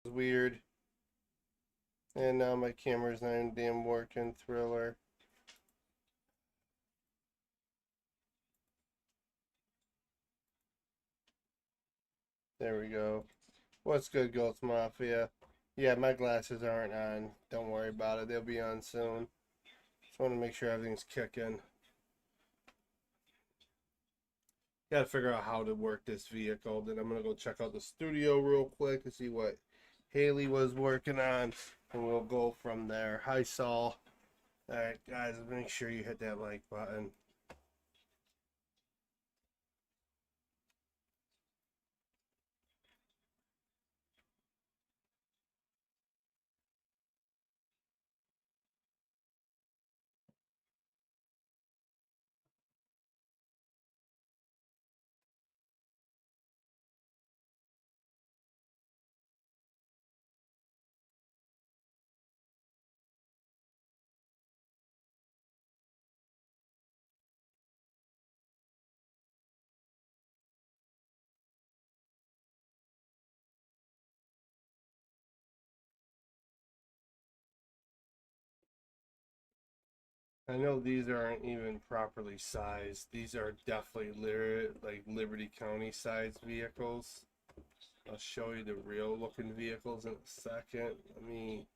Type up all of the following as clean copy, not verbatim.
Weird. And now my camera's not even damn working. Thriller. There we go. What's good, Ghost Mafia? Yeah, my glasses aren't on. Don't worry about it. They'll be on soon. Just want to make sure everything's kicking. Gotta figure out how to work this vehicle. Then I'm gonna go check out the studio real quick to see what Haley was working on, and we'll go from there. Hi, Saul. Alright, guys, make sure you hit that like button. I know these aren't even properly sized. These are definitely like Liberty County sized vehicles. I'll show you the real looking vehicles in a second. Let me.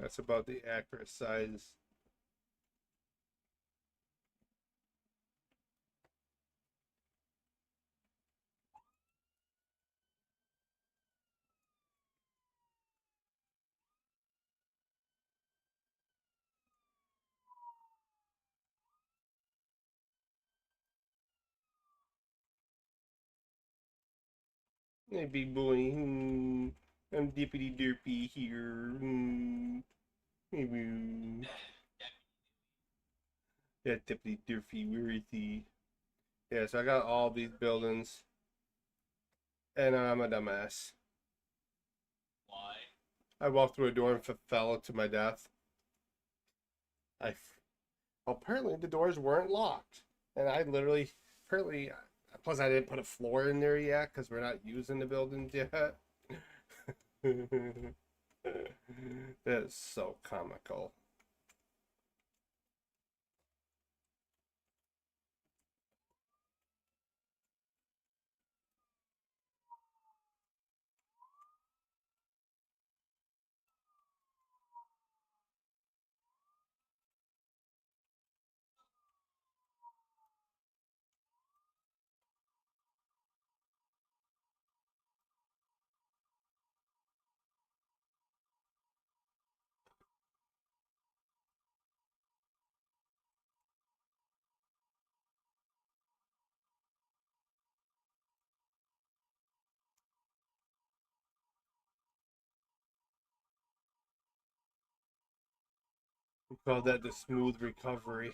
That's about the accurate size. Hey, big boy. I'm Dippity Derpy here. Hey, boo. Yeah, Dippity Derpy. Where is he? Yeah, so I got all these buildings, and I'm a dumbass. Why? I walked through a door and fell to my death. I apparently the doors weren't locked, and I literally apparently plus I didn't put a floor in there yet because we're not using the buildings yet. That's so comical. We call that the smooth recovery.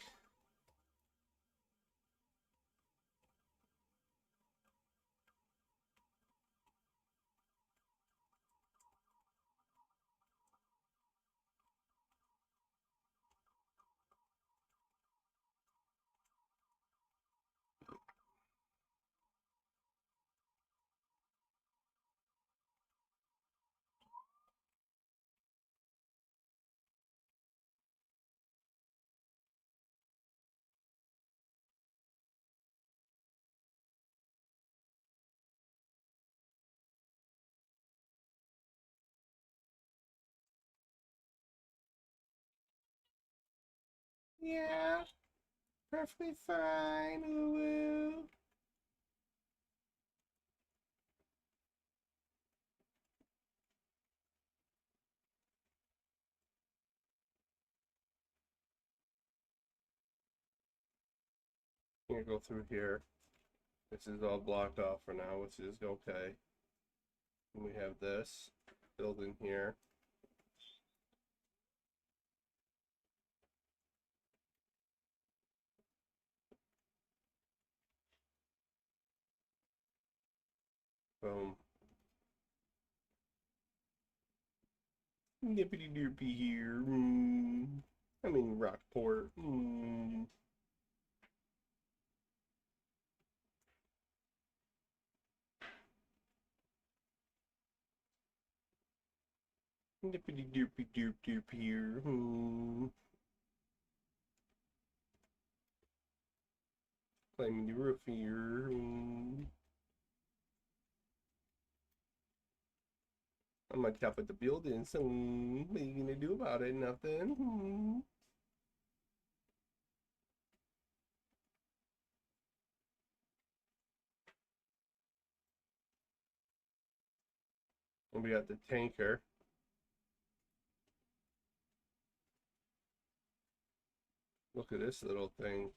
Yeah, perfectly fine. Woo. I'm gonna go through here. This is all blocked off for now, which is okay. And we have this building here. Boom. Nippity doopy here. I mean Rockport. Nippity doopy doop doop here. Climbing the roof here. I'm on top of the building, so what are you gonna do about it? Nothing. And we got the tanker. Look at this little thing.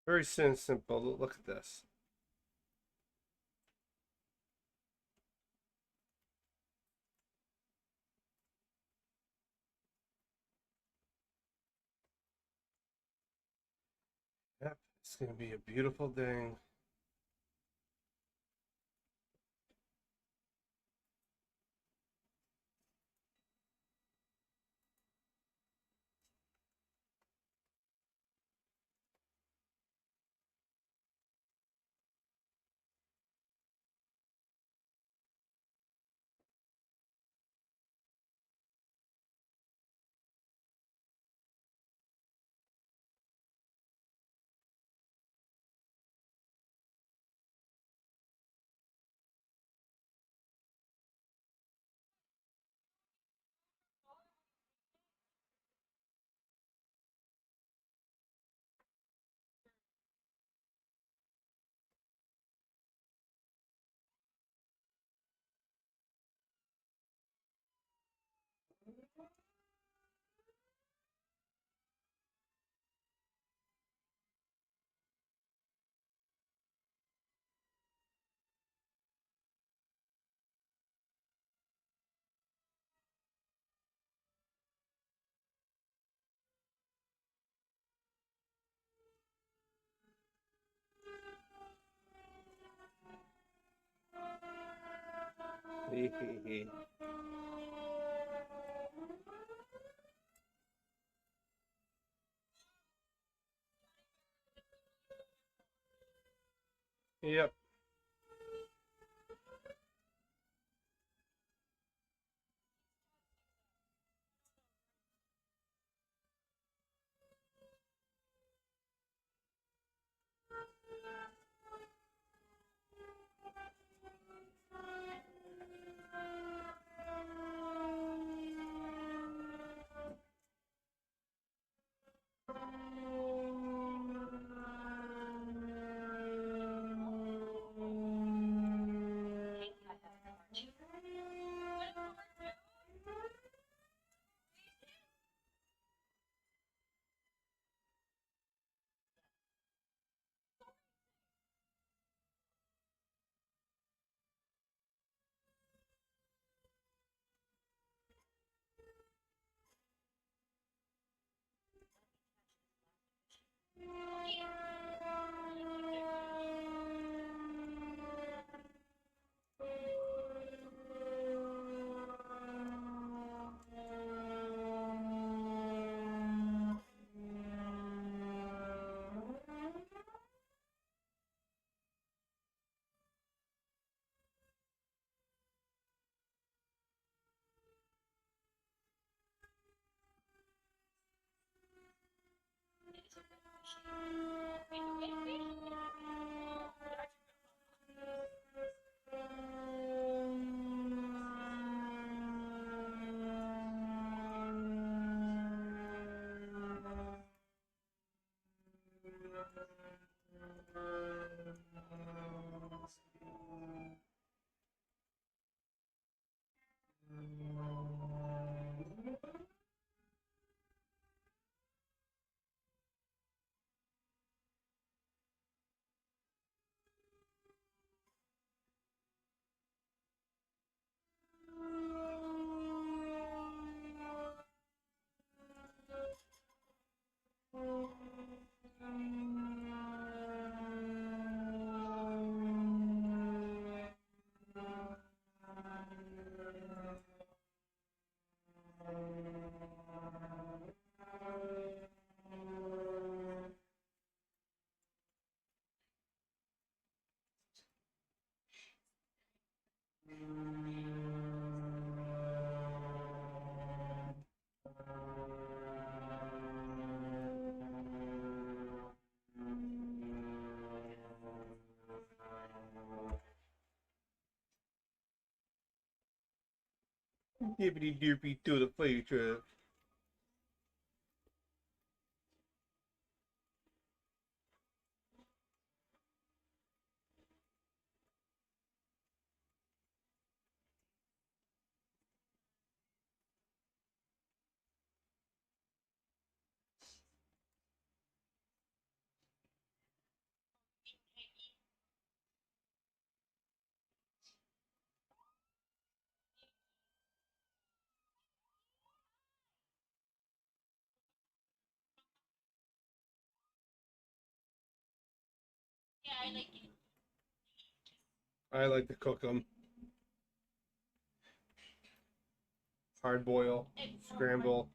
Very simple. Look at this. Yep, it's gonna be a beautiful thing. Yep. Dippity doopy to the fire truck. I like to cook them. Hard boil, scramble.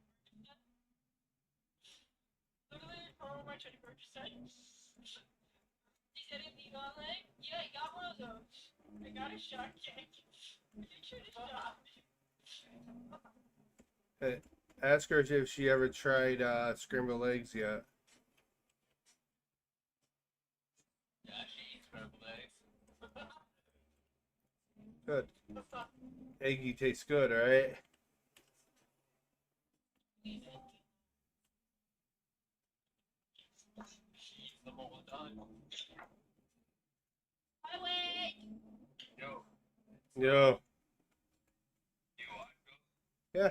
Literally, for my 21st, he said in the like, yeah, I got one of those. I got a shark tank. Picture the shark. Hey, ask her if she ever tried scrambled eggs yet. Yeah, she eats scrambled eggs. Good. Eggy tastes good, alright? She eats them all the time. Highway! Yo, Yo. you are. Yeah.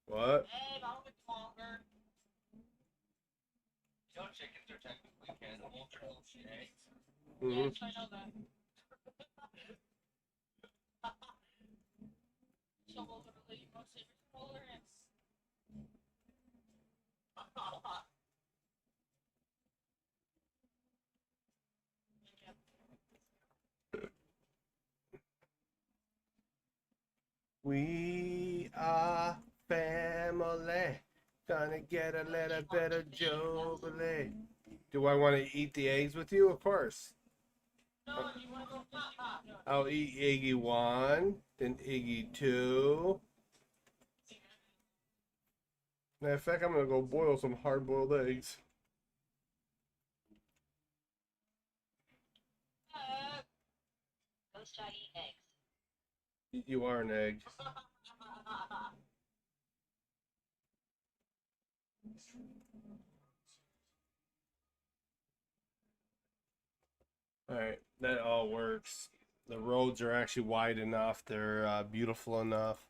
What? Hey, that'll be longer. You know chickens are technically cannibals for little eggs. Mm-hmm. Yes, I know that. So we'll literally go save her controller and. We are family. Gonna get a little bit of jubilee. Do I want to eat the eggs with you? Of course. No, you wanna go fishing? No. I'll eat Iggy 1, then Iggy 2. Matter of fact, I'm gonna go boil some hard-boiled eggs. Ghost I eat eggs. You are an egg. Alright, that all works. The roads are actually wide enough. They're beautiful enough.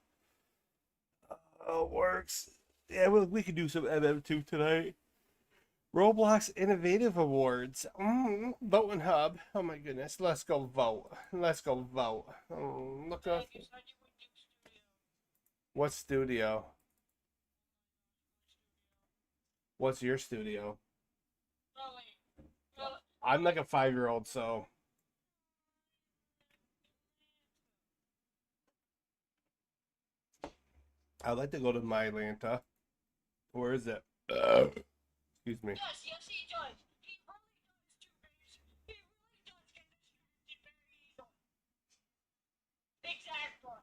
All works. Yeah, we could do some MM2 tonight. Roblox Innovative Awards. Voting Hub. Oh my goodness. Let's go vote. Let's go vote. Look up. You said you would do studio. What studio? What's your studio? Really? Well, I'm like a 5-year-old, so. I'd like to go to Mylanta. Where is it? Excuse me. yes, he does. He really does do things. He really does get distracted very easily. Exactly.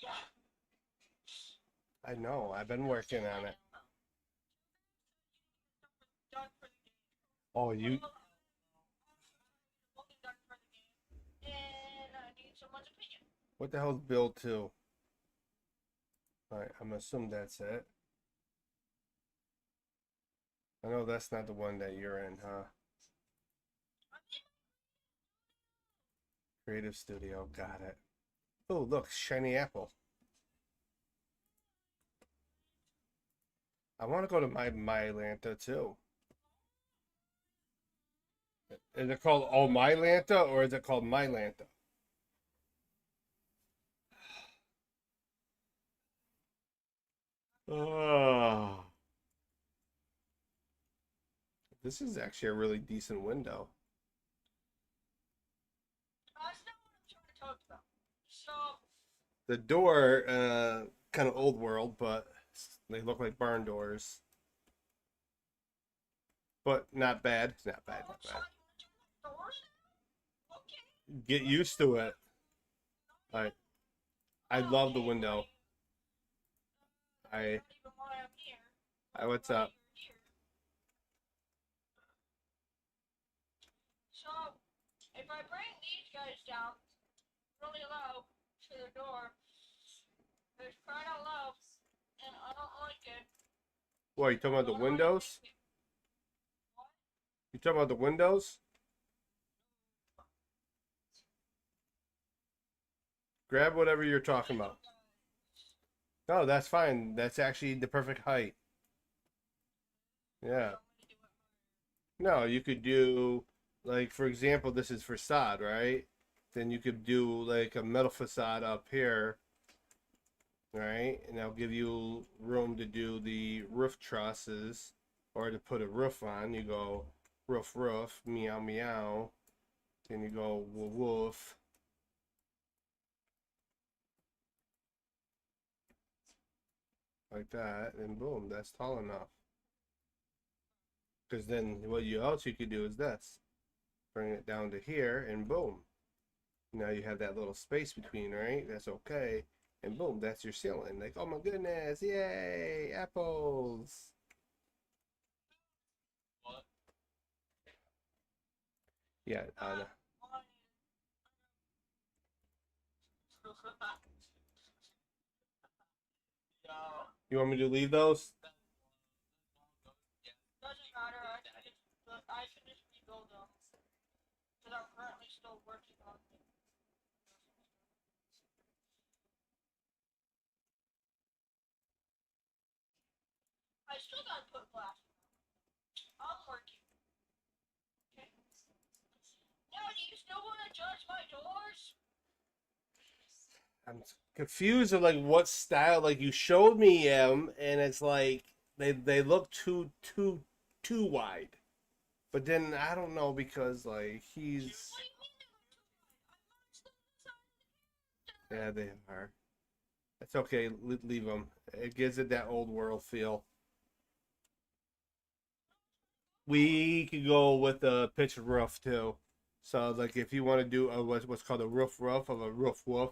Yeah. I know. I've been working on it. Done for the game. Oh, you. Done for the game. And I need someone's opinion. What the hell's Build 2? Alright, I'm assuming that's it. I know that's not the one that you're in, huh? Creative Studio, got it. Oh, look, shiny apple. I want to go to Mylanta too. Is it called Oh Mylanta or is it called Mylanta? Oh. This is actually a really decent window. That's not what I'm trying to talk about. So, The door, kind of old world, but they look like barn doors. But not bad. Not bad, not so bad. you want to do the doors now? Okay. Get used to it. I love the window. Not even why I'm here. Hi, what's up? You're here. So, if I bring these guys down really low to the door, it's kind of low, and I don't like it. What, you talking about the What do I windows? think? You talking about the windows? Grab whatever you're talking about. No, that's fine. That's actually the perfect height. Yeah. No, you could do, like, for example, this is facade, right? Then you could do, like, a metal facade up here, right? And that'll give you room to do the roof trusses or to put a roof on. You go roof, meow, meow. Then you go woof. Like that, and boom, that's tall enough. Because then what you else you could do is this. Bring it down to here, and boom. Now you have that little space between, right? That's okay. And boom, that's your ceiling. Like, oh my goodness, yay, apples. What? Yeah, Yo. you want me to leave those? Doesn't matter. I should just rebuild them because I'm currently still working on it. I still gotta put glass. I'm working. Okay. Now, do you still want to judge my doors? I'm confused of like what style. Like you showed me them, and it's like they look too wide. But then I don't know because like he's What do you mean they were too wide? I'm not still inside the character. yeah they are. It's okay. Leave them. It gives it that old world feel. we could go with a pitched roof too. So like if you want to do a what's called a roof of a roof woof,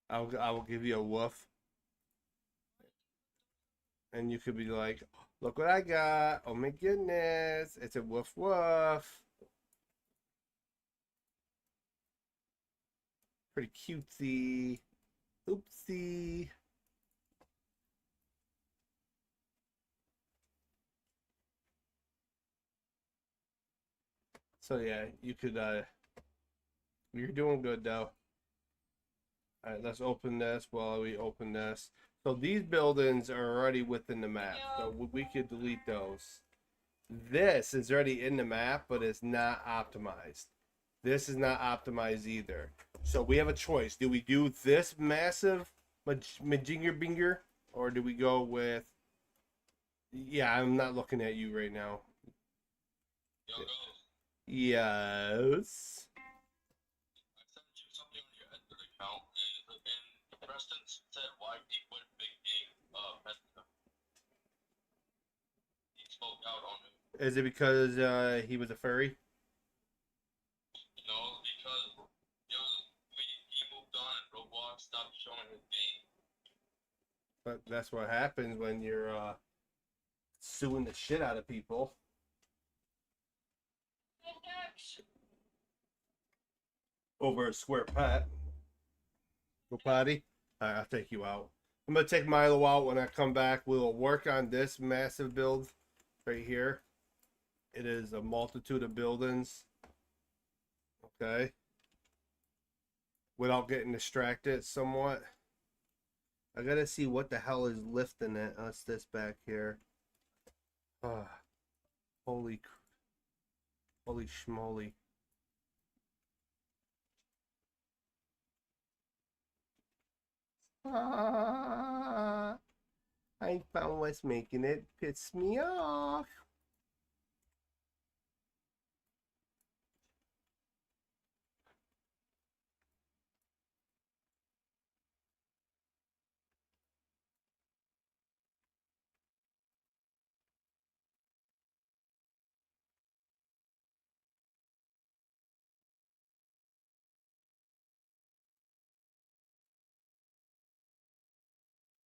I will give you a woof, and you could be like, look what I got! Oh my goodness, it's a woof woof. Pretty cutesy. Oopsie. So yeah, you could you're doing good though. All right, let's open this while we open this. So these buildings are already within the map, so we could delete those. This is already in the map, but it's not optimized. This is not optimized either. So we have a choice. Do we do this massive Majinger Binger, or do we go with? Yeah, I'm not looking at you right now. Yo, go. Yes. I sent you something on your Edgar account, and Preston said why he put big game Preston. He spoke out on it. Is it because he was a furry? You know, because he moved on and Roblox stopped showing his game. But that's what happens when you're suing the shit out of people. Index. Over a square pet. Go potty. Alright, I'll take you out. I'm gonna take Milo out. When I come back, we'll work on this massive build right here. It is a multitude of buildings. Okay. Without getting distracted somewhat. I gotta see what the hell is lifting it. What's this back here? Holy schmoly. I found what's making it piss me off.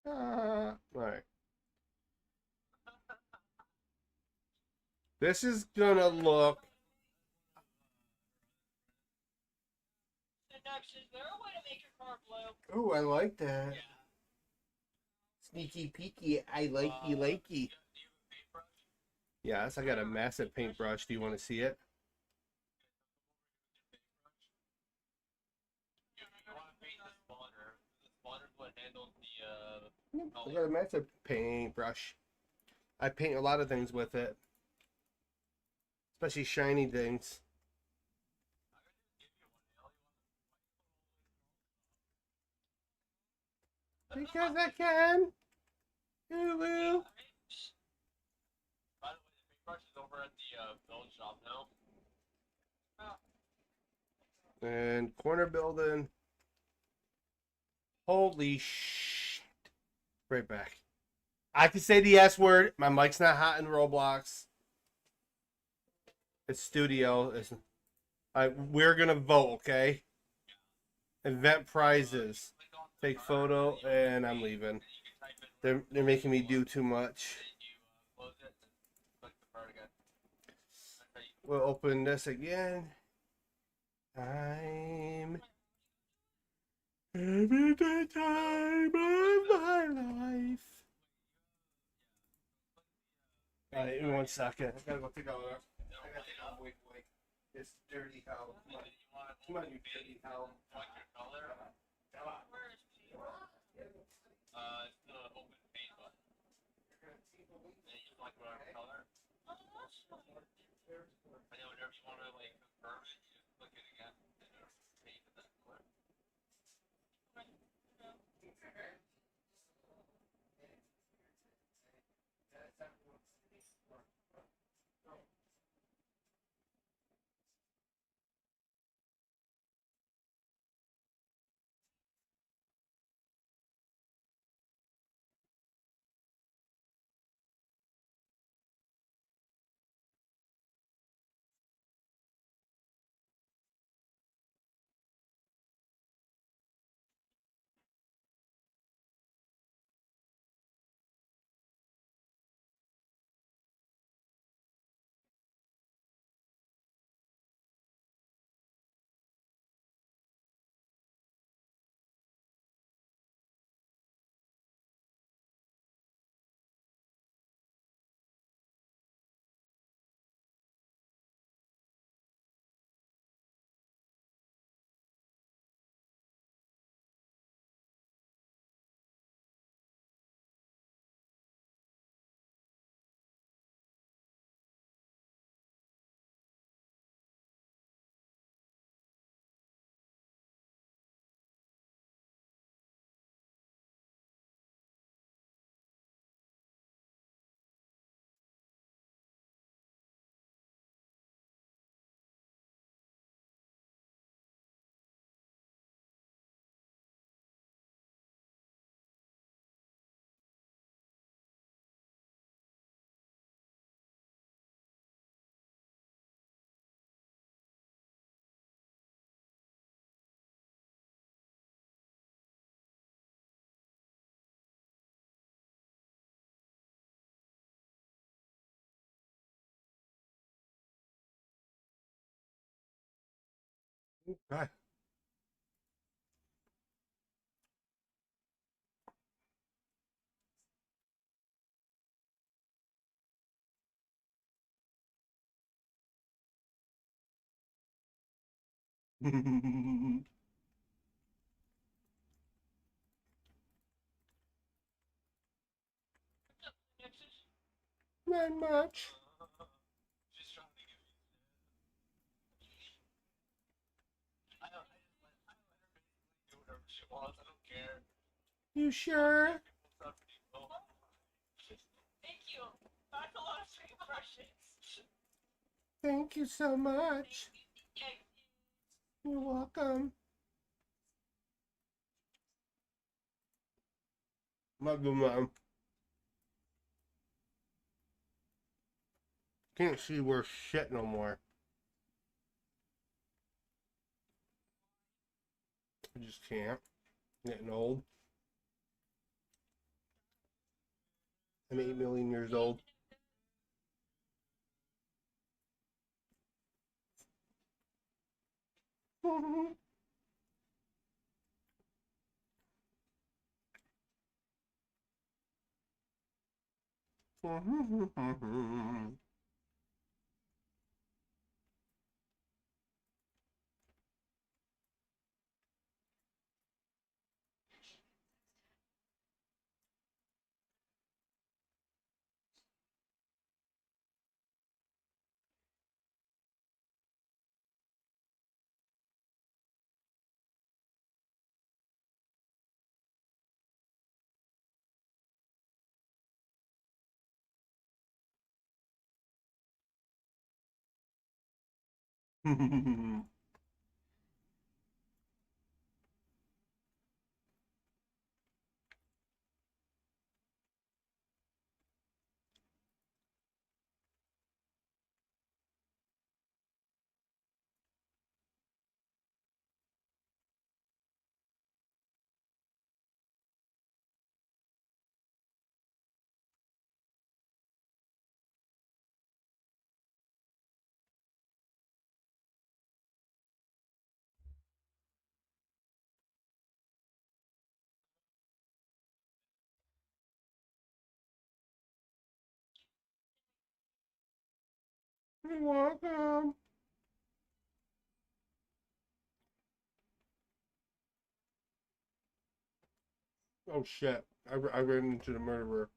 All right. This is gonna look. Index, is there a way to make your car blue? Oh, I like that. Sneaky peeky. I likey likey. Yes, I got a massive paintbrush. Do you want to see it? You want to paint the spawner. The spawner's what handles the I got a massive paintbrush. I paint a lot of things with it, especially shiny things. Because I can. Woo-woo. By the way, the paintbrush is over at the build shop now. And corner building. Holy shit. Right back. I can say the S word. My mic's not hot in Roblox. It's studio. We're gonna vote, okay? Event prizes. Take photo, and I'm leaving. They're making me do too much. Close it and click the part again. We'll open this again. I'm having the time of my life. Alright, give me 1 second. I gotta go take out. I gotta take out. Wait. It's dirty hell. Come on, you dirty hell. Like your color? Come on. Where is P? It's the open paint button. And you just like whatever color. Oh, that's fine. And then whenever you want to like confirm it, you just click it again. And it'll paint in that color. Okay. Nixes. Not much. She's trying to give me. I don't. I let her basically do whatever she wants. I don't care. You sure? What's up, people? Thank you. That's a lot of sweet impressions. Thank you so much. Yeah, You're welcome. Not good, mom. Can't see worth shit no more. I just can't. Getting old. I'm 8 million years old. You're welcome. Oh shit. I ran into the murderer.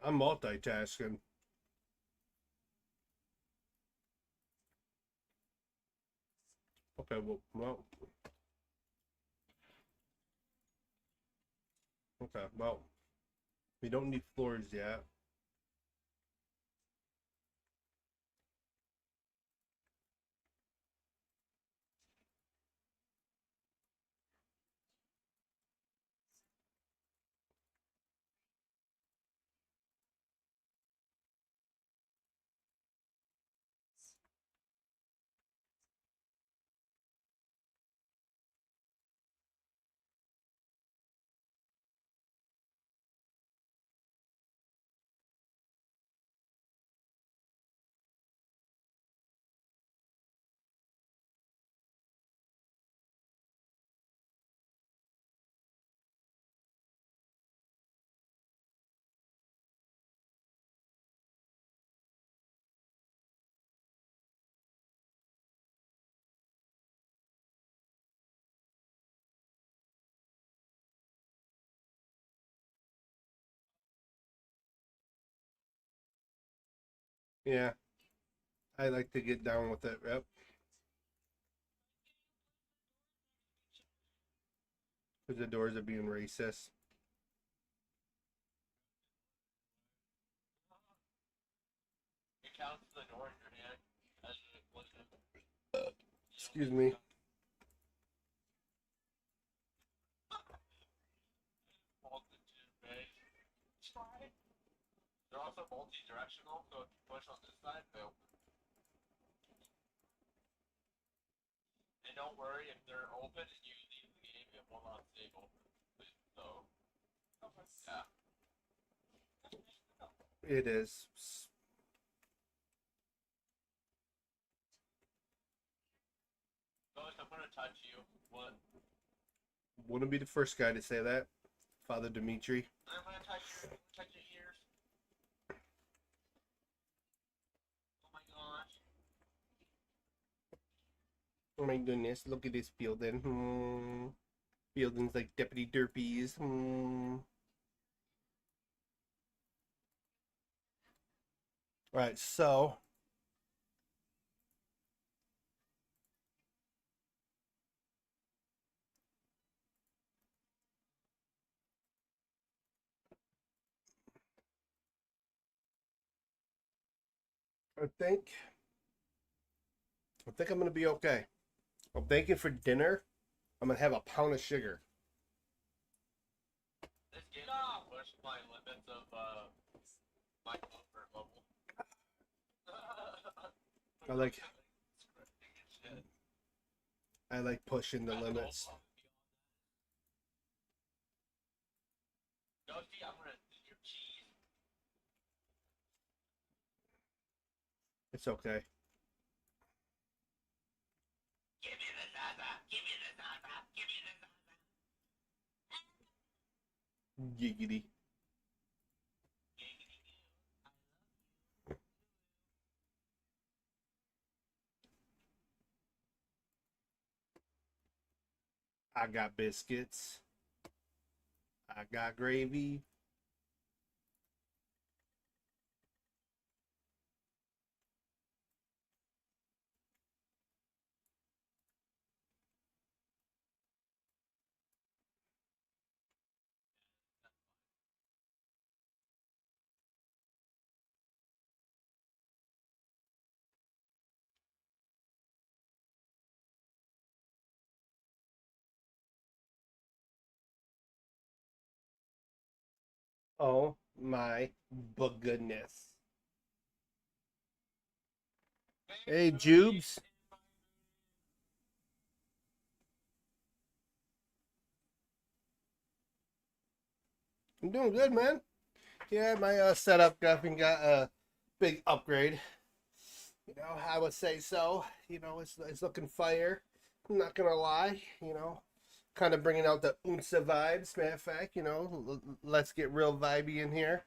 I'm multitasking. Okay, okay, well, we don't need floors yet. Yeah, I like to get down with it. Yep. Because the doors are being racist. It counts the door in your hand as an explicit. Excuse me. They're also multi-directional, so if you push on this side, they open. And don't worry, if they're open and you leave the game, it will not stay open. So, yeah. It is. I'm gonna touch you. What? Wouldn't be the first guy to say that, Father Dimitri. I'm gonna touch your ears. Oh my gosh. Oh my goodness, look at this building. Buildings like Deputy Derpies. Right, so I think I'm gonna be okay. I'm thinking for dinner, I'm gonna have a pound of sugar. This game has pushed my limits of my comfort level. I like Scripting and shit. I like pushing the limits. Ghosty, I'm gonna eat your cheese. It's okay. Give me the salsa. Give me the salsa. Give me the salsa. Giggity. I got biscuits. I got gravy. Oh my goodness. Hey, Jubes. I'm doing good, man. Yeah, my setup definitely got a big upgrade. You know, I would say so. You know, it's looking fire. I'm not gonna lie. You know, kind of bringing out the Unsa vibes. Matter of fact, you know, let's get real vibey in here.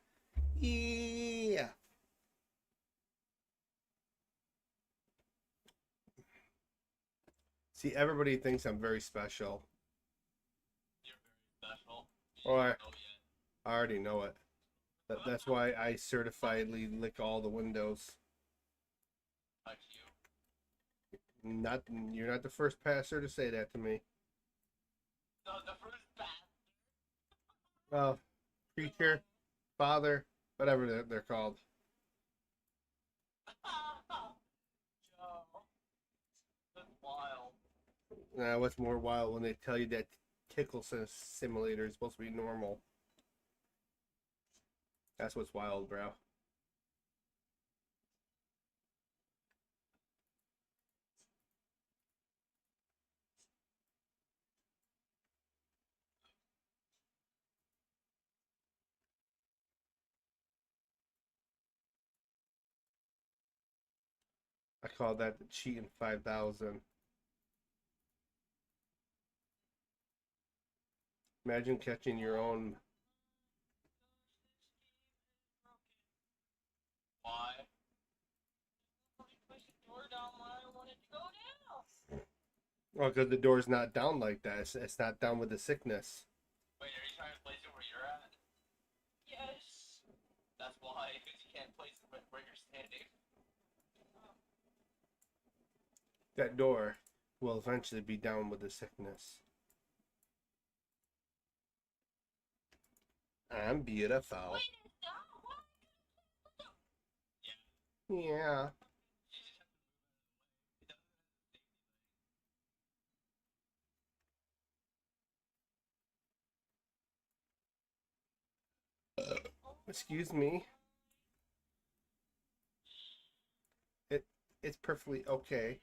Yeah. See, everybody thinks I'm very special. You're very special. Or Oh yeah. I already know it. That's why I certifiedly lick all the windows. Touch you. Not you're not the first pastor to say that to me. So the first bastard. Preacher, father, whatever they're called. Joe. That's wild. Now, what's more wild when they tell you that tickle simulator is supposed to be normal? That's what's wild, bro. I call that the cheating 5000. Imagine catching your own. Why? Somebody pushed the door down when I wanted to go down. Well, because the door's not down like that. It's not down with the sickness. Wait, are you trying to place it where you're at? Yes. That's why, because you can't place it where you're standing. That door will eventually be down with the sickness. I'm beautiful. Wait, it's down. What? Yeah. Excuse me. It's perfectly okay.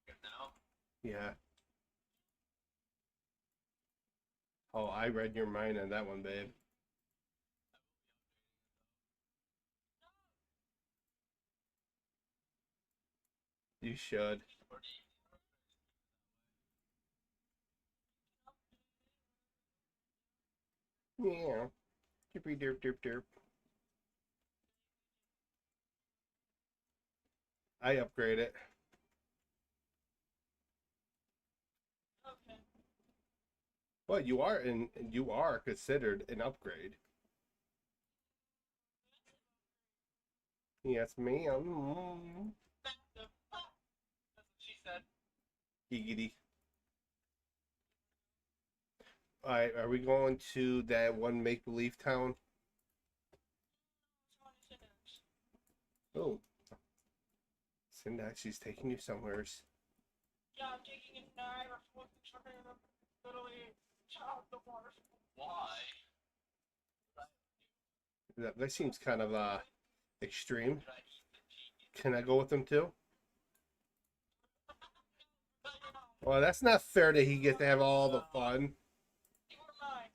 Good now. Yeah. Oh, I read your mind on that one, babe. You should. Pretty. Yeah. Derpy derp derp derp. I upgrade it. Okay. Well, you are considered an upgrade. Yes, ma'am. Back the fuck. That's what she said. Giggity. Alright, are we going to that one make believe town? Oh. Syndax, she's taking you somewheres. Yeah, I'm taking a Niagara Falls and literally child the water. Why? That seems kind of extreme. Did I eat the cheese? Can I go with them too? Well, that's not fair that he gets to have all the fun. You were mine.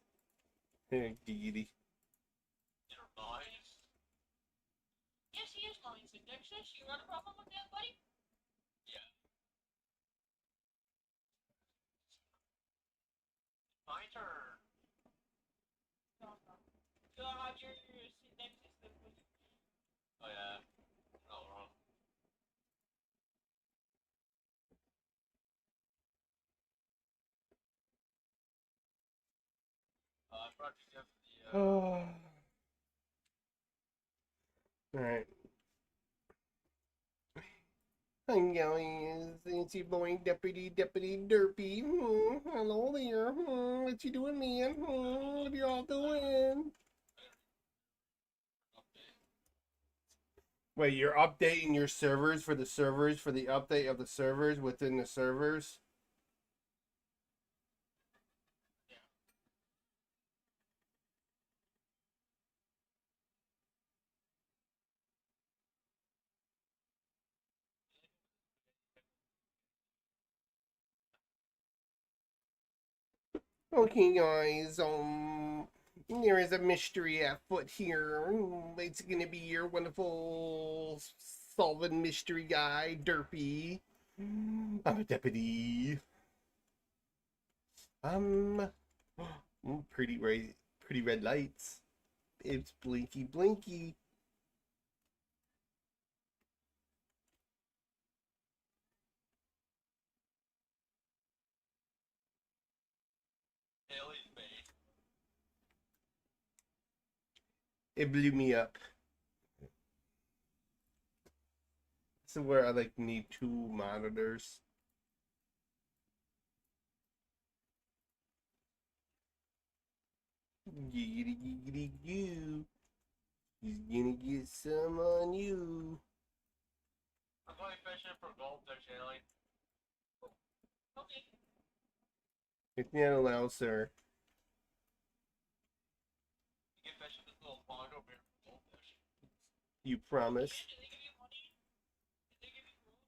Giggity. You're nice. Yes, he is mine, Syntaxis. You got a problem with that, buddy? My turn. No, no. God, you're Syntaxis. Oh yeah. Oh wrong. I brought you down for the Alright. Hi guys, it's your boy Deputy Derpy. Hello there. What you doing, man? What you all doing? update. Wait, you're updating your servers for the update of the servers within the servers? Okay, guys, there is a mystery afoot here. It's gonna be your wonderful solving mystery guy, Derpy. I'm a deputy. Pretty red lights. It's blinky blinky. Haley's made. It blew me up. This is where I need two monitors. Giggity giggity goo. He's gonna get some on you. I'm going fishing for goldfish, Haley. Okay. It's not allowed, sir. You can fish in this little pond over here for goldfish. You promise? Did they give you money? Did they give you gold?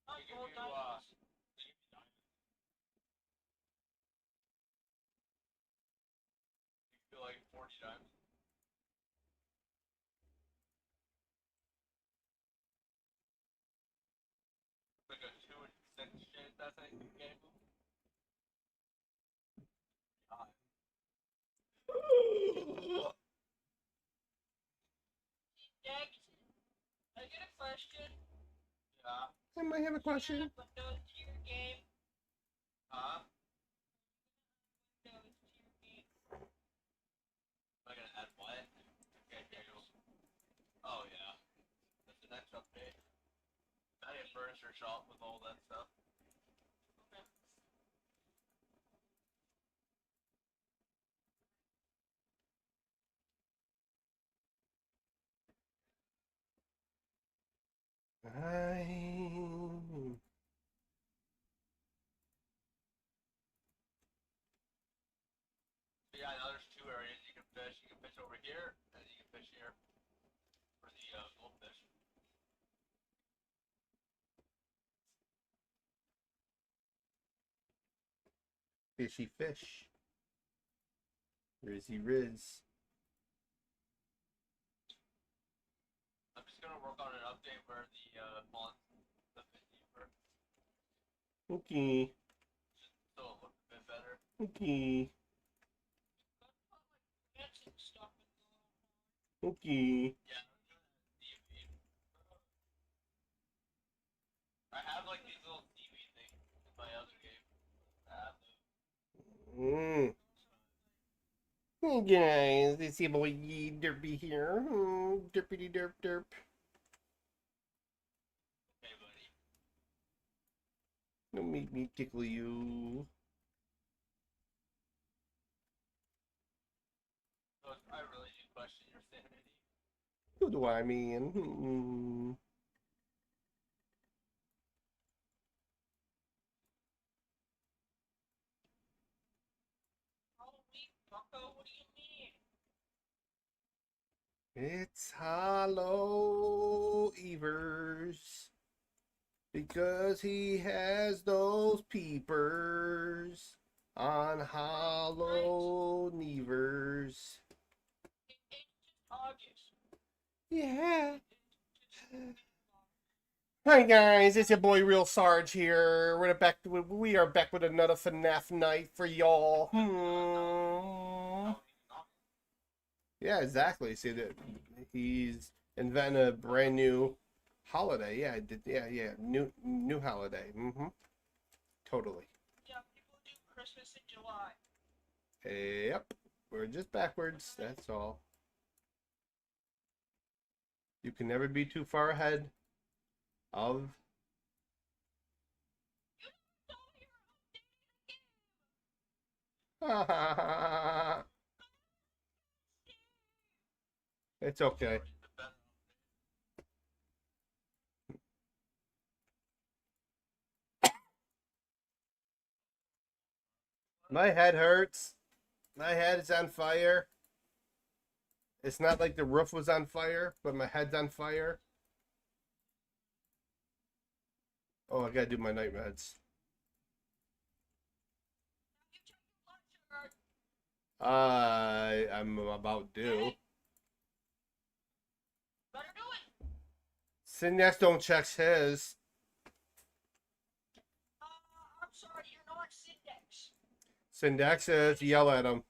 They Not give gold you, diamonds. they give you diamonds. You feel like 40 diamonds. Like a 2 cent shit, that's how you game. Dex, I get a question. Yeah. I might have a question. Windows to your game. Huh? Windows to your game. Am I gonna add what? Okay, here you go. Oh yeah. That's the next update. I need a furniture shop with all that stuff. Okay. But yeah, now there's 2 areas you can fish. You can fish over here, and you can fish here for the goldfish. Fishy fish. Rizzy Riz. I'm just gonna work on an update where the pond Okay. So it looked a bit better. Okay. Dancing stuff in Okay. Yeah, TV. I have like these little TV things in my other game. I have them. Hey guys, it's your boy Derpy here. Derpity derp derp. Hey, buddy. Don't make me tickle you. So I really do question your sanity. What do I mean? Halloween, bucko, what do you mean? It's Hollow Evers. Because he has those peepers on Hollow Nevers. It's just August. Yeah. Hi guys, it's your boy Real Sarge here. We are back with another FNAF night for y'all. Yeah, exactly. See that he's invented a brand new holiday. Yeah, new holiday. Totally. Yeah, people do Christmas in July. Yep. We're just backwards, that's all. You can never be too far ahead of It's okay. My head hurts. My head is on fire. It's not like the roof was on fire, but my head's on fire. Oh, I gotta do my night meds. You check your blood sugar. I'm about due. Better do it. Syndax don't check his. I'm sorry, you're not Syndex. Syndax says yell at him.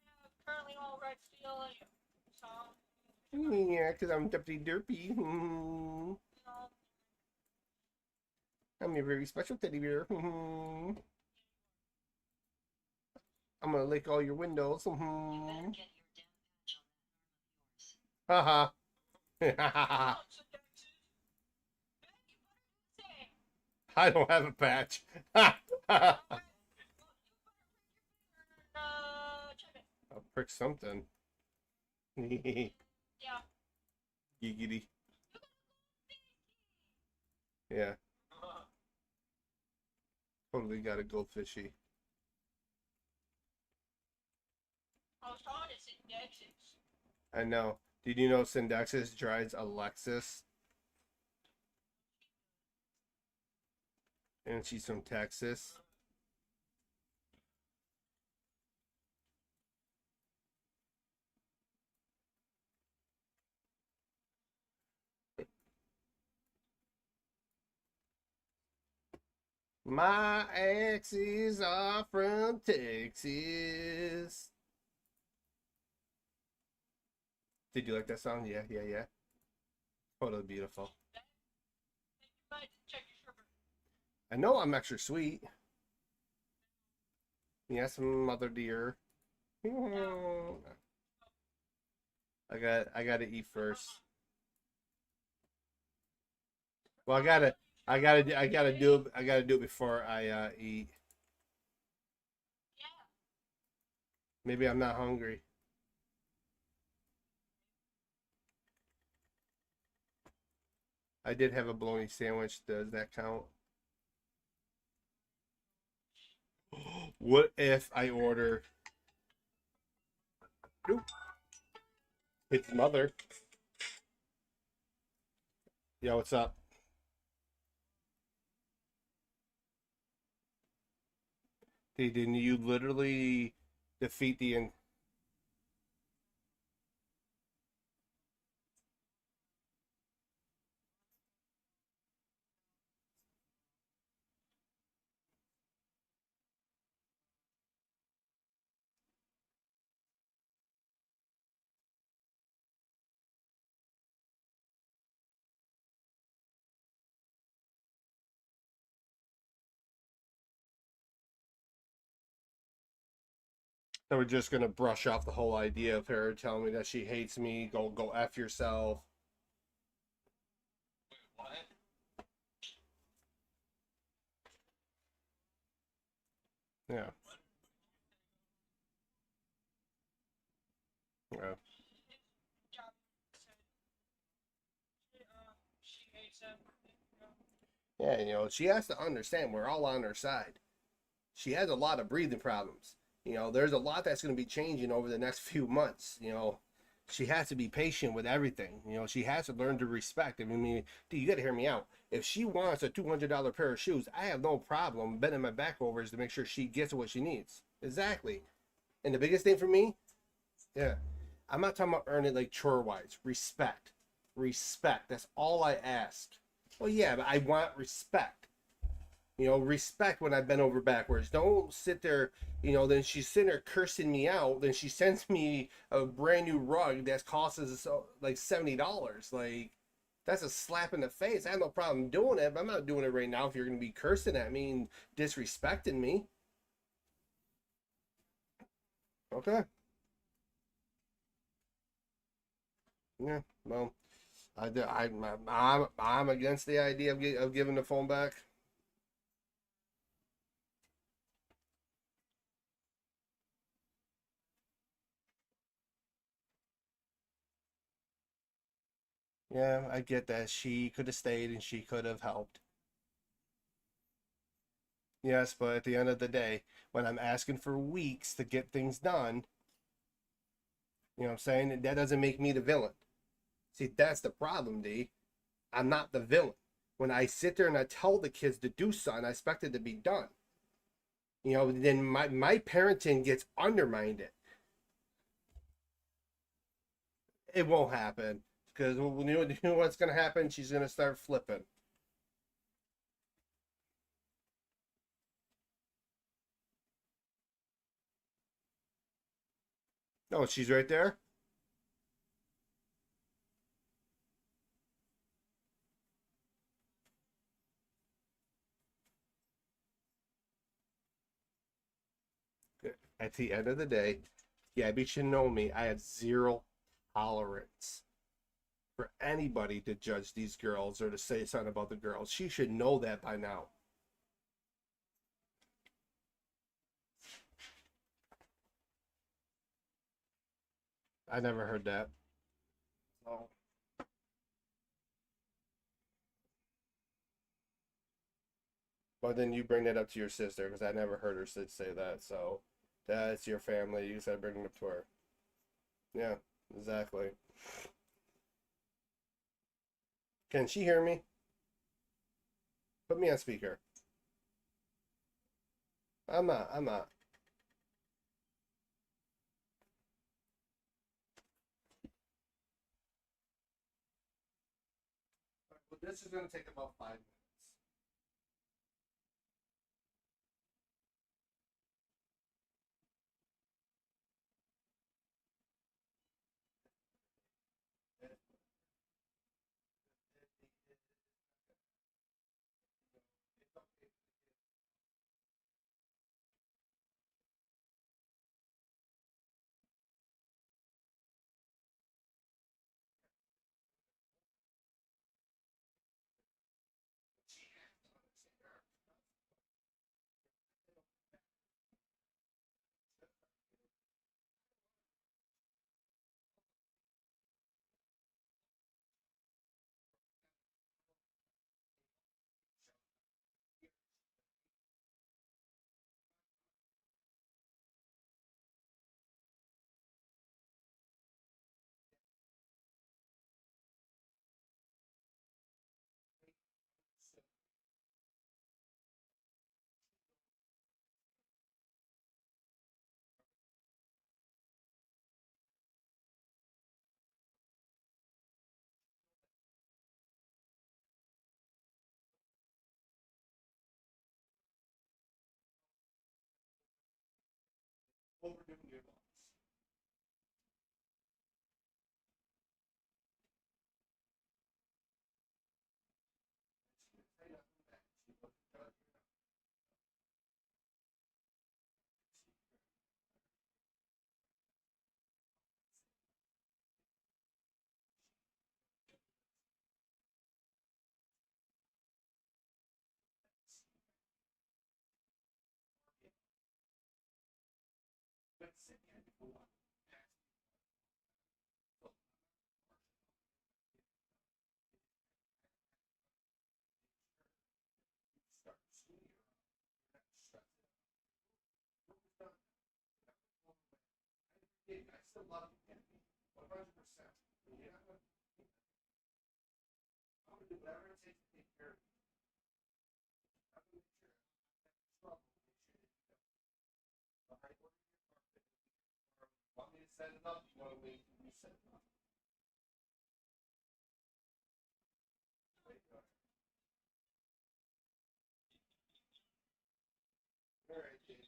I have currently all red feeling. So, Yeah, because I'm Deputy Derpy. you know, I'm a very special teddy bear. I'm gonna lick all your windows. You better get your damn patch on that arm of yours. Haha. oh, Syndexes. Then you better do the same. I don't have a patch. Check it. I'll prick something. Yeah. Giggity. Yeah, totally got a goldfishy. I was talking to Syndexes. I know. Did you know Syndaxis drives a Lexus? And she's from Texas. My exes are from Texas. Did you like that song? Yeah. Totally beautiful. But check your sugar. I know I'm extra sweet. Yes, mother dear. I gotta eat first. Well, I gotta do it before I eat. Yeah. Maybe I'm not hungry. I did have a bologna sandwich. Does that count? What if I order? Oop. It's mother. Yo, what's up? Hey, didn't you literally defeat the So we're just gonna brush off the whole idea of her telling me that she hates me. Go f yourself. Wait, what? Yeah. Yeah. Job said, she hates him. Yeah. You know, she has to understand we're all on her side. She has a lot of breathing problems. You know, there's a lot that's going to be changing over the next few months. You know, she has to be patient with everything. You know, she has to learn to respect. I mean, dude, you got to hear me out. If she wants a $200 pair of shoes, I have no problem bending my back over to make sure she gets what she needs. Exactly. And the biggest thing for me, yeah, I'm not talking about earning like chore wise. Respect. Respect. That's all I ask. Well, yeah, but I want respect. You know, respect when I bend over backwards. Don't sit there, you know, then she's sitting there cursing me out. Then she sends me a brand new rug that costs us like $70. Like, that's a slap in the face. I have no problem doing it, but I'm not doing it right now if you're going to be cursing at me and disrespecting me. Okay. Yeah. Well, I'm against the idea of giving the phone back. Yeah, I get that. She could have stayed and she could have helped. Yes, but at the end of the day, when I'm asking for weeks to get things done, you know what I'm saying? That doesn't make me the villain. See, that's the problem, D. I'm not the villain. When I sit there and I tell the kids to do something, I expect it to be done. You know, then my parenting gets undermined. It won't happen. Because you know what's going to happen? She's going to start flipping. Oh, she's right there? At the end of the day, Gabby should know me. I have zero tolerance for anybody to judge these girls or to say something about the girls. She should know that by now. I never heard that. So, but then you bring that up to your sister because I never heard her say that. So that's your family. You said bring it up to her. Yeah, exactly. Can she hear me? Put me on speaker. I'm not. I'm not. Well, this is going to take about 5 minutes. Overdoing your boss. to love you, 100%. You're not gonna, I'm gonna do whatever it takes to take care of you. I'm gonna make sure I have trouble, make sure that you don't. But I order your carpet, want me to set it up, you want to wait for me to set it up. All right, dude.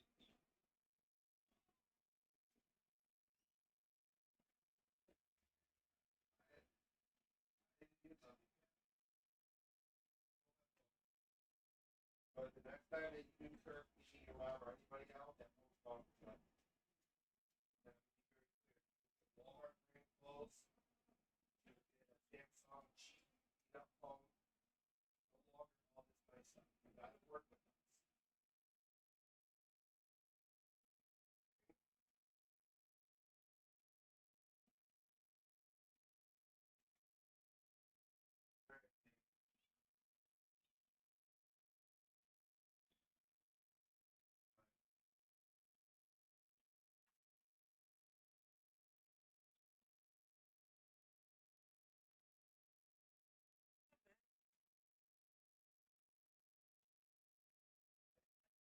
But the next time that you do turf, you see your mom or anybody else, that won't come to you. Walmart brand clothes, you get a Samsung cheap heat up phone, no longer all this nice stuff. You gotta work with us.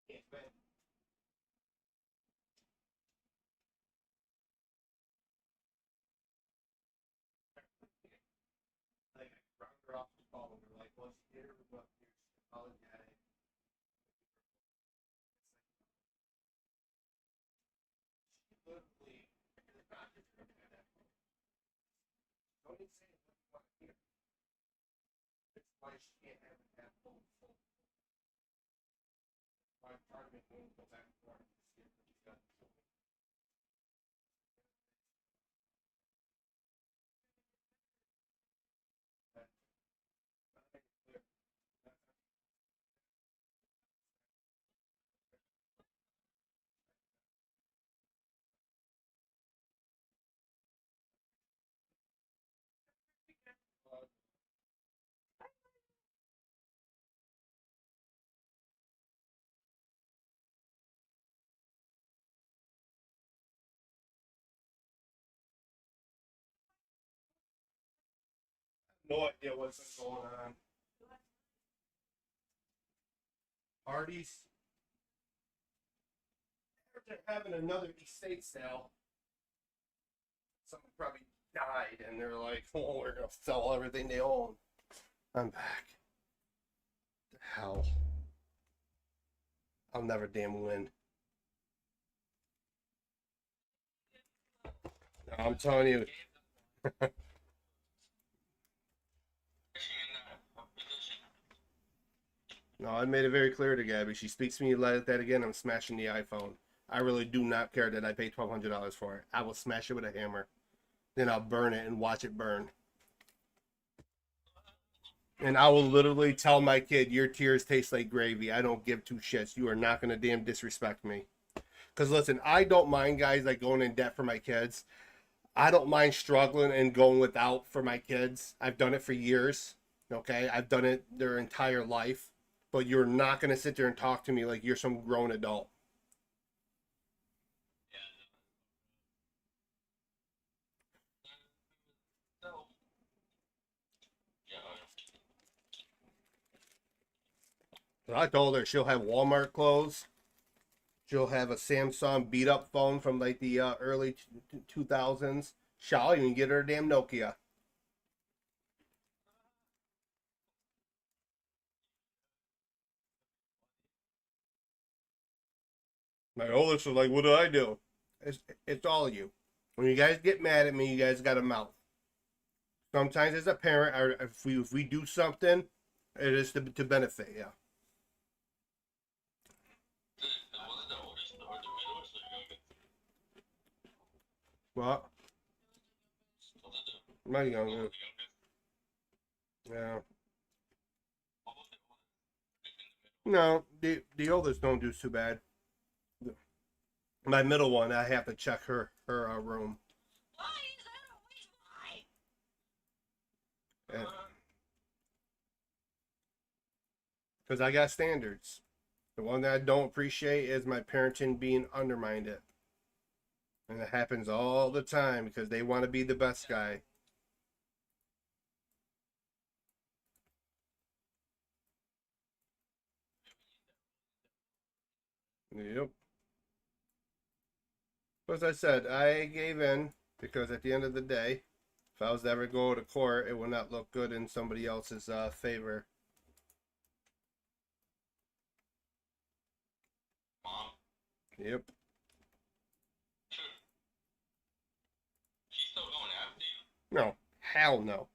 It's been like I round her off the phone. They're like, well, she did her what? She's apologetic. She literally, the doctor's looking at that phone. Don't even say what you want to hear. It's why she can't have that phone. Why I'm trying to make him go back and forth to see if he's got something. That, I think it's clear. That's no idea what's been going on. Parties. They're having another estate sale. Someone probably died, and they're like, "Oh, we're gonna sell everything they own." I'm back. The hell. I'll never damn win. I'm telling you. No, I made it very clear to Gabby. She speaks to me like that again, I'm smashing the iPhone. I really do not care that I paid $1,200 for it. I will smash it with a hammer. Then I'll burn it and watch it burn. And I will literally tell my kid, your tears taste like gravy. I don't give two shits. You are not going to damn disrespect me. Because listen, I don't mind guys like going in debt for my kids. I don't mind struggling and going without for my kids. I've done it for years. Okay. I've done it their entire life. But you're not going to sit there and talk to me like you're some grown adult. So, yeah, So I told her she'll have Walmart clothes. She'll have a Samsung beat up phone from like the early 2000s. She'll even get her a damn Nokia. My oldest was like, "What did I do?" It's all of you. When you guys get mad at me, you guys got a mouth. Sometimes as a parent, or if we do something, it is to benefit you. was it the oldest or the middle or the youngest? Well, Was it the, my was it youngest, the youngest? yeah. What was the oldest? Like in the middle? No, the oldest don't do too bad. My middle one, I have to check her room. Why is that always mine? Because I got standards. The one that I don't appreciate is my parenting being undermined. And it happens all the time because they want to be the best guy. Yep. But as I said, I gave in because at the end of the day, if I was to ever go to court, it would not look good in somebody else's favor. Mom. Yep. She's still going after you? No. Hell no.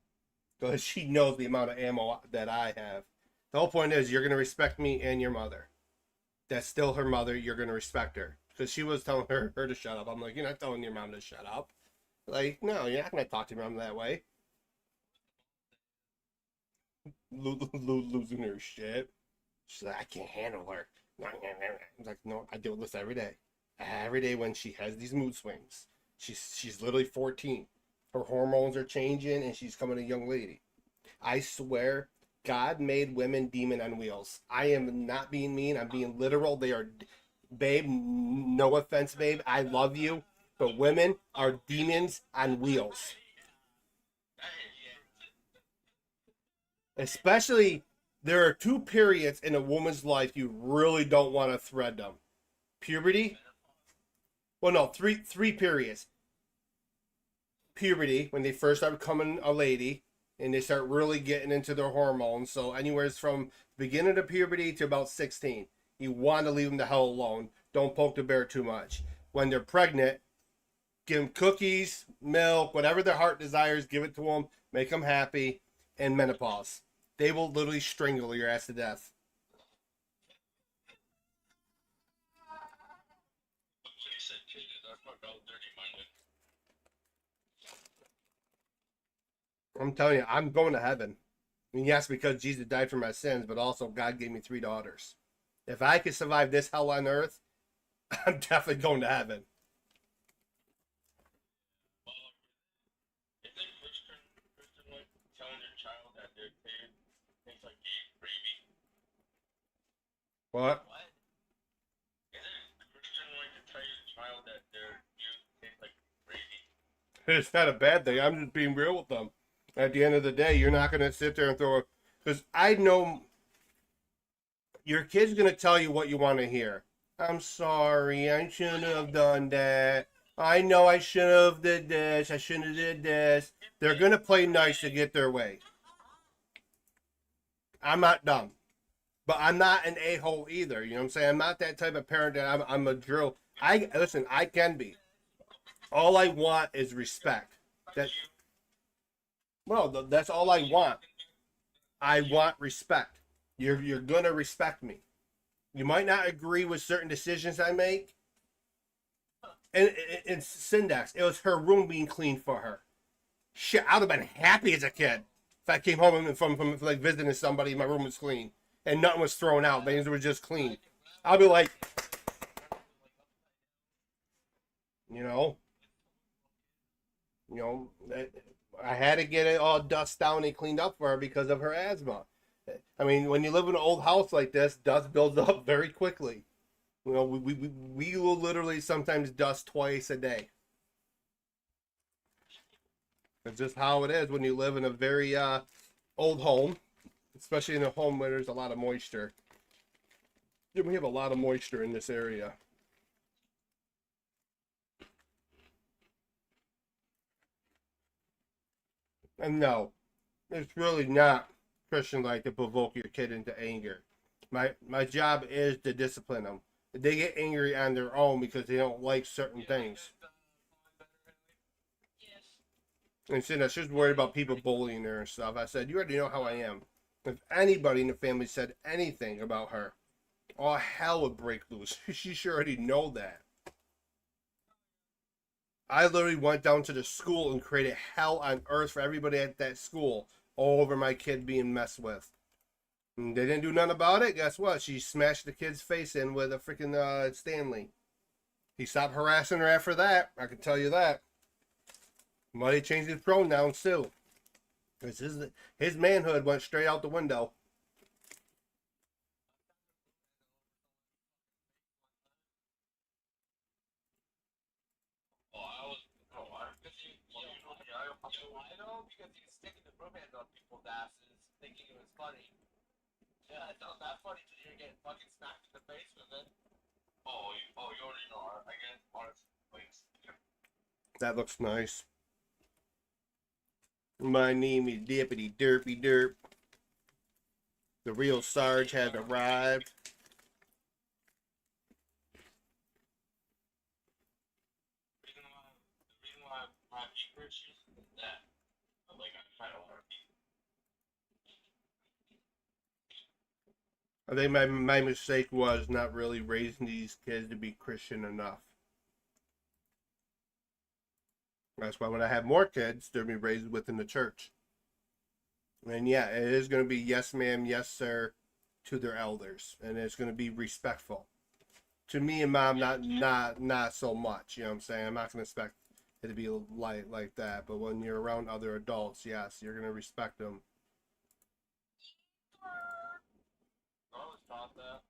Because she knows the amount of ammo that I have. The whole point is you're going to respect me and your mother. That's still her mother. You're going to respect her. Because she was telling her to shut up. I'm like, you're not telling your mom to shut up. Like, no, you're not going to talk to your mom that way. Losing her shit. She's like, I can't handle her. I'm like, no, I deal with this every day. Every day when she has these mood swings. She's literally 14. Her hormones are changing and she's coming a young lady. I swear, God made women demon on wheels. I am not being mean. I'm being literal. They are, babe, no offense, babe. I love you. But women are demons on wheels. Especially, there are two periods in a woman's life you really don't want to thread them. Puberty. Well, no, three periods. Puberty, when they first start becoming a lady, and they start really getting into their hormones. So anywhere from beginning of puberty to about 16, you want to leave them the hell alone. Don't poke the bear too much. When they're pregnant, give them cookies, milk, whatever their heart desires. Give it to them. Make them happy. And menopause. They will literally strangle your ass to death. I'm telling you, I'm going to heaven. I mean, yes, because Jesus died for my sins, but also God gave me 3 daughters. If I could survive this hell on earth, I'm definitely going to heaven. Is it Christian like telling your child that their kid tastes like gravy? What? What? Is it Christian like to tell your child that their youth tastes like gravy? It's not a bad thing. I'm just being real with them. At the end of the day, you're not going to sit there and throw it. Because I know your kid's going to tell you what you want to hear. I'm sorry. I shouldn't have done that. I know I should have did this. I shouldn't have did this. They're going to play nice to get their way. I'm not dumb. But I'm not an a-hole either. You know what I'm saying? I'm not that type of parent that I'm a drill. Listen, I can be. All I want is respect. That's all I want. I want respect. You're gonna respect me. You might not agree with certain decisions I make. And Syndax, it was her room being cleaned for her. Shit, I would have been happy as a kid if I came home from like visiting somebody, my room was clean and nothing was thrown out. Things were just clean. I'll be like, you know, I had to get it all dust down and cleaned up for her because of her asthma. I mean, when you live in an old house like this, dust builds up very quickly. You know, we will literally sometimes dust twice a day. It's just how it is when you live in a very old home, especially in a home where there's a lot of moisture. We have a lot of moisture in this area. And no, it's really not Christian-like to provoke your kid into anger. My job is to discipline them. They get angry on their own because they don't like certain things. Yes. And she's worried about people bullying her and stuff. I said, you already know how I am. If anybody in the family said anything about her, all hell would break loose. She should already know that. I literally went down to the school and created hell on earth for everybody at that school, all over my kid being messed with. And they didn't do nothing about it. Guess what? She smashed the kid's face in with a freaking Stanley. He stopped harassing her after that. I can tell you that. But he changed his pronouns too. His manhood went straight out the window. because he was sticking the broom handle on people's asses, thinking it was funny. Yeah, it's not that funny till you're getting fucking smacked in the face with it. You already know. I get honest. That looks nice. My name is Deputy Derpy Derp. The real Sarge has arrived. The reason why I have equal issues is that like I try to learn people. I think my mistake was not really raising these kids to be Christian enough. That's why when I have more kids, they'll be raised within the church. And yeah, it is going to be yes ma'am, yes sir to their elders. And it's going to be respectful. To me and mom, not so much. You know what I'm saying? I'm not going to expect it to be like that. But when you're around other adults, yes, you're going to respect them. I always thought that.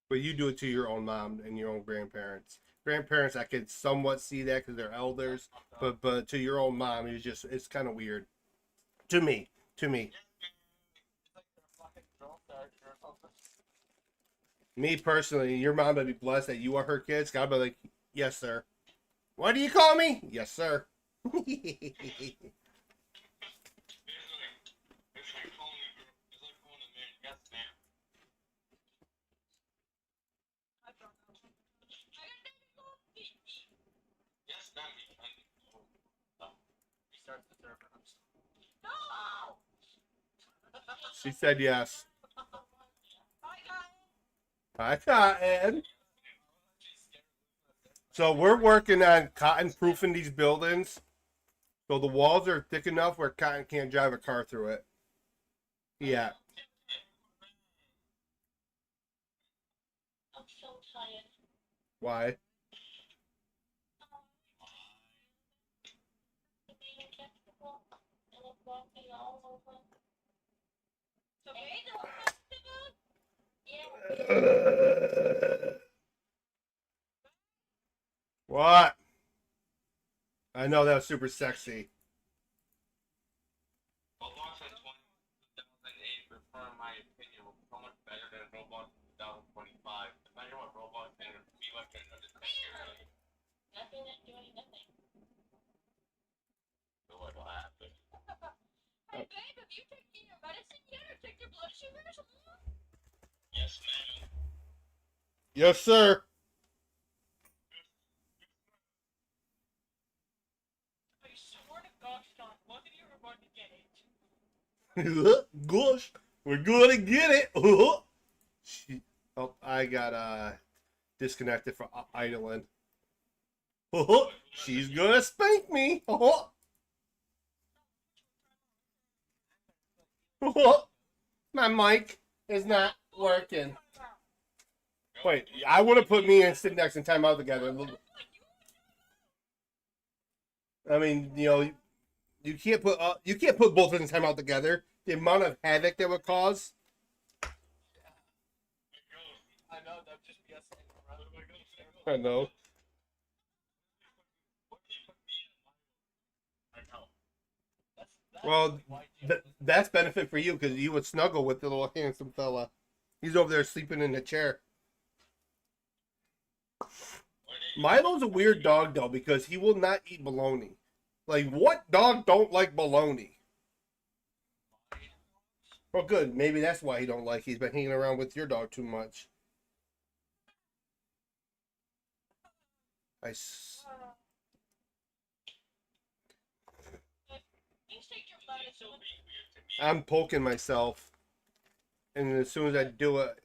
But you do it to your own mom and your own grandparents. Grandparents, I could somewhat see that because they're elders. But to your own mom, it's kind of weird. To me. It's like they're a fucking drill sergeant or something. Me personally, your mom would be blessed that you are her kids. God be like, yes, sir. What do you call me? Yes, sir. It's like calling a man, yes ma'am. I don't know. I gotta go beach. Yes ma'am. He starts the server. No! She said yes. I got Hi, Cotton. So we're working on cotton proofing these buildings. So the walls are thick enough where Cotton can't drive a car through it. Yeah. I'm so tired. Why? Being comfortable and it's walking all over. So made the festival? Yeah. What? I know that was super sexy. Roblox in 2008, for my opinion, was so much better than Roblox in 2025. Imagine what Roblox can be like in another 10 years. Nothing is doing nothing. So what will happen? Hey babe, have you taken your medicine yet or take your blood sugars? Yes, ma'am. Yes, sir. I swear to gosh, Don, when are you about to get it? Gosh, we're gonna get it. Oh, I got disconnected from idling. She's gonna spank me. My mic is not working. Wait, I want to put me and Sit Next and Time Out together. I mean, you know, you can't put both of them in Time Out together. The amount of havoc that would cause. I know, that would just be us saying around. I know. That's Well, why Jim that's benefit for you because you would snuggle with the little handsome fella. He's over there sleeping in the chair. Milo's a weird dog though because he will not eat bologna. Like, what dog don't like bologna? Well, good. Maybe that's why he don't like. He's been hanging around with your dog too much. You take your medicine. I'm poking myself, and as soon as I do it,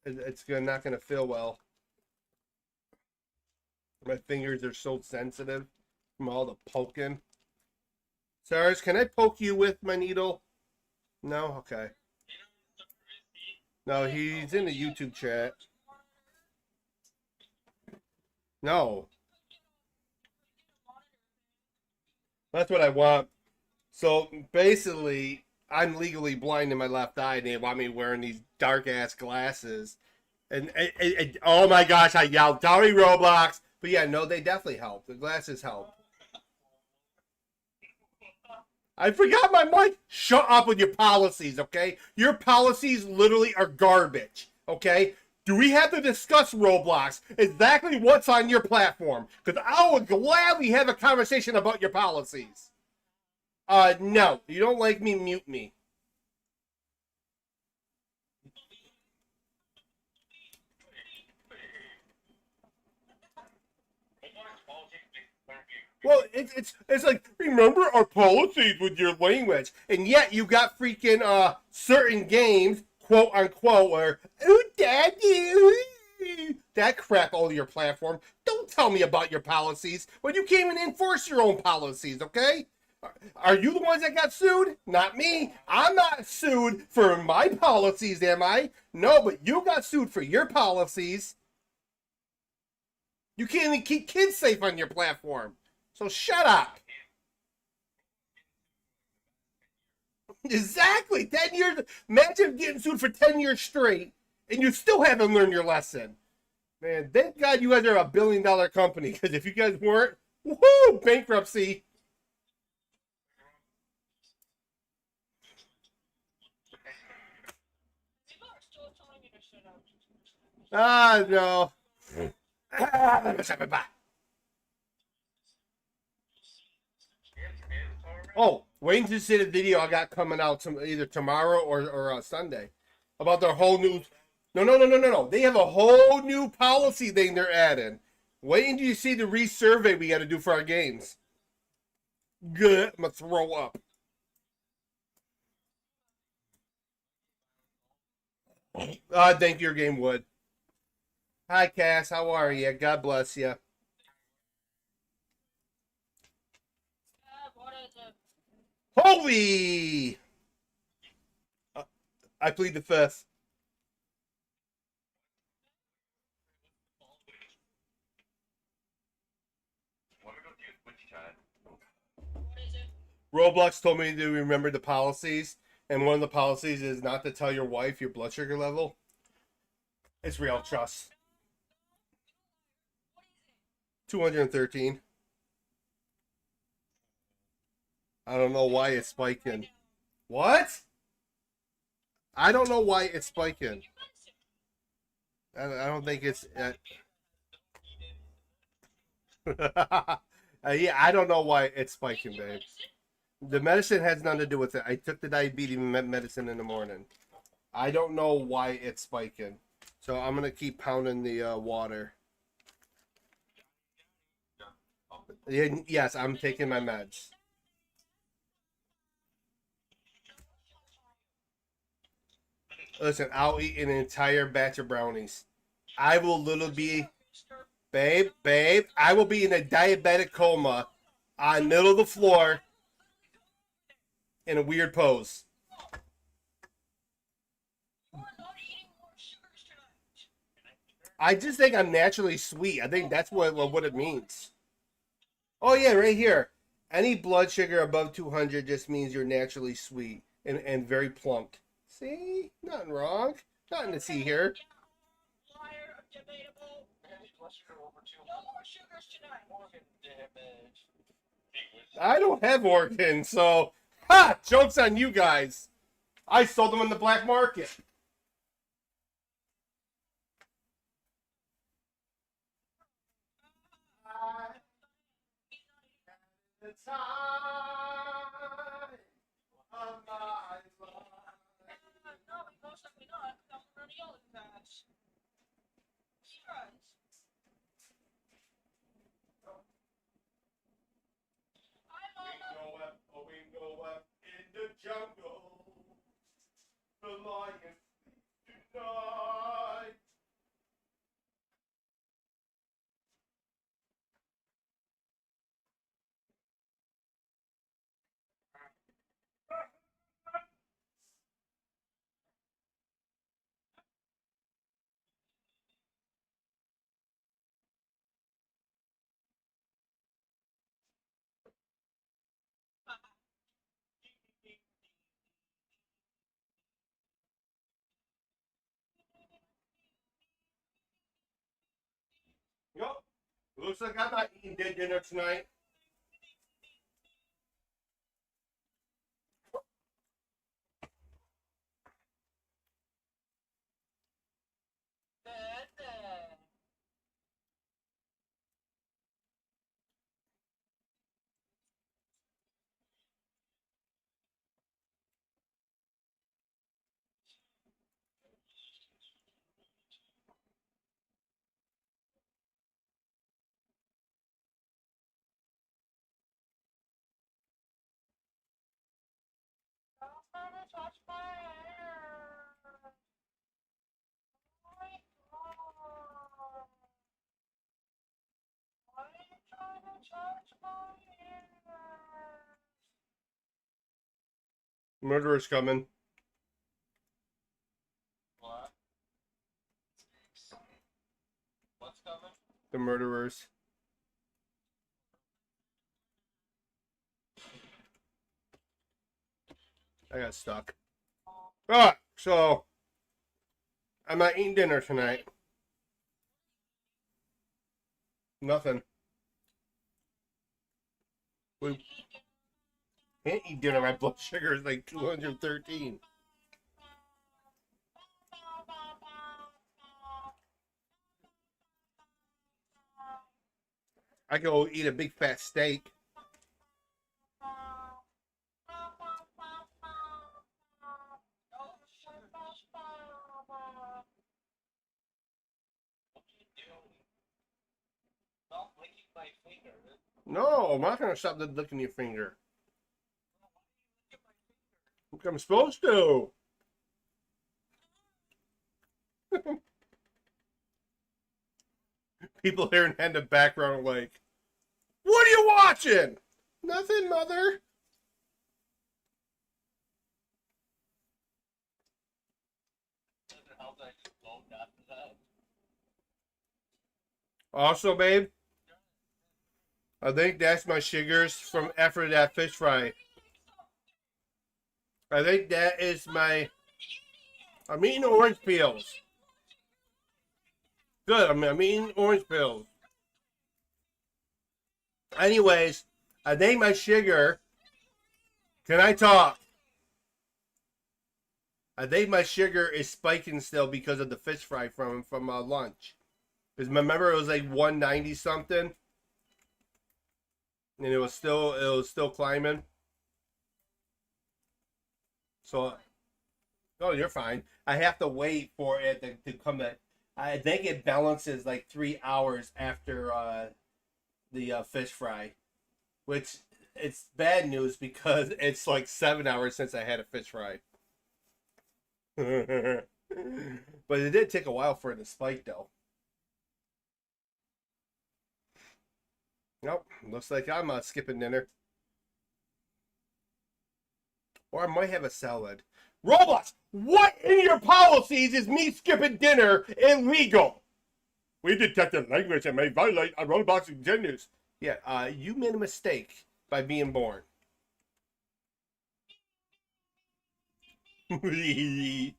it's not gonna feel well. My fingers are so sensitive from all the poking. Sarge, can I poke you with my needle? No? Okay. No, he's in the YouTube chat. No. That's what I want. So basically, I'm legally blind in my left eye, and they want me wearing these dark ass glasses. And oh my gosh, I yelled, "Sorry, Roblox," But yeah, no, they definitely help. The glasses help. I forgot my mic. Shut up with your policies, okay? Your policies literally are garbage, okay? Do we have to discuss Roblox? Exactly what's on your platform? Because I would gladly have a conversation about your policies. No. You don't like me, mute me. Well, it's like, remember our policies with your language, and yet you got freaking certain games, quote unquote, where ooh daddy, ooh, that crap all over your platform. Don't tell me about your policies when you can't even enforce your own policies, okay? Are you the ones that got sued? Not me. I'm not sued for my policies, am I? No, but you got sued for your policies. You can't even keep kids safe on your platform. So shut up. Exactly. 10 years. Imagine getting sued for 10 years straight and you still haven't learned your lesson. Man, thank God you guys are $1 billion company, because if you guys weren't, woohoo, bankruptcy. People are still telling me to shut up. Ah, no. Oh, waiting to see the video I got coming out either tomorrow or Sunday about their whole new. No. They have a whole new policy thing they're adding. Waiting till you see the resurvey we got to do for our games. Good. I'm gonna throw up. I think your game would. Hi, Cass. How are you? God bless you. What is it? Holy! I plead the fifth. What is it? Roblox told me to remember the policies, and one of the policies is not to tell your wife your blood sugar level. It's real, trust. 213. I don't know why it's spiking. What? I don't know why it's spiking. I don't think it's. Yeah, I don't know why it's spiking, babe. The medicine has nothing to do with it. I took the diabetes medicine in the morning. I don't know why it's spiking. So I'm gonna keep pounding the water. Yes, I'm taking my meds. Listen, I'll eat an entire batch of brownies. I will literally be, babe, I will be in a diabetic coma on middle of the floor in a weird pose. I just think I'm naturally sweet. I think that's what it means. Oh yeah, right here. Any blood sugar above 200 just means you're naturally sweet and very plump. See? Nothing wrong. Nothing to see here. Liar, debatable. No more sugars tonight. Organ damage. I don't have organs, so ha! Joke's on you guys. I sold them in the black market. The time of my life. No, most likely not. I'm running yelling fast. Surprise. We go up in the jungle. The lion sleeps tonight. Looks like I'm not eating dinner tonight. Touch my hair. Oh my God. Why are you trying to touch my hair? Murderer's coming. What? What's coming? The murderers. I got stuck. Alright, so I'm not eating dinner tonight. Nothing. We can't eat dinner. My blood sugar is like 213. I go eat a big fat steak. What you doing? Stop licking my finger. No, I'm not gonna stop licking your finger. I'm supposed to. People here in the background are like, "What are you watching?" Nothing, mother. How did I just blow after that? Also, babe, I think that's my sugars from after that fish fry. I think that is my. I'm eating orange peels. Good. I'm eating orange peels. Anyways, I think my sugar. Can I talk? I think my sugar is spiking still because of the fish fry from lunch. Because remember it was like 190 something, and it was still climbing. So, oh, you're fine. I have to wait for it to come back. I think it balances like 3 hours after the fish fry, which it's bad news because it's like 7 hours since I had a fish fry. But it did take a while for it to spike though. Nope, looks like I'm skipping dinner. Or I might have a salad. Robots, what in your policies is me skipping dinner illegal? We detected language and may violate our robots' genders. Yeah, you made a mistake by being born. Yeah,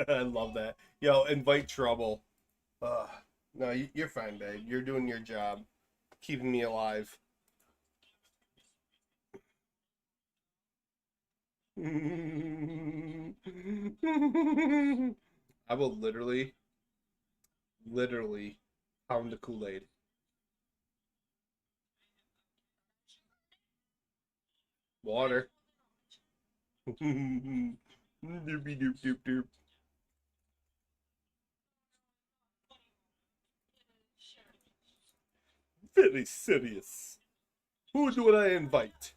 I love that. Yo, invite trouble. No, you're fine, babe. You're doing your job, keeping me alive. I will literally pound the Kool-Aid. Water. Doopy doop doop doop. Very serious. Who do I invite?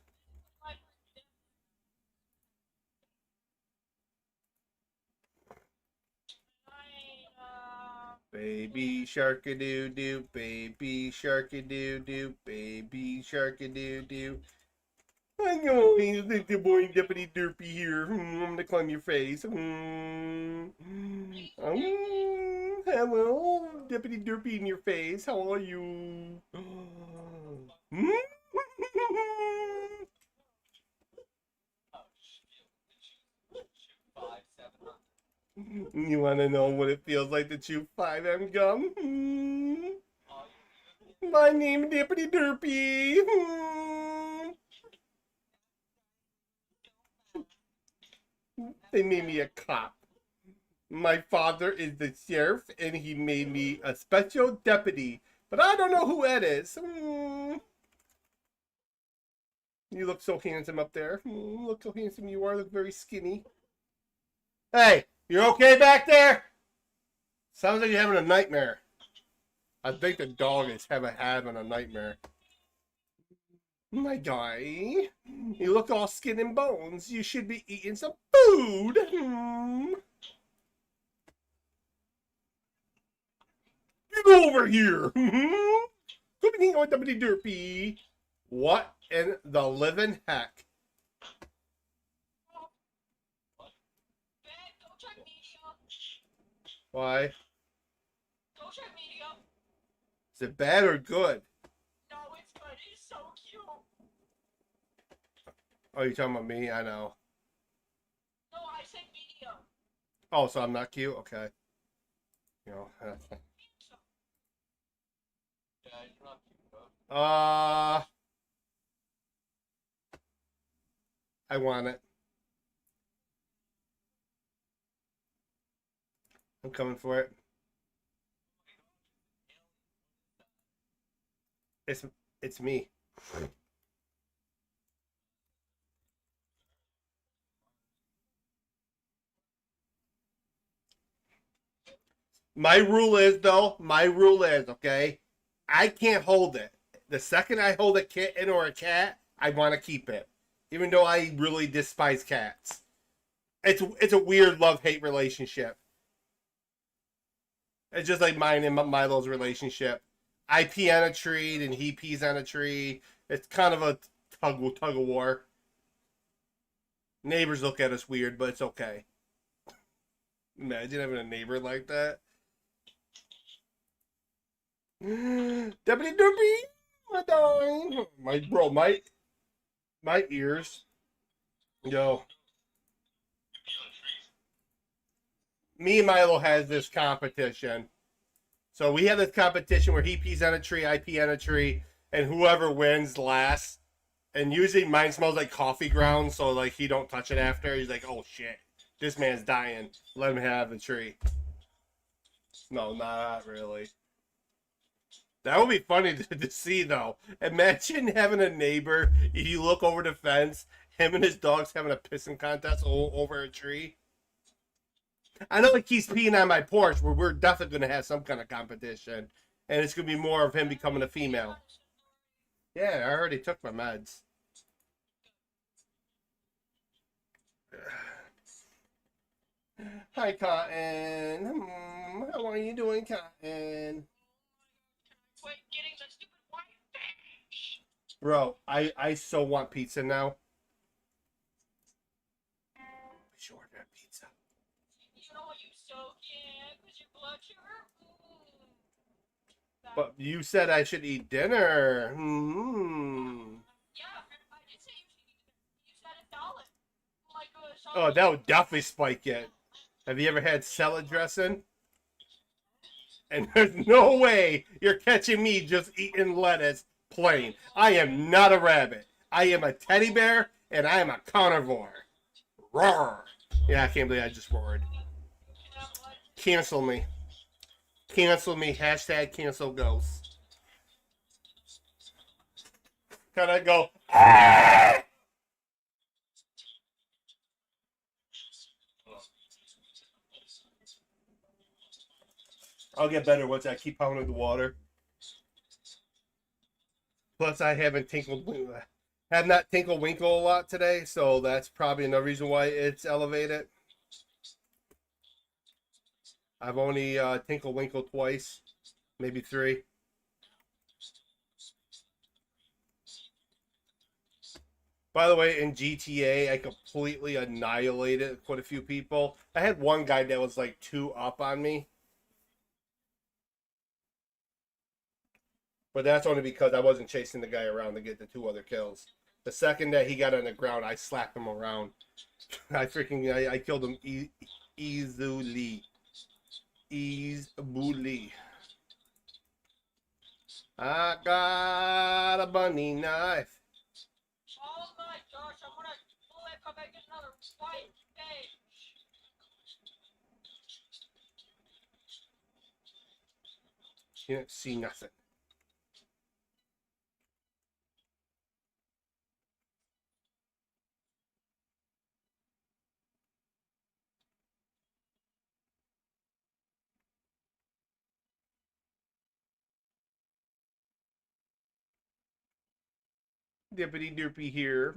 Baby shark-a-doo-doo, baby shark-a-doo-doo, baby shark-a-doo-doo. I know he's the boy Deputy Derpy here. I'm gonna climb your face. Hello, Deputy Derpy in your face. How are you? You wanna know what it feels like to chew 5M gum? my name Dippity Derpy. They made me a cop. My father is the sheriff, and he made me a special deputy. But I don't know who Ed is. You look so handsome up there. Look how handsome you are. Look very skinny. Hey, you okay back there? Sounds like you're having a nightmare. I think the dog is having a nightmare. My guy, you look all skin and bones. You should be eating some food. Get over here. Come in here, Deputy Derpy. What in the living heck? Dad, go check media. Why? Go check media. Is it bad or good? No, it's good. It's so cute. Oh, you talking about me? I know. No, I said media. Oh, so I'm not cute? Okay. You know. Yeah, you're not cute, bro. I want it. I'm coming for it. It's me. My rule is, okay, I can't hold it. The second I hold a kitten or a cat, I want to keep it. Even though I really despise cats. It's a weird love-hate relationship. It's just like mine and Milo's relationship. I pee on a tree and he pees on a tree. It's kind of a tug of war. Neighbors look at us weird, but it's okay. Imagine having a neighbor like that. Deputy Derpy, my darling. My ears. Yo. Me and Milo has this competition. So we have this competition where he pees on a tree, I pee on a tree, and whoever wins last. And usually mine smells like coffee grounds, so like he don't touch it after. He's like, oh shit, this man's dying. Let him have the tree. No, not really. That would be funny to see though. Imagine having a neighbor, you look over the fence, him and his dog's having a pissing contest over a tree. I know he keeps peeing on my porch, but we're definitely going to have some kind of competition. And it's going to be more of him becoming a female. Yeah, I already took my meds. Hi, Cotton. How are you doing, Cotton? Quit getting the stupid white fish. Bro, I so want pizza now. I should order a pizza. You know what you so can, because your blood sugar. But you said I should eat dinner. Yeah, I did say you should eat dinner. You said $1. Like Oh, that would definitely spike it. Have you ever had salad dressing? And there's no way you're catching me just eating lettuce plain. I am not a rabbit. I am a teddy bear, and I am a carnivore. Roar. Yeah, I can't believe I just roared. Cancel me. Cancel me. Hashtag cancel ghost. Can I go? Ah! I'll get better once I keep pounding the water. Plus, I haven't have not Tinkle Winkle a lot today, so that's probably another reason why it's elevated. I've only Tinkle Winkle twice, maybe 3. By the way, in GTA, I completely annihilated quite a few people. I had one guy that was like 2 up on me. But that's only because I wasn't chasing the guy around to get the 2 other kills. The second that he got on the ground, I slapped him around. I killed him easily. Easily. I got a bunny knife. All night, Josh. I'm gonna come back and get another white page. Can't see nothing. Dippity doopy here.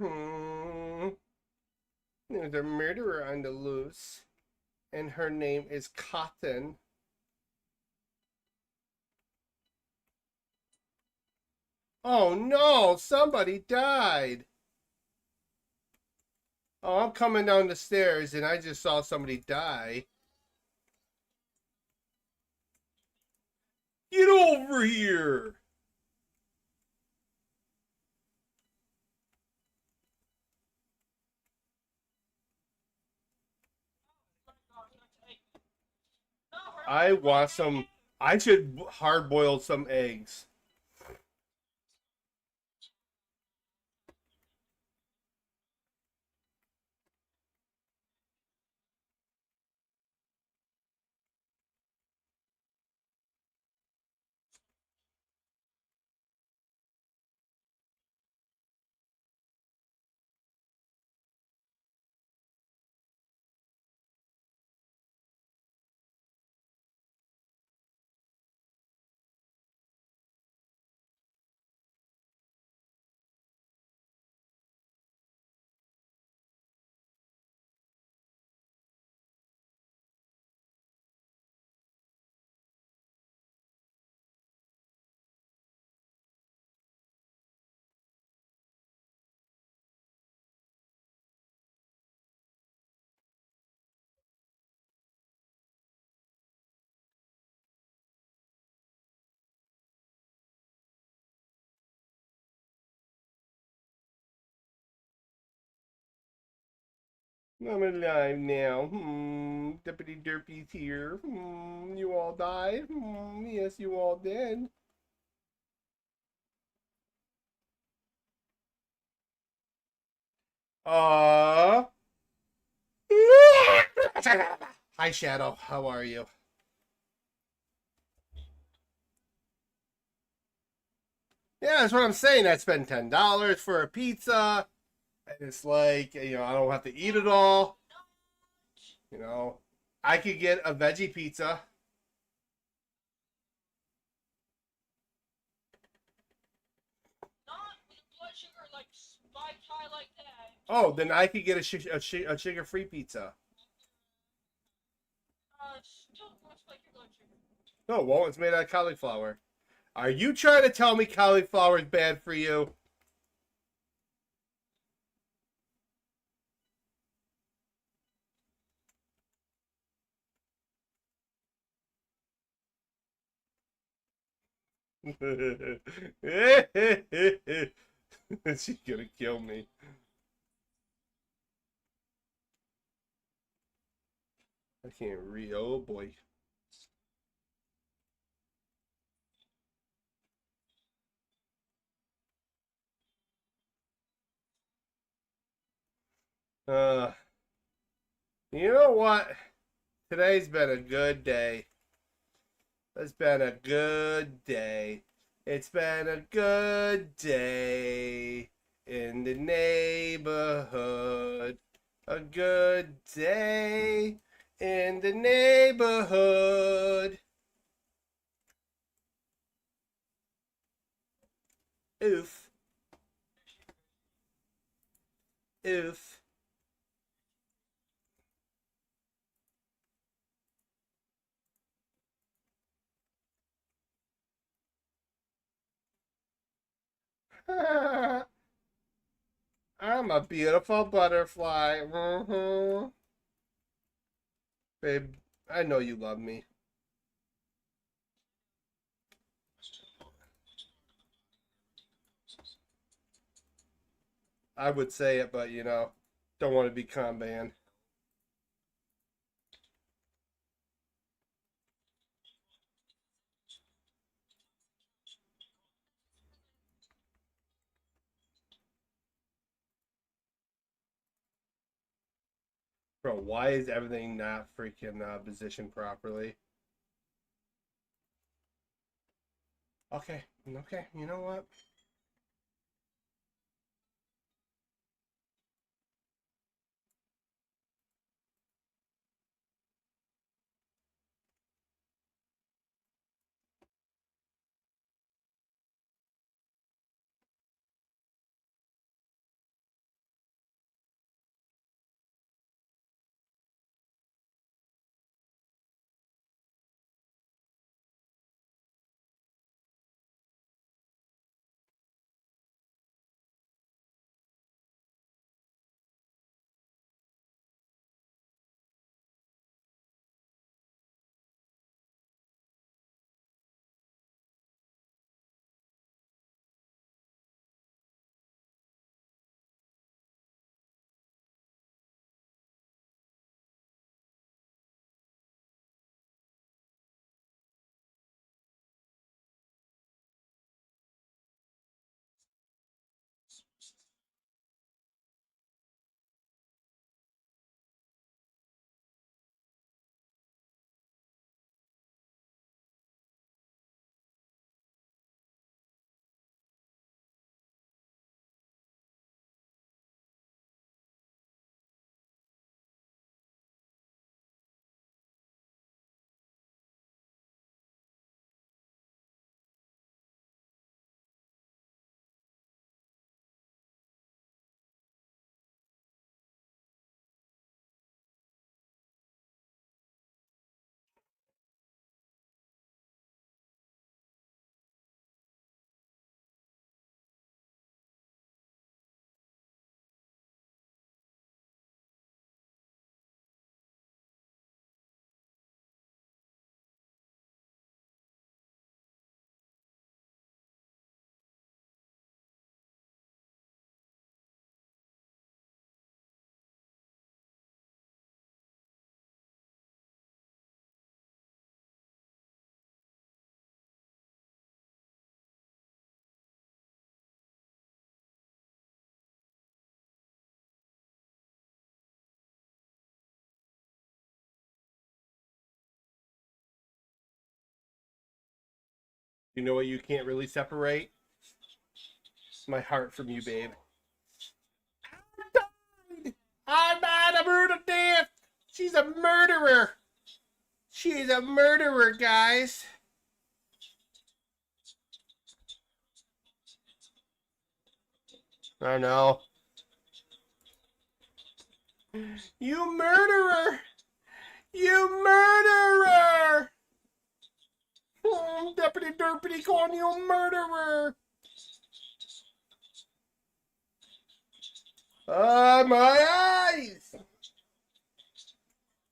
There's a murderer on the loose, and her name is Cotton. Oh no, somebody died. Oh, I'm coming down the stairs and I just saw somebody die. Get over here. I want some. I should hard boil some eggs. I'm alive now. Deputy Derpy's here. You all died. Yes, you all did. Uh. Hi, Shadow. How are you? Yeah, that's what I'm saying. I spent $10 for a pizza. And it's like, I don't have to eat it all. I could get a veggie pizza. Not with blood sugar like spiked high like that. Oh, then I could get a sugar-free pizza. Still won't spike your blood sugar. No, it won't. It's made out of cauliflower. Are you trying to tell me cauliflower is bad for you? She's gonna kill me. I can't read. Oh boy. Uh, you know what? Today's been a good day. It's been a good day. It's been a good day in the neighborhood. A good day in the neighborhood. Oof. Oof. I'm a beautiful butterfly. Babe, I know you love me. I would say it, but don't want to be con banned. Bro, why is everything not freaking positioned properly? Okay, okay, you know what? You know what you can't really separate? My heart from you, babe. I'm not a murder death. She's a murderer. She's a murderer, guys. I know. You murderer! You murderer! Deputy Derpity calling you murderer! My eyes!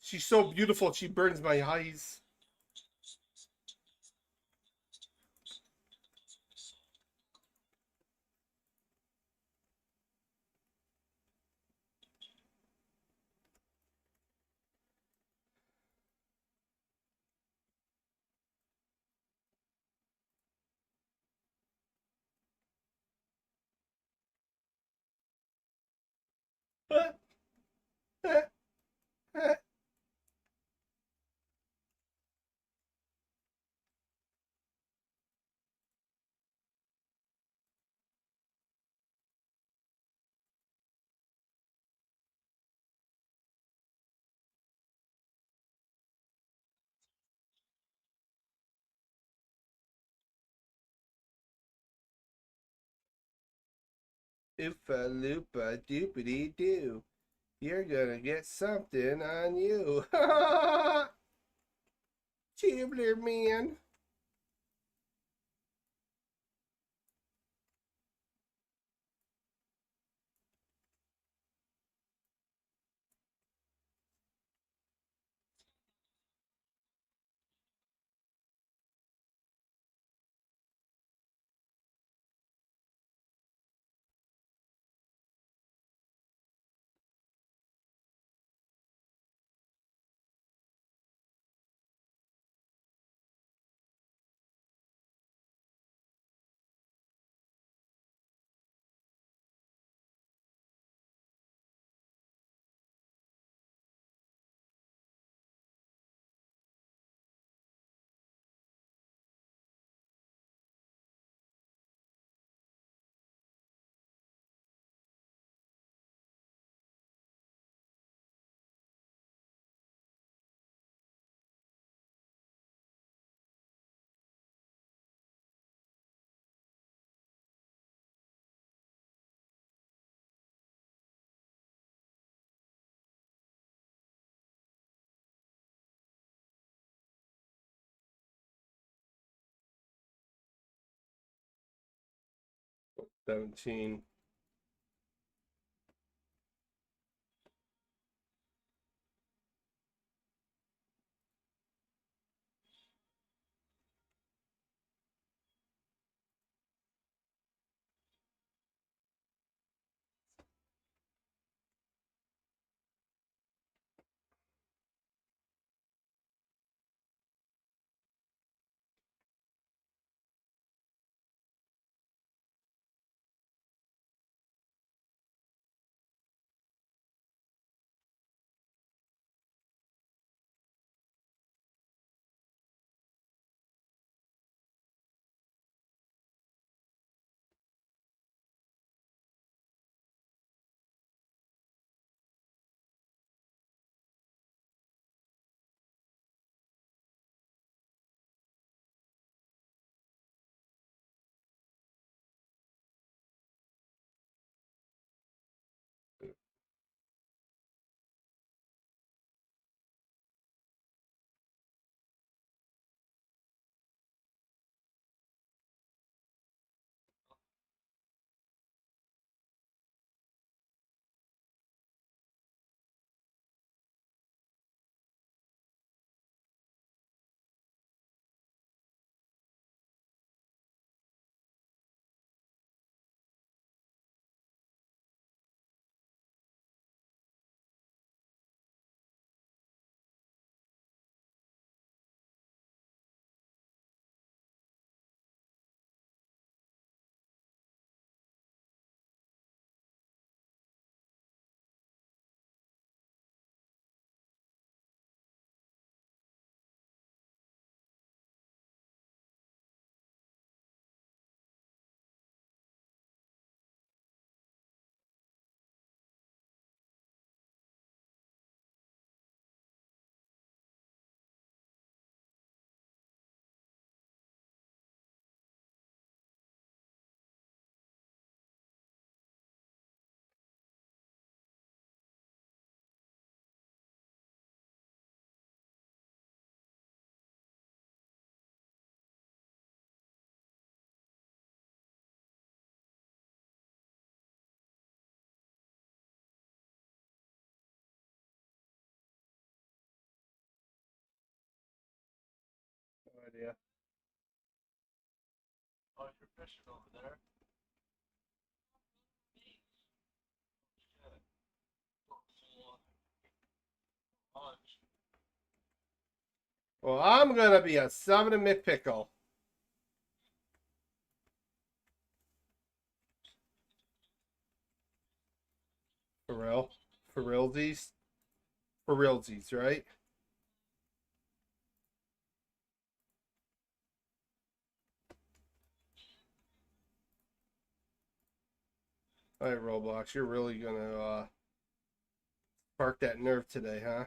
She's so beautiful, she burns my eyes. Oopa loopa doopity doo. You're gonna get something on you. Tubular man. 17. No idea. Oh, you're fishing over there. Lunch. Well, I'm gonna be a 7 McPickle. For real? For realsies? For realsies, right? Alright, Roblox, you're really gonna spark that nerve today, huh?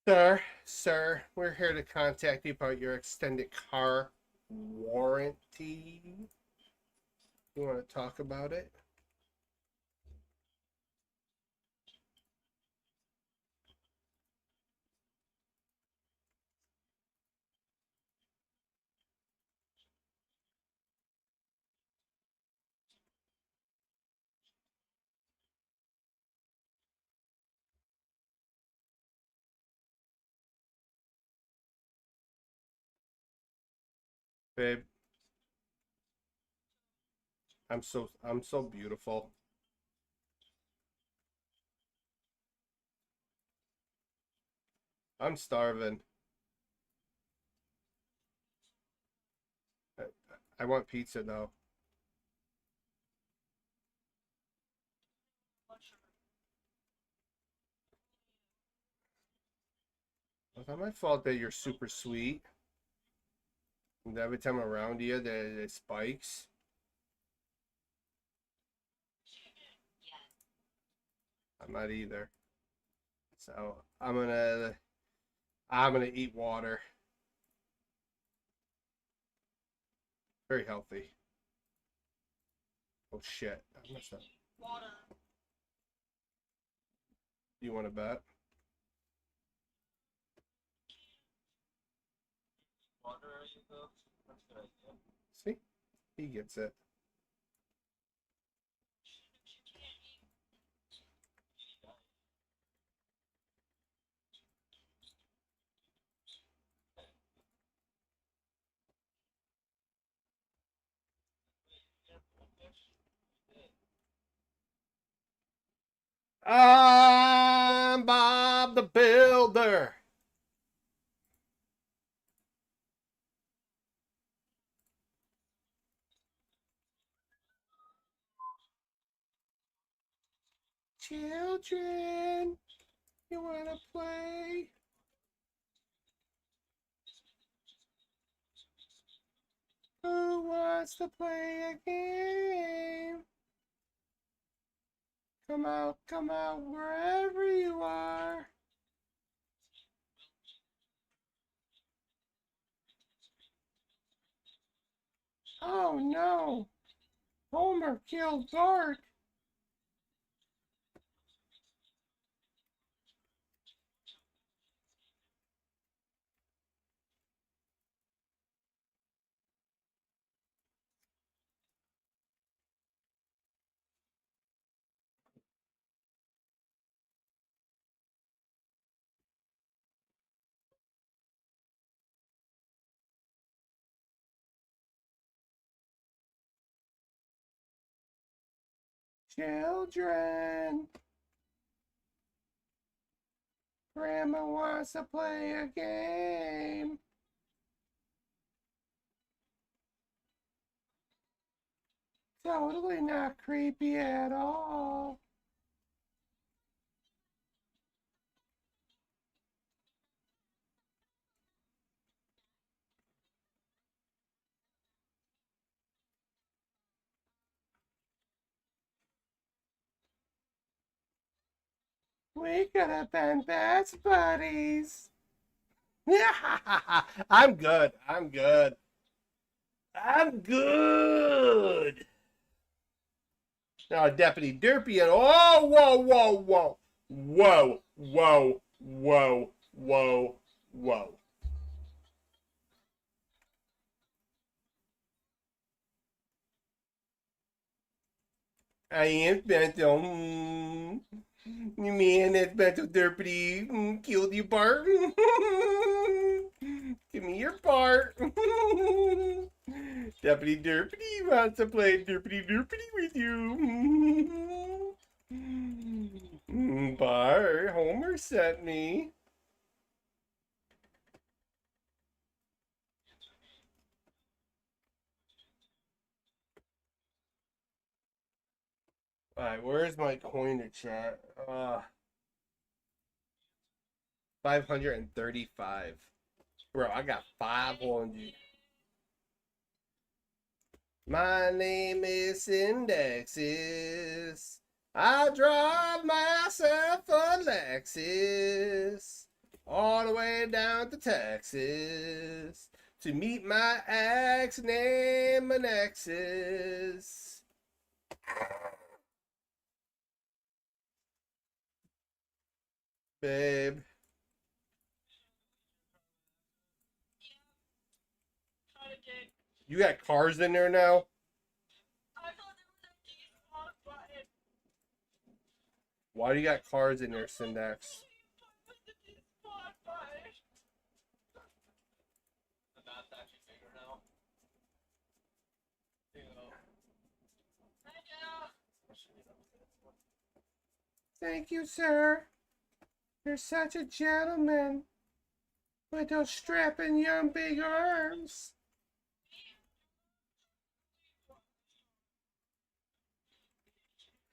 No. Sir, we're here to contact you about your extended car warranty. You want to talk about it? Babe, I'm so beautiful. I'm starving. I, I want pizza though. It's not my fault that you're super sweet. And every time around you, it spikes. I'm not either. So I'm gonna eat water. Very healthy. Oh shit! I messed up. Water. You want to bet? Water, you go. That's a good idea. See, he gets it. I'm Bob the Builder. Children, you wanna play? Who wants to play a game? Come out, wherever you are. Oh no! Homer killed Bart. Children, Grandma wants to play a game. Totally not creepy at all. We could have been best buddies. I'm good. I'm good. I'm good. Now, Deputy Derpy, and oh, whoa, whoa, whoa, whoa, whoa, whoa, whoa, whoa. I am Bento. You mean that Bento Derpy killed you, Bart? Give me your part. Deputy Derpy wants to play Derpy with you. Bart, Homer sent me. Alright, where's my coiner chat? 535. Bro, I got 500. My name is Indexes. I drive myself a Lexus all the way down to Texas to meet my ex named Nexus. Babe, Kinda did. you got cars in there now? I thought there was a despawn button. Why do you got cars in there, Syndax? With the despawn button. The map's actually bigger now. There you go. Thank you. Thank you, sir. You're such a gentleman with those strapping young big arms.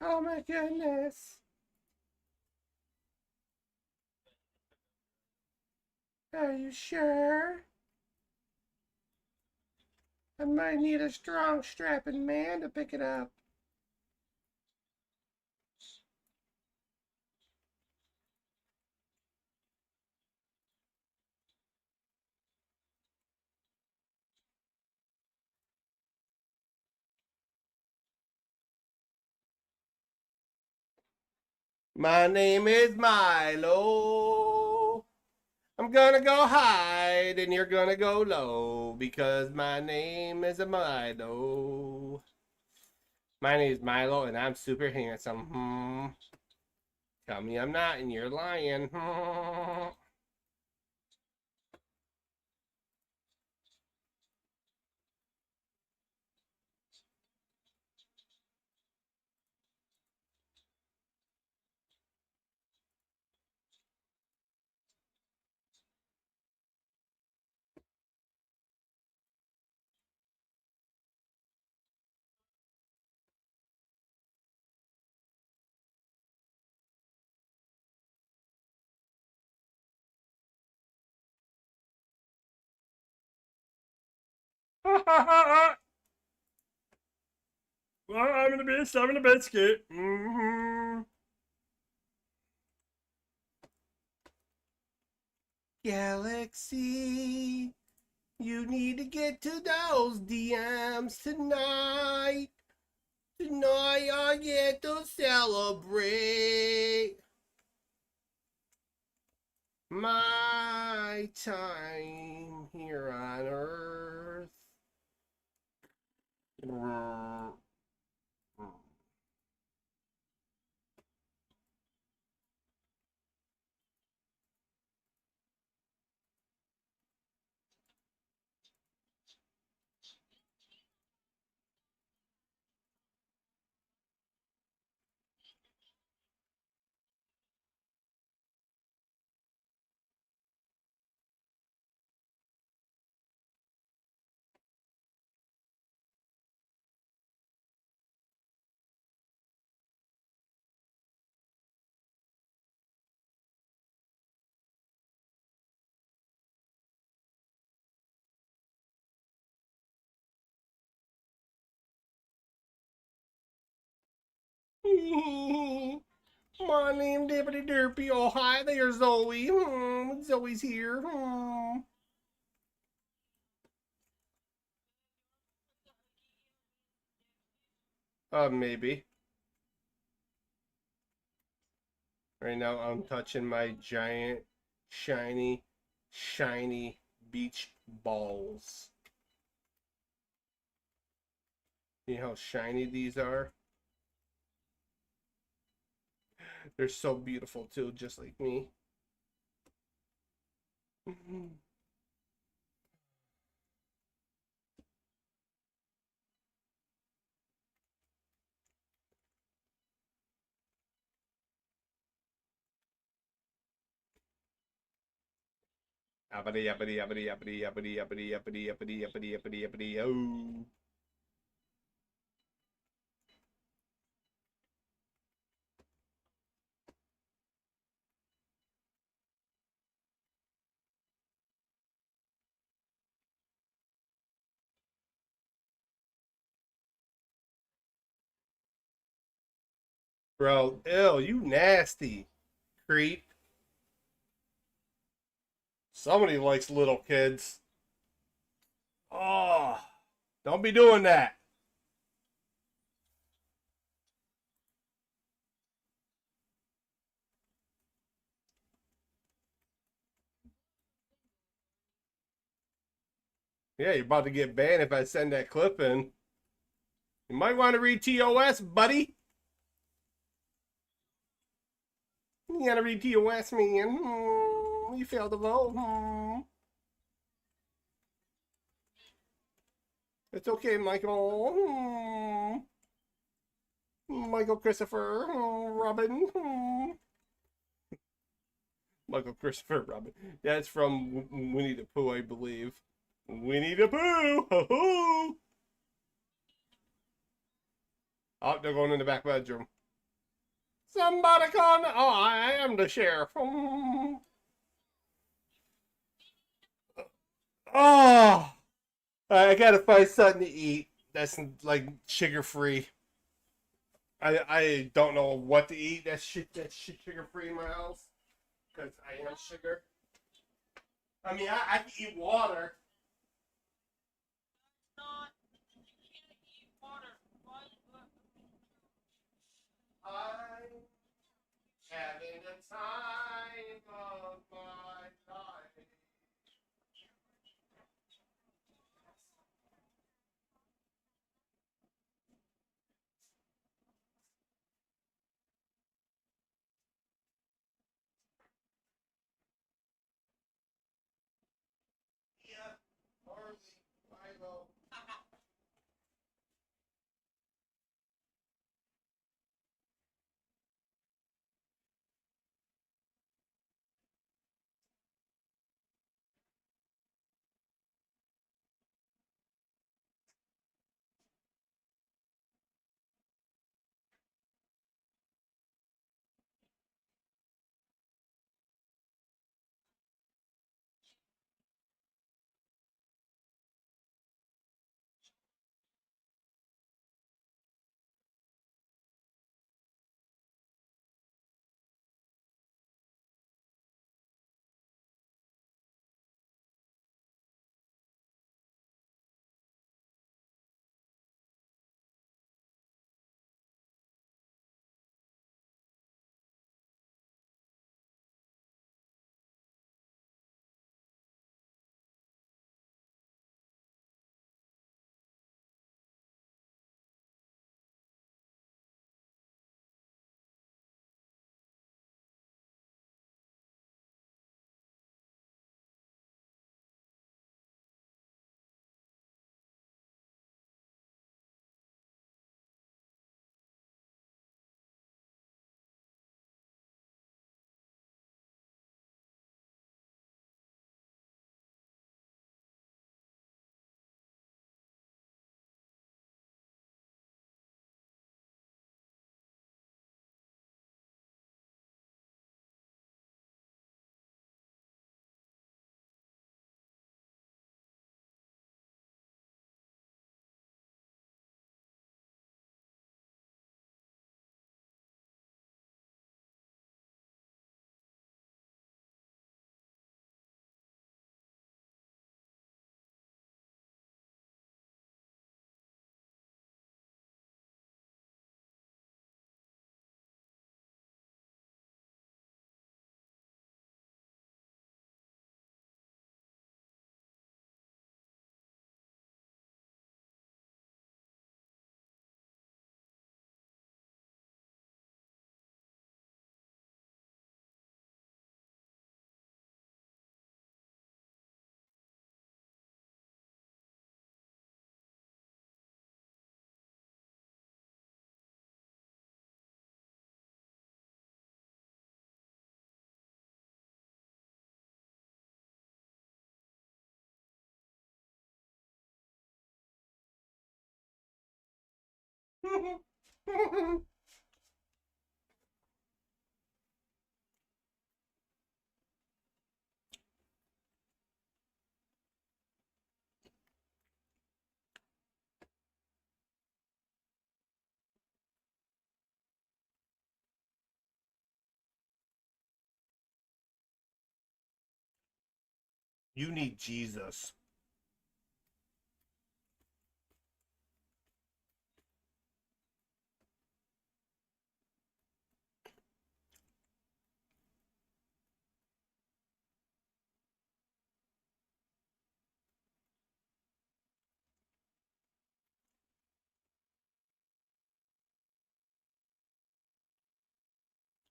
Oh my goodness. Are you sure? I might need a strong, strapping man to pick it up. My name is Milo. I'm gonna go hide and you're gonna go low because my name is Milo. My name is Milo and I'm super handsome. Tell me I'm not and you're lying. Well, I'm in a biscuit. Galaxy, you need to get to those DMs tonight. Tonight I get to celebrate my time here on Earth. My name Dippity Derpy. Oh, hi there, Zoe. Zoe's here. Maybe. Right now, I'm touching my giant, shiny beach balls. See how shiny these are? They're so beautiful too, just like me. Uppity, uppity, uppity, uppity, uppity, uppity, uppity, uppity, uppity, uppity, uppity, oh. Bro, ew, you nasty creep. Somebody likes little kids. Oh, don't be doing that. Yeah, you're about to get banned if I send that clip in. You might want to read TOS, buddy. You gotta read TOS, man. You failed to vote. It's okay, Michael. Michael Christopher. Robin. Michael Christopher Robin. That's from Winnie the Pooh, I believe. Winnie the Pooh! Ho-ho! Oh, they're going in the back bedroom. Somebody call me. Oh, I am the sheriff. Oh, I gotta find something to eat that's like sugar free. I don't know what to eat that's sugar free in my house because I am sugar. I mean, I can eat water. Not, you can't eat water. Why? I'm having the time of my life. Yeah, Harley, Milo. You need Jesus.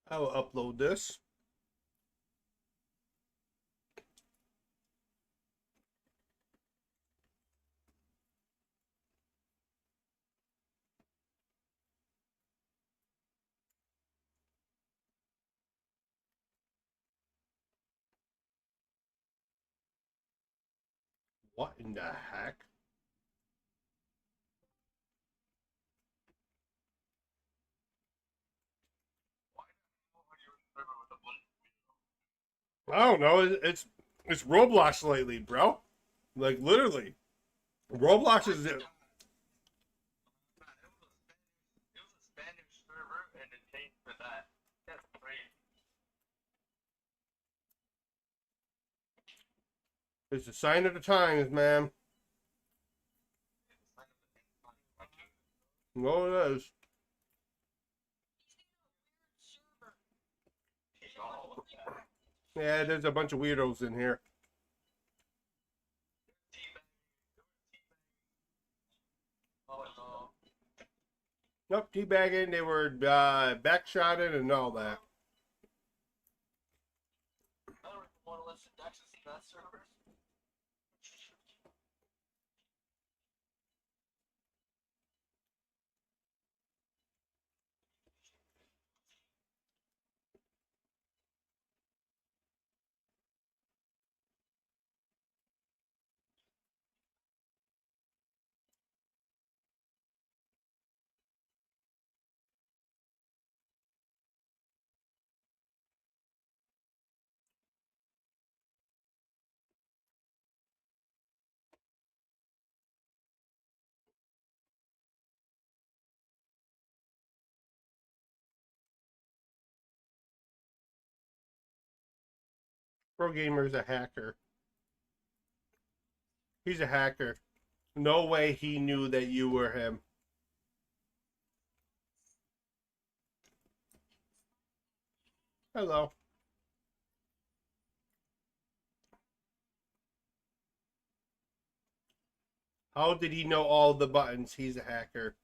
I will upload this. What in the heck? I don't know. It's Roblox lately, bro. Like literally. Roblox is It was a Spanish server and it changed to that. That's crazy. it's a sign of the times, man. No, it is. Yeah, there's a bunch of weirdos in here. Oh no. Nope, teabagging. They were backshotting and all that. I don't even want to listen to Dex's that server. Pro Gamer's a hacker. He's a hacker. No way he knew that you were him. Hello. How did he know all the buttons? He's a hacker.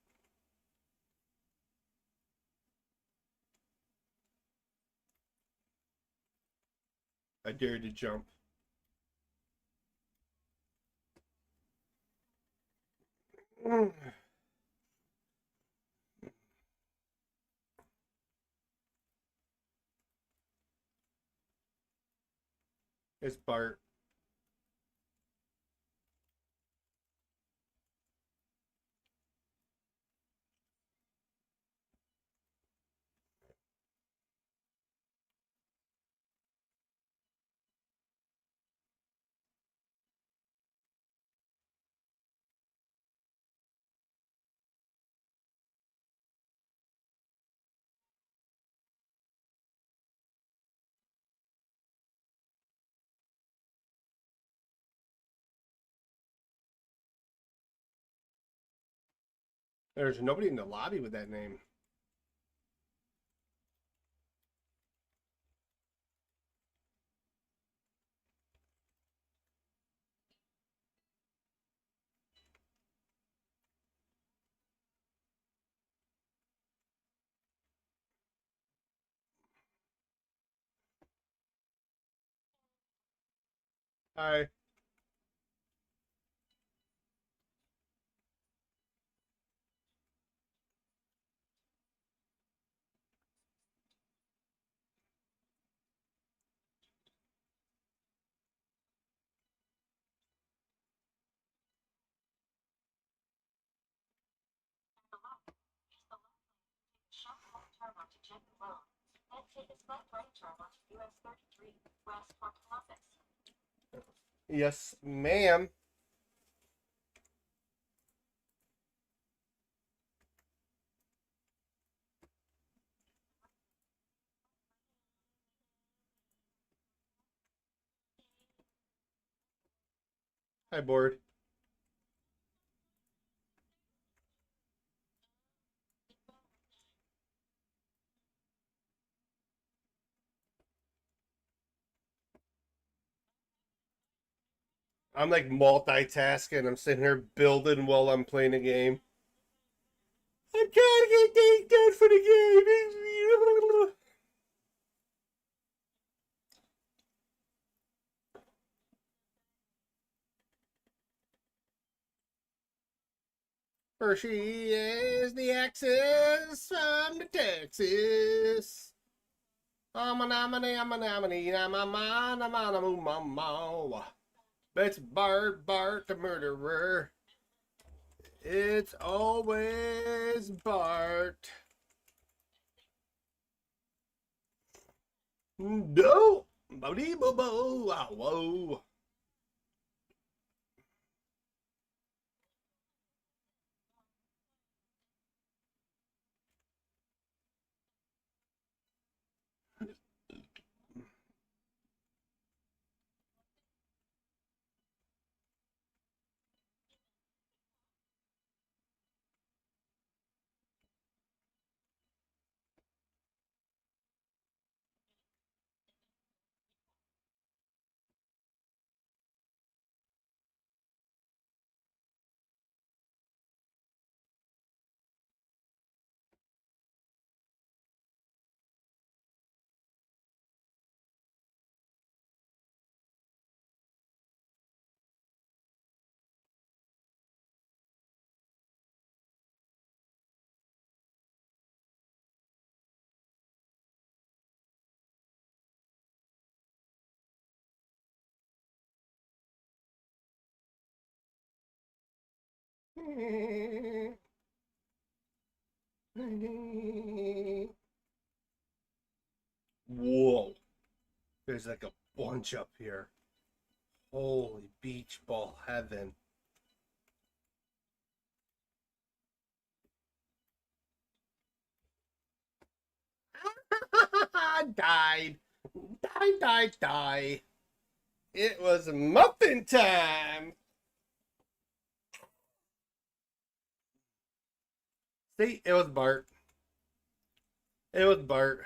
I dare to jump. It's Bart. There's nobody in the lobby with that name. Hi. Yes, ma'am. Hi, board. I'm like multitasking. I'm sitting here building while I'm playing a game. I'm trying to get things done for the game. For she is the Axis from the Texas. It's Bart the murderer. It's always Bart. No. Whoa. Whoa. There's like a bunch up here. Holy beach ball heaven. Died. Die. It was muffin time. See, it was Bart. It was Bart.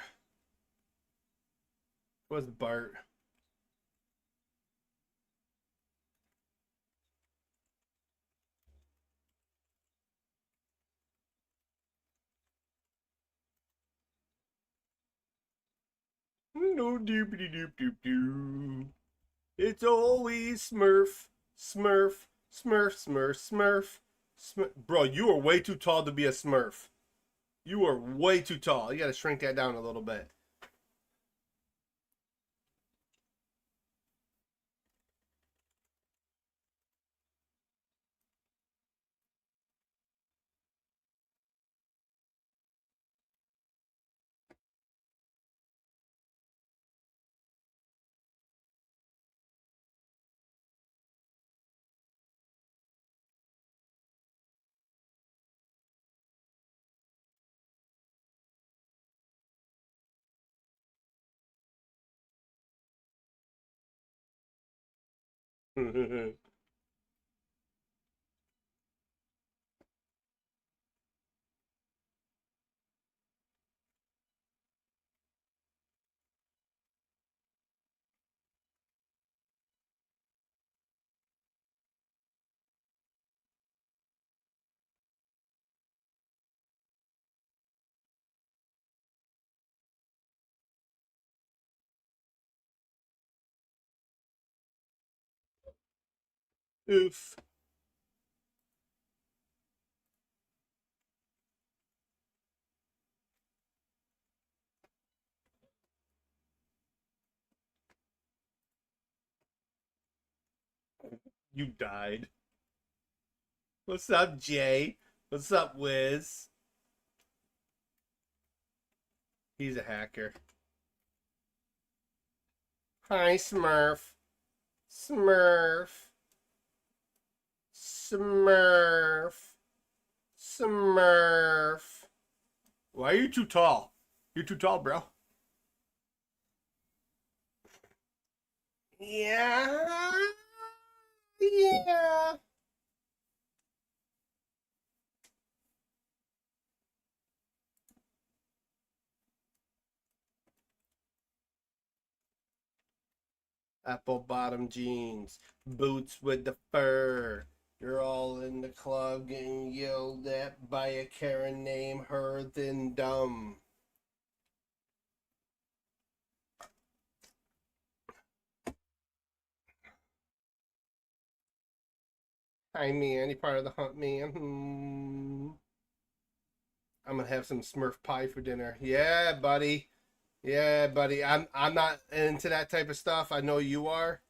It was Bart. No doopity doop doop doo. It's always Smurf. Smurf. Smurf. Smurf. Smurf. Smurf. Bro, you are way too tall to be a Smurf. You are way too tall. You gotta shrink that down a little bit. Oof. You died. What's up, Jay? What's up, Wiz? He's a hacker. Hi, Smurf. Smurf. Smurf. Smurf. Why are you too tall? You're too tall, bro. Yeah. Yeah. Apple bottom jeans, boots with the fur. You're all in the club getting yelled at by a Karen named Her Then Dumb. Hi, me. Any part of the hunt, man? I'm gonna have some Smurf pie for dinner. Yeah, buddy. Yeah, buddy. I'm not into that type of stuff. I know you are.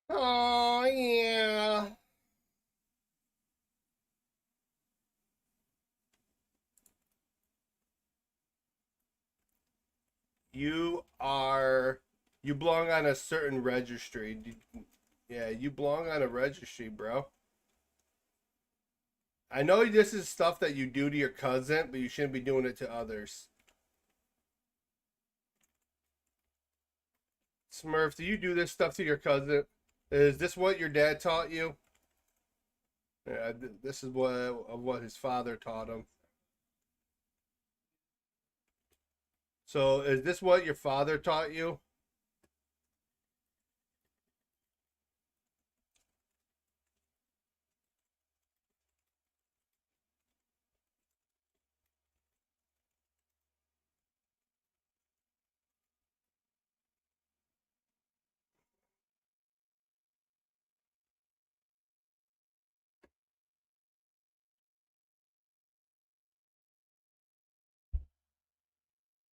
Oh yeah. You are. You belong on a certain registry. Yeah, you belong on a registry, bro. I know this is stuff that you do to your cousin, but you shouldn't be doing it to others. Smurf, do you do this stuff to your cousin? Is this what your dad taught you? Yeah, this is what his father taught him. So, is this what your father taught you?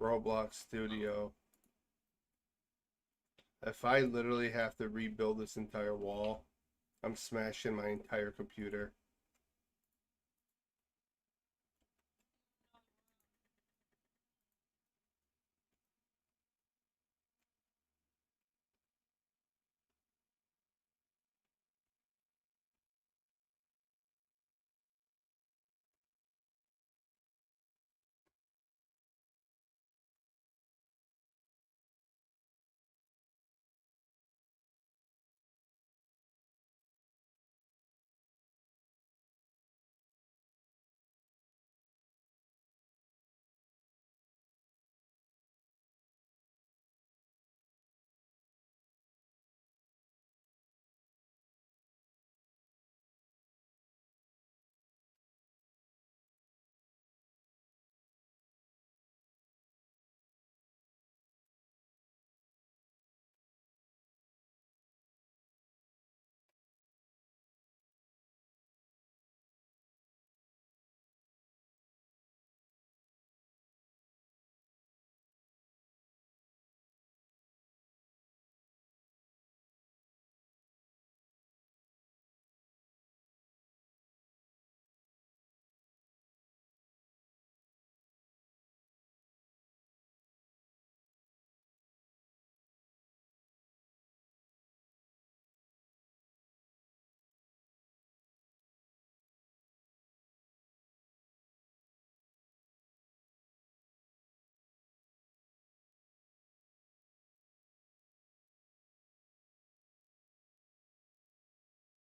Roblox Studio. If I literally have to rebuild this entire wall, I'm smashing my entire computer.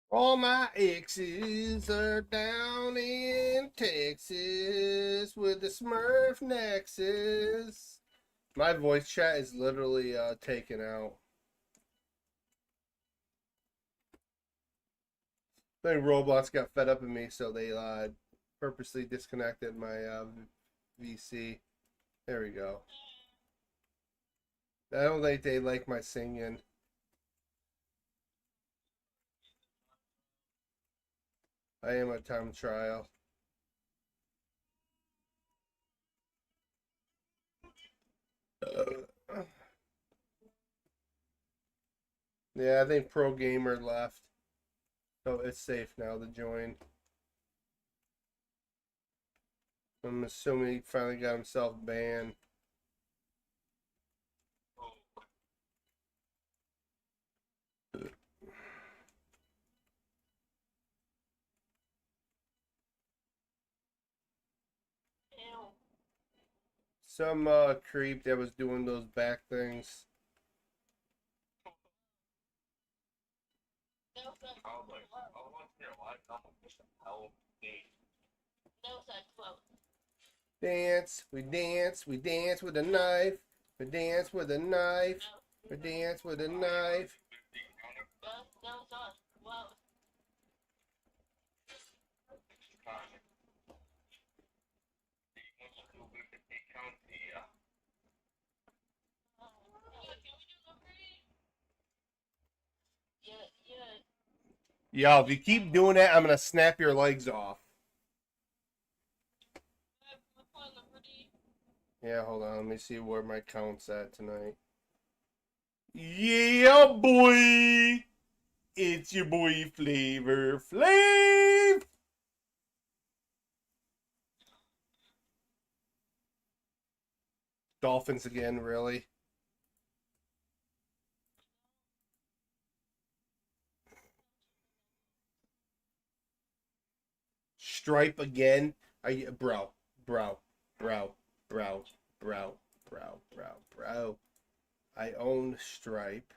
All my exes are down in Texas with the Smurf Nexus. My voice chat is literally taken out. I think Roblox got fed up with me, so they purposely disconnected my VC. There we go. I don't think they like my singing. I am a time trial. Yeah, I think Pro Gamer left. So it's safe now to join. I'm assuming he finally got himself banned. Ew. Some creep that was doing those back things. No such I was like, quote. I want to hear live. I'm just a hell day. No such quote. Dance, we dance, we dance with a knife. We dance with a knife. No. We dance with a knife. No such quote. Yeah. Yo, if you keep doing that, I'm gonna snap your legs off. Yeah, hold on. Let me see where my count's at tonight. Yeah, boy. It's your boy Flavor Flav. Dolphins again, really? Stripe again? Are you, bro, bro, bro, bro, bro, bro, bro, bro. I own Stripe.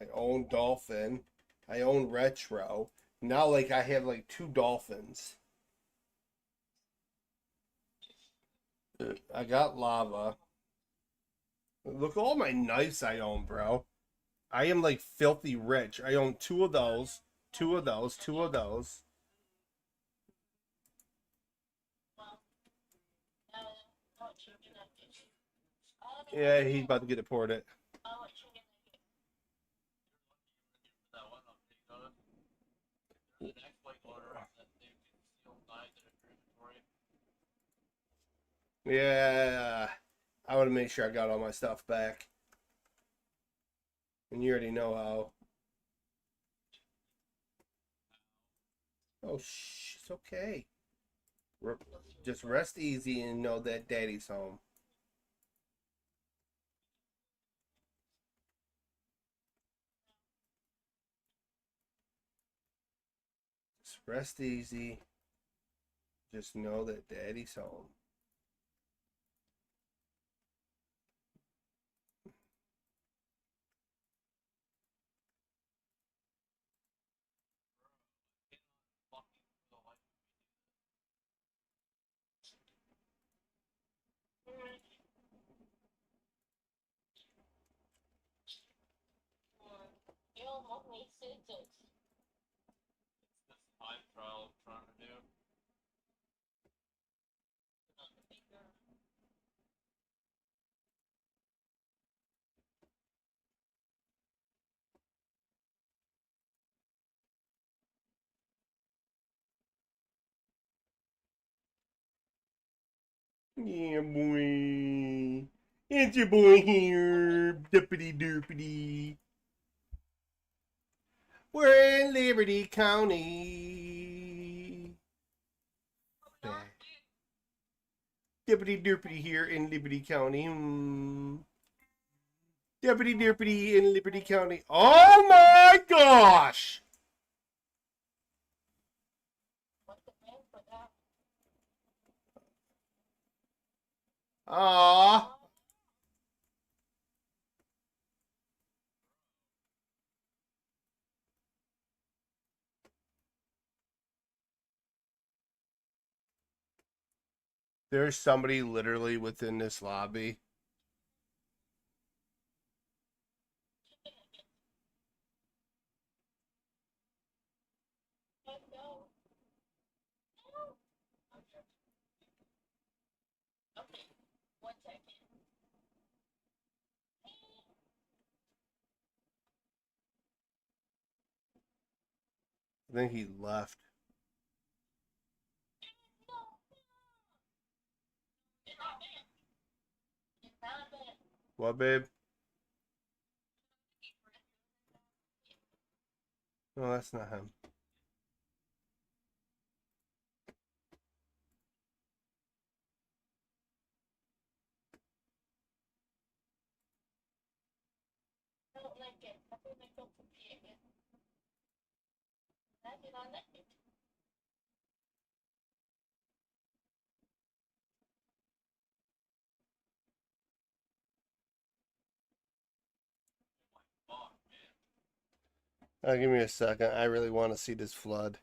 I own Dolphin. I own Retro. Now, like, I have like 2 Dolphins. I got Lava. Look at all my knives I own, bro. I am like filthy rich. I own 2 of those, 2 of those, 2 of those. Yeah, he's about to get deported. That one update on it. There's an exploit order that they can steal knives in a inventory. Yeah, I want to make sure I got all my stuff back. And you already know how. Oh, shh, it's okay. Just rest easy and know that daddy's home. Just rest easy. Just know that daddy's home. You don't want me scissors. This time trial I'm trying to do. Yeah, boy. It's your boy here. Deputy doopity. We're in Liberty County. Yeah. Deputy doopity here in Liberty County. Deputy doopity in Liberty County. Oh my gosh! What's the name for that? Aww. There's somebody literally within this lobby. No. No. Okay. 1 second. I think he left. No. It's not bad. It's not bad. What, babe? No, that's not him. I don't like it. I feel like I'm confused. I did not like it. Fuck, man. Give me a second. I really want to see this flood.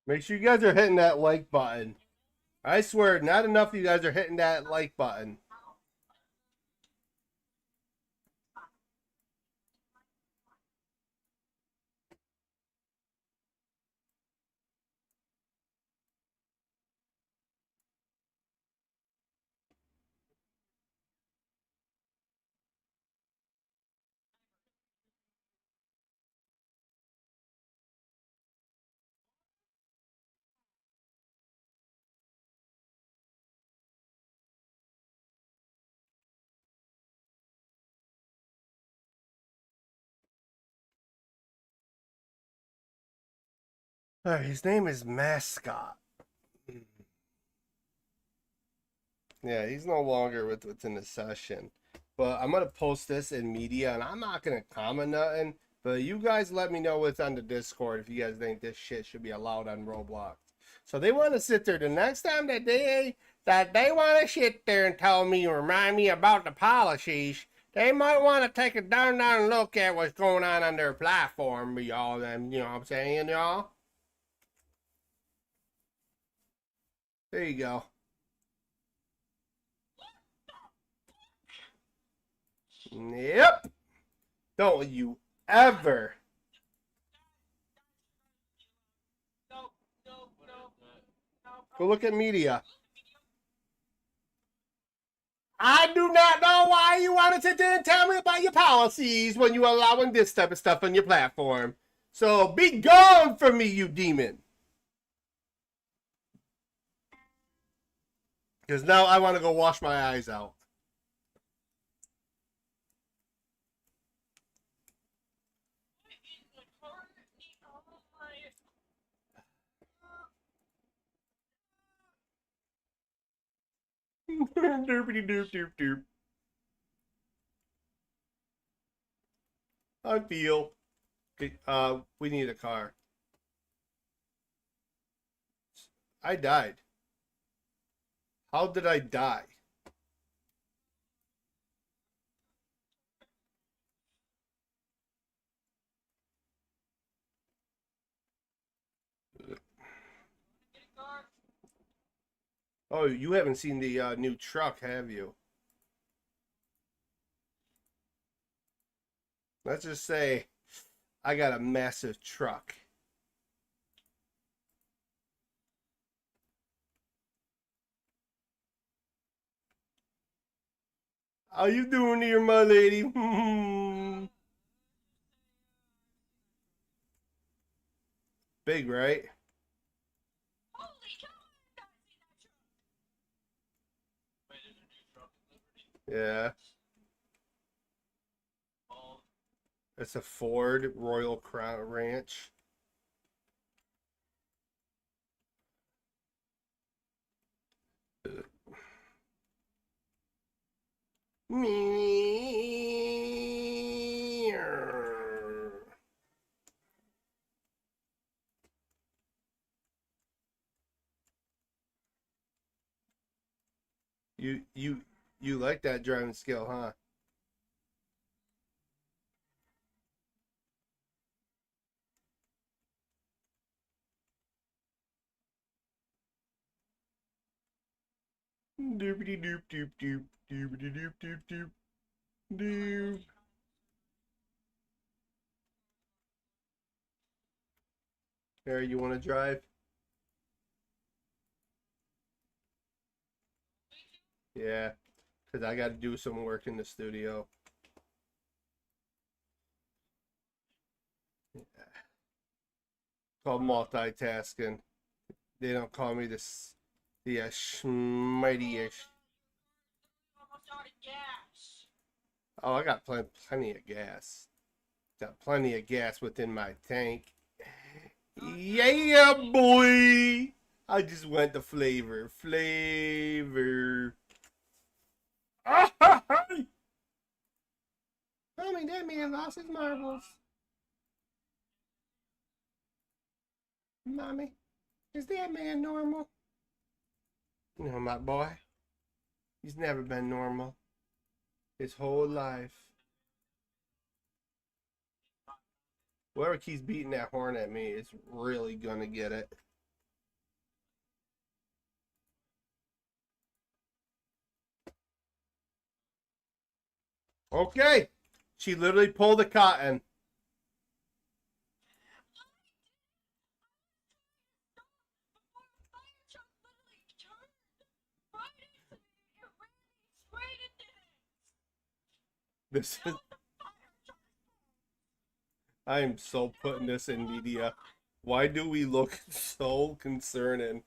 Make sure you guys are hitting that like button. I swear, not enough of you guys are hitting that like button. All right, his name is Mascot. Yeah, he's no longer within the session. But I'm gonna post this in media, and I'm not gonna comment nothing. But you guys let me know what's on the Discord if you guys think this shit should be allowed on Roblox. So they want to sit there the next time that they want to sit there and tell me or remind me about the policies. They might want to take a down look at what's going on their platform, y'all. Then you know what I'm saying, y'all. There you go. Yep. Don't you ever. Go look at media. I do not know why you want to sit there and tell me about your policies when you're allowing this type of stuff on your platform. So be gone from me, you demon. Because now I want to go wash my eyes out. Doopity doop doop doop. I feel. We need a car. I died. How did I die? Oh, you haven't seen the new truck, have you? Let's just say I got a massive truck. How you doing here, my lady? Big, right? Holy cow! I gotta see that truck. Wait, there's a new truck in Liberty. Yeah. Oh, It's a Ford Royal Crown Ranch. You like that driving skill, huh? Doopity doop doop doop doopity doop doop doop doop. Harry, you want to drive? Yeah, because I got to do some work in the studio. Called multitasking. They don't call me this the schmighty-ish. Almost out of gas. Oh, I got plenty of gas. Got plenty of gas within my tank. Yeah, boy. I just went the flavor. Mommy, that man lost his marbles. Mommy, is that man normal? No, my boy. He's never been normal. His whole life. Whoever keeps beating that horn at me is really gonna get it. Okay. She literally pulled the cotton. This is. I am so putting this in media. Why do we look so concerning?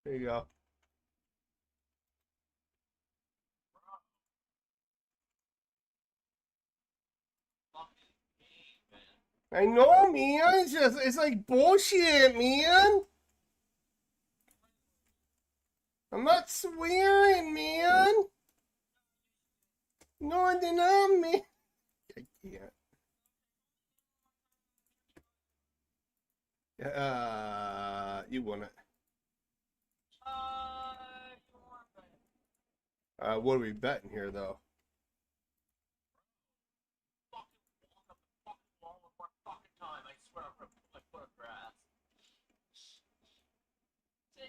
There you go. fucking game, man. I know, man. It's like bullshit, man. I'm not swearing, man. No, I did not, man. I can't. You won it. You want it. What are we betting here, though?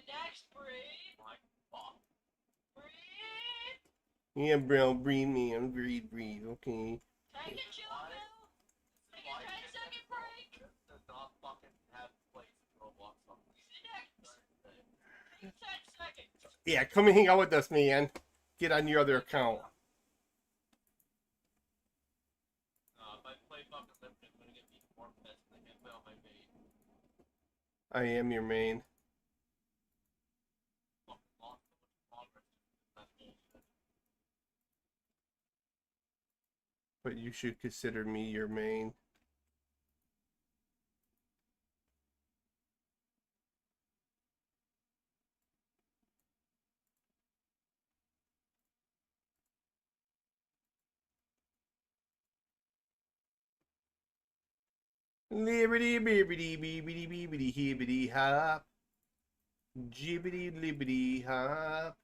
next breed. My fuck. Breed. Yeah, bro, breed man, breed. Okay. Take a chill Why? pill. Take Why a 10-second break. this does not fucking have place in Roblox on The next. Take 10 seconds. Yeah, come and hang out with us, man. Get on your other account. If I play fucking Limited, I'm gonna get me more pets than I can put on my bait. I am your main. Fucking lost so much progress. That's bullshit. But you should consider me your main. Liberty, bibbity, bibbity, bibbity, hibbity, hop. Jibbity, libbity, hop.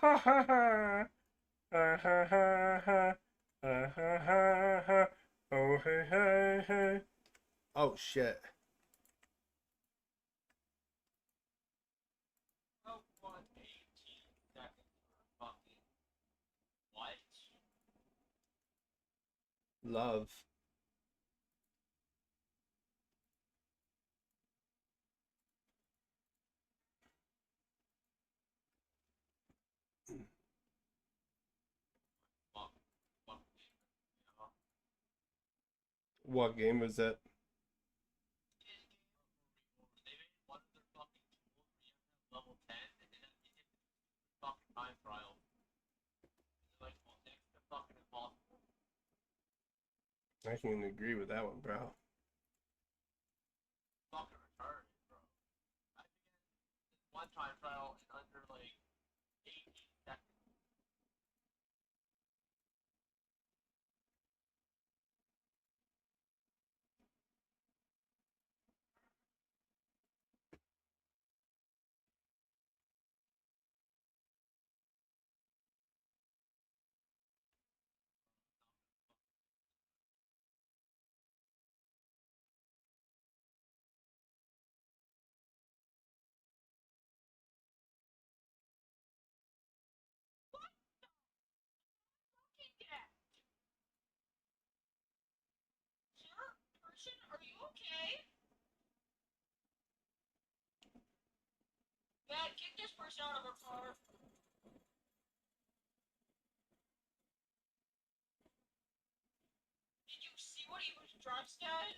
Ha ha ha. Ha ha ha ha. Ha ha ha ha. Oh, hey, hey, hey. Oh, shit. Oh, 118 seconds for fucking what? Love. Fuck. Fuck. Yeah. What game is it? They made one of their fucking tools where you have to have level 10 and then you get the fucking time trial. It's like, well, next to fucking impossible. I can agree with that one, bro. Fucking retarded, bro. I began this one time trial in under like 18 seconds. Fucking cat. Sir, person, are you okay? Dad, kick this person out of her car. Did you see what he was dressed as?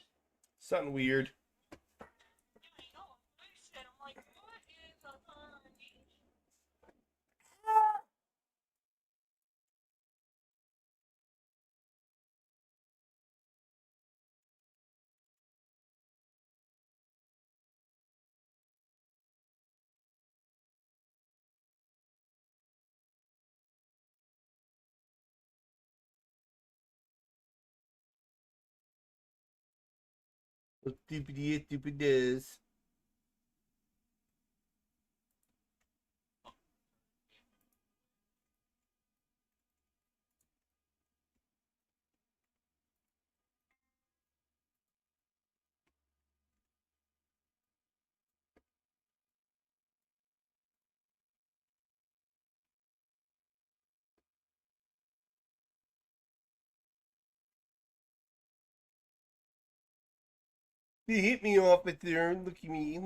Something weird. Yeah, I know. I said, I'm like, what is a honey? Stupid stupid does. He hit me off at there. Look at me.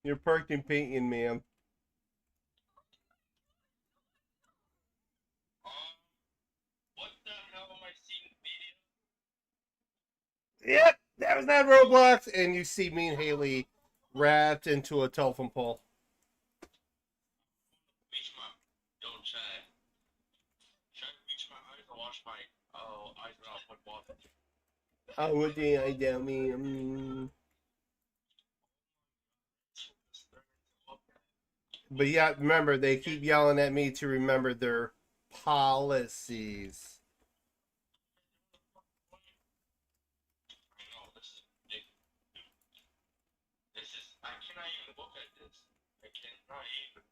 You're parked in Peyton, ma'am. What the hell am I seeing video? Yep, that was that Roblox. And you see me and Haley wrapped into a telephone pole. Reach my, don't chat. Should I reach my eyes or wash my, eyes out with water? Oh, what did I tell me? But yeah, remember, they keep yelling at me to remember their policies. I know, this not even.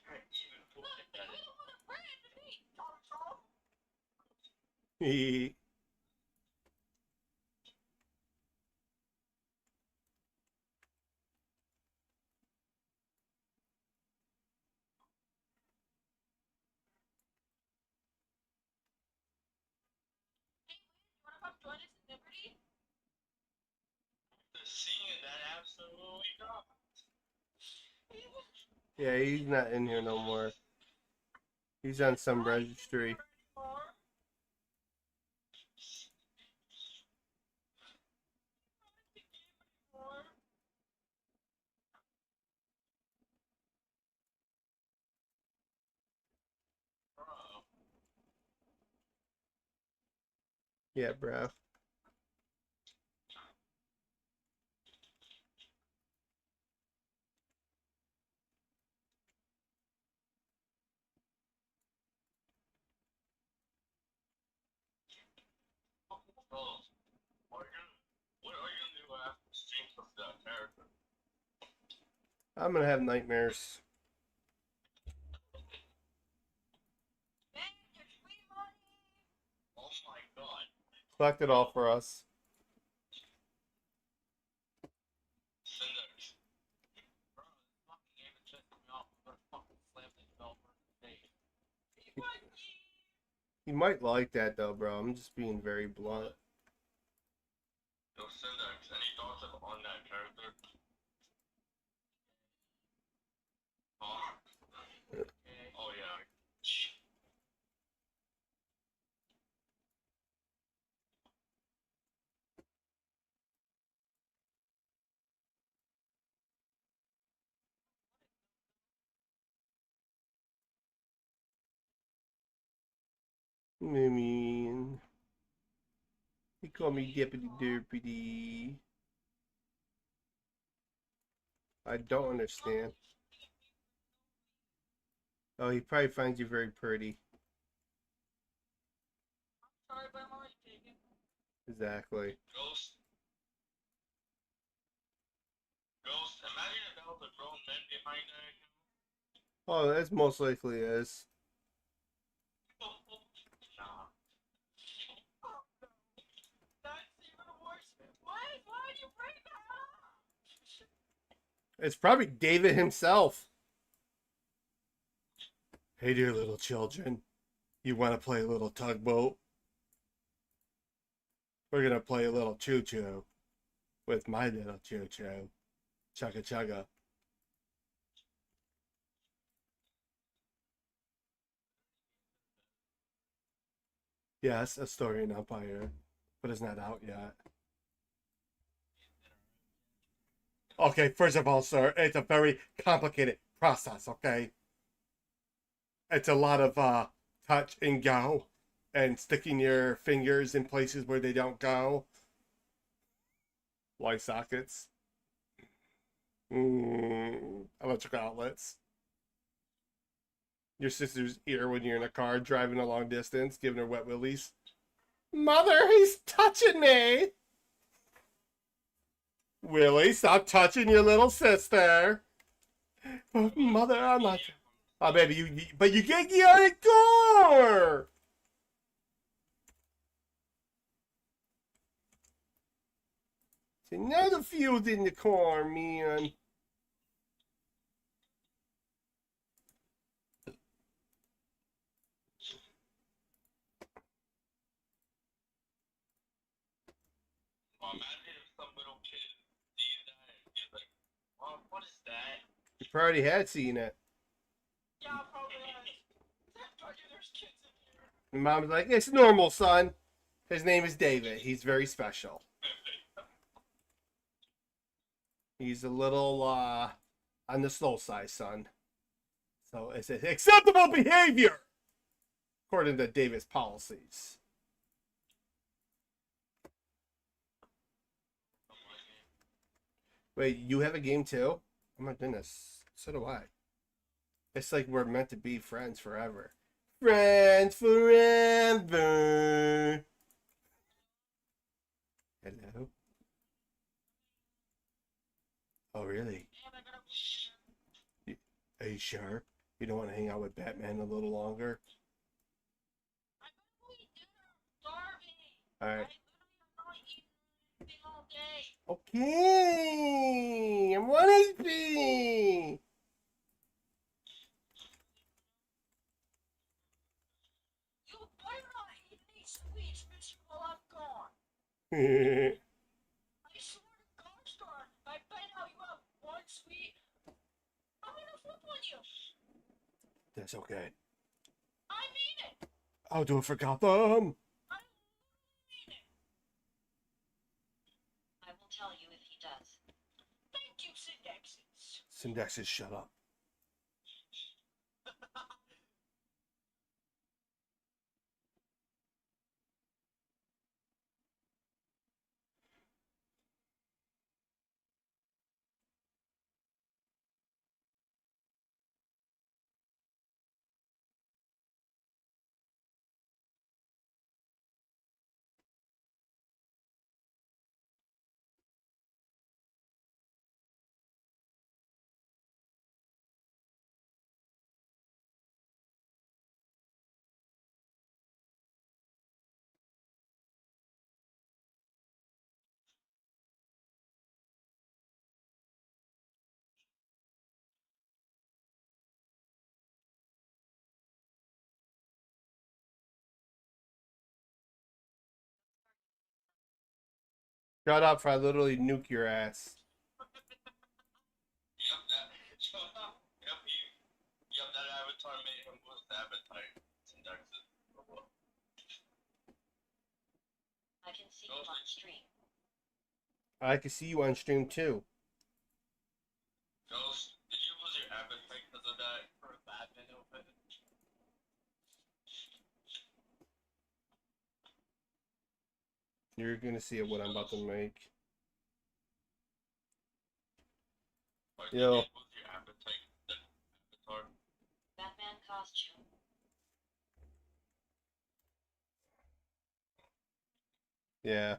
Not even Look, looking you at it. don't want to bring it to me, Tom. He Hey, you want to come join us in Liberty? The scene that absolutely not. yeah, he's not in here no more. He's on some registry. Bro. Yeah, bro. Oh, what are you gonna do after stream of that character? I'm gonna have nightmares. Man, your sweet money. Oh my god. Collect it all for us. Syntax. Bro, this fucking game is pissing me off. I'm gonna fucking slam the developer in the face. He might like that though, bro. I'm just being very blunt. Yo, Syntax, any thoughts on that character? Huh? Okay. Oh yeah. I mean, he called me Deputy Deputy. I don't understand. Oh, he probably finds you very pretty. Sorry, but I'm already taken. Exactly. Ghost. Ghost, imagine if that was a grown man behind that. Oh, that's most likely is. Nah. That's even worse. Why did you bring that up? It's probably David himself. Hey, dear little children. You want to play a little tugboat? We're going to play a little choo-choo with my little choo-choo. Chugga chugga. Yes, Astorian Empire, but it's not out yet. Okay, first of all, sir, it's a very complicated process, okay? It's a lot of touch and go and sticking your fingers in places where they don't go. Light sockets. Electrical outlets. Your sister's ear when you're in a car driving a long distance, giving her wet willies. Mother, he's touching me! Willie, stop touching your little sister. Oh, mother, I'm not. Oh, baby, but you can't get out of the car! See, now the fuel's in the car, man. Well, imagine if some little kid sees that and he's like, oh, what is that? You probably had seen it. Yeah, probably has. I told you there's kids in here. And mom's like, it's normal, son. His name is David. He's very special. He's a little on the slow side, son. So it's acceptable behavior according to David's policies. Wait, you have a game too? Oh my goodness. So do I. It's like we're meant to be friends forever. Friends forever. Hello. Oh, really? And I gotta go dinner. Are you sure? You don't want to hang out with Batman a little longer? I gotta go eat dinner. Starving. All I right. literally have not eaten anything all day. Okay. I'm 1 HP. You better not eat any sweets, Mr. while I'm gone. That's I swear to God, Star, if I find out you have one sweet, I'm gonna flip on you. okay. I mean it. I'll do it for Gotham. I mean it. I will tell you if he does. Thank you, Syndexes. Syndexes, shut up. Shut up, for I literally nuke your ass. Yep, that avatar made him lose the appetite. Syndexes. I can see you on stream. I can see you on stream too. Ghost, did you lose your appetite because of that? For a Batman outfit. You're gonna see what I'm about to make. Or Yo. did you lose your appetite for the avatar? Batman costume. Yeah.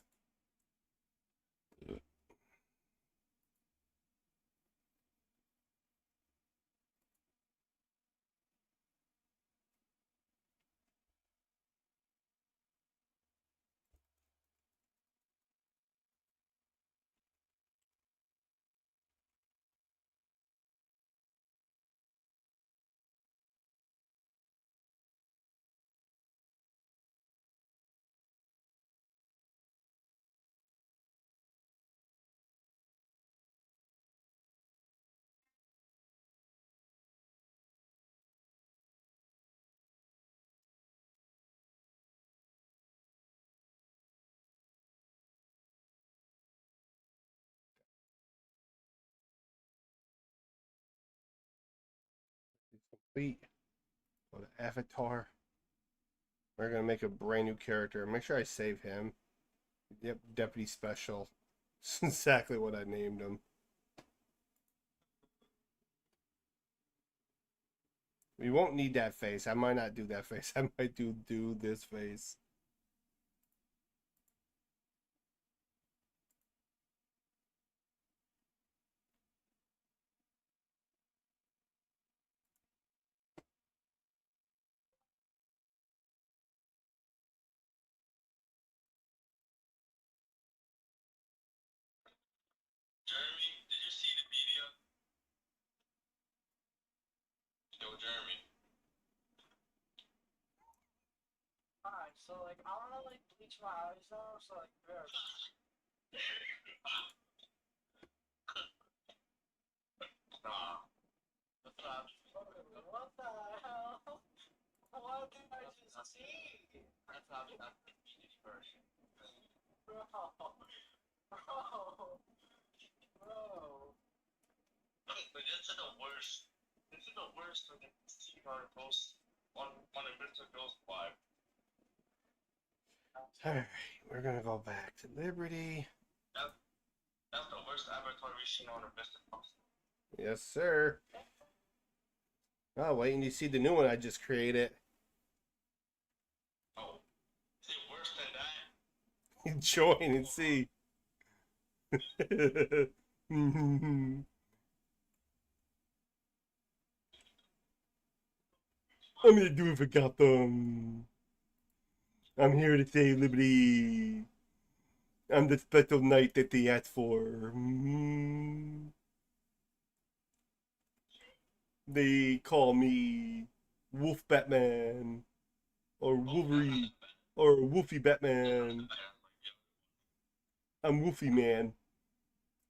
It's complete. Go to Avatar. We're gonna make a brand new character. Make sure I save him. Yep, Deputy Special. It's exactly what I named him. We won't need that face. I might not do that face. I might do this face. Jeremy, did you see the video? Yo, Jeremy. Alright, so like I wanna like bleach my eyes now, so like very Nah. What's up? What the hell? What did I just see? That's not the Phoenix version. Bro. But this is the worst. This is the worst of the T-Bar Ghost on Mr. Ghost 5. Alright, we're gonna go back to Liberty. That's the worst avatar we've seen on a Mr. Ghost. Yes, sir. Oh, wait, and you see the new one I just created. Oh. Is it worse than that? Join and see. I'm gonna do it for Gotham. I'm here to save Liberty. I'm the special knight that they asked for. They call me Wolf Batman or Wolverine or Wolfie Batman. I'm Wolfie Man.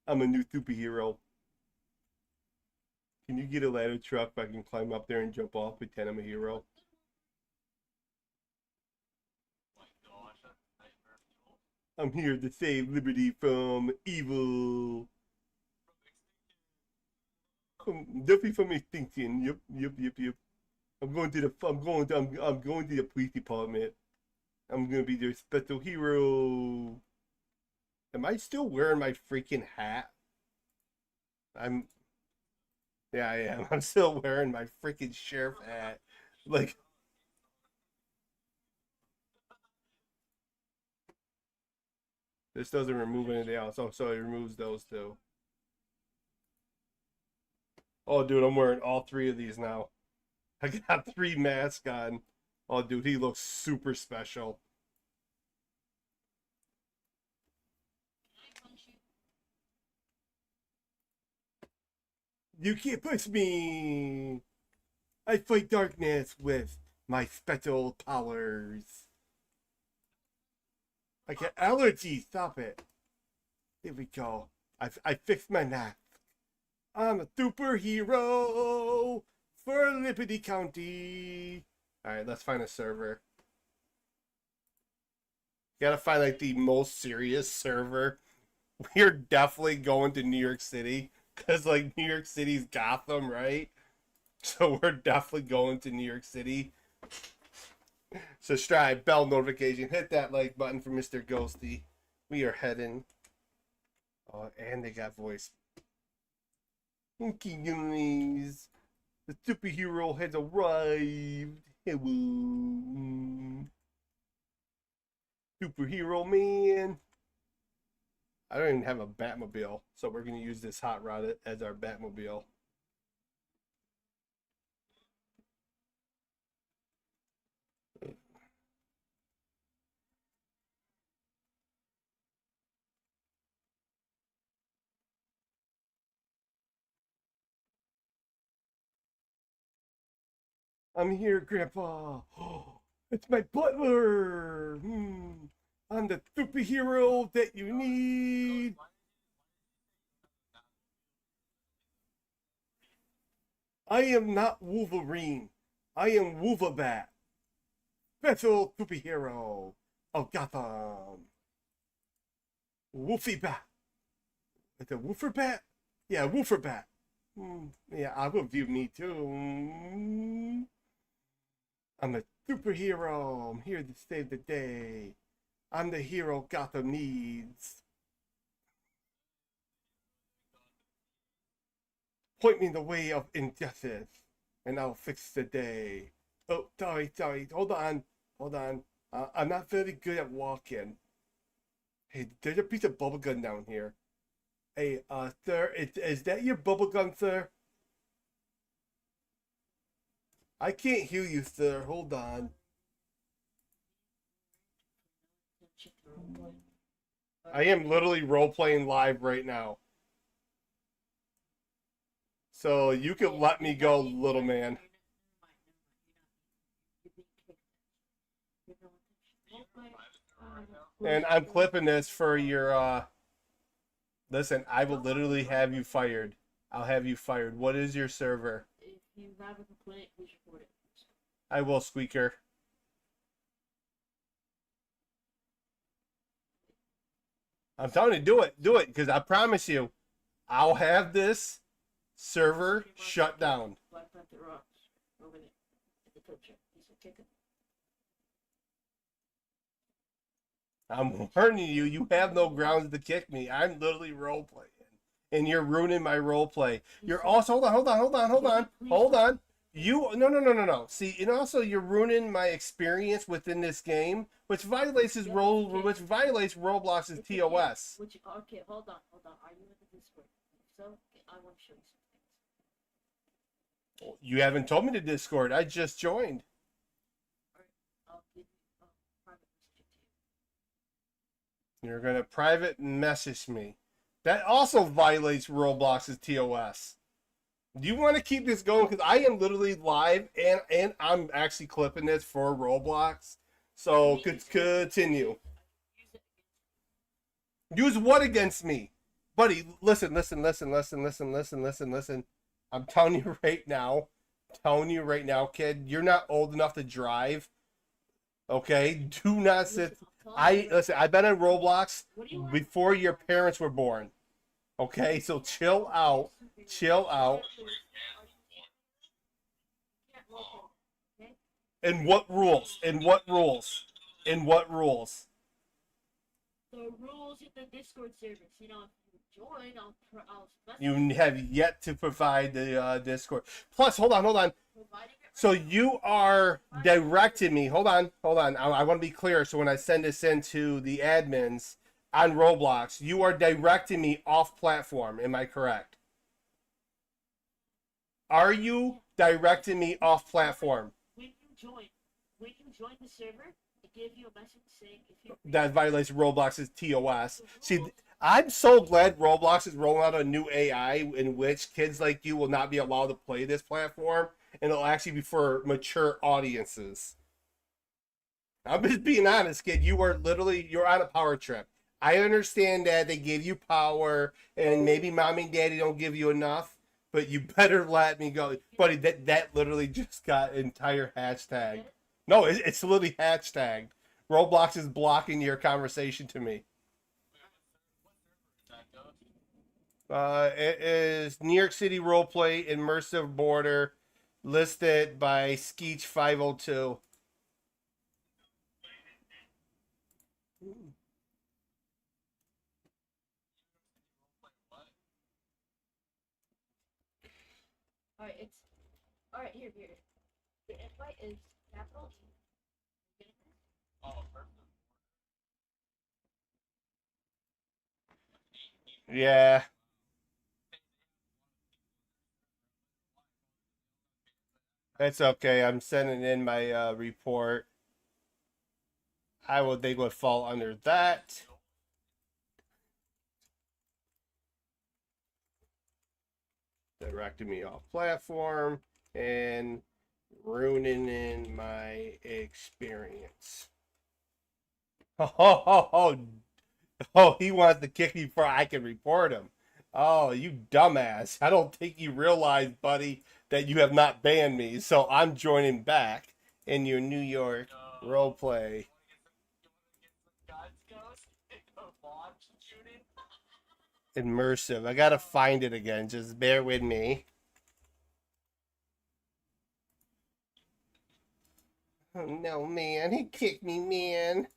I'm a new superhero. Can you get a ladder truck so I can climb up there and jump off, pretend I'm a hero? I'm here to save Liberty from evil. Definitely from extinction. Yep. I'm going to the police department. I'm gonna be their special hero. Am I still wearing my freaking hat? Yeah, I am. I'm still wearing my freaking sheriff hat. Like, this doesn't remove anything else. Oh, so it removes those two. Oh, dude, I'm wearing all three of these now. I got 3 masks on. Oh, dude, he looks super special. You can't push me. I fight darkness with my special powers. I get allergies. Stop it. There we go. I fixed my mask. I'm a superhero for Liberty County. Alright, let's find a server. Gotta find like the most serious server. We're definitely going to New York City. Because like New York City's Gotham, right? So we're definitely going to New York City. Subscribe, bell notification, hit that like button for Mr. Ghosty. We are heading. Oh, and they got voice. Okay, guys. The superhero has arrived. Hello. Superhero man. I don't even have a Batmobile, so we're going to use this hot rod as our Batmobile. I'm here, Grandpa. It's my butler. I'm the superhero that you need. I am not Wolverine. I am Wolverbat. Special superhero of Gotham. Wolfie Bat. Is it Wolferbat? Yeah, Wolferbat. Yeah, I will view me too. I'm a superhero. I'm here to save the day. I'm the hero Gotham needs. Point me in the way of injustice, and I'll fix the day. Oh, sorry. Hold on. I'm not very good at walking. Hey, there's a piece of bubblegum down here. Hey, sir, is that your bubblegum, sir? I can't hear you, sir. Hold on. I am literally role-playing live right now. So you can let me go, little man. And I'm clipping this for your, listen, I will literally have you fired. I'll have you fired. What is your server? If you have a complaint, please report it. I will, Squeaker. I'm telling you, do it, because I promise you, I'll have this server shut down. Black Panther rocks over there at the top shop. He's a kicker. I'm warning you, you have no grounds to kick me. I'm literally role playing. And you're ruining my role play. You're also hold on. You no. See, and also you're ruining my experience within this game, which violates his role, which violates Roblox's It's okay. TOS. Which, okay, hold on. Are you in the Discord? If so, okay, I want to show you some things. You haven't told me to Discord. I just joined. Alright, I'll give you a private message to you. You're gonna private message me. That also violates Roblox's TOS. Do you want to keep this going? Because I am literally live and I'm actually clipping this for Roblox. So continue. Use it. Use what against me? Buddy, listen. I'm telling you right now, kid, you're not old enough to drive. Okay? Do not sit. I've been on Roblox What do you want? before your parents were born. Okay? So chill out. Chill out. And what rules? And what rules? And what rules? The rules in the Discord servers. You know, if you join, I'll message You have yet to provide the Discord. Plus, hold on. providing it. So you are directing me. Hold on. I want to be clear. So when I send this into the admins on Roblox, you are directing me off platform. Am I correct? Are you directing me off platform? When you join the server, it gives you a message saying if you That violates Roblox's TOS. See, I'm so glad Roblox is rolling out a new AI in which kids like you will not be allowed to play this platform, and it'll actually be for mature audiences. I'm just being honest, kid. You're on a power trip. I understand that they give you power, and maybe mommy and daddy don't give you enough, but you better let me go, buddy. That literally just got entire hashtag. No, it's literally hashtagged. Roblox is blocking your conversation to me. It is New York City Roleplay Immersive Border, listed by Skeech 502. Alright, here. The invite is capital E. Oh, perfect. Yeah. That's okay. I'm sending in my report. They would fall under that. Directing me off platform and ruining my experience. Oh, he wants to kick me before I can report him. Oh, you dumbass. I don't think you realize, buddy, that you have not banned me, so I'm joining back in your New York roleplay. Immersive. I gotta find it again. Just bear with me. Oh no, man. He kicked me, man.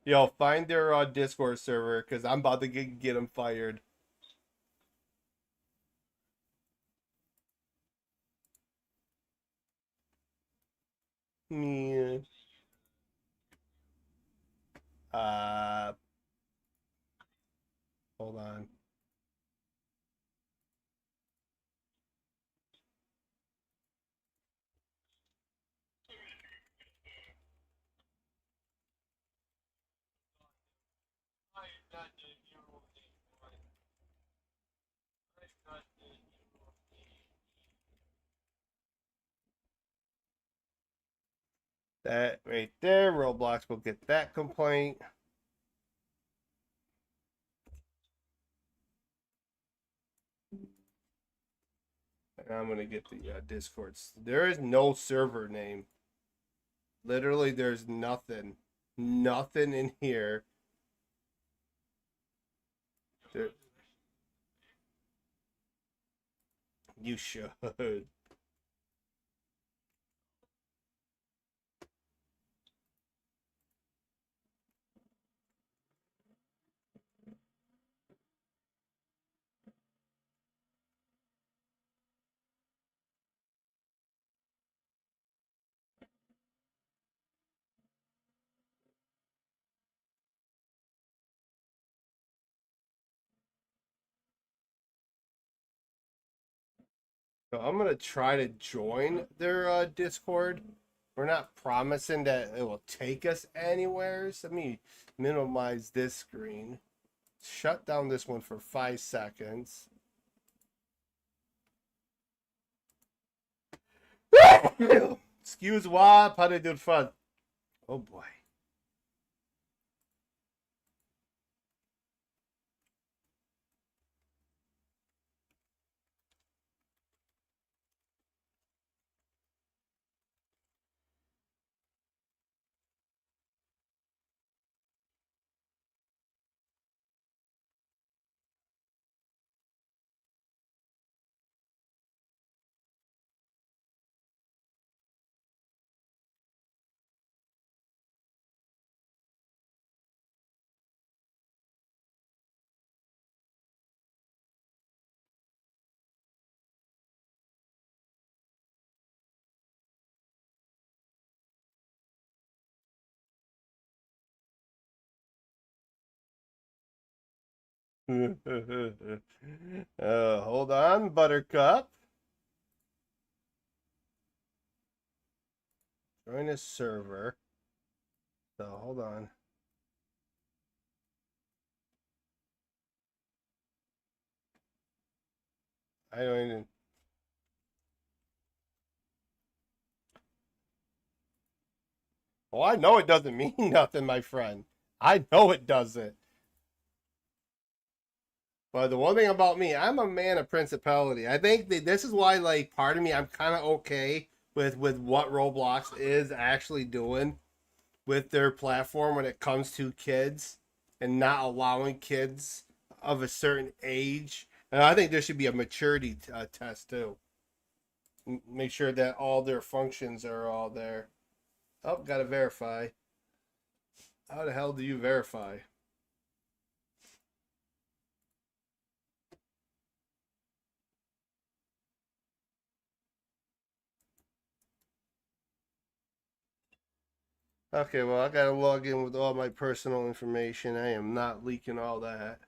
Yo, find their Discord server, because I'm about to get them fired. Yeah. Hold on. That right there, Roblox will get that complaint. And I'm gonna get the Discords. There is no server name. Literally, there's nothing in here. You should. So I'm gonna try to join their Discord. We're not promising that it will take us anywhere. So let me minimize this screen. Shut down this one for 5 seconds. Excuse what? How did do fun? Oh boy. Hold on, Buttercup. Join a server. So hold on. I don't even. Oh, I know it doesn't mean nothing, my friend. I know it doesn't. But the one thing about me, I'm a man of principality. I think that this is why, like, part of me, I'm kind of okay with what Roblox is actually doing with their platform when it comes to kids and not allowing kids of a certain age. And I think there should be a maturity test too. Make sure that all their functions are all there. Oh, gotta verify. How the hell do you verify? Okay, well, I gotta log in with all my personal information. I am not leaking all that.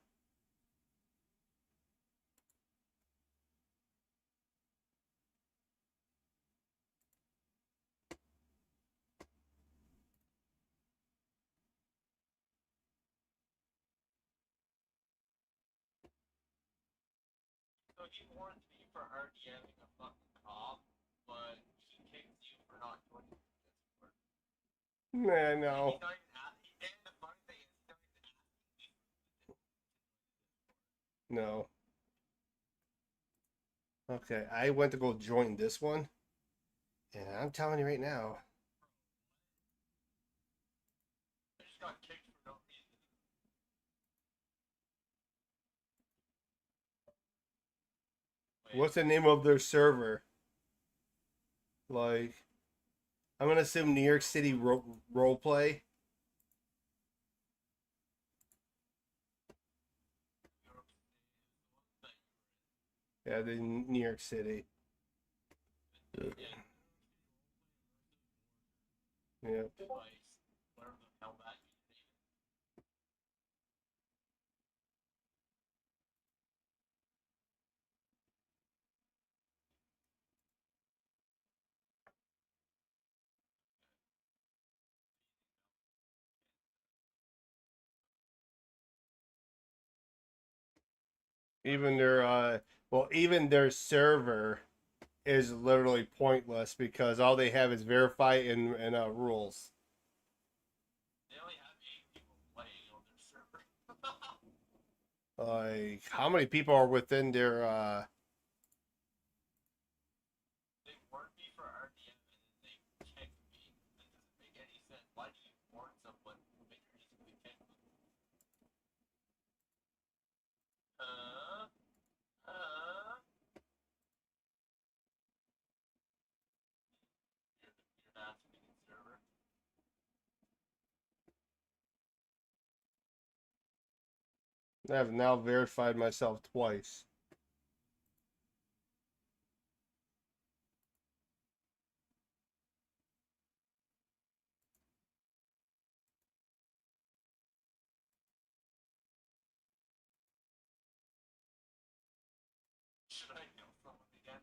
So he warns me for RDMing a fucking cop, but he kicks you for not joining the Discord. Man, no. He's not even asking. And the funny thing is, he's not even asking me. No. Okay, I went to go join this one. And I'm telling you right now. I just got kicked for no reason. Wait, What's the name of their server? Like, I'm gonna assume New York City roleplay. Yeah, the New York City. yeah, Yeah. device, whatever the hell that means. Even their even their server is literally pointless because all they have is verify and rules. They only have 8 people playing on their server. Like, how many people are within their They warned me for RDM and then they kicked me. That doesn't make any sense. Why do you warn someone when you're easily kicked them? Uh, uh. You're not speaking server. I have now verified myself twice. Should I kill someone again?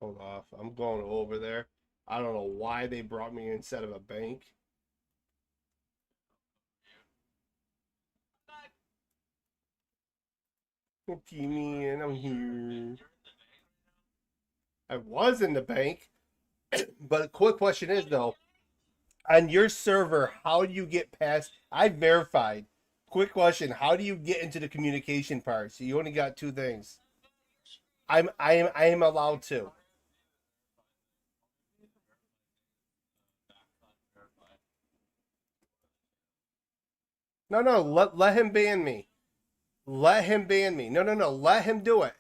Hold off. I'm going over there. I don't know why they brought me instead of a bank. Back. Okay, man, I'm here. I was in the bank, but a quick question is though, on your server, how do you get past? I verified. Quick question: how do you get into the communication part? So you only got two things. I am allowed to. No, no, let him ban me. Let him ban me. No, no, no. Let him do it.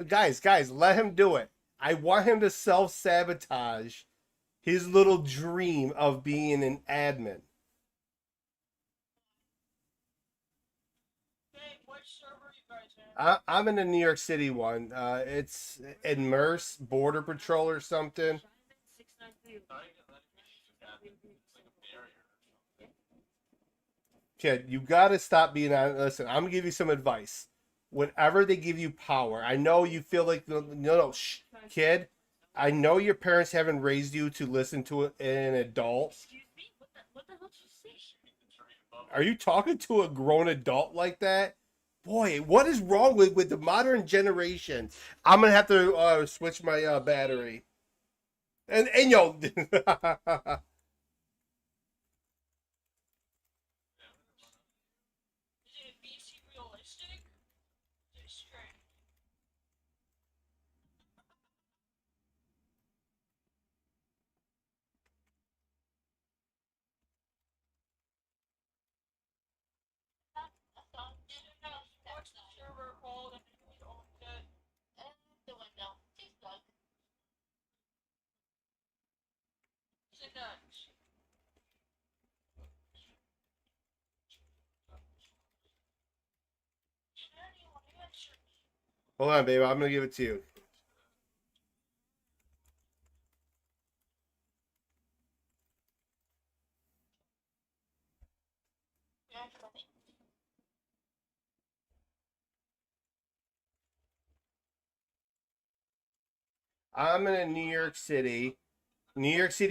Guys, let him do it. I want him to self sabotage his little dream of being an admin. Hey, which server you guys in? I'm in the New York City one. It's Immerse Border Patrol or something. Simon 693. Kid, you gotta stop being on. Listen, I'm gonna give you some advice. Whenever they give you power, I know you feel like no, shh, kid. I know your parents haven't raised you to listen to an adult. Excuse me? What the hell did you say? Are you talking to a grown adult like that? Boy, what is wrong with the modern generation? I'm gonna have to switch my battery. And yo, Is it BC realistic? Is it straight? That's all. What's the server called and who owns it? The window. It's Doug. Sit down. Anyone answer me? hold on, babe. I'm gonna give it to you. Answer me. I'm in a New York City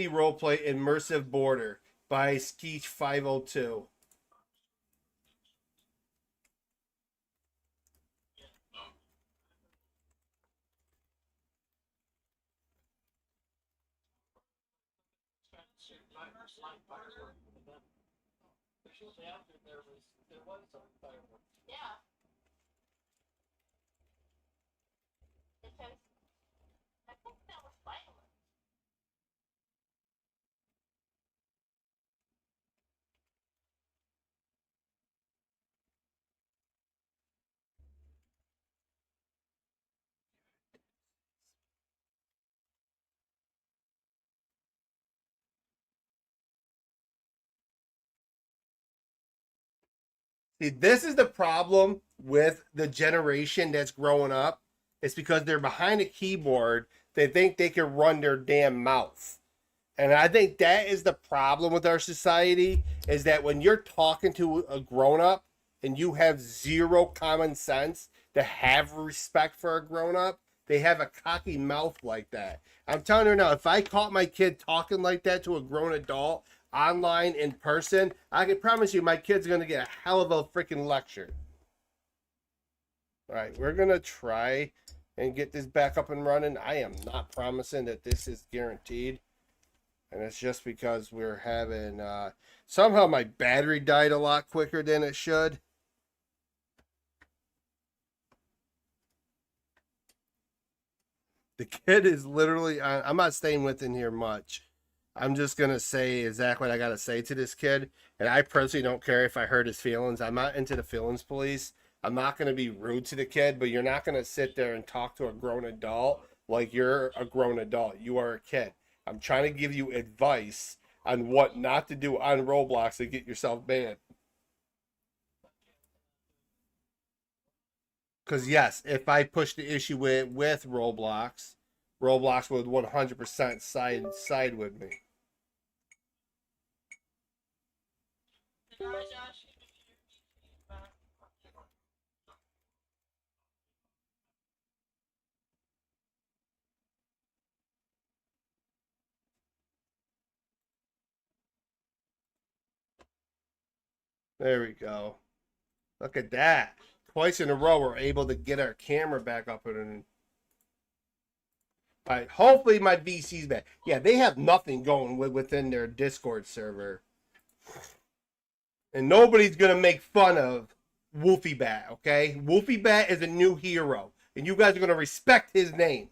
roleplay immersive border by Skeech 502. Yeah. Because I think that was violent. See, this is the problem with the generation that's growing up. It's because they're behind a keyboard. They think they can run their damn mouth. And I think that is the problem with our society is that when you're talking to a grown up and you have zero common sense to have respect for a grown up, they have a cocky mouth like that. I'm telling you now, if I caught my kid talking like that to a grown adult online in person, I can promise you my kid's going to get a hell of a freaking lecture. All right, we're going to try and get this back up and running. I am not promising that this is guaranteed. And it's just because we're having somehow my battery died a lot quicker than it should. The kid is literally I'm not staying within here much. I'm just gonna say exactly what I gotta say to this kid. And I personally don't care if I hurt his feelings. I'm not into the feelings police. I'm not gonna be rude to the kid, but you're not gonna sit there and talk to a grown adult like you're a grown adult. You are a kid. I'm trying to give you advice on what not to do on Roblox to get yourself banned. Because yes, if I push the issue with Roblox, Roblox would 100% side with me. The guys asking if you're BC back. There we go. Look at that. Twice in a row, we're able to get our camera back up. And all right, hopefully my VC's back. Yeah, they have nothing going within their Discord server. And nobody's going to make fun of Wolfie Bat, okay? Wolfie Bat is a new hero. And you guys are going to respect his name.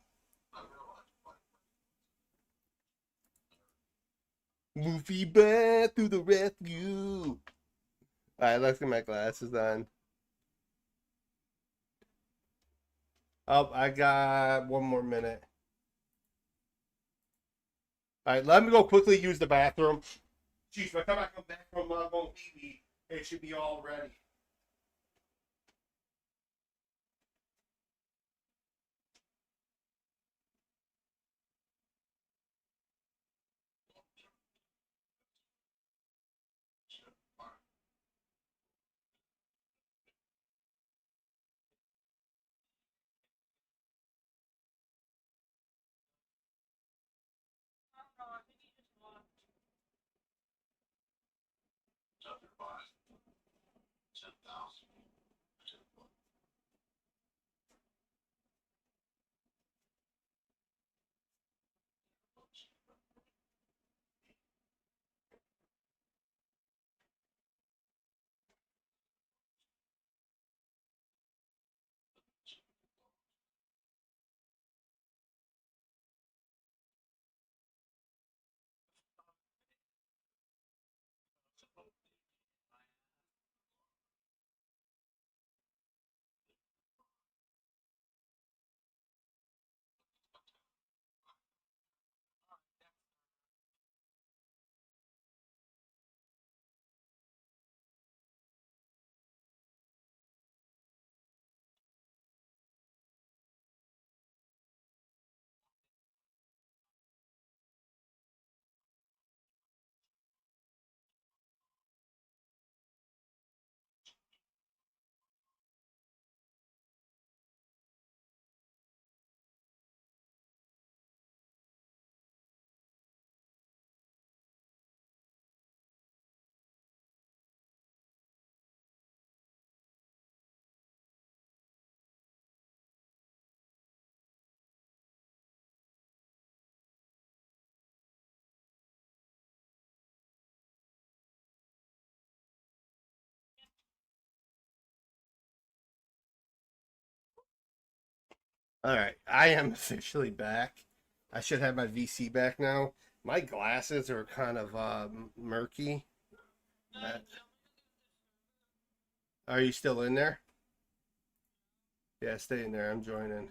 Wolfie Bat to the rescue. Alright, let's get my glasses on. Oh, I got 1 more minute. Alright, let me go quickly use the bathroom. Jeez, by the time I come back from going pee-pee, it should be all ready. I don't know, I think he just lost. Alright, I am officially back. I should have my VC back now. My glasses are kind of murky. Are you still in there? Yeah, stay in there. I'm joining.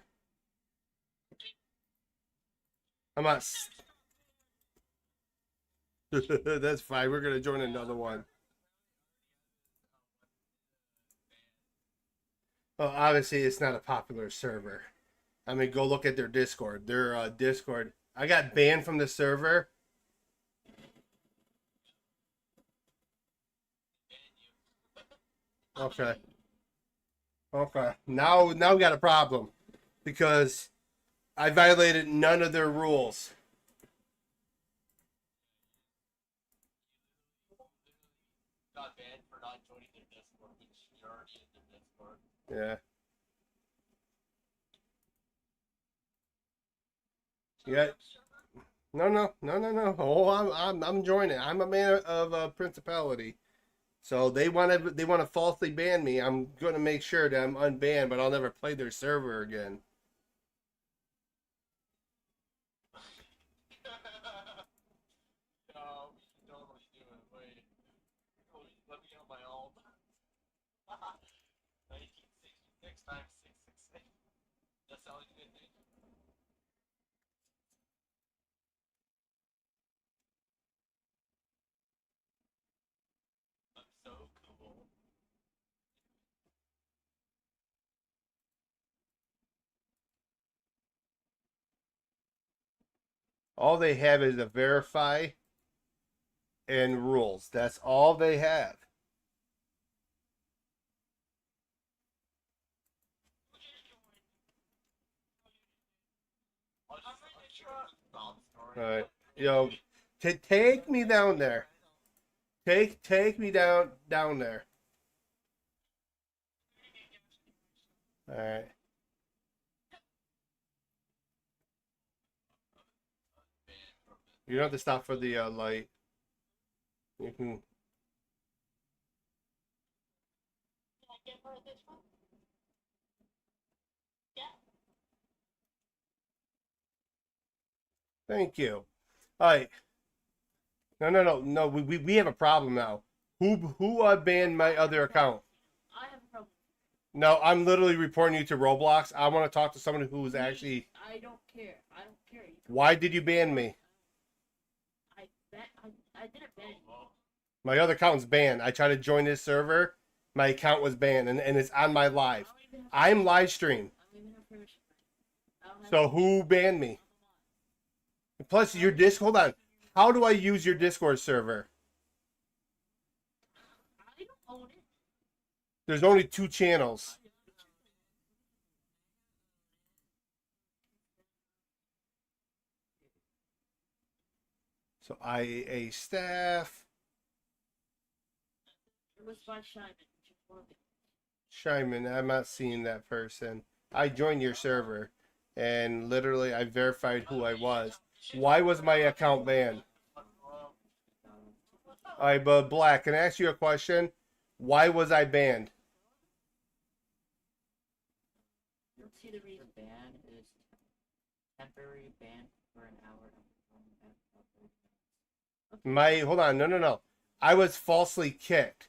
I'm not. That's fine. We're gonna join another one. Well, obviously, it's not a popular server. I mean, go look at their Discord. Their Discord. I got banned from the server. Okay. Okay. Now we got a problem because I violated none of their rules. Got banned for not joining their Discord, which you're already in their Discord. Yeah. Yeah. No. Oh, I'm joining. I'm a man of principality. So they want to falsely ban me. I'm going to make sure that I'm unbanned, but I'll never play their server again. No, we should totally do it. Wait. Let me get my old. 1966 times 666. That sounds like a good thing. I'm so cool. All they have is a verify and rules. That's all they have. All right, yo, take me down there. Take me down there. All right. You don't have to stop for the light. You can. Can I get her this one? Yeah. Thank you. All right. No. We have a problem now. Who banned my other account? I have a problem. No, I'm literally reporting you to Roblox. I want to talk to someone who is actually. I don't care. I don't care. You can- Why did you ban me? I didn't ban you. My other account's banned. I tried to join this server. My account was banned, and it's on my I live. don't even have. I'm live stream. I don't even have permission. I don't have. So who banned me? Plus, your disc. Hold on. How do I use your Discord server? I don't own it. There's only 2 channels. So IAA staff. It was by Simon, which is one of the. Shyman, I'm not seeing that person. I joined your server, and literally I verified who I was. Why was my account banned? Alright, but Black, can I ask you a question? Why was I banned? Let's see the reason. Ban is temporary ban for an hour. Hold on, no. I was falsely kicked.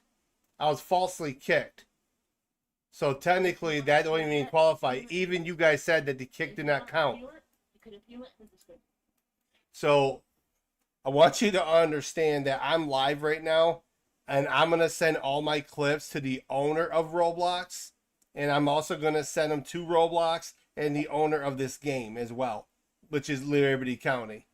So technically, that don't even qualify. Even you guys said that the kick did not count. You could appeal it to the Discord. So I want you to understand that I'm live right now, and I'm gonna send all my clips to the owner of Roblox, and I'm also gonna send them to Roblox and the owner of this game as well, which is Liberty County.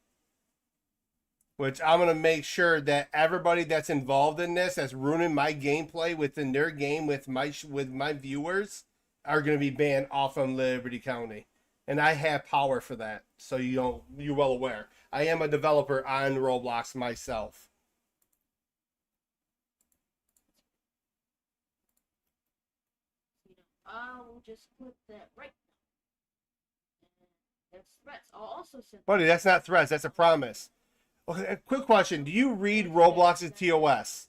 Which I'm gonna make sure that everybody that's involved in this, that's ruining my gameplay within their game with my viewers, are gonna be banned off from Liberty County, and I have power for that. So you're well aware. I am a developer on Roblox myself. I'll just put that right now. And that's threats. I'll also send. Buddy, that's not threats. That's a promise. Okay, a quick question. Do you read Roblox's TOS?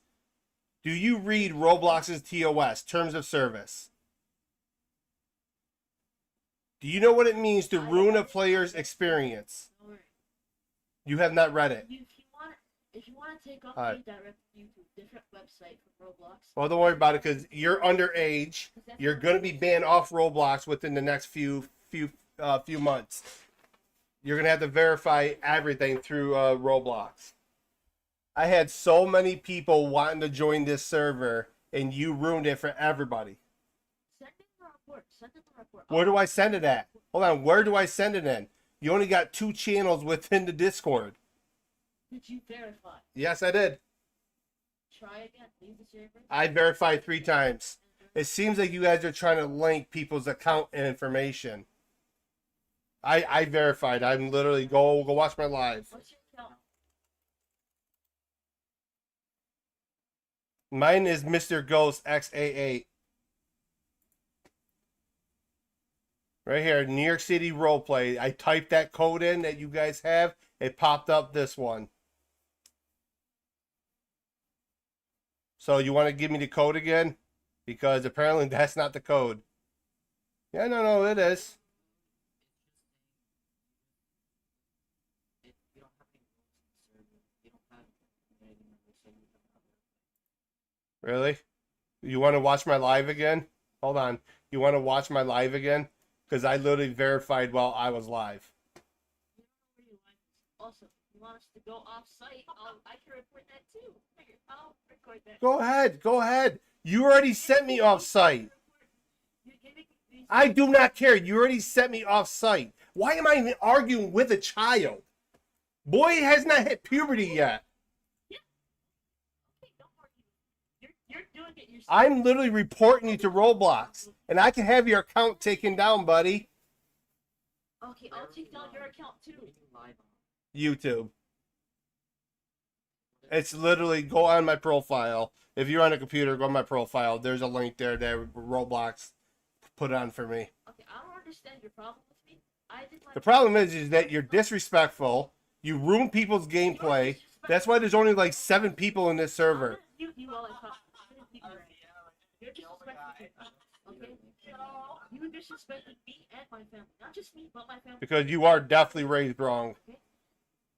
Do you read Roblox's TOS, Terms of Service? Do you know what it means to ruin a player's experience? Don't worry. You have not read it. If you want to take off, Alright. redirect you to a different website from Roblox. Well, don't worry about it because you're underage. You're going to be banned off Roblox within the next few months. You're going to have to verify everything through Roblox. I had so many people wanting to join this server, and you ruined it for everybody. Send in the report. Send in the report. Where do I send it at? Hold on, where do I send it in? You only got 2 channels within the Discord. Did you verify? Yes, I did. Try again. Leave the server. I verified 3 times. It seems like you guys are trying to link people's account and information. I verified. I'm literally go watch my live. What's your account? Mine is Mr. Ghost XA8. Right here, New York City roleplay. I typed that code in that you guys have. It popped up this one. So you want to give me the code again? Because apparently that's not the code. Yeah, no, it is. You don't have any rules in the server. You don't have community members, so you have other. Really? You want to watch my live again? Hold on. You want to watch my live again? Because I literally verified while I was live. You don't know where your line is. Also, if you want us to go off site, I can record that too. I'll record that. Go ahead. You already sent me off site. You're giving me I do not care. You already sent me off site. Why am I even arguing with a child? Boy has not hit puberty yet. Okay, don't argue. You're doing it yourself. I'm literally reporting you to Roblox. And I can have your account taken down, buddy. Okay, I'll take down your account too. What are you live on? YouTube. It's literally go on my profile. If you're on a computer, go on my profile. There's a link there that Roblox put on for me. Okay, I don't understand your problem with me. I did my The problem is that you're disrespectful. You ruin people's gameplay. That's why there's only like 7 people in this server. You while I talk. You're disrespecting me. Okay? You disrespected me and my family. Not just me, but my family. Because you are definitely raised wrong.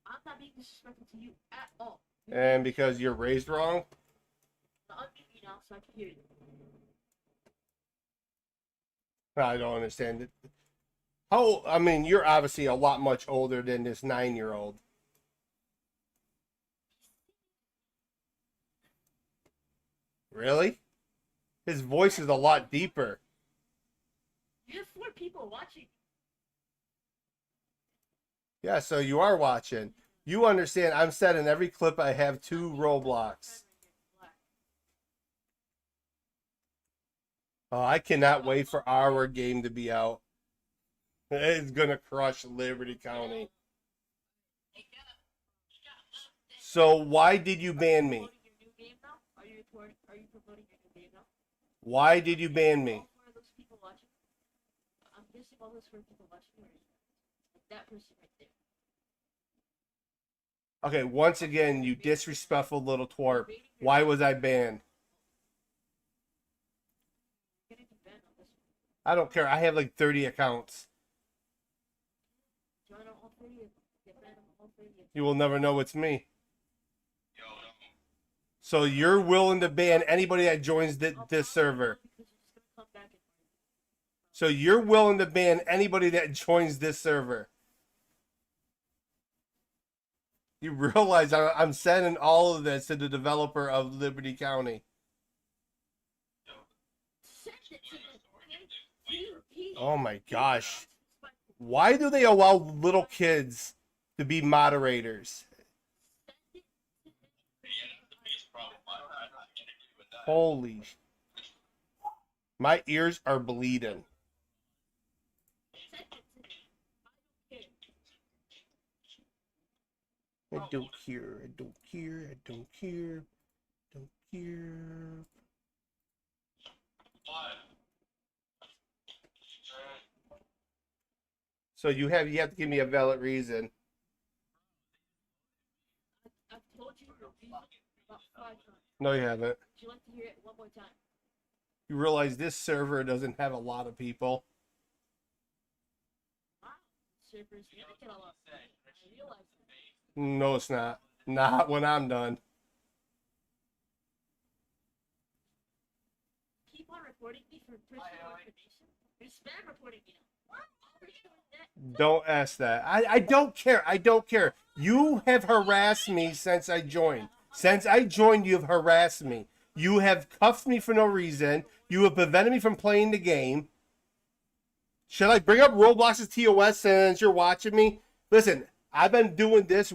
I'm not being disrespectful to you at all. And because you're raised wrong. Unmute me now so I can hear you. I don't understand it. How? I mean, you're obviously a lot much older than this 9-year-old. Really? His voice is a lot deeper. You have 4 people watching. Yeah, so you are watching. You understand, I'm set in every clip I have 2 Roblox. Oh, I cannot wait for our game to be out. It's gonna crush Liberty County. So why did you ban me? Promoting your new game now? Are you promoting your new game now? Why did you ban me? All 4 of those people watching. I'm guessing all those 4 people watching are like that person right there. Okay, once again, you disrespectful little twerp. Why was I banned? You're gonna be banned on this one. I don't care. I have like 30 accounts. Join on all 30 of them. Get banned on all 30 of them. You will never know it's me. Yo, So you're willing to ban anybody that joins this server. Because you're just gonna come back and So you're willing to ban anybody that joins this server. You realize I'm sending all of this to the developer of Liberty County. send it to him. Okay? He Oh my gosh. Why do they allow little kids to be moderators? yeah, that's the biggest problem. I can agree with that. Holy. My ears are bleeding. send it to him. I don't care. I don't care. I don't care. Don't care. Why? So you have to give me a valid reason. I've told you your reason about 5 times. No, you haven't. Would you like to hear it one more time? You realize this server doesn't have a lot of people. Wow. Servers gonna get a lot. I realize that. No, it's not. Not when I'm done. Keep on reporting me for personal information. You're spam reporting me now. Are you doing that? Don't ask that. I don't care. I don't care. You have harassed me since I joined. Since I joined, you have harassed me. You have cuffed me for no reason. You have prevented me from playing the game. Should I bring up Roblox's TOS since you're watching me? Listen, I've been doing this.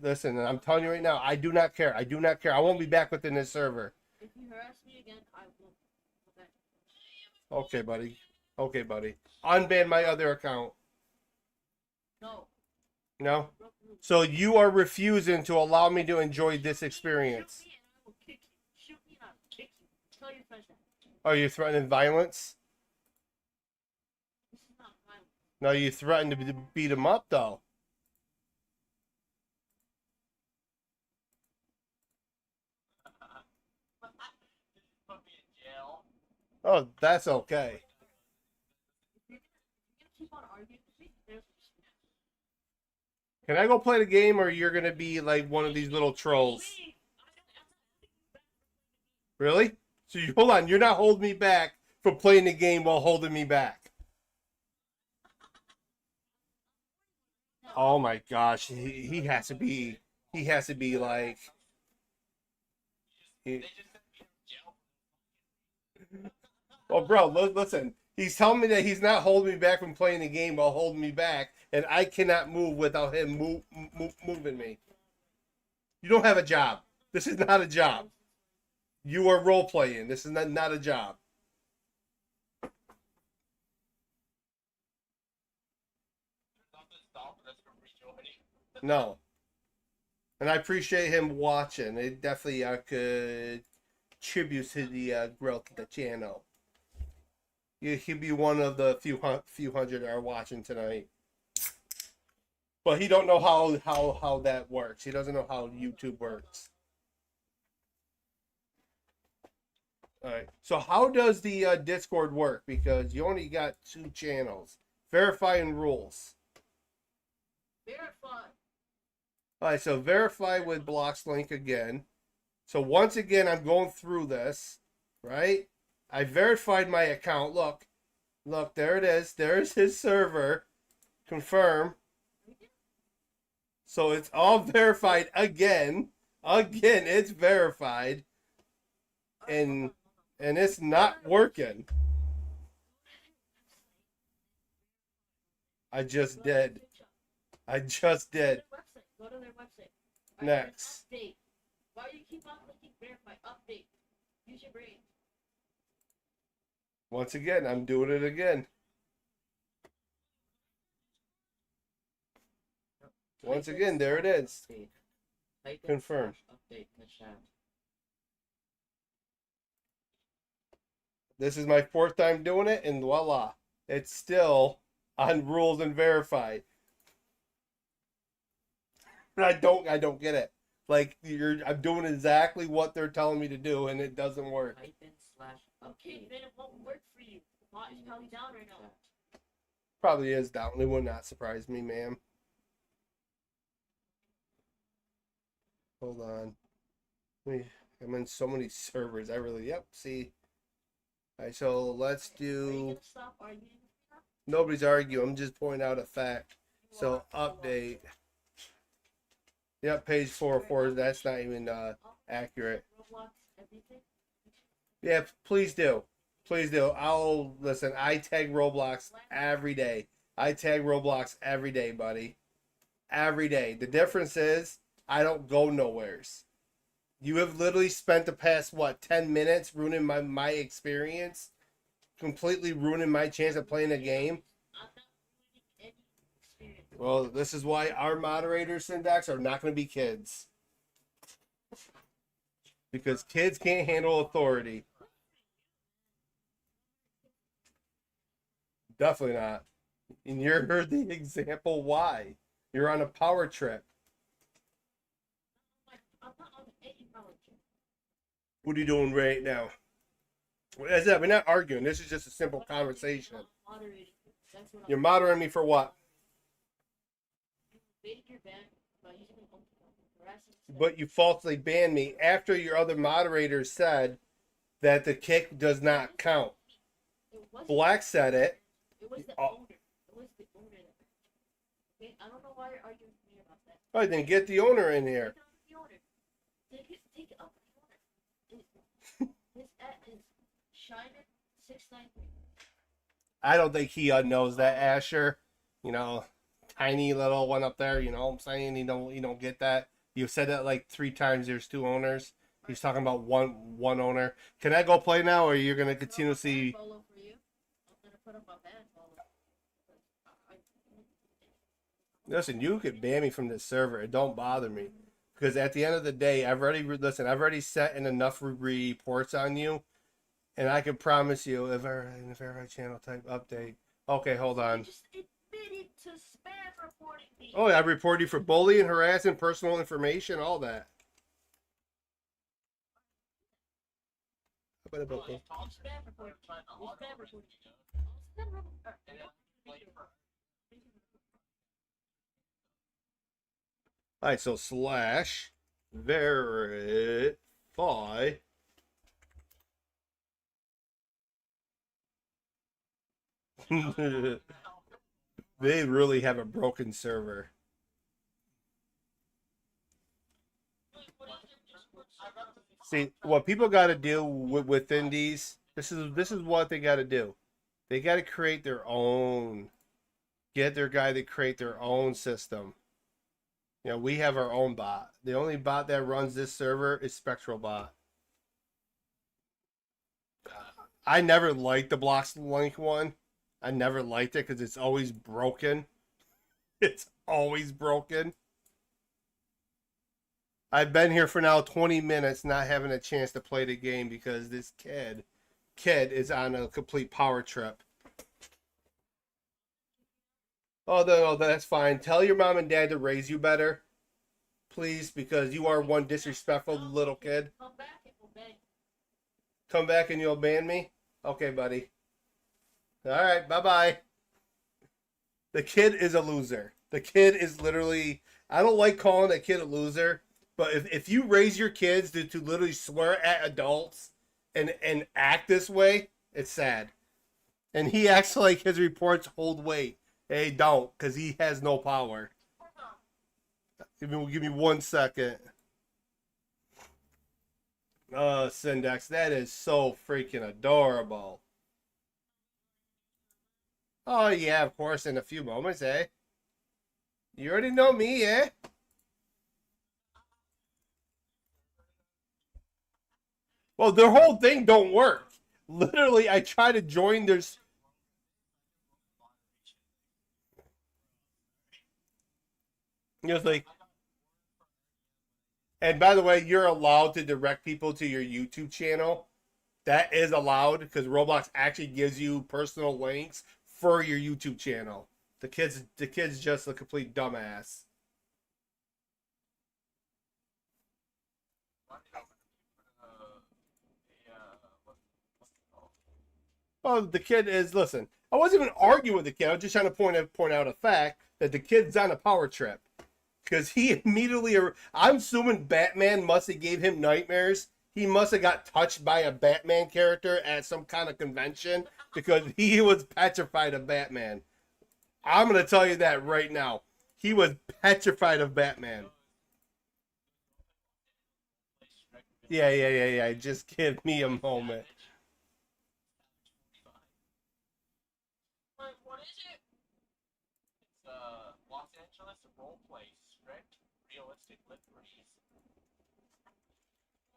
Listen, I'm telling you right now, I do not care. I do not care. I won't be back within this server. If you harass me again, I will. Okay. Okay, buddy. Okay, buddy. Unban my other account. No. No? Broke rules. So you are refusing to allow me to enjoy this experience. Shoot me and I will kick you. Shoot me and I will kick you. Tell your friends that. Are you threatening violence? This is not violent. No, you threatened to beat him up, though. Put me in jail. Oh, that's okay. If you're gonna keep on arguing with me, there's respect. Can I go play the game, or you're gonna be like one of these little trolls? Leave. I'm not holding you back. Really? So you hold on. You're not holding me back from playing the game while holding me back. Oh my gosh, he has to be. He has to be like. They just sent me to jail. Well, bro, listen. He's telling me that he's not holding me back from playing the game while holding me back, and I cannot move without him moving me. You don't have a job. This is not a job. You are role playing. This is not a job. Something stopping us from rejoining. No. And I appreciate him watching. It definitely could contribute to the growth of the channel. He'd be one of the few hundred that are watching tonight. But he don't know how that works. He doesn't know how YouTube works. All right. So how does the Discord work? Because you only got 2 channels. Verify and rules. Verify. All right. So verify with Blocks link again. So once again, I'm going through this, right? I verified my account. Look, there it is. There's his server. Confirm. So it's all verified again. Again, it's verified. And it's not working. I just did. I just did. Go to their website. Next. Update. Why do you keep on clicking verify? Update. Use your brain. Once again, I'm doing it again. Once again, there it is. Update. Type in Confirm. /update in the chat. This is my 4th time doing it, and voila, it's still on rules and verified. I don't get it. Like I'm doing exactly what they're telling me to do, and it doesn't work. Type in /update. Okay, then it won't work for you. Why is probably down right now? Probably is down. It would not surprise me, ma'am. Hold on. I'm in so many servers. Yep, see. All right, so let's Are you do. gonna stop arguing with me now? Nobody's arguing. I'm just pointing out a fact. You So are. update. Yep, page 404. That's not even accurate. Roblox, everything. Yeah, please do. Please do. I'll listen. I tag Roblox every day. I tag Roblox every day, buddy. Every day. The difference is I don't go nowheres. You have literally spent the past 10 minutes ruining my experience, completely ruining my chance of playing a game. I'm not ruining any experience. Well, this is why our moderators, Syndax, are not going to be kids. Because kids can't handle authority. Definitely not. And you're the example why. You're on a power trip. I'm not on any power trip. What are you doing right now? As that, we're not arguing. This is just a simple conversation. I'm moderating. That's what You're moderating me for what? You invaded your ban by using an open harassing staff. But you falsely banned me after your other moderators said that the kick does not count. It wasn't- Black said it. It was the Oh. owner. It was the owner that. Okay, I don't know why you're arguing with me about that. All right, then get the owner in here. Take it up with the owner. Take it up with the owner. His at is Shiner693. I don't think he knows that, Asher. You know, tiny little one up there. You know what I'm saying? You don't get that. You said that like 3 times. There's 2 owners. He's talking about one owner. Can I go play now, or are you gonna continue to see? Follow for you. I'm gonna put up a ban follow. Listen, you could ban me from this server. It don't bother me. Because at the end of the day, I've already set in enough reports on you. And I can promise you, if I channel type update. Okay, hold You on. just admitted to spam reporting me. Oh, I report you for bullying, harassing, personal information, all that. How about You spam reporting. You spam reporting. Spam reporting. Alright, so slash verify. They really have a broken server. See, what people got to do with indies, this is what they got to do. They got to create their own. Get their guy to create their own system. You know, we have our own bot. The only bot that runs this server is SpectralBot. I never liked the Blocks Link one. I never liked it because it's always broken. It's always broken. I've been here for now 20 minutes not having a chance to play the game because this kid kid is on a complete power trip. Oh, no, that's fine. Tell your mom and dad to raise you better, please, because you are one disrespectful little kid. Come back and obey. Come back and you'll ban me? Okay, buddy. All right, bye-bye. The kid is a loser. The kid is literally... I don't like calling a kid a loser, but if you raise your kids to literally swear at adults and act this way, it's sad. And he acts like his reports hold weight. They don't, because he has no power. Give me 1 second. Oh, Syndex, that is so freaking adorable. Oh, yeah, of course, in a few moments, eh? You already know me, eh? Well, their whole thing don't work. Literally, I try to join their... Just like... And by the way, you're allowed to direct people to your YouTube channel. That is allowed because Roblox actually gives you personal links for your YouTube channel. The kid's just a complete dumbass. Well, the kid is... Listen, I wasn't even arguing with the kid. I was just trying to point out a fact that the kid's on a power trip. Because he immediately... I'm assuming Batman must have gave him nightmares. He must have got touched by a Batman character at some kind of convention. Because he was petrified of Batman. I'm going to tell you that right now. He was petrified of Batman. Yeah. Just give me a moment. Wait, what is it? It's Los Angeles roleplay, strict, realistic liberties.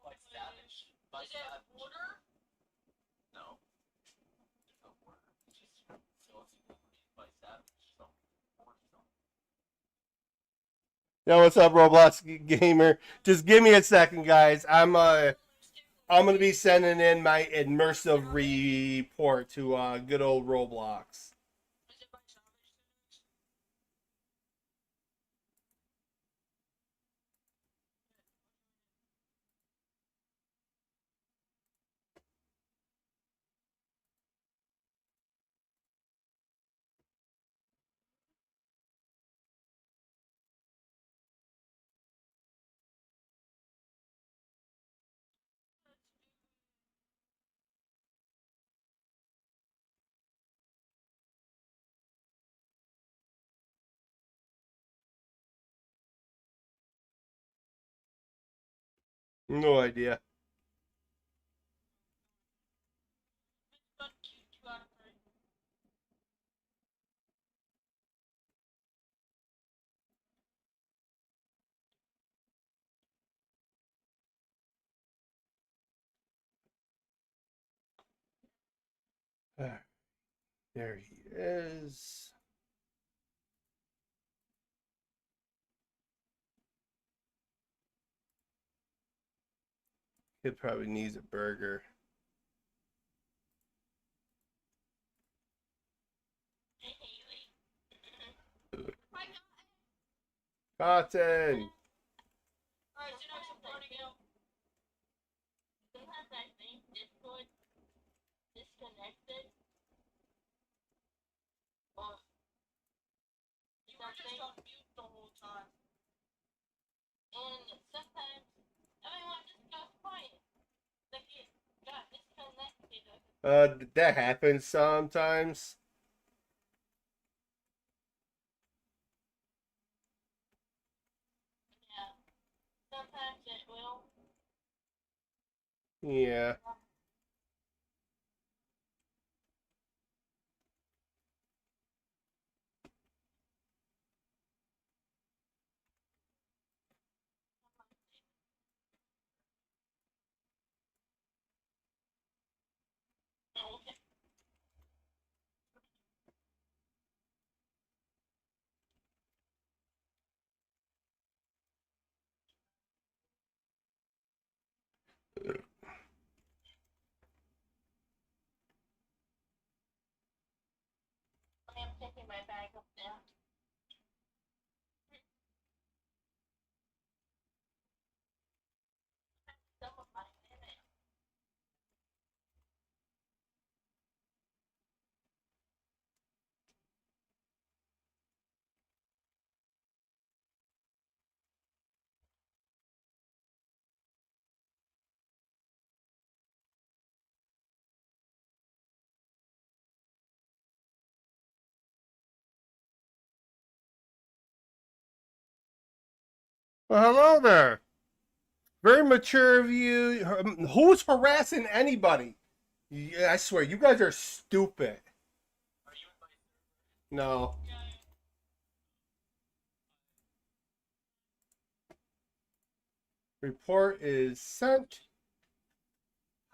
Like Savage. By Is it Savage. order? No. There's no order. It's just realistic liberties by Savage. So, order something. Yo, what's up, Roblox gamer? Just give me a second, guys. I'm gonna be sending in my immersive report to good old Roblox. Is it by Savage Students? No idea. It's got 2 out of 3. There he is. Kid probably needs a burger. Hey, Haley. Hi, Cotton. Alright, so next I'm running out. Sometimes I think Discord disconnected or You were just on mute the whole time. and sometimes everyone just goes quiet. Like it got disconnected. That happens sometimes. Yeah. Sometimes it will. Yeah. taking my bag up there. Some of my minutes. Well, hello there. Very mature of you. Who's harassing anybody? Yeah, I swear, you guys are stupid. Are you in my No. Report is sent.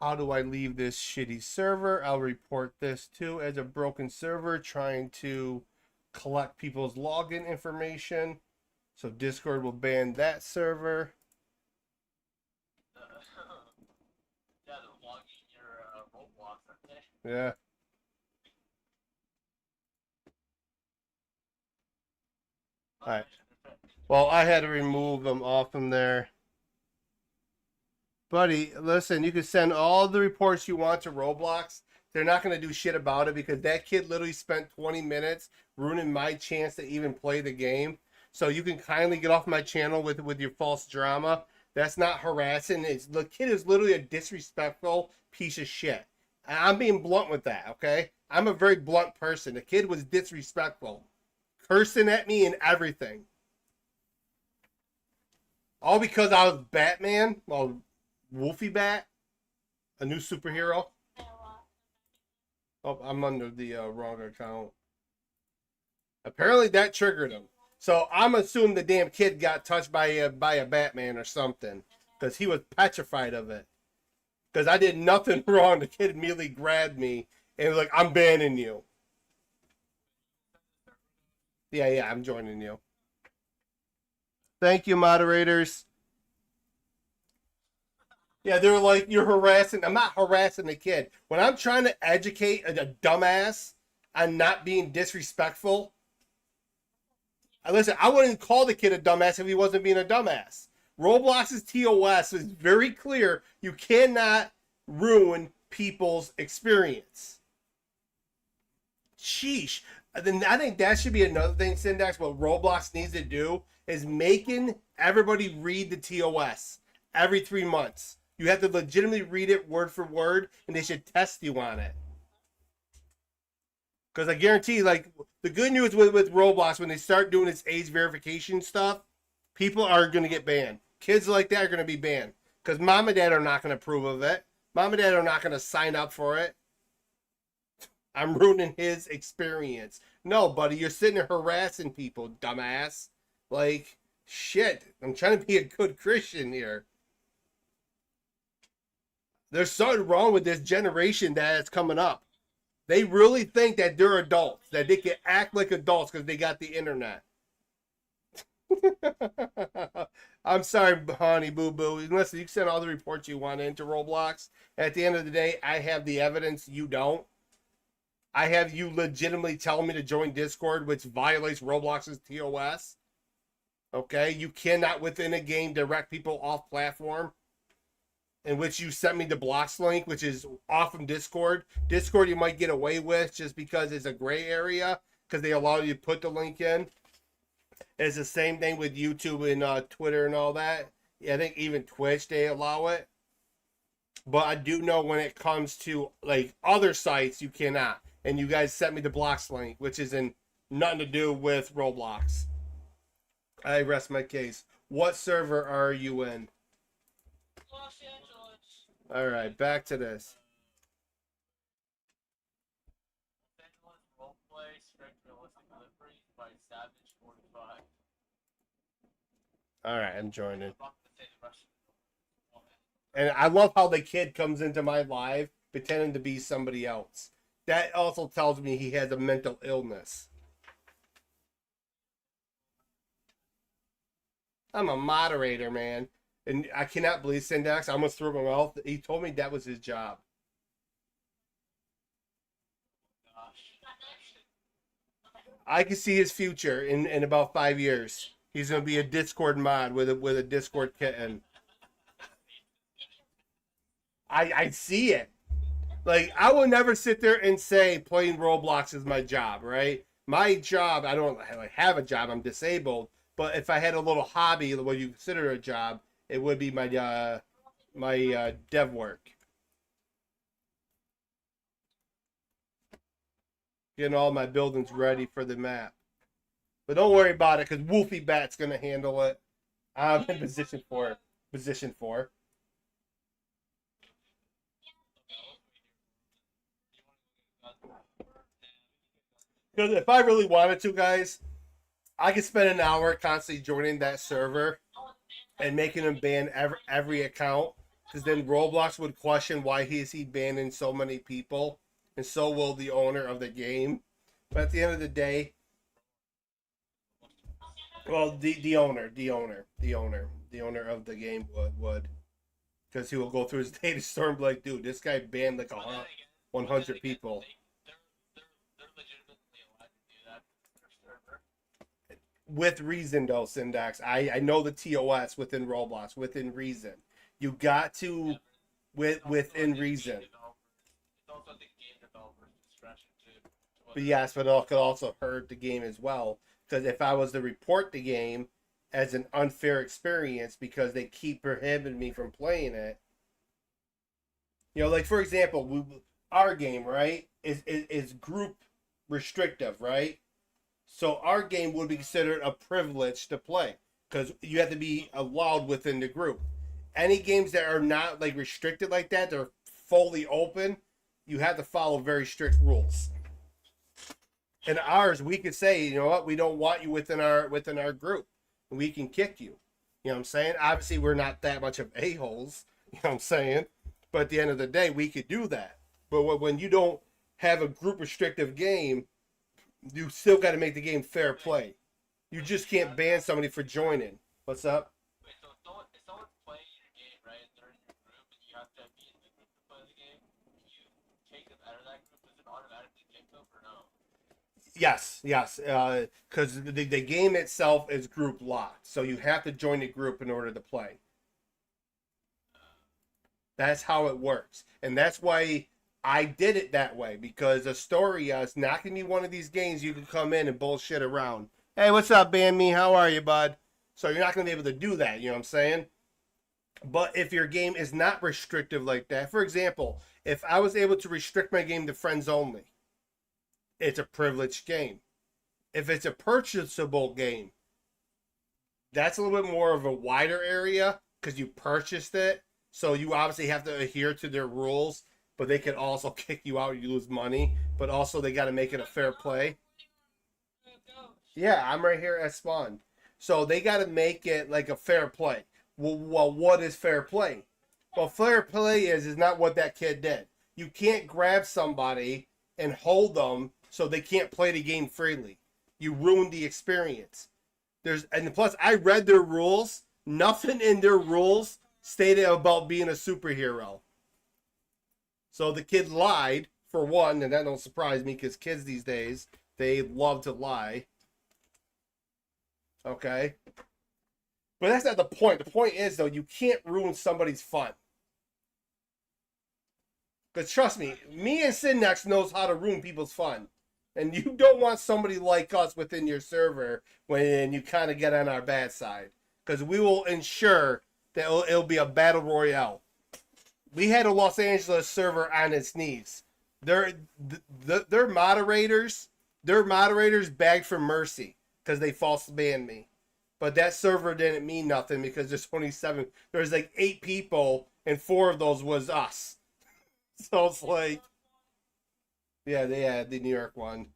How do I leave this shitty server? I'll report this too as a broken server trying to collect people's login information. So Discord will ban that server. Yeah, they're logging your Roblox, aren't they? Yeah. Alright. Well, I had to remove them off from there. Buddy, listen, you can send all the reports you want to Roblox. They're not going to do shit about it because that kid literally spent 20 minutes ruining my chance to even play the game. So you can kindly get off my channel with your false drama. That's not harassing. The kid is literally a disrespectful piece of shit. And I'm being blunt with that, okay? I'm a very blunt person. The kid was disrespectful. Cursing at me and everything. All because I was Batman? Well, Wolfie Bat? A new superhero? Oh, I'm under the wrong account. Apparently that triggered him. So I'm assuming the damn kid got touched by a Batman or something. Because he was petrified of it. Because I did nothing wrong. The kid immediately grabbed me and was like, I'm banning you. Yeah, I'm joining you. Thank you, moderators. Yeah, they're like, you're harassing. I'm not harassing the kid. When I'm trying to educate a dumbass on not being disrespectful, listen, I wouldn't call the kid a dumbass if he wasn't being a dumbass. Roblox's TOS is very clear. You cannot ruin people's experience. Sheesh. Then I think that should be another thing, Syndax. What Roblox needs to do is making everybody read the TOS every 3 months. You have to legitimately read it word for word, and they should test you on it. Because I guarantee, like, the good news with Roblox, when they start doing its age verification stuff, people are going to get banned. Kids like that are going to be banned. Because mom and dad are not going to approve of it. Mom and dad are not going to sign up for it. I'm ruining his experience. No, buddy, you're sitting there harassing people, dumbass. Like, shit. I'm trying to be a good Christian here. There's something wrong with this generation that's coming up. They really think that they're adults, that they can act like adults because they got the internet. I'm sorry, honey, boo-boo. Listen, you can send all the reports you want into Roblox. At the end of the day, I have the evidence. You don't. I have you legitimately telling me to join Discord, which violates Roblox's TOS. Okay? You cannot, within a game, direct people off platform. In which you sent me the blocks link, which is off from Discord. Discord you might get away with just because it's a gray area, because they allow you to put the link in. It's the same thing with YouTube and Twitter and all that. Yeah, I think even Twitch, they allow it. But I do know when it comes to, like, other sites, you cannot. And you guys sent me the blocks link, which is in nothing to do with Roblox. I rest my case. What server are you in? Los Angeles. All right, back to this. Los Angeles roleplay strict realistic delivery by Savage 45. All right, I'm joining. I'm not gonna say the rest of it. And I love how the kid comes into my live pretending to be somebody else. That also tells me he has a mental illness. I'm a moderator, man. And I cannot believe Syndax. I almost threw him off. He told me that was his job. Gosh. I can see his future in about 5 years. He's gonna be a Discord mod with a Discord kitten. I see it. Like, I will never sit there and say playing Roblox is my job, right? My job, I don't like have a job. I'm disabled, but if I had a little hobby, what you consider a job, it would be my dev work. Getting all my buildings ready for the map. But don't worry about it, because Wolfie Bat's gonna handle it. I'm in position 4. Position 4. Because if I really wanted to, guys, I could spend an hour constantly joining that server and making him ban every account. Because then Roblox would question why is he banning so many people, and so will the owner of the game. But at the end of the day, well, the owner of the game would, because he will go through his data store and be like, dude, this guy banned like 100 people. They're legitimately allowed to do that with their server. With reason, though, Syndax. I know the TOS within Roblox, within reason. You got to, within reason. It's also the game developer's discretion too. But yes, but it could also hurt the game as well. Because if I was to report the game as an unfair experience because they keep prohibiting me from playing it, like, for example, our game, right, is group restrictive, right? So our game would be considered a privilege to play because you have to be allowed within the group. Any games that are not like restricted like that, they're fully open, you have to follow very strict rules. In ours, we could say, you know what, we don't want you within our group. And we can kick you. You know what I'm saying? Obviously, we're not that much of a-holes. You know what I'm saying? But at the end of the day, we could do that. But when you don't have a group restrictive game, you still got to make the game fair play. You just can't ban somebody for joining. What's up? Wait, so if someone's playing your game, right, and they're in your group, and you have to be in the group to play the game, can you take them out of that group? Does it automatically kick them, or no? Yes. Because the game itself is group locked. So you have to join the group in order to play. That's how it works. And that's why I did it that way. Because Astoria is not going to be one of these games you can come in and bullshit around. Hey, what's up, Ban Me? How are you, bud? So you're not going to be able to do that. You know what I'm saying? But if your game is not restrictive like that, for example, if I was able to restrict my game to friends only, it's a privileged game. If it's a purchasable game, that's a little bit more of a wider area because you purchased it. So you obviously have to adhere to their rules, but they can also kick you out. You lose money, but also they got to make it a fair play. Yeah, I'm right here at Spawn. So they got to make it like a fair play. Well, what is fair play? Well, fair play is not what that kid did. You can't grab somebody and hold them so they can't play the game freely. You ruined the experience. And plus, I read their rules. Nothing in their rules stated about being a superhero. So the kid lied, for one, and that don't surprise me because kids these days, they love to lie. Okay? But that's not the point. The point is, though, you can't ruin somebody's fun. Because trust me and Syndax knows how to ruin people's fun. And you don't want somebody like us within your server when you kind of get on our bad side. Because we will ensure that it'll be a battle royale. We had a Los Angeles server on its knees. Their moderators begged for mercy because they false banned me. But that server didn't mean nothing because there's 27. There's like 8 people, and 4 of those was us. So it's like, yeah, the New York one.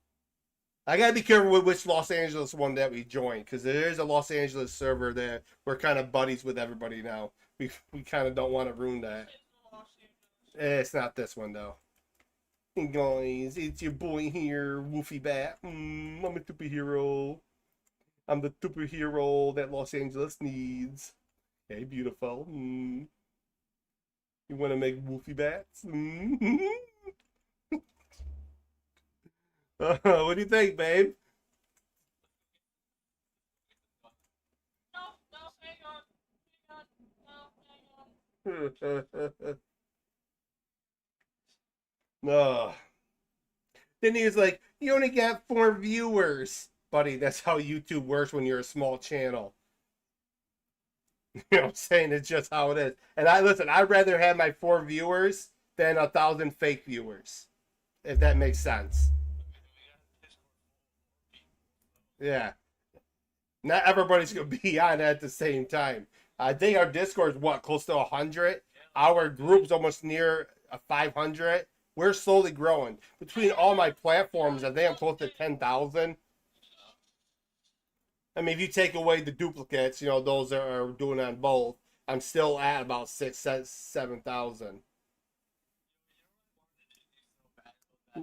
I gotta be careful with which Los Angeles one that we join because there is a Los Angeles server that we're kind of buddies with everybody now. We kind of don't want to ruin that. It's not this one though. Hey guys, it's your boy here, Wolfie Bat. I'm a superhero. I'm the superhero that Los Angeles needs. Hey, beautiful. You want to make Wolfie Bats? What do you think, babe? No. Then he was like, "You only got 4 viewers, buddy." That's how YouTube works when you're a small channel. You know what I'm saying? It's just how it is. And I'd rather have my 4 viewers than 1,000 fake viewers, if that makes sense. Yeah. Not everybody's gonna be on at the same time. I think our Discord is close to 100. Our group's almost near 500. We're slowly growing. Between all my platforms, I think I'm close to 10,000. I mean, if you take away the duplicates, those that are doing on both, I'm still at about 7,000.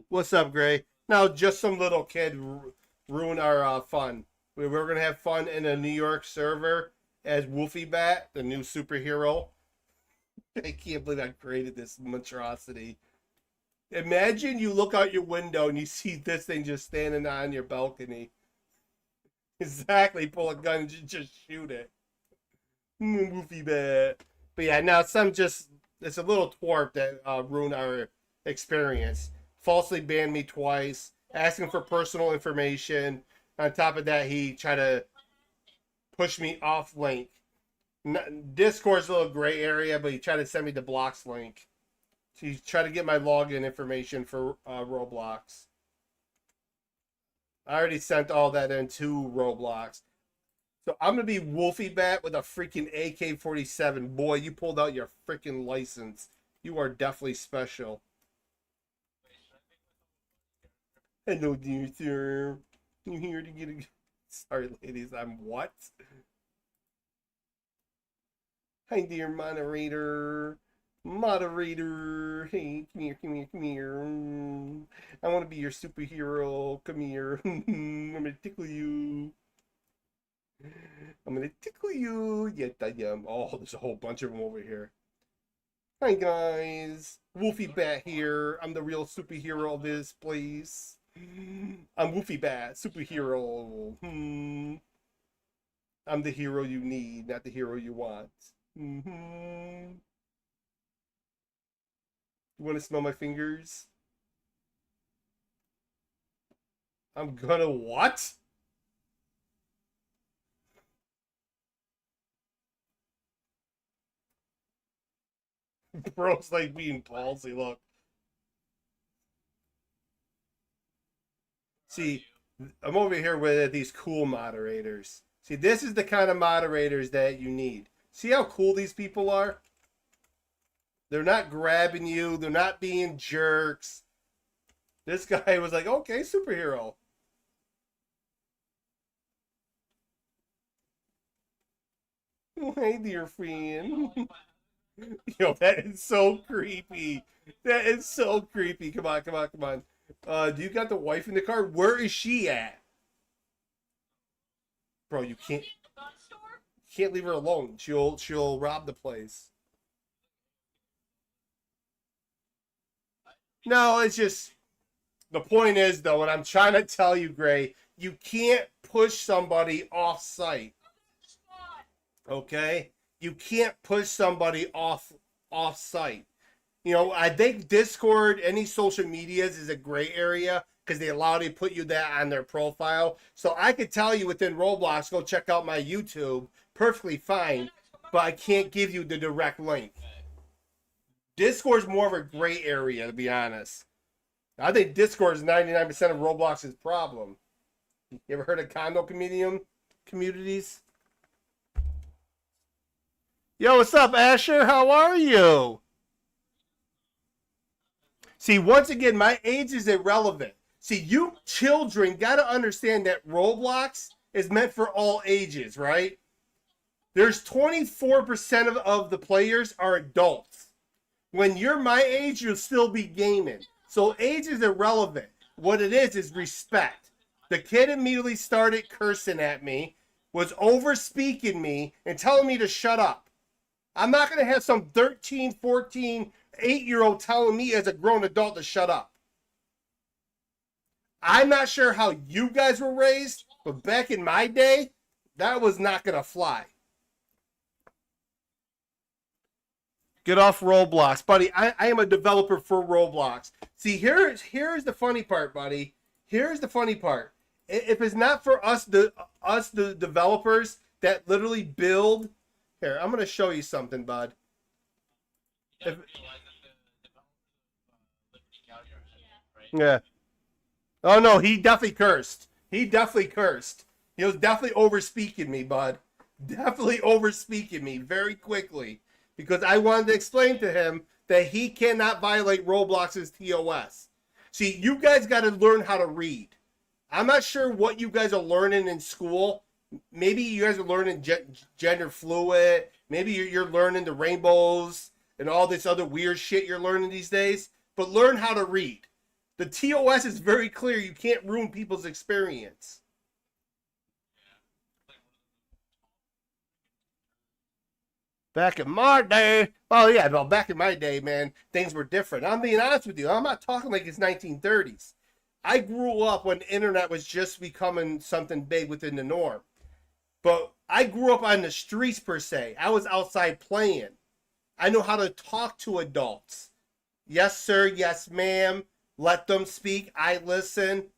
What's up, Gray? Now, just some little kid ruin our fun. We were gonna have fun in a New York server as Wolfie Bat, the new superhero. I can't believe I created this monstrosity. Imagine you look out your window and you see this thing just standing on your balcony. Exactly, pull a gun and just shoot it. Wolfie Bat. But yeah, now it's a little twerp that ruined our experience. Falsely banned me twice, asking for personal information. On top of that, he tried to push me off link. Discord's a little gray area, but he tried to send me the blocks link. So he tried to get my login information for Roblox. I already sent all that into Roblox. So I'm going to be Wolfie Bat with a freaking AK-47. Boy, you pulled out your freaking license. You are definitely special. Hello, dear sir. You here to get a... Sorry, ladies, I'm what? Hi, dear moderator. Moderator. Hey, come here, come here, come here. I want to be your superhero. Come here. I'm going to tickle you. I'm going to tickle you. Yes, I am. Oh, there's a whole bunch of them over here. Hi, guys. Wolfie Bat here. I'm the real superhero of this place. I'm Wolfie Bat, superhero. I'm the hero you need, not the hero you want. You want to smell my fingers? I'm gonna what? Bro's like being ballsy, look. See, I'm over here with these cool moderators. See, this is the kind of moderators that you need. See how cool these people are? They're not grabbing you. They're not being jerks. This guy was like, okay, superhero. Oh, hey, dear friend. Yo, that is so creepy. That is so creepy. Come on, come on, come on. Do you got the wife in the car? Where is she at? Bro, you can't leave her alone. She'll rob the place. No, it's just the point is though, and I'm trying to tell you, Gray, you can't push somebody off site. Okay? You can't push somebody off site. I think Discord, any social medias is a gray area because they allow you to put you that on their profile. So I could tell you within Roblox, go check out my YouTube, perfectly fine, but I can't give you the direct link. Discord's more of a gray area, to be honest. I think Discord is 99% of Roblox's problem. You ever heard of condo communities? Yo, what's up, Asher? How are you? See, once again, my age is irrelevant. See, you children got to understand that Roblox is meant for all ages, right? There's 24% of the players are adults. When you're my age, you'll still be gaming. So age is irrelevant. What it is respect. The kid immediately started cursing at me, was over speaking me, and telling me to shut up. I'm not going to have some 13, 14, 8-year-old telling me as a grown adult to shut up. I'm not sure how you guys were raised, but back in my day, that was not going to fly. Get off Roblox, buddy. I am a developer for Roblox. See, here's the funny part, buddy. Here's the funny part. If it's not for us, the developers that literally build. Here, I'm gonna show you something, bud. You gotta realize that the developers of Liberty County are right? Yeah. Oh no, he definitely cursed. He definitely cursed. He was definitely overspeaking me, bud. Definitely overspeaking me very quickly. Because I wanted to explain to him that he cannot violate Roblox's TOS. See, you guys got to learn how to read. I'm not sure what you guys are learning in school. Maybe you guys are learning gender fluid. Maybe you're learning the rainbows and all this other weird shit you're learning these days. But learn how to read. The TOS is very clear. You can't ruin people's experience. Back in my day, oh yeah, well, back in my day, man, things were different. I'm being honest with you. I'm not talking like it's 1930s. I grew up when the internet was just becoming something big within the norm. But I grew up on the streets, per se. I was outside playing. I know how to talk to adults. Yes, sir. Yes, ma'am. Let them speak. I listen.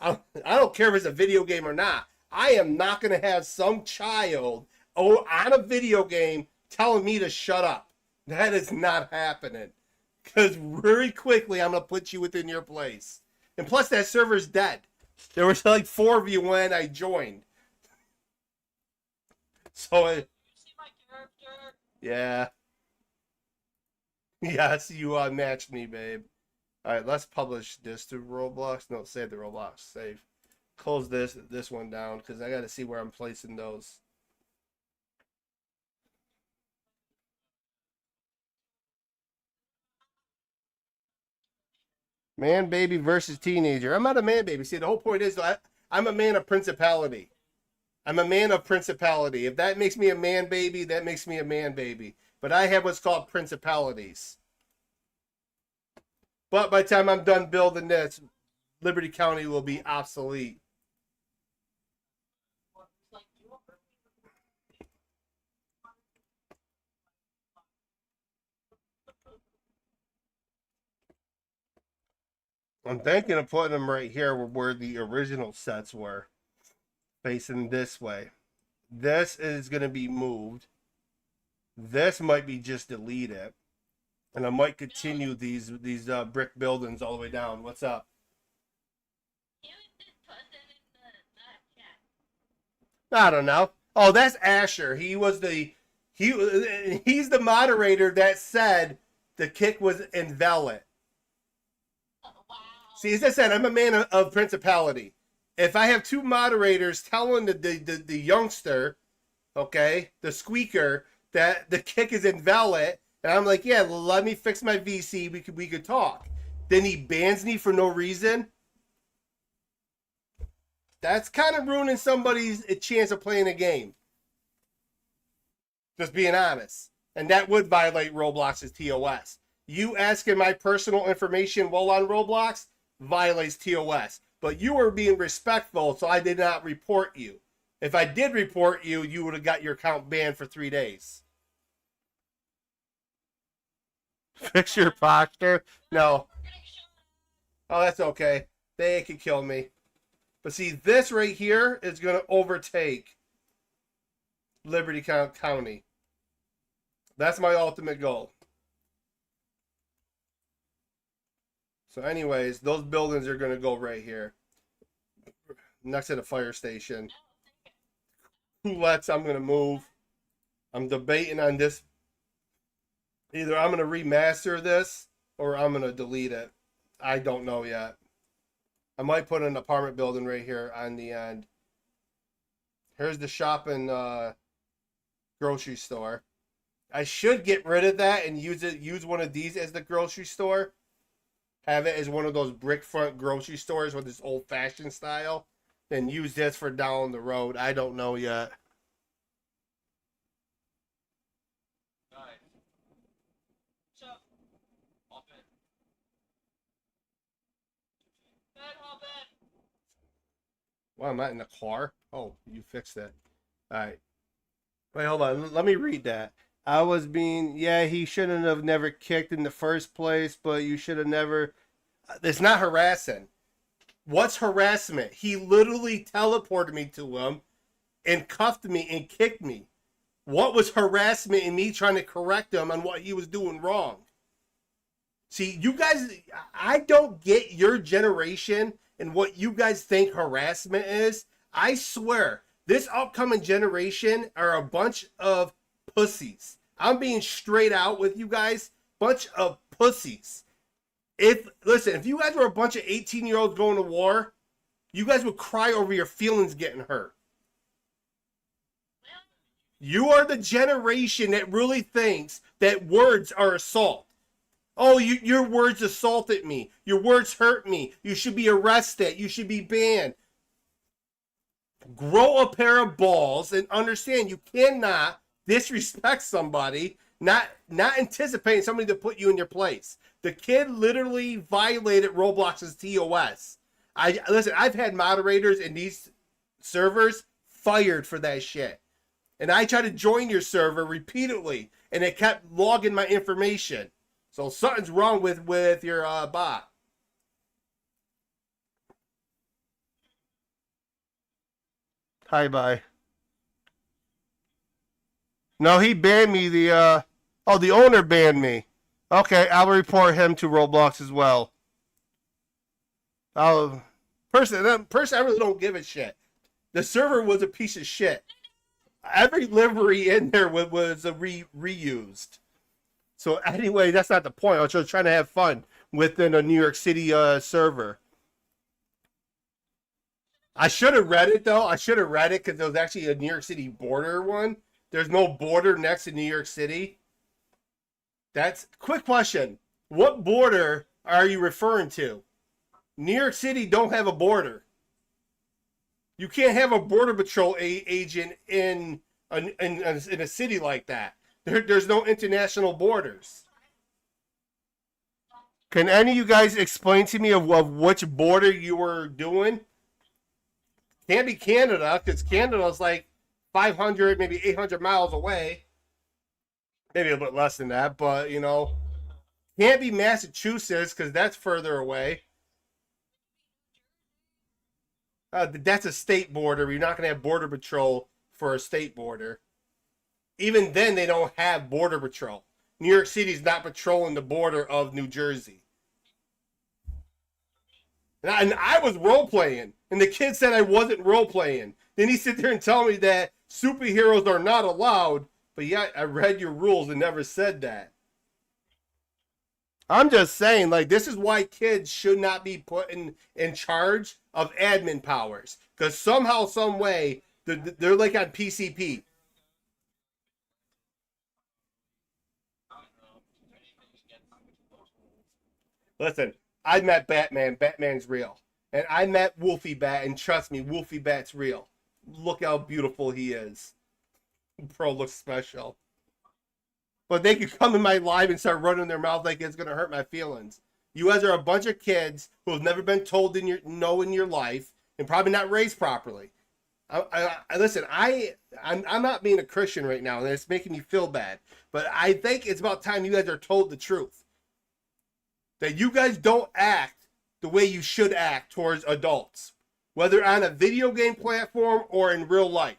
I don't care if it's a video game or not. I am not going to have some child on a video game telling me to shut up. That is not happening. Because very quickly, I'm going to put you within your place. And plus, that server's dead. There was like 4 of you when I joined. So, You see my character? yeah. Yes, you matched me, babe. Alright, let's publish this to Roblox. No, save the Roblox. Save. Close this one down, because I got to see where I'm placing those. Man baby versus teenager. I'm not a man baby. See, the whole point is I'm a man of principality. I'm a man of principality. If that makes me a man baby, that makes me a man baby. But I have what's called principalities. But by the time I'm done building this, Liberty County will be obsolete. I'm thinking of putting them right here where the original sets were. Facing this way. This is going to be moved. This might be just deleted. And I might continue these brick buildings all the way down. What's up? You just put them in the chat. I don't know. Oh, that's Asher. He's the moderator that said the kick was invalid. Oh, wow. See, as I said, I'm a man of principality. If I have 2 moderators telling the youngster, okay, the squeaker, that the kick is invalid, and I'm like, yeah, let me fix my VC, we could talk. Then he bans me for no reason. That's kind of ruining somebody's chance of playing a game. Just being honest. And that would violate Roblox's TOS. You asking my personal information while on Roblox violates TOS. But you were being respectful, so I did not report you. If I did report you, you would have got your account banned for 3 days. Fix your posture? No. We're getting shot. Oh, that's okay. They can kill me. But see, this right here is going to overtake Liberty County. That's my ultimate goal. So anyways, those buildings are going to go right here. Next to the fire station. Coulettes, I'm going to move. I'm debating on this. Either I'm going to remaster this or I'm going to delete it. I don't know yet. I might put an apartment building right here on the end. Here's the shopping grocery store. I should get rid of that and use one of these as the grocery store. Have it as one of those brick front grocery stores with this old fashioned style. Then use this for down the road. I don't know yet. Alright, So, hop in. hop in. Well, I'm not in the car. Oh, you fixed that. All right. Wait, hold on. Let me read that. I was being, yeah, he shouldn't have never kicked in the first place, but you should have never. It's not harassing. What's harassment? He literally teleported me to him and cuffed me and kicked me. What was harassment in me trying to correct him on what he was doing wrong? See, you guys, I don't get your generation and what you guys think harassment is. I swear, this upcoming generation are a bunch of pussies. I'm being straight out with you guys. Bunch of pussies. If you guys were a bunch of 18-year-olds going to war, you guys would cry over your feelings getting hurt. You are the generation that really thinks that words are assault. Oh, your words assaulted me. Your words hurt me. You should be arrested. You should be banned. Grow a pair of balls and understand you cannot disrespect somebody, not anticipating somebody to put you in your place. The kid literally violated Roblox's TOS. Listen, I've had moderators in these servers fired for that shit. And I tried to join your server repeatedly, and it kept logging my information. So something's wrong with your bot. Hi, bye. No, he banned me. The owner banned me. Okay, I'll report him to Roblox as well. Personally, I really don't give a shit. The server was a piece of shit. Every livery in there was reused. So anyway, that's not the point. I was just trying to have fun within a New York City server. I should have read it, though. I should have read it because there was actually a New York City border one. There's no border next to New York City. That's quick question. What border are you referring to? New York City don't have a border. You can't have a border patrol agent in a city like that. There's no international borders. Can any of you guys explain to me of which border you were doing? Can't be Canada, because Canada's like 500, maybe 800 miles away. Maybe a bit less than that, but, you know. Can't be Massachusetts, because that's further away. That's a state border. You're not going to have border patrol for a state border. Even then, they don't have border patrol. New York City's not patrolling the border of New Jersey. And I was role-playing, and the kid said I wasn't role-playing. Then he sit there and tell me that superheroes are not allowed, but yet I read your rules and never said that. I'm just saying, like, this is why kids should not be put in charge of admin powers. Because somehow, some way, they're like on PCP. Listen, I met Batman. Batman's real. And I met Wolfie Bat, and trust me, Wolfie Bat's real. Look how beautiful he is. Pro looks special. But they could come in my live and start running their mouth like it's going to hurt my feelings. You guys are a bunch of kids who have never been told in your life and probably not raised properly. Listen, I'm not being a Christian right now, and it's making me feel bad. But I think it's about time you guys are told the truth. That you guys don't act the way you should act towards adults, whether on a video game platform or in real life.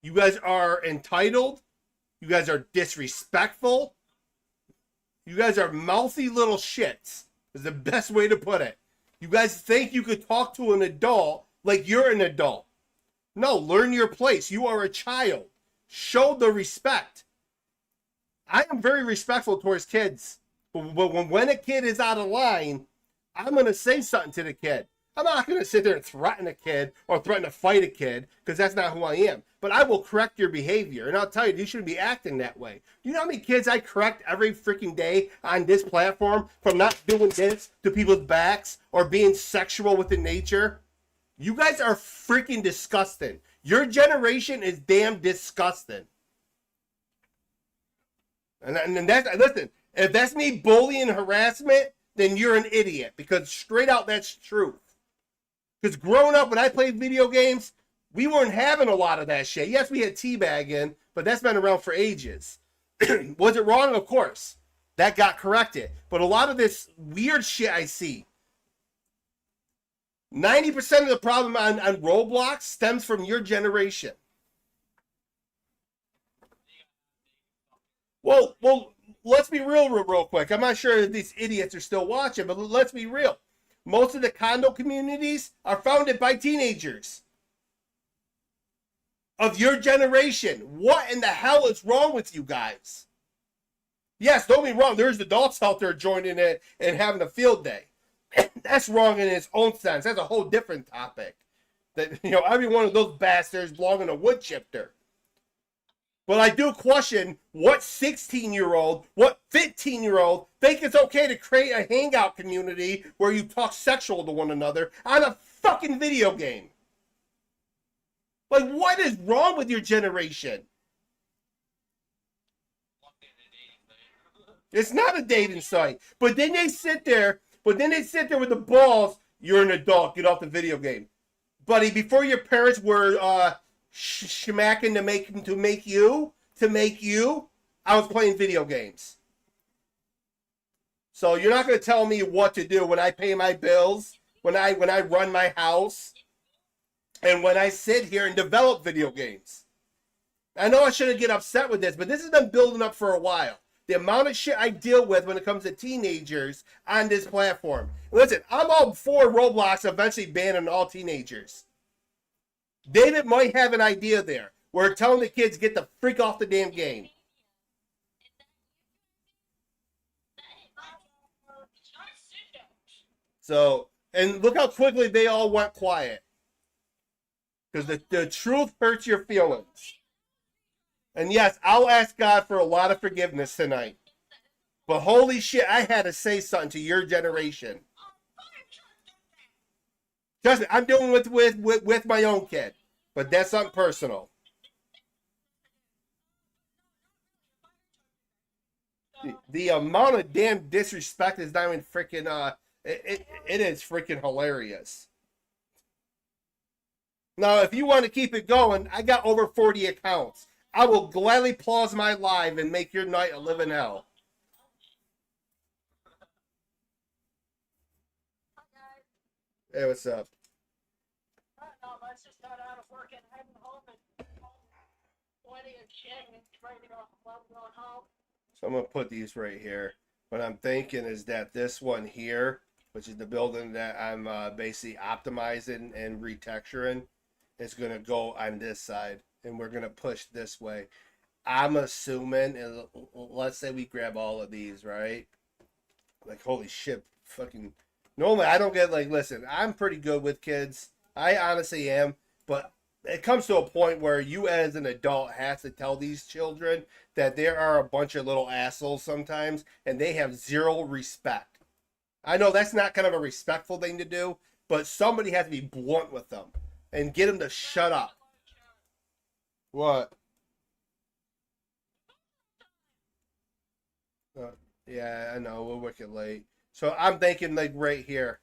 You guys are entitled. You guys are disrespectful. You guys are mouthy little shits, is the best way to put it. You guys think you could talk to an adult like you're an adult. No, learn your place. You are a child. Show the respect. I am very respectful towards kids. But when a kid is out of line, I'm going to say something to the kid. I'm not going to sit there and threaten a kid or threaten to fight a kid because that's not who I am. But I will correct your behavior. And I'll tell you, you shouldn't be acting that way. Do you know how many kids I correct every freaking day on this platform from not doing this to people's backs or being sexual with the nature? You guys are freaking disgusting. Your generation is damn disgusting. And that's, listen, if that's me bullying and harassment, then you're an idiot. Because straight out, that's truth. Because growing up, when I played video games, we weren't having a lot of that shit. Yes, we had teabagging, but that's been around for ages. Was it wrong? Of course. That got corrected. But a lot of this weird shit I see, 90% of the problem on Roblox stems from your generation. Well, let's be real quick. I'm not sure if these idiots are still watching, but let's be real. Most of the condo communities are founded by teenagers of your generation. What in the hell is wrong with you guys? Yes, don't be wrong. There's adults out there joining it and having a field day. That's wrong in its own sense. That's a whole different topic. That, you know, every one of those bastards belong in a wood chipper. But I do question what 16-year-old, what 15-year-old think it's okay to create a hangout community where you talk sexual to one another on a fucking video game. Like, what is wrong with your generation? It's not a dating site. But then they sit there with the balls. You're an adult. Get off the video game. Buddy, before your parents were smacking to make you, I was playing video games. So you're not going to tell me what to do when I pay my bills, when I run my house, and when I sit here and develop video games. I know I shouldn't get upset with this, but this has been building up for a while. The amount of shit I deal with when it comes to teenagers on this platform. Listen, I'm all for Roblox eventually banning all teenagers. David might have an idea there. We're telling the kids get the freak off the damn game. So, and look how quickly they all went quiet. Because the truth hurts your feelings. And yes, I'll ask God for a lot of forgiveness tonight. But holy shit, I had to say something to your generation. Trust me, I'm dealing with my own kid. But that's something personal. The amount of damn disrespect is not even freaking, it is freaking hilarious. Now, if you want to keep it going, I got over 40 accounts. I will gladly pause my live and make your night a living hell. Hey, what's up? No, my sister got out of work and heading home and plenty of shit and ready to go going home. So I'm going to put these right here. What I'm thinking is that this one here, which is the building that I'm basically optimizing and retexturing, is going to go on this side. And we're going to push this way. I'm assuming, and let's say we grab all of these, right? Like, holy shit, fucking... Normally, I don't get, like, listen, I'm pretty good with kids. I honestly am. But it comes to a point where you as an adult have to tell these children that there are a bunch of little assholes sometimes, and they have zero respect. I know that's not kind of a respectful thing to do, but somebody has to be blunt with them and get them to shut up. What? Yeah, I know. We're wicked late. So I'm thinking like right here,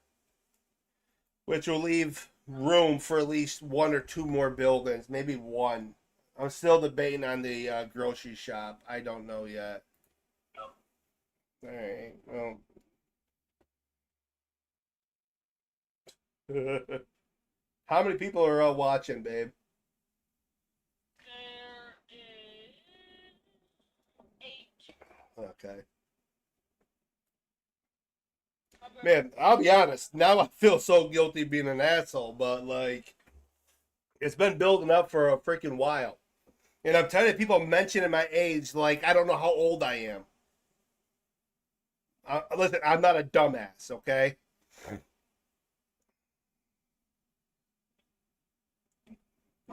which will leave room for at least one or two more buildings, maybe one. I'm still debating on the grocery shop. I don't know yet. All right. Well. How many people are watching, babe? There is 8. Okay. Man, I'll be honest. Now I feel so guilty being an asshole, but like, it's been building up for a freaking while. And I'm telling you, people mentioning my age, like, I don't know how old I am. Listen, I'm not a dumbass, okay?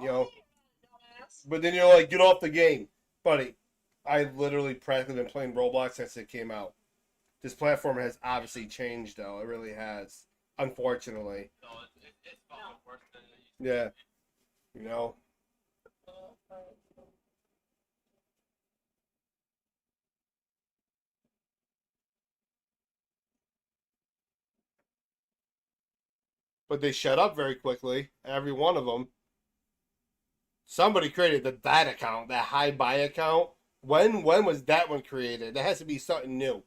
You know, but then you're like, get off the game. Buddy, I literally practically been playing Roblox since it came out. This platform has obviously changed, though. It really has. Unfortunately. So it's fucking worse than it used to Yeah. You know? But they shut up very quickly. Every one of them. Somebody created that account, that high buy account. When was that one created? That has to be something new.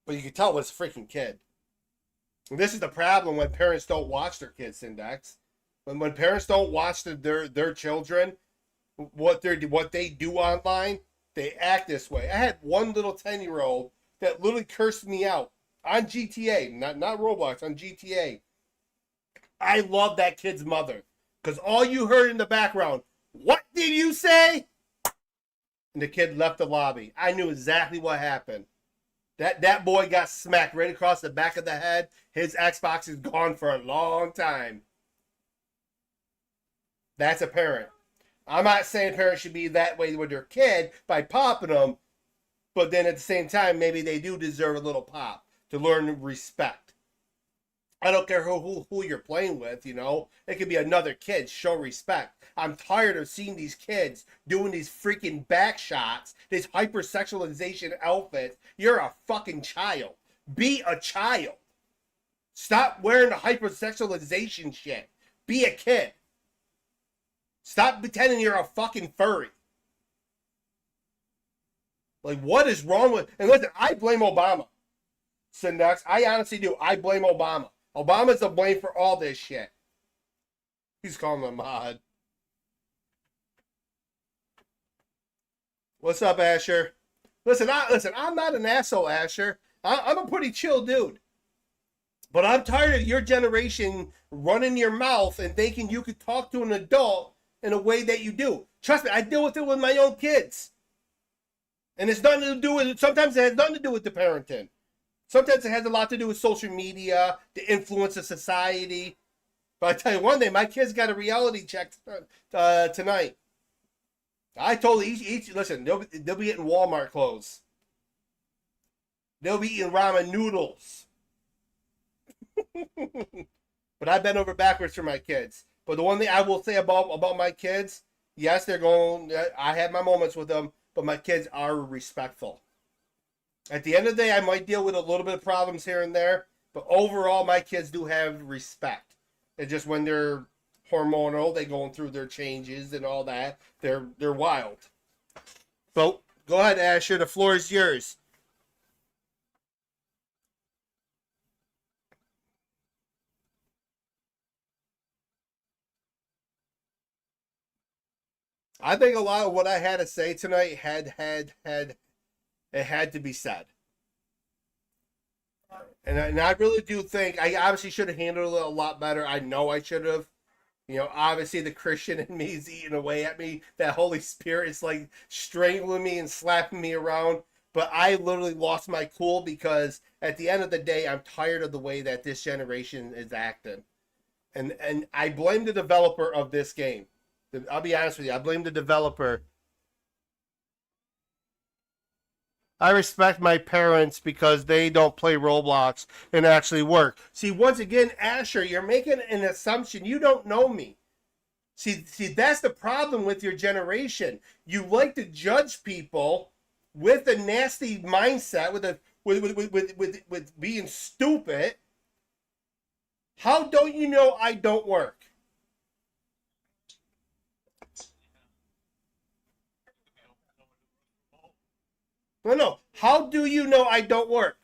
But you can tell it was a freaking kid. And this is the problem when parents don't watch their kids, Index. When parents don't watch their children, what they do online, they act this way. I had one little 10-year-old that literally cursed me out on GTA, not Roblox, on GTA. I love that kid's mother. Because all you heard in the background, what did you say? And the kid left the lobby. I knew exactly what happened. That boy got smacked right across the back of the head. His Xbox is gone for a long time. That's a parent. I'm not saying parents should be that way with their kid by popping them, but then at the same time, maybe they do deserve a little pop to learn respect. I don't care who you're playing with, you know. It could be another kid. Show respect. I'm tired of seeing these kids doing these freaking back shots, these hypersexualization outfits. You're a fucking child. Be a child. Stop wearing the hypersexualization shit. Be a kid. Stop pretending you're a fucking furry. Like, what is wrong with... And listen, I blame Obama. Syndax, I honestly do. I blame Obama. Obama's to blame for all this shit. He's calling him a mod. What's up, Asher? Listen, I'm not an asshole, Asher. I'm a pretty chill dude. But I'm tired of your generation running your mouth and thinking you could talk to an adult in a way that you do. Trust me, I deal with it with my own kids. And it's nothing to do with... Sometimes it has nothing to do with the parenting. Sometimes it has a lot to do with social media, the influence of society. But I tell you one thing, my kids got a reality check tonight. I told each listen, they'll be getting Walmart clothes. They'll be eating ramen noodles. But I bent over backwards for my kids. But the one thing I will say about my kids, yes, they're going... I have my moments with them, but my kids are respectful. At the end of the day, I might deal with a little bit of problems here and there, but overall, my kids do have respect. It's just when they're hormonal, they going through their changes and all that. They're wild. So go ahead, Asher. The floor is yours. I think a lot of what I had to say tonight had to be said. And I really do think I obviously should have handled it a lot better. I know I should have. You know, obviously the Christian in me is eating away at me. That Holy Spirit is like strangling me and slapping me around. But I literally lost my cool because at the end of the day, I'm tired of the way that this generation is acting. And I blame the developer of this game. I'll be honest with you. I blame the developer. I respect my parents because they don't play Roblox and actually work. See, once again, Asher, you're making an assumption. You don't know me. See, that's the problem with your generation. You like to judge people with a nasty mindset, with being stupid. How don't you know I don't work? No. How do you know I don't work?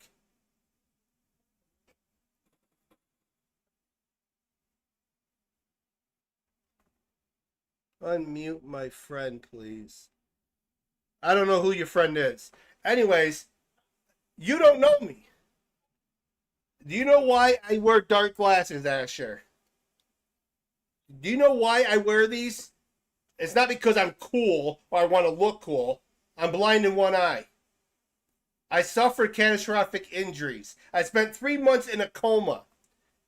Unmute my friend, please. I don't know who your friend is. Anyways, you don't know me. Do you know why I wear dark glasses, Asher? Do you know why I wear these? It's not because I'm cool or I want to look cool. I'm blind in one eye. I suffered catastrophic injuries. I spent 3 months in a coma.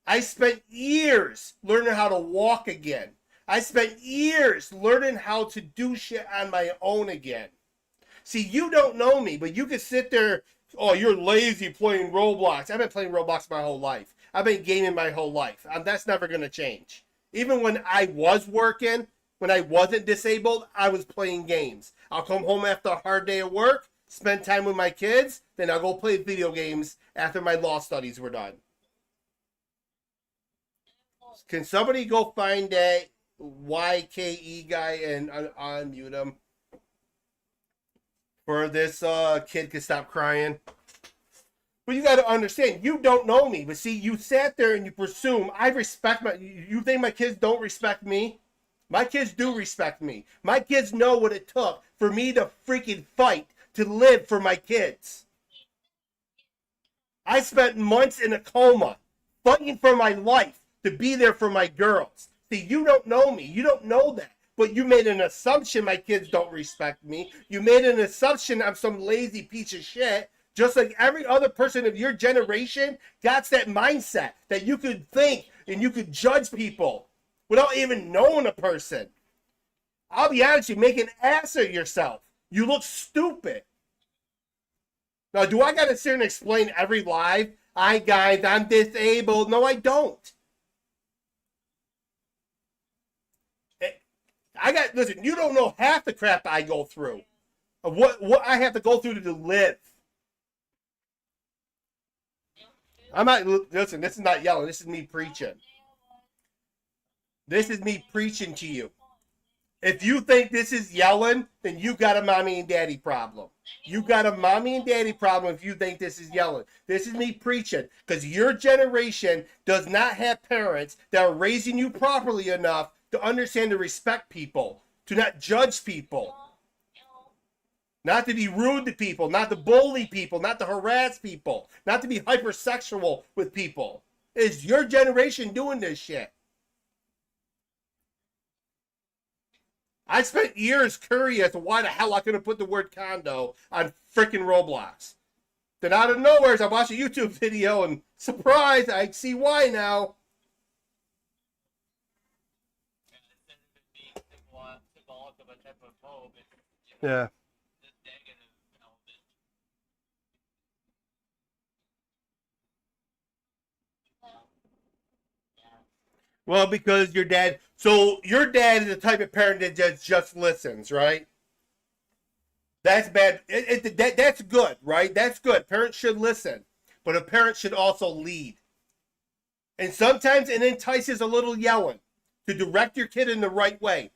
I spent years learning how to walk again. I spent years learning how to do shit on my own again. See, you don't know me, but you can sit there, oh, you're lazy playing Roblox. I've been playing Roblox my whole life. I've been gaming my whole life. That's never going to change. Even when I was working, when I wasn't disabled, I was playing games. I'll come home after a hard day of work, spend time with my kids, then I'll go play video games after my law studies were done. Can somebody go find that YKE guy and unmute him. For this kid can stop crying. But you got to understand, you don't know me. But see, you sat there and you presume I respect my. You think my kids don't respect me? My kids do respect me. My kids know what it took for me to freaking fight to live for my kids. I spent months in a coma fighting for my life to be there for my girls. See, you don't know me. You don't know that. But you made an assumption my kids don't respect me. You made an assumption I'm some lazy piece of shit. Just like every other person of your generation got that mindset that you could think and you could judge people without even knowing a person. I'll be honest, you make an ass of yourself. You look stupid. Now, do I got to sit and explain every live? Hi, guys, I'm disabled. No, I don't. Listen, you don't know half the crap I go through. What I have to go through to live. I'm not, listen, this is not yelling. This is me preaching. This is me preaching to you. If you think this is yelling, then you got a mommy and daddy problem. You got a mommy and daddy problem if you think this is yelling. This is me preaching because your generation does not have parents that are raising you properly enough to understand to respect people, to not judge people, not to be rude to people, not to bully people, not to harass people, not to be hypersexual with people. It's your generation doing this shit. I spent years curious why the hell I couldn't put the word condo on freaking Roblox. Then out of nowhere, I watched a YouTube video and surprise, I see why now. Yeah. Well, because your dad. So your dad is the type of parent that just listens, right? That's bad. That's good, right? That's good. Parents should listen, but a parent should also lead. And sometimes it entices a little yelling to direct your kid in the right way.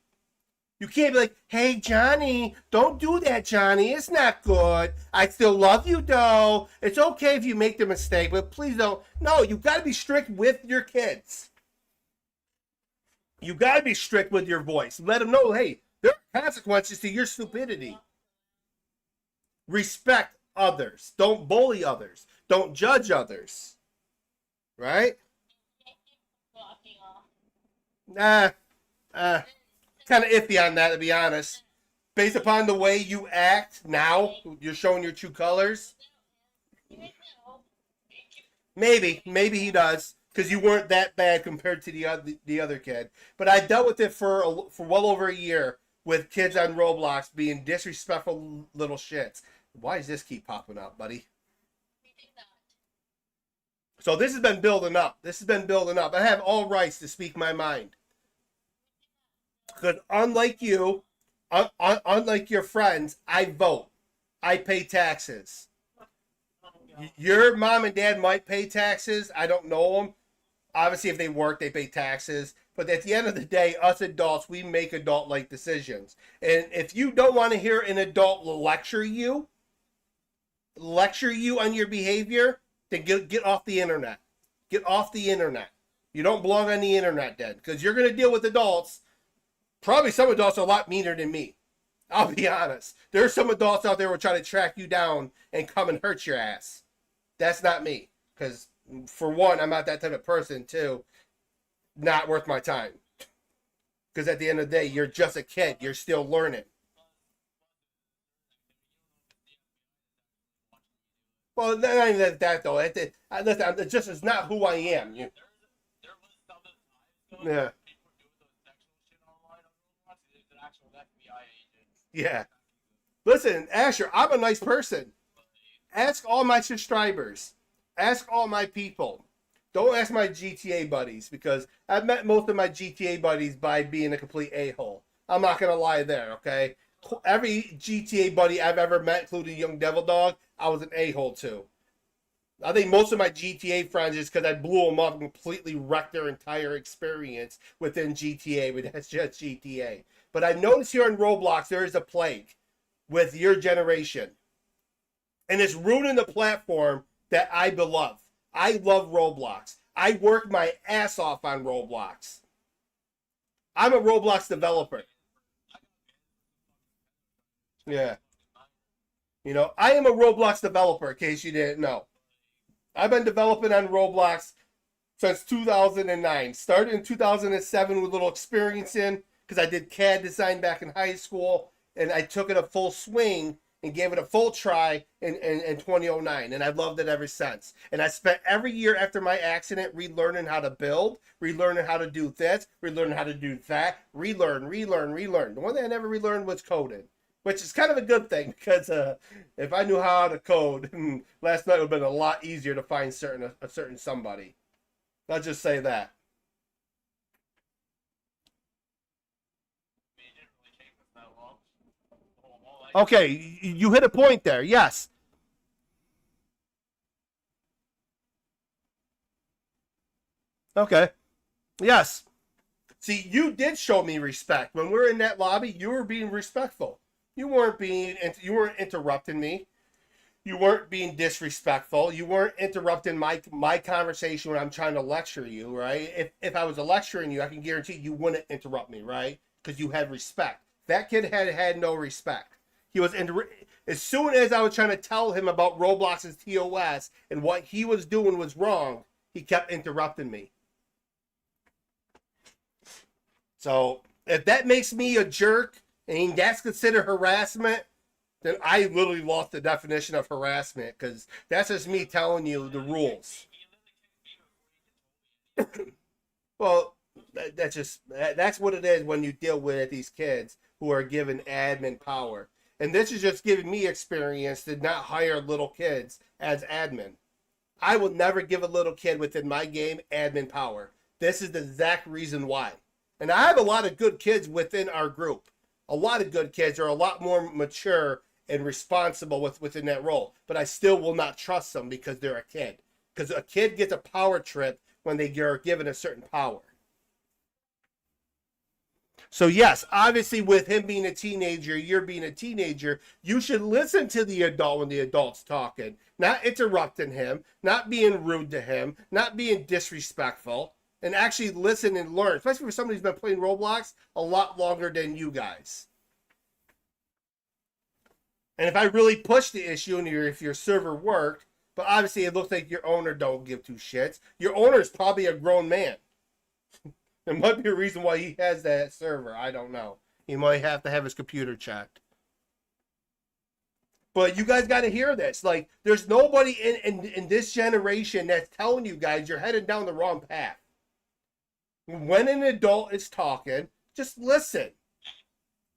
You can't be like, hey, Johnny, don't do that, Johnny. It's not good. I still love you, though. It's okay if you make the mistake, but please don't. No, you got to be strict with your kids. You got to be strict with your voice. Let them know, hey, there are consequences to your stupidity. Respect others. Don't bully others. Don't judge others. Right? Kind of iffy on that, to be honest. Based upon the way you act now, you're showing your true colors. Maybe he does, because you weren't that bad compared to the other kid. But I dealt with it for well over a year with kids on Roblox being disrespectful little shits. Why does this keep popping up, buddy? So this has been building up. I have all rights to speak my mind. Because unlike you, unlike your friends, I vote. I pay taxes. Your mom and dad might pay taxes. I don't know them. Obviously, if they work, they pay taxes. But at the end of the day, us adults, we make adult-like decisions. And if you don't want to hear an adult lecture you on your behavior, then get off the internet. Get off the internet. You don't belong on the internet then. Because you're going to deal with adults. Probably some adults are a lot meaner than me. I'll be honest. There are some adults out there who are trying to track you down and come and hurt your ass. That's not me. Because, for one, I'm not that type of person. Two, not worth my time. Because at the end of the day, you're just a kid. You're still learning. Well, not even that, though. Listen, it's not who I am. Yeah. Yeah. Listen, Asher, I'm a nice person. Ask all my subscribers. Ask all my people. Don't ask my GTA buddies, because I've met most of my GTA buddies by being a complete a-hole. I'm not going to lie there, okay? Every GTA buddy I've ever met, including Young Devil Dog, I was an a-hole to. I think most of my GTA friends is because I blew them up and completely wrecked their entire experience within GTA, but that's just GTA. But I noticed here on Roblox there is a plague with your generation. And it's ruining the platform that I love. I love Roblox. I work my ass off on Roblox. I'm a Roblox developer. Yeah. You know, I am a Roblox developer, in case you didn't know. I've been developing on Roblox since 2009. Started in 2007 with a little experience in, because I did CAD design back in high school, and I took it a full swing and gave it a full try in 2009, and I've loved it ever since. And I spent every year after my accident relearning how to build, relearning how to do this, relearning how to do that, relearn. The one thing I never relearned was coding, which is kind of a good thing, because if I knew how to code, last night would have been a lot easier to find a certain somebody. I'll just say that. I mean, it didn't really take us that long. Well, like, Okay, you hit a point there. Yes. Okay. Yes. See, you did show me respect when we were in that lobby. You were being respectful. You weren't interrupting me. You weren't being disrespectful. You weren't interrupting my conversation when I'm trying to lecture you, right? If I was lecturing you, I can guarantee you wouldn't interrupt me, right? Because you had respect. That kid had no respect. He was as soon as I was trying to tell him about Roblox's TOS and what he was doing was wrong, he kept interrupting me. So if that makes me a jerk and that's considered harassment, then I literally lost the definition of harassment, because that's just me telling you the rules. Well, that's what it is when you deal with these kids who are given admin power. And this is just giving me experience to not hire little kids as admin. I will never give a little kid within my game admin power. This is the exact reason why. And I have a lot of good kids within our group. A lot of good kids are a lot more mature and responsible within that role. But I still will not trust them because they're a kid. Because a kid gets a power trip when they are given a certain power. So yes, obviously with him being a teenager, you're being a teenager, you should listen to the adult when the adult's talking. Not interrupting him, not being rude to him, not being disrespectful, and actually listen and learn. Especially for somebody who's been playing Roblox a lot longer than you guys. And if I really push the issue and if your server worked, but obviously it looks like your owner don't give two shits. Your owner is probably a grown man. There might be a reason why he has that server. I don't know. He might have to have his computer checked. But you guys got to hear this. Like, there's nobody in this generation that's telling you guys you're headed down the wrong path. When an adult is talking, just listen.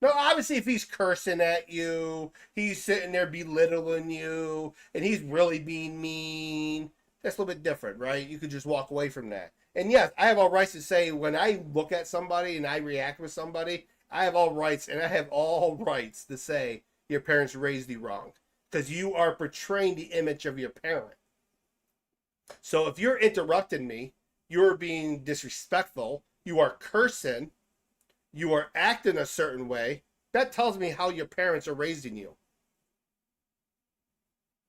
Now, obviously, if he's cursing at you, he's sitting there belittling you, and he's really being mean, that's a little bit different, right? You could just walk away from that. And yes, I have all rights to say when I look at somebody and I react with somebody, I have all rights, and I have all rights to say your parents raised you wrong, because you are portraying the image of your parent. So if you're interrupting me, you're being disrespectful, you are cursing, you are acting a certain way, that tells me how your parents are raising you.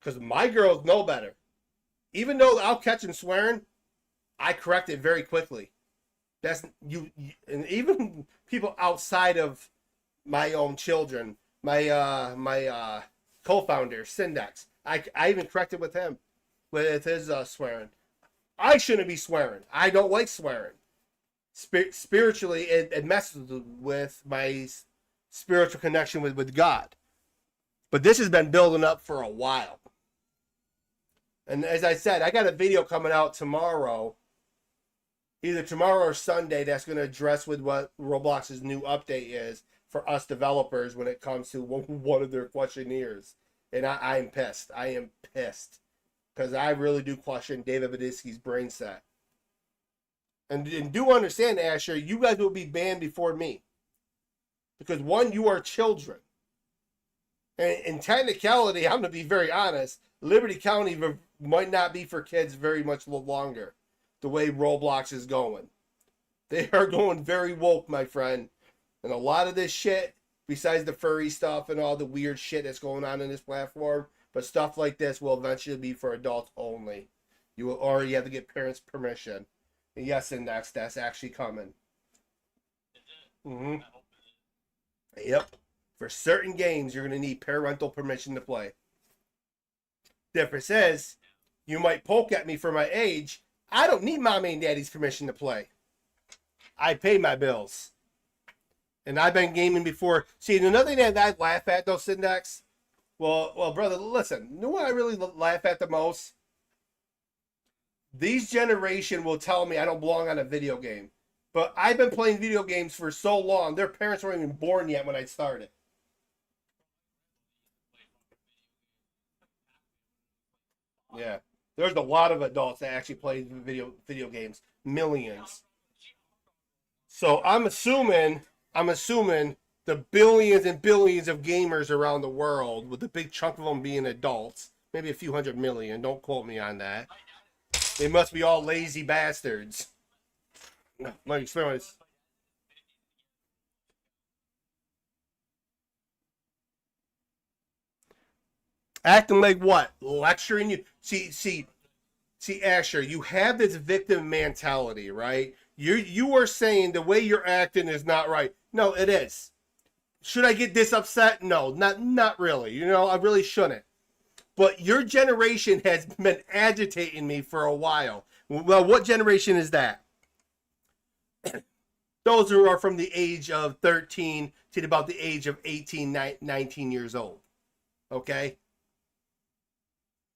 Because my girls know better. Even though I'll catch them swearing, I correct it very quickly. That's you, and even people outside of my own children, my co-founder Syndex, I even corrected with him with his swearing. I shouldn't be swearing. I don't like swearing. Spiritually, it messes with my spiritual connection with God. But this has been building up for a while. And as I said, I got a video coming out tomorrow, either tomorrow or Sunday, that's going to address with what Roblox's new update is for us developers when it comes to one of their questionnaires. And I'm pissed. I am pissed. Because I really do question David Badisky's brain set. And do understand, Asher, you guys will be banned before me. Because one, you are children. And in technicality, I'm going to be very honest, Liberty County might not be for kids very much longer, the way Roblox is going. They are going very woke, my friend. And a lot of this shit, besides the furry stuff and all the weird shit that's going on in this platform, but stuff like this will eventually be for adults only. You will already have to get parents' permission. And yes, Index, that's actually coming. Mm-hmm. Yep. For certain games, you're going to need parental permission to play. Difference is, you might poke at me for my age. I don't need mommy and daddy's permission to play. I pay my bills. And I've been gaming before. See, another thing that I laugh at, though, Syndex. Well, brother, listen. You know what I really laugh at the most? These generation will tell me I don't belong on a video game. But I've been playing video games for so long, their parents weren't even born yet when I started. Yeah. There's a lot of adults that actually play video games. Millions. So I'm assuming the billions and billions of gamers around the world, with a big chunk of them being adults, maybe a few 100 million, don't quote me on that. They must be all lazy bastards. My experience. Acting like what? Lecturing you? See, Asher, you have this victim mentality, right? You are saying the way you're acting is not right. No, it is. Should I get this upset? No, not really. You know, I really shouldn't. But your generation has been agitating me for a while. Well, what generation is that? Those who are from the age of 13 to about the age of 18, 19 years old. Okay?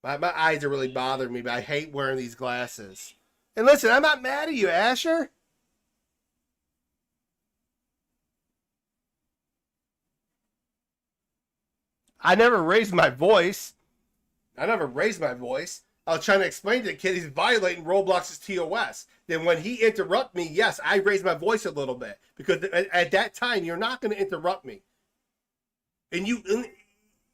My eyes are really bothering me, but I hate wearing these glasses. And listen, I'm not mad at you, Asher. I never raised my voice. I was trying to explain to the kid he's violating Roblox's TOS. Then when he interrupted me, yes, I raised my voice a little bit. Because at that time, you're not going to interrupt me. And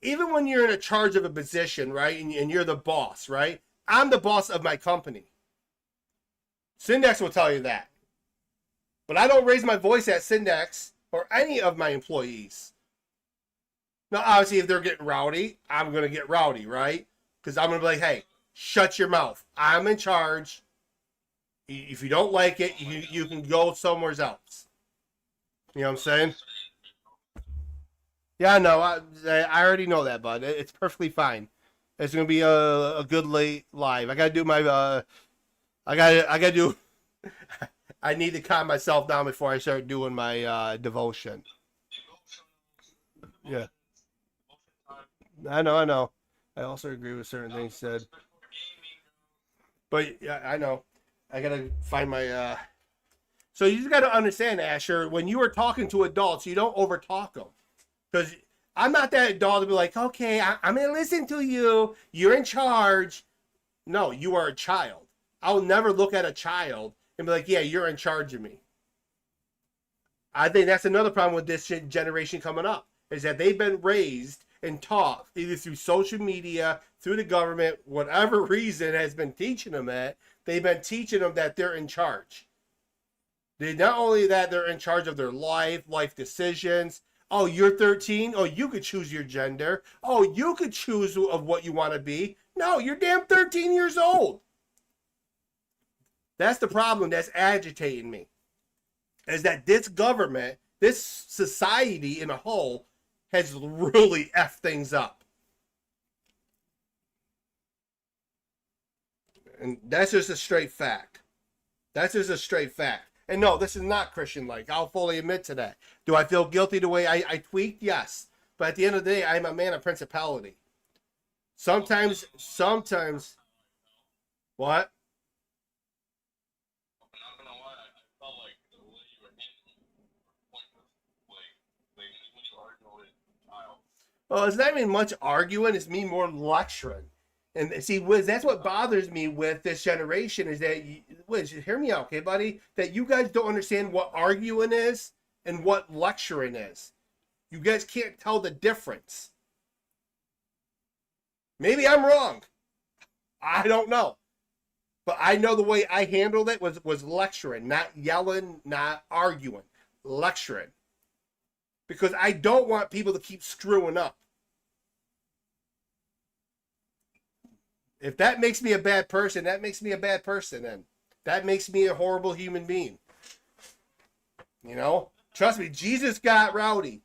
even when you're in a charge of a position, right, and you're the boss, right? I'm the boss of my company. Syndex will tell you that. But I don't raise my voice at Syndex or any of my employees. Now, obviously, if they're getting rowdy, I'm going to get rowdy, right? Because I'm going to be like, hey, shut your mouth. I'm in charge. If you don't like it, you can go somewhere else. You know what I'm saying? Yeah, no, I already know that, bud. It's perfectly fine. It's going to be a good late live. I got to do my, I got to do, I need to calm myself down before I start doing my devotion. Yeah. I know. I also agree with certain things said. But yeah, I know. I gotta find my. So you just gotta understand, Asher. When you are talking to adults, you don't overtalk them. Because I'm not that adult to be like, okay, I'm gonna listen to you. You're in charge. No, you are a child. I'll never look at a child and be like, yeah, you're in charge of me. I think that's another problem with this generation coming up, is that they've been raised and taught, either through social media, through the government, whatever reason has been teaching them that, they've been teaching them that they're in charge. They not only that, they're in charge of their life decisions. Oh, you're 13? Oh, you could choose your gender. Oh, you could choose of what you want to be. No, you're damn 13 years old. That's the problem that's agitating me. Is that this government, this society in a whole, has really effed things up. And that's just a straight fact. And no, this is not Christian-like. I'll fully admit to that. Do I feel guilty the way I tweaked? Yes. But at the end of the day, I'm a man of principality. Sometimes, what? I'm not gonna lie, I felt like the way you were handling it was pointless. Like when you argue with a child. Well, it's not even much arguing. It's me more lecturing. And see, Wiz, that's what bothers me with this generation is that, Wiz, hear me out, okay, buddy? That you guys don't understand what arguing is and what lecturing is. You guys can't tell the difference. Maybe I'm wrong. I don't know. But I know the way I handled it was lecturing, not yelling, not arguing. Lecturing. Because I don't want people to keep screwing up. If that makes me a bad person, that makes me a bad person then. That makes me a horrible human being. You know? Trust me, Jesus got rowdy.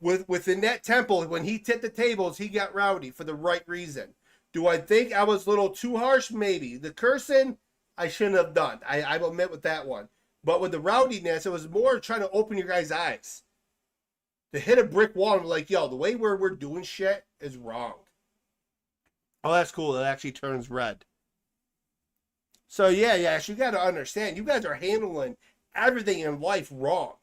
Within that temple, when he tipped the tables, he got rowdy for the right reason. Do I think I was a little too harsh? Maybe. The cursing, I shouldn't have done. I will admit with that one. But with the rowdiness, it was more trying to open your guys' eyes. To hit a brick wall and be like, yo, the way we're doing shit is wrong. Oh, that's cool. It actually turns red. So, yeah, you got to understand. You guys are handling everything in life wrong.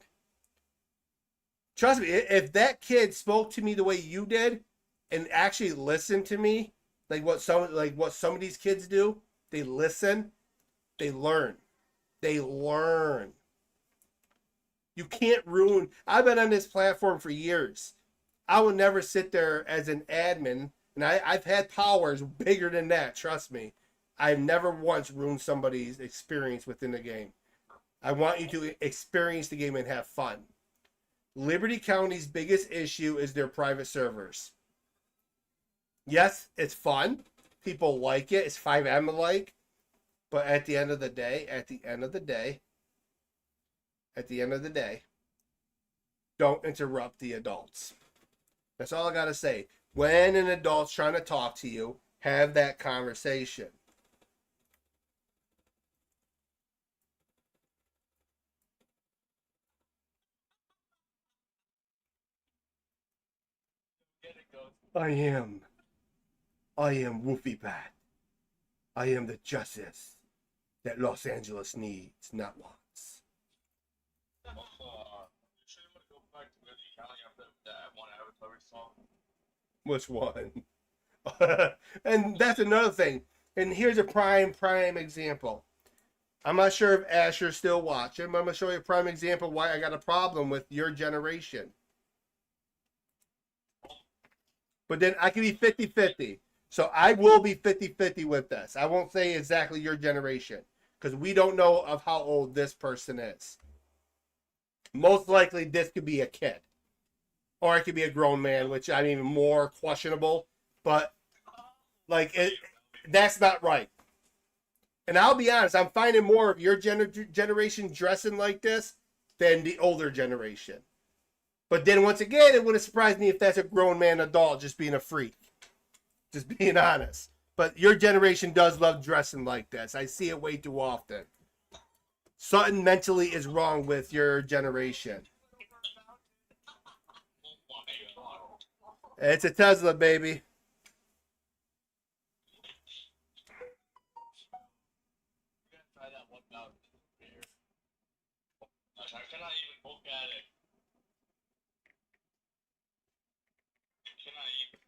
Trust me, if that kid spoke to me the way you did and actually listened to me, like what some of these kids do, they listen, they learn. They learn. You can't ruin. I've been on this platform for years. I will never sit there as an admin, and I've had powers bigger than that, trust me. I've never once ruined somebody's experience within the game. I want you to experience the game and have fun. Liberty County's biggest issue is their private servers. Yes, it's fun. People like it. It's 5M like. But at the end of the day, don't interrupt the adults. That's all I got to say. When an adult's trying to talk to you, have that conversation. I am Woofy Bat. I am the justice that Los Angeles needs, not wants. You sure you want to go back to Liberty County after that one Avatar we saw? Which one? And that's another thing. And here's a prime example. I'm not sure if Asher's still watching, but I'm going to show you a prime example why I got a problem with your generation. But then I can be 50-50. So I will be 50-50 with this. I won't say exactly your generation because we don't know of how old this person is. Most likely this could be a kid. Or it could be a grown man, which I'm even more questionable. But like that's not right. And I'll be honest, I'm finding more of your generation dressing like this than the older generation. But then once again, it wouldn't surprise me if that's a grown man adult just being a freak. Just being honest. But your generation does love dressing like this. I see it way too often. Something mentally is wrong with your generation. It's a Tesla, baby. Try that 1,000 here. I cannot even look at it. I cannot even.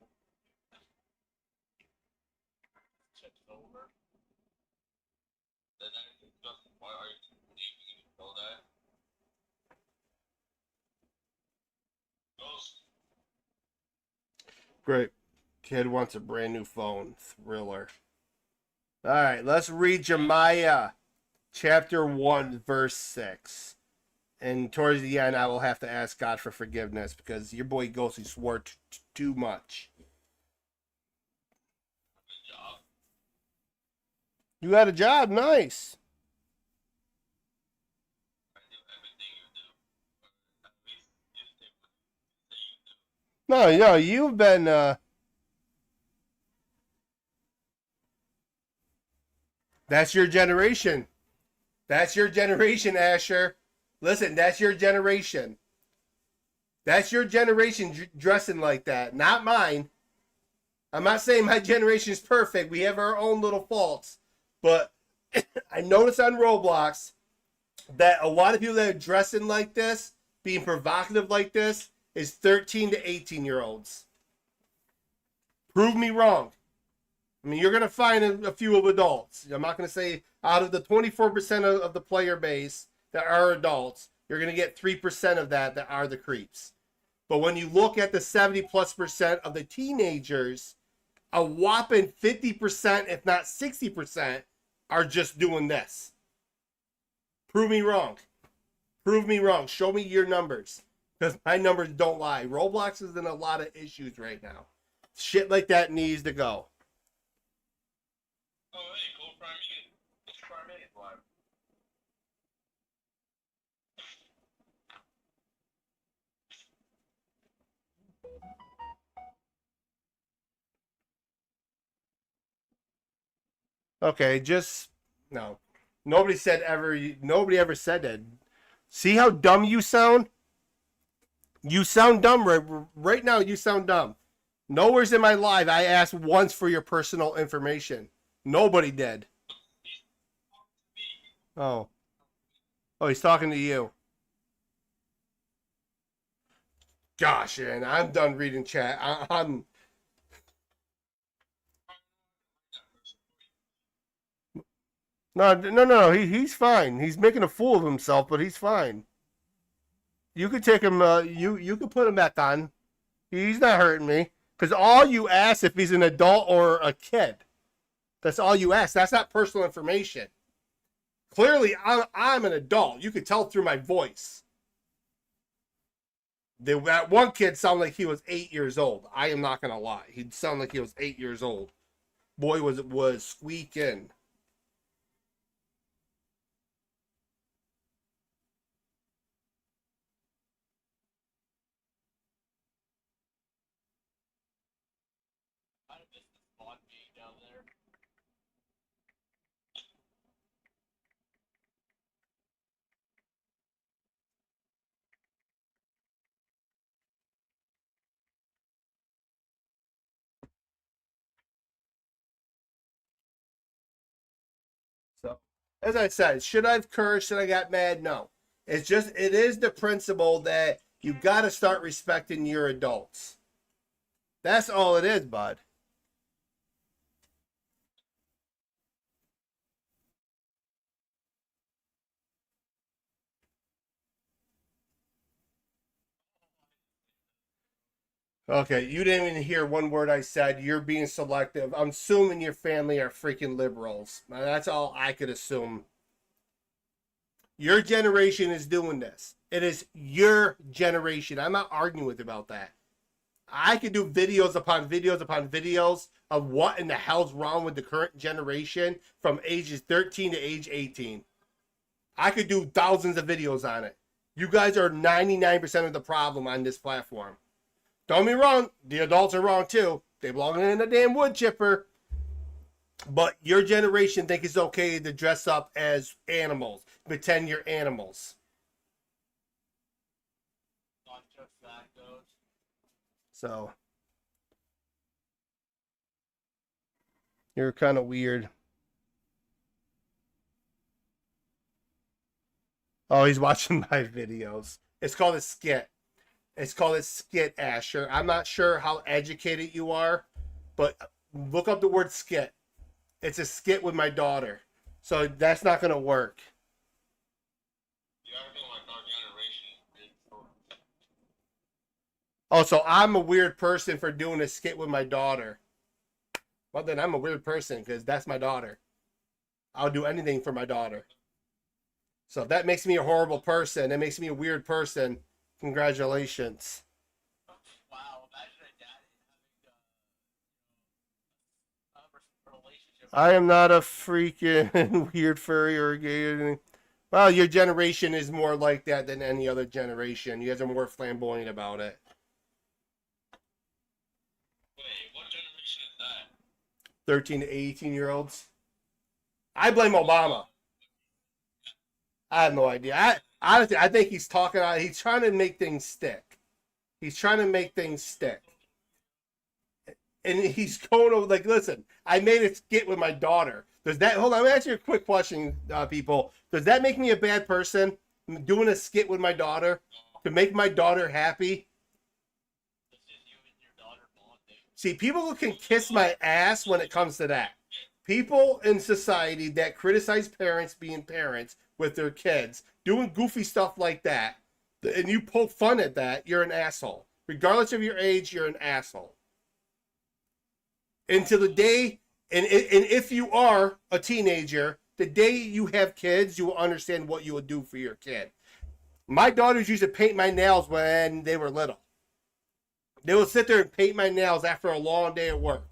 Check it over. Then I just why are you even know that? Ghost. Great. Kid wants a brand new phone. Thriller. All right, let's read Jeremiah chapter 1, verse 6. And towards the end, I will have to ask God for forgiveness because your boy Ghosty swore too much. Good job. You got a job? Nice. I do everything you do. Or at least you say you do. No, you've been... That's your generation. That's your generation, Asher. Listen, that's your generation. That's your generation dressing like that, not mine. I'm not saying my generation is perfect. We have our own little faults. But I noticed on Roblox that a lot of people that are dressing like this, being provocative like this, is 13 to 18-year-olds. Prove me wrong. I mean, you're going to find a few of adults. I'm not going to say out of the 24% of the player base that are adults, you're going to get 3% of that are the creeps. But when you look at the 70+% of the teenagers, A whopping 50%, if not 60%, are just doing this. Prove me wrong. Prove me wrong. Show me your numbers. Because my numbers don't lie. Roblox is in a lot of issues right now. Shit like that needs to go. Oh, hey, Cold Prime Meeting. It's Prime Meeting live. Okay, just no. Nobody ever said that. See how dumb you sound? You sound dumb right now. You sound dumb. Nowhere's in my live I asked once for your personal information. Nobody did. Oh. Oh, he's talking to you. Gosh, and I'm done reading chat. I'm no. He's fine. He's making a fool of himself, but he's fine. You could take him. You could put him back on. He's not hurting me. Because all you ask if he's an adult or a kid. That's all you ask. That's not personal information. Clearly, I'm an adult. You could tell through my voice. That one kid sounded like he was 8 years old. I am not gonna lie. He'd sound like he was 8 years old. Boy was squeaking. I missed the spawn being down there. So, as I said, should I have cursed? Should I got mad? No. It is the principle that you got to start respecting your adults. That's all it is, bud. Okay, you didn't even hear one word I said. You're being selective. I'm assuming your family are freaking liberals. Now, that's all I could assume. Your generation is doing this. It is your generation. I'm not arguing with you about that. I could do videos upon videos upon videos of what in the hell's wrong with the current generation from ages 13 to age 18. I could do thousands of videos on it. You guys are 99% of the problem on this platform. Don't be wrong. The adults are wrong too. They belong in the damn wood chipper. But your generation think it's okay to dress up as animals. Pretend you're animals. Not just that goes. So. You're kind of weird. Oh, he's watching my videos. It's called a skit. It's called a skit, Asher. I'm not sure how educated you are, but look up the word skit. It's a skit with my daughter. So that's not going to work. You gotta think like our generation is Oh, so I'm a weird person for doing a skit with my daughter. Well, then I'm a weird person because that's my daughter. I'll do anything for my daughter. So if that makes me a horrible person, that makes me a weird person, congratulations. Wow, imagine a dad having a relationship. I am not a freaking weird furry or gay or anything. Well, your generation is more like that than any other generation. You guys are more flamboyant about it. Wait, what generation is that? 13 to 18-year-olds. I blame Obama. I have no idea. Honestly, I think he's talking out. He's trying to make things stick. He's trying to make things stick. And he's going over, like, listen, I made a skit with my daughter. Does that, hold on, let me ask you a quick question, people. Does that make me a bad person? Doing a skit with my daughter to make my daughter happy? It's just you and your daughter bonding. See, people can kiss my ass when it comes to that. People in society that criticize parents being parents with their kids, doing goofy stuff like that, and you poke fun at that, you're an asshole. Regardless of your age, you're an asshole. Until the day, and if you are a teenager, the day you have kids, you will understand what you would do for your kid. My daughters used to paint my nails when they were little. They would sit there and paint my nails after a long day at work.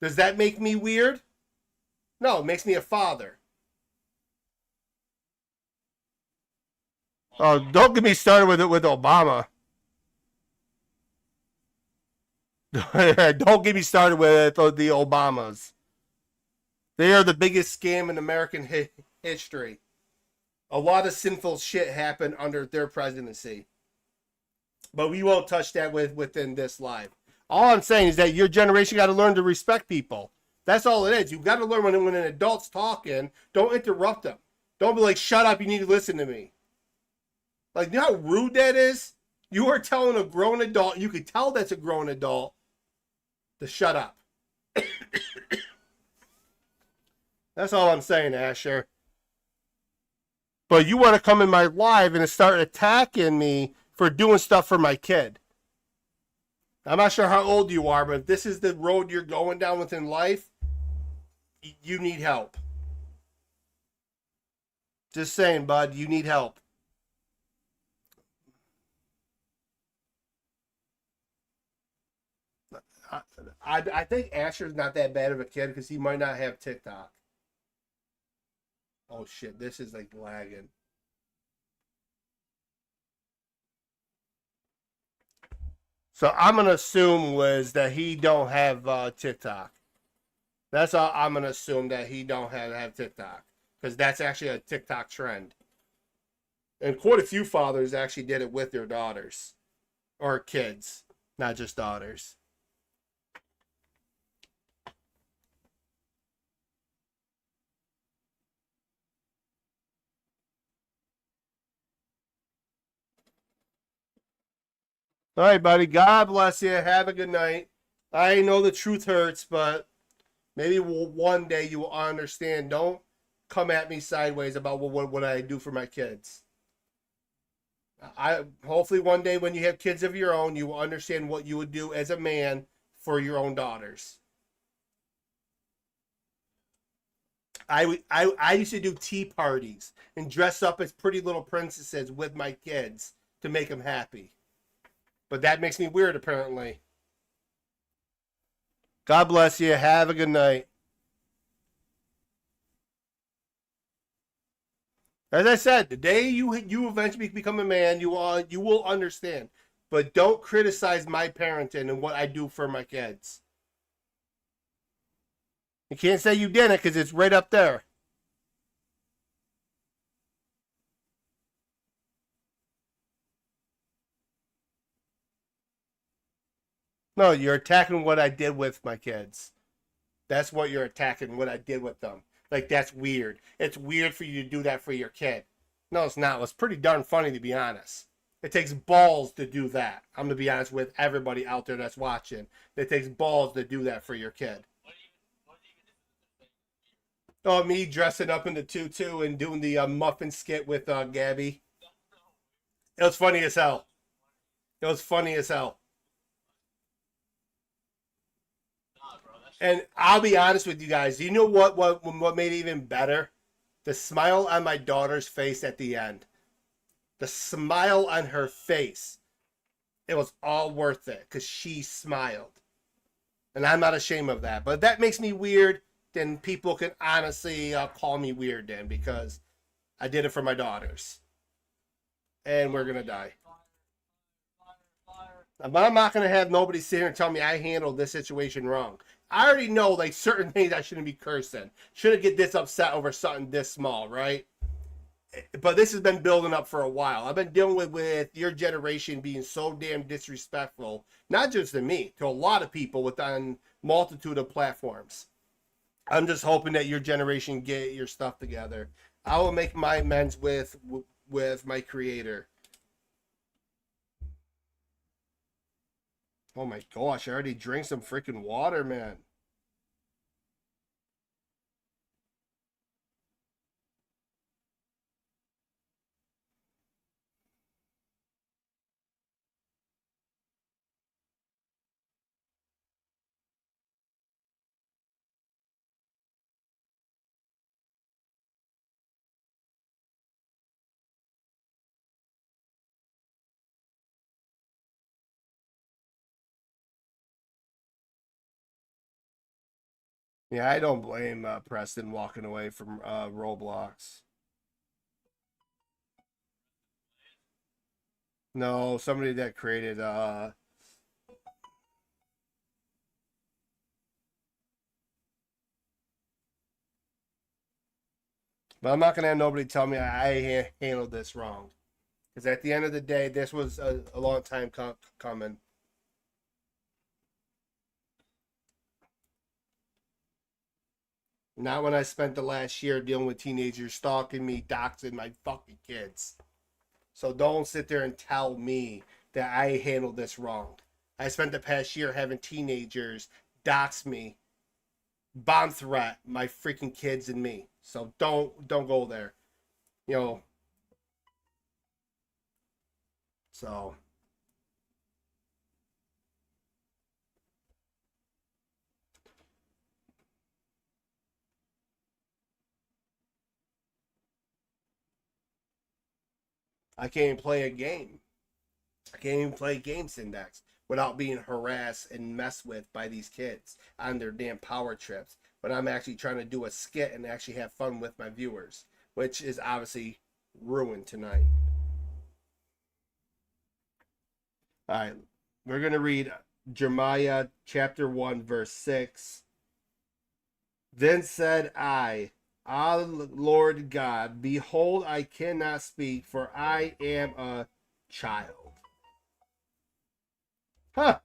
Does that make me weird? No, it makes me a father. Oh, don't get me started with Obama. Don't get me started with the Obamas. They are the biggest scam in American history. A lot of sinful shit happened under their presidency. But we won't touch that within this live. All I'm saying is that your generation got to learn to respect people. That's all it is. You've got to learn when an adult's talking, don't interrupt them. Don't be like, shut up, you need to listen to me. Like, you know how rude that is? You are telling a grown adult, you could tell that's a grown adult, to shut up. That's all I'm saying, Asher. But you want to come in my live and start attacking me for doing stuff for my kid. I'm not sure how old you are, but if this is the road you're going down within life, you need help. Just saying, bud, you need help. I think Asher's not that bad of a kid because he might not have TikTok. Oh shit, this is like lagging. So I'm gonna assume, Liz, that he don't have TikTok. That's all I'm gonna assume, that he don't have TikTok, because that's actually a TikTok trend. And quite a few fathers actually did it with their daughters or kids, not just daughters. All right, buddy. God bless you. Have a good night. I know the truth hurts, but maybe one day you will understand. Don't come at me sideways about what I do for my kids. I hopefully one day when you have kids of your own, you will understand what you would do as a man for your own daughters. I used to do tea parties and dress up as pretty little princesses with my kids to make them happy. But that makes me weird, apparently. God bless you. Have a good night. As I said, the day you eventually become a man, you will understand. But don't criticize my parenting and what I do for my kids. You can't say you didn't because it's right up there. No, you're attacking what I did with my kids. That's what you're attacking, what I did with them. Like, that's weird. It's weird for you to do that for your kid. No, it's not. It's pretty darn funny, to be honest. It takes balls to do that. I'm going to be honest with everybody out there that's watching. It takes balls to do that for your kid. Oh, me dressing up in the tutu and doing the muffin skit with Gabby. It was funny as hell. It was funny as hell. And I'll be honest with you guys. You know what made it even better? The smile on my daughter's face at the end. The smile on her face. It was all worth it because she smiled. And I'm not ashamed of that. But if that makes me weird, then people can honestly call me weird then, because I did it for my daughters. And we're going to die. But I'm not going to have nobody sit here and tell me I handled this situation wrong. I already know, like, certain things I shouldn't be cursing. Shouldn't get this upset over something this small, right? But this has been building up for a while. I've been dealing with your generation being so damn disrespectful, not just to me, to a lot of people within multitude of platforms. I'm just hoping that your generation get your stuff together. I will make my amends with my creator. Oh my gosh, I already drank some freaking water, man. Yeah, I don't blame Preston walking away from Roblox. No, somebody that created but I'm not gonna have nobody tell me I handled this wrong. Because at the end of the day, this was a long time coming. Not when I spent the last year dealing with teenagers stalking me, doxing my fucking kids. So don't sit there and tell me that I handled this wrong. I spent the past year having teenagers dox me, bomb threat my freaking kids and me. So don't go there. You know. So I can't even play a game. I can't even play Games Index without being harassed and messed with by these kids on their damn power trips. But I'm actually trying to do a skit and actually have fun with my viewers, which is obviously ruined tonight. All right, we're going to read Jeremiah chapter 1, verse 6. Then said I, Ah, Lord God, behold, I cannot speak, for I am a child. Huh.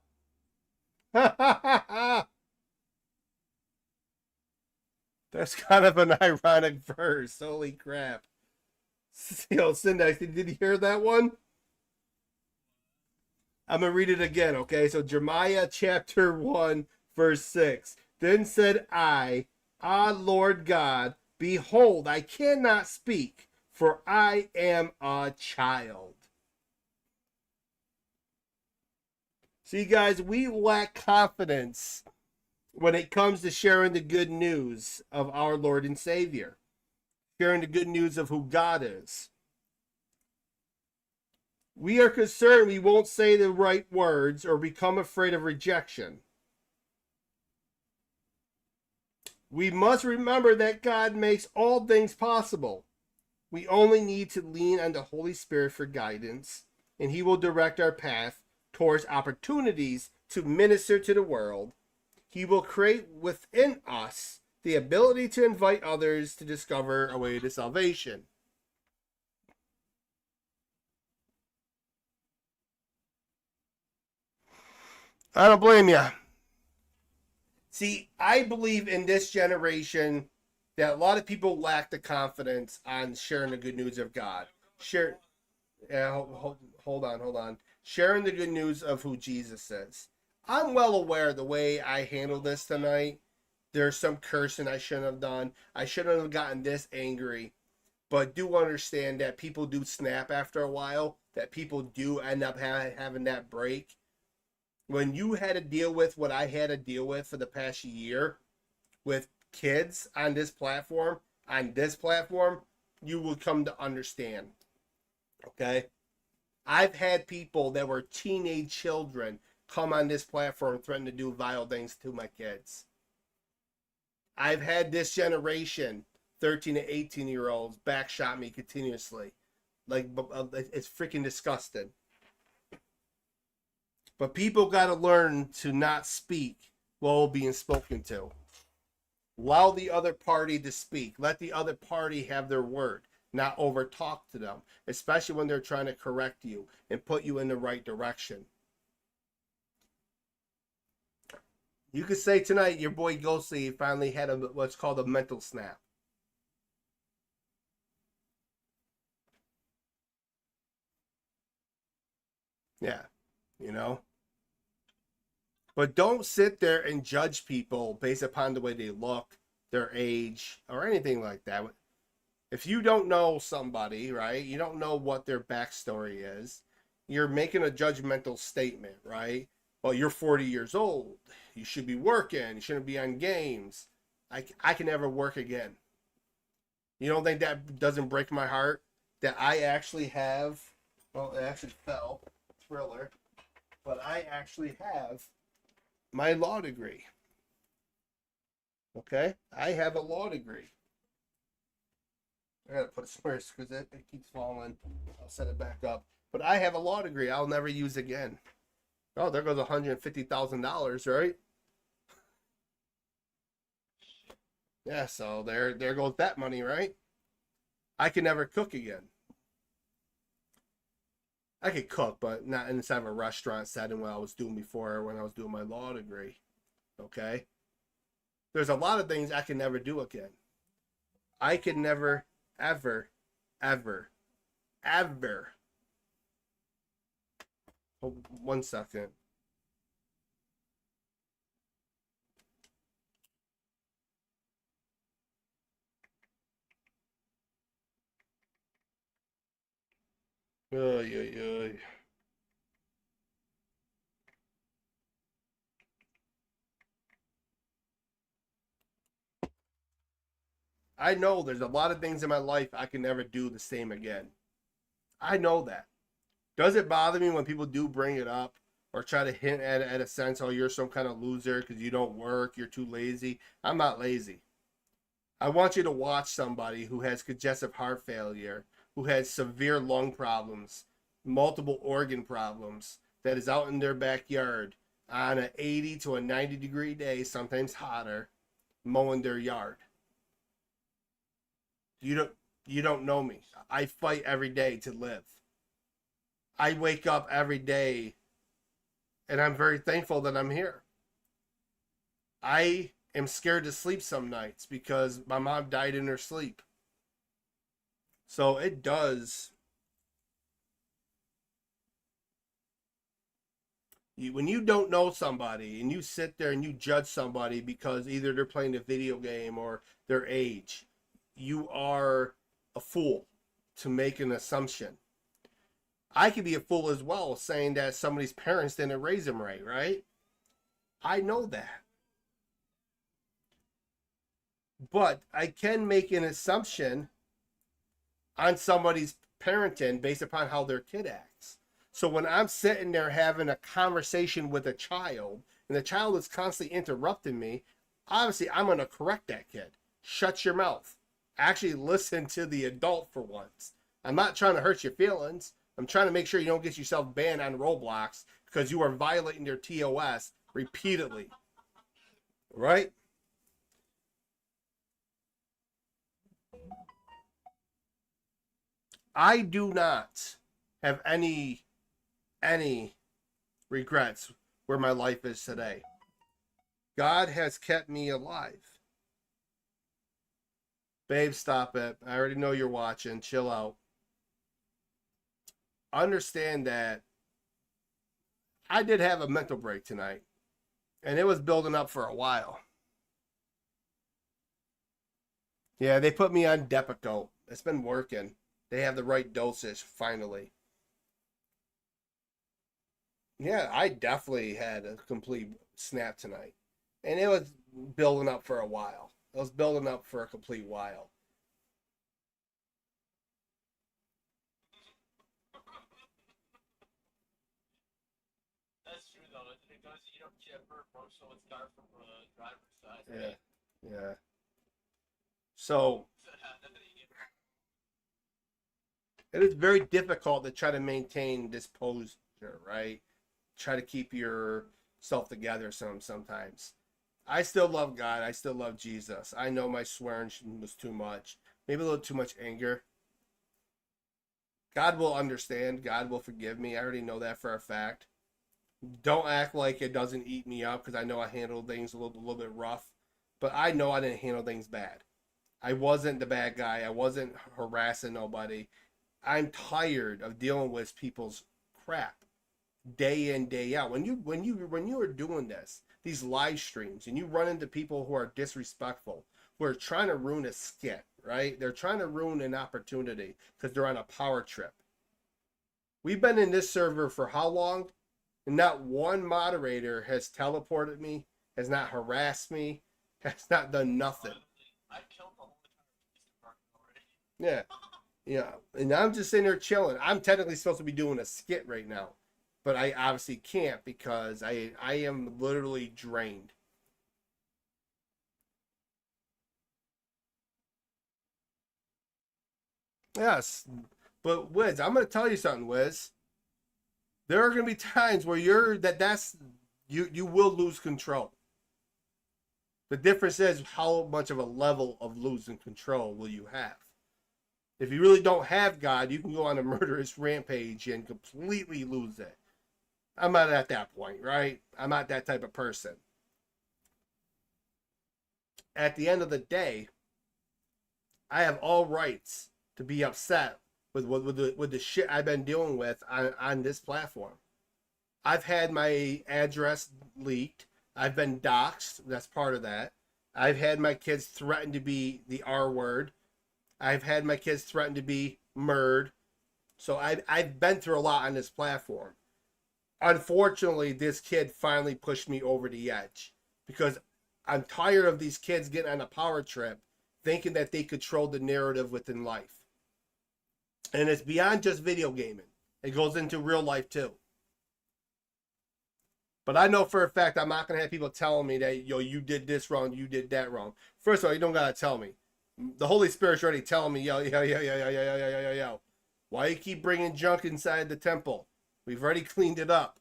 That's kind of an ironic verse. Holy crap. Yo, Syndax, did you hear that one? I'm going to read it again, okay? So Jeremiah chapter 1, verse 6. Then said I, Ah, Lord God, behold, I cannot speak, for I am a child. See, guys, we lack confidence when it comes to sharing the good news of our Lord and Savior, sharing the good news of who God is. We are concerned we won't say the right words or become afraid of rejection. We must remember that God makes all things possible. We only need to lean on the Holy Spirit for guidance, and He will direct our path towards opportunities to minister to the world. He will create within us the ability to invite others to discover a way to salvation. I don't blame you. See, I believe in this generation that a lot of people lack the confidence on sharing the good news of God. Hold on. Sharing the good news of who Jesus is. I'm well aware the way I handled this tonight. There's some cursing I shouldn't have done. I shouldn't have gotten this angry. But do understand that people do snap after a while. That people do end up having that break. When you had to deal with what I had to deal with for the past year with kids on this platform, you will come to understand. Okay? I've had people that were teenage children come on this platform threaten to do vile things to my kids. I've had this generation, 13 to 18-year-olds, backshot me continuously. Like, it's freaking disgusting. But people got to learn to not speak while being spoken to. Allow the other party to speak. Let the other party have their word, not overtalk to them, especially when they're trying to correct you and put you in the right direction. You could say tonight your boy Ghostly finally had what's called a mental snap. Yeah, you know. But don't sit there and judge people based upon the way they look, their age, or anything like that. If you don't know somebody, right, you don't know what their backstory is, you're making a judgmental statement, right? Well, you're 40 years old. You should be working. You shouldn't be on games. I can never work again. You don't think that doesn't break my heart? That I actually have, well, it actually fell, Thriller, but I actually have my law degree. Okay? I have a law degree. I gotta put it somewhere because it keeps falling. I'll set it back up. But I have a law degree I'll never use again. Oh, there goes $150,000, right? Yeah, so there goes that money, right? I can never cook again. I could cook, but not inside of a restaurant setting what I was doing before when I was doing my law degree. Okay? There's a lot of things I can never do again. I could never, ever, ever, ever. Oh, 1 second. Oy, oy, oy. I know there's a lot of things in my life I can never do the same again. I know that. Does it bother me when people do bring it up or try to hint at a sense, oh, you're some kind of loser because you don't work, you're too lazy? I'm not lazy. I want you to watch somebody who has congestive heart failure, who has severe lung problems, multiple organ problems, that is out in their backyard on an 80 to a 90-degree day, sometimes hotter, mowing their yard. You don't know me. I fight every day to live. I wake up every day and I'm very thankful that I'm here. I am scared to sleep some nights because my mom died in her sleep. So it does. When you don't know somebody and you sit there and you judge somebody because either they're playing a video game or their age, you are a fool to make an assumption. I could be a fool as well saying that somebody's parents didn't raise them right? I know that. But I can make an assumption on somebody's parenting based upon how their kid acts. So when I'm sitting there having a conversation with a child and the child is constantly interrupting me, obviously I'm going to correct that kid. Shut your mouth. Actually listen to the adult for once. I'm not trying to hurt your feelings. I'm trying to make sure you don't get yourself banned on Roblox because you are violating their TOS repeatedly. Right? I do not have any regrets where my life is today. God has kept me alive. Babe, stop it. I already know you're watching. Chill out. Understand that I did have a mental break tonight, and it was building up for a while. Yeah, they put me on Depakote. It's been working. They have the right dosage, finally. Yeah, I definitely had a complete snap tonight. And it was building up for a while. It was building up for a complete while. That's true though. It goes, you don't get hurt more so it's dark from the driver's side. Yeah, yeah. So it is very difficult to try to maintain this posture, right? Try to keep yourself together sometimes. I still love God. I still love Jesus. I know my swearing was too much. Maybe a little too much anger. God will understand. God will forgive me. I already know that for a fact. Don't act like it doesn't eat me up because I know I handled things a little bit rough. But I know I didn't handle things bad. I wasn't the bad guy. I wasn't harassing nobody. I'm tired of dealing with people's crap day in, day out. When you are doing this, these live streams, and you run into people who are disrespectful, who are trying to ruin a skit, right? They're trying to ruin an opportunity because they're on a power trip. We've been in this server for how long? And not one moderator has teleported me, has not harassed me, has not done nothing. I killed the whole entire police department already. Yeah. Yeah. And I'm just sitting there chilling. I'm technically supposed to be doing a skit right now. But I obviously can't because I am literally drained. Yes, but Wiz, I'm gonna tell you something, Wiz. There are gonna be times where you will lose control. The difference is how much of a level of losing control will you have. If you really don't have God, you can go on a murderous rampage and completely lose it. I'm not at that point, right? I'm not that type of person. At the end of the day, I have all rights to be upset with the shit I've been dealing with on this platform. I've had my address leaked. I've been doxxed. That's part of that. I've had my kids threatened to be the R word. I've had my kids threatened to be murdered. So I've been through a lot on this platform. Unfortunately, this kid finally pushed me over the edge because I'm tired of these kids getting on a power trip thinking that they control the narrative within life. And it's beyond just video gaming. It goes into real life too. But I know for a fact I'm not going to have people telling me that, yo, you did this wrong, you did that wrong. First of all, you don't got to tell me. The Holy Spirit's already telling me, yo. Why you keep bringing junk inside the temple? We've already cleaned it up.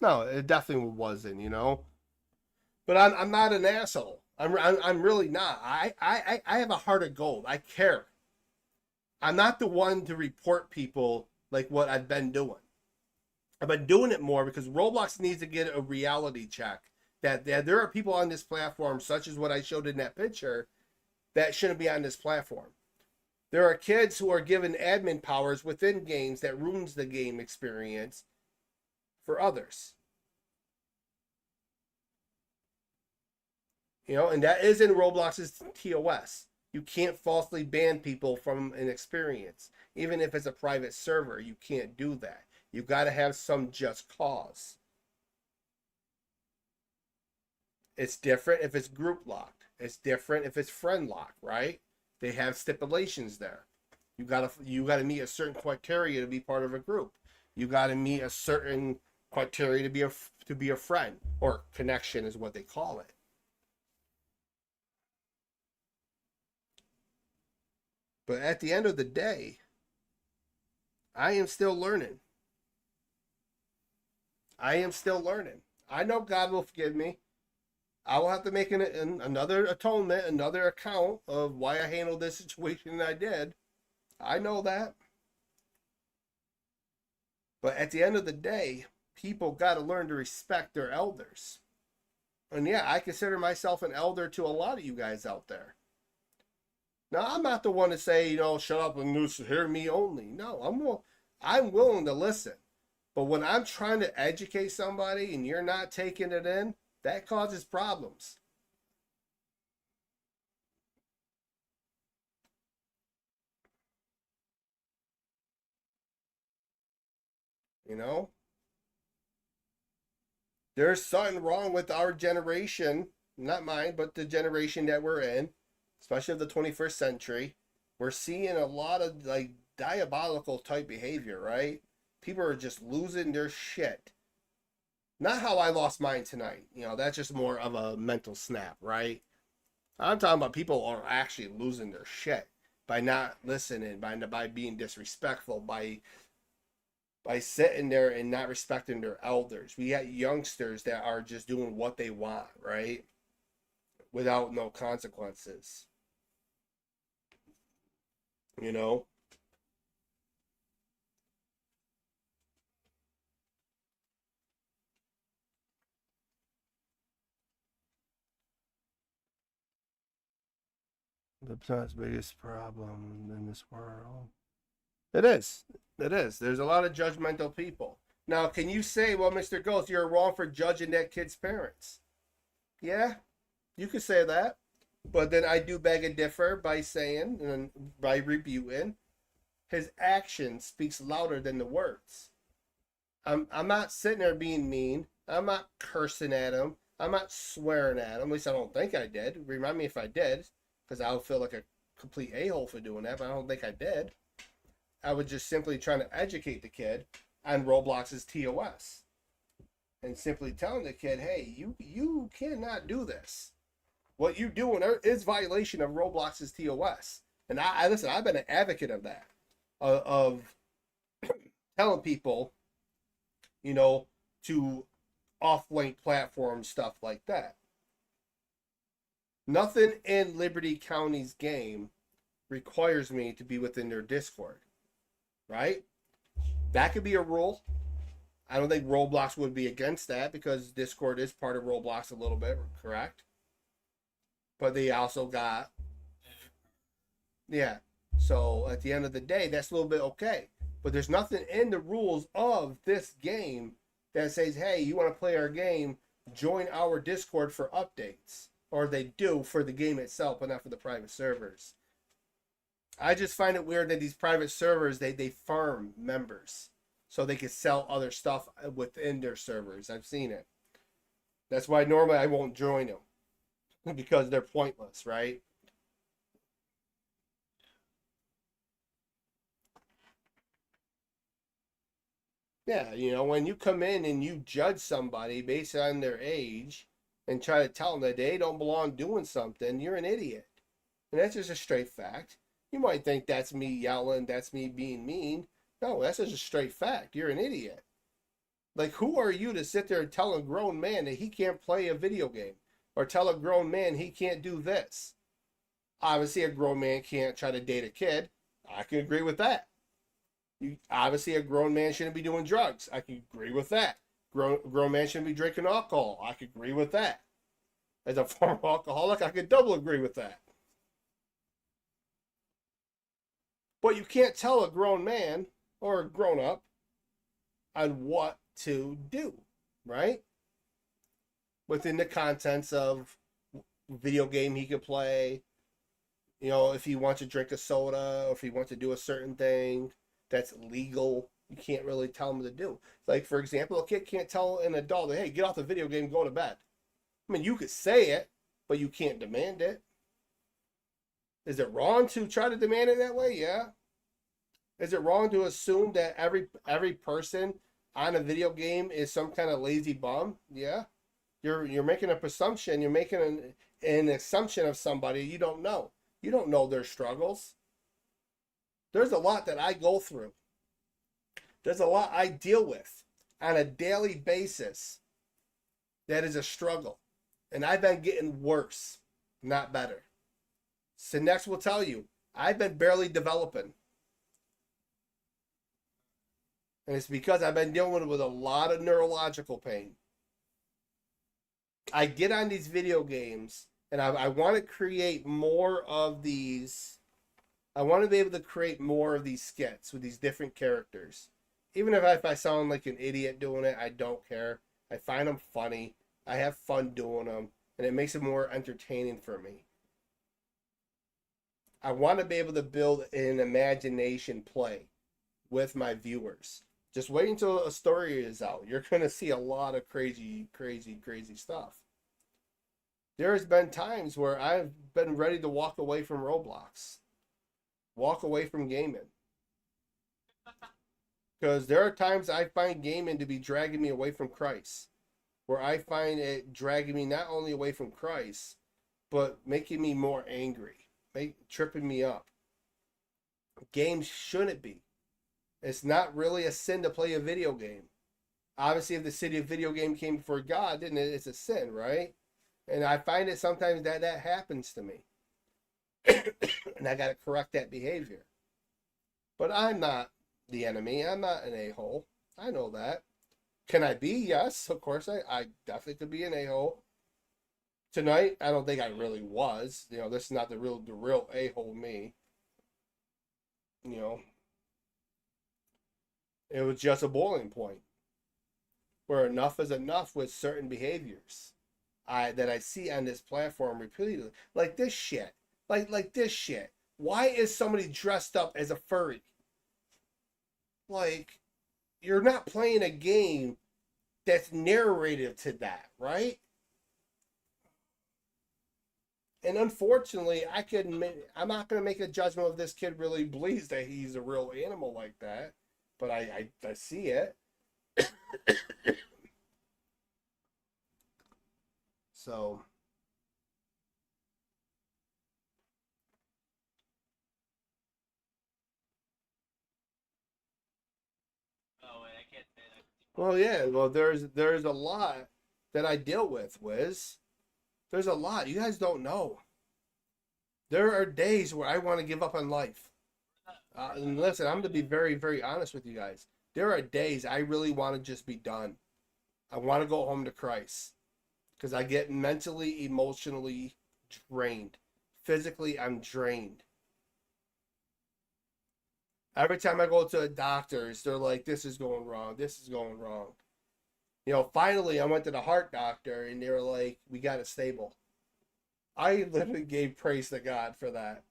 No, it definitely wasn't, you know. But I'm not an asshole. I'm really not. I have a heart of gold. I care. I'm not the one to report people like what I've been doing. I've been doing it more because Roblox needs to get a reality check that there are people on this platform, such as what I showed in that picture, that shouldn't be on this platform. There are kids who are given admin powers within games that ruins the game experience for others. You know, and that is in Roblox's TOS. You can't falsely ban people from an experience. Even if it's a private server, you can't do that. You've got to have some just cause. It's different if it's group locked. It's different if it's friend locked, right? They have stipulations there. You gotta meet a certain criteria to be part of a group. You gotta meet a certain criteria to be a friend, or connection is what they call it. But at the end of the day, I am still learning. I am still learning. I know God will forgive me. I will have to make another atonement, another account of why I handled this situation I did. I know that. But at the end of the day, people got to learn to respect their elders. And yeah, I consider myself an elder to a lot of you guys out there. Now, I'm not the one to say, you know, shut up and hear me only. No, I'm willing to listen. But when I'm trying to educate somebody and you're not taking it in, that causes problems. You know? There's something wrong with our generation, not mine, but the generation that we're in, especially of the 21st century. We're seeing a lot of like diabolical type behavior, right? People are just losing their shit. Not how I lost mine tonight. You know, that's just more of a mental snap, right? I'm talking about people are actually losing their shit by not listening, by being disrespectful, by sitting there and not respecting their elders. We got youngsters that are just doing what they want, right? Without no consequences. You know? The biggest problem in this world. It is. It is. There's a lot of judgmental people. Now, can you say, well, Mr. Ghost, you're wrong for judging that kid's parents? Yeah, you could say that. But then I do beg and differ by saying, and by rebuting, his action speaks louder than the words. I'm not sitting there being mean. I'm not cursing at him. I'm not swearing at him. At least I don't think I did. Remind me if I did, because I would feel like a complete a-hole for doing that, but I don't think I did. I was just simply trying to educate the kid on Roblox's TOS. and simply telling the kid, hey, you cannot do this. What you doing is violation of Roblox's TOS. And I listen, I've been an advocate of that, of telling people, you know, to off-link platforms, stuff like that. Nothing in Liberty County's game requires me to be within their Discord, right? That could be a rule. I don't think Roblox would be against that because Discord is part of Roblox a little bit, correct? But they also got, yeah. So at the end of the day, that's a little bit okay. But there's nothing in the rules of this game that says, hey, you want to play our game, join our Discord for updates. Or they do for the game itself, but not for the private servers. I just find it weird that these private servers, they farm members so they can sell other stuff within their servers. I've seen it. That's why normally I won't join them because they're pointless, right? Yeah, you know, when you come in and you judge somebody based on their age and try to tell them that they don't belong doing something, you're an idiot. And that's just a straight fact. You might think that's me yelling, that's me being mean. No, that's just a straight fact. You're an idiot. Like, who are you to sit there and tell a grown man that he can't play a video game? Or tell a grown man he can't do this? Obviously, a grown man can't try to date a kid. I can agree with that. Obviously, a grown man shouldn't be doing drugs. I can agree with that. Grown man shouldn't be drinking alcohol. I can agree with that. As a former alcoholic, I could double agree with that. But you can't tell a grown man or a grown up on what to do, right? Within the contents of video game he could play, you know, if he wants to drink a soda or if he wants to do a certain thing that's legal, you can't really tell him to do. Like, for example, a kid can't tell an adult, hey, get off the video game, go to bed. I mean, you could say it, but you can't demand it. Is it wrong to try to demand it that way? Yeah. Is it wrong to assume that every person on a video game is some kind of lazy bum? Yeah. You're making a presumption. You're making an assumption of somebody you don't know. You don't know their struggles. There's a lot that I go through. There's a lot I deal with on a daily basis that is a struggle. And I've been getting worse, not better. Sinex will tell you, I've been barely developing. And it's because I've been dealing with a lot of neurological pain. I get on these video games and I want to create more of these. I want to be able to create more of these skits with these different characters. Even if I sound like an idiot doing it, I don't care. I find them funny. I have fun doing them. And it makes it more entertaining for me. I want to be able to build an imagination play with my viewers. Just wait until a story is out. You're going to see a lot of crazy, crazy, crazy stuff. There's been times where I've been ready to walk away from Roblox. Walk away from gaming. Because there are times I find gaming to be dragging me away from Christ. Where I find it dragging me not only away from Christ, but making me more angry. Tripping me up. Games shouldn't be. It's not really a sin to play a video game. Obviously, if the city of video game came before God, then it's a sin, right? And I find it sometimes that happens to me. And I got to correct that behavior. But I'm not the enemy. I'm not an a-hole. I know that. Can I be? Yes, of course. I definitely could be an a-hole. Tonight, I don't think I really was. You know, this is not the real a-hole me. You know. It was just a boiling point where enough is enough with certain behaviors that I see on this platform repeatedly. Like this shit. Like this shit. Why is somebody dressed up as a furry? Like, you're not playing a game that's narrative to that, right? And unfortunately, I'm not going to make a judgment if this kid really believes that he's a real animal like that. But I see it. So Oh wait, I can't say that. well, yeah, well there's a lot that I deal with, Wiz. There's a lot. You guys don't know. There are days where I want to give up on life. And listen, I'm going to be very, very honest with you guys. There are days I really want to just be done. I want to go home to Christ because I get mentally, emotionally drained. Physically, I'm drained. Every time I go to the doctors, they're like, this is going wrong. This is going wrong. You know, finally, I went to the heart doctor and they were like, we got it stable. I literally gave praise to God for that.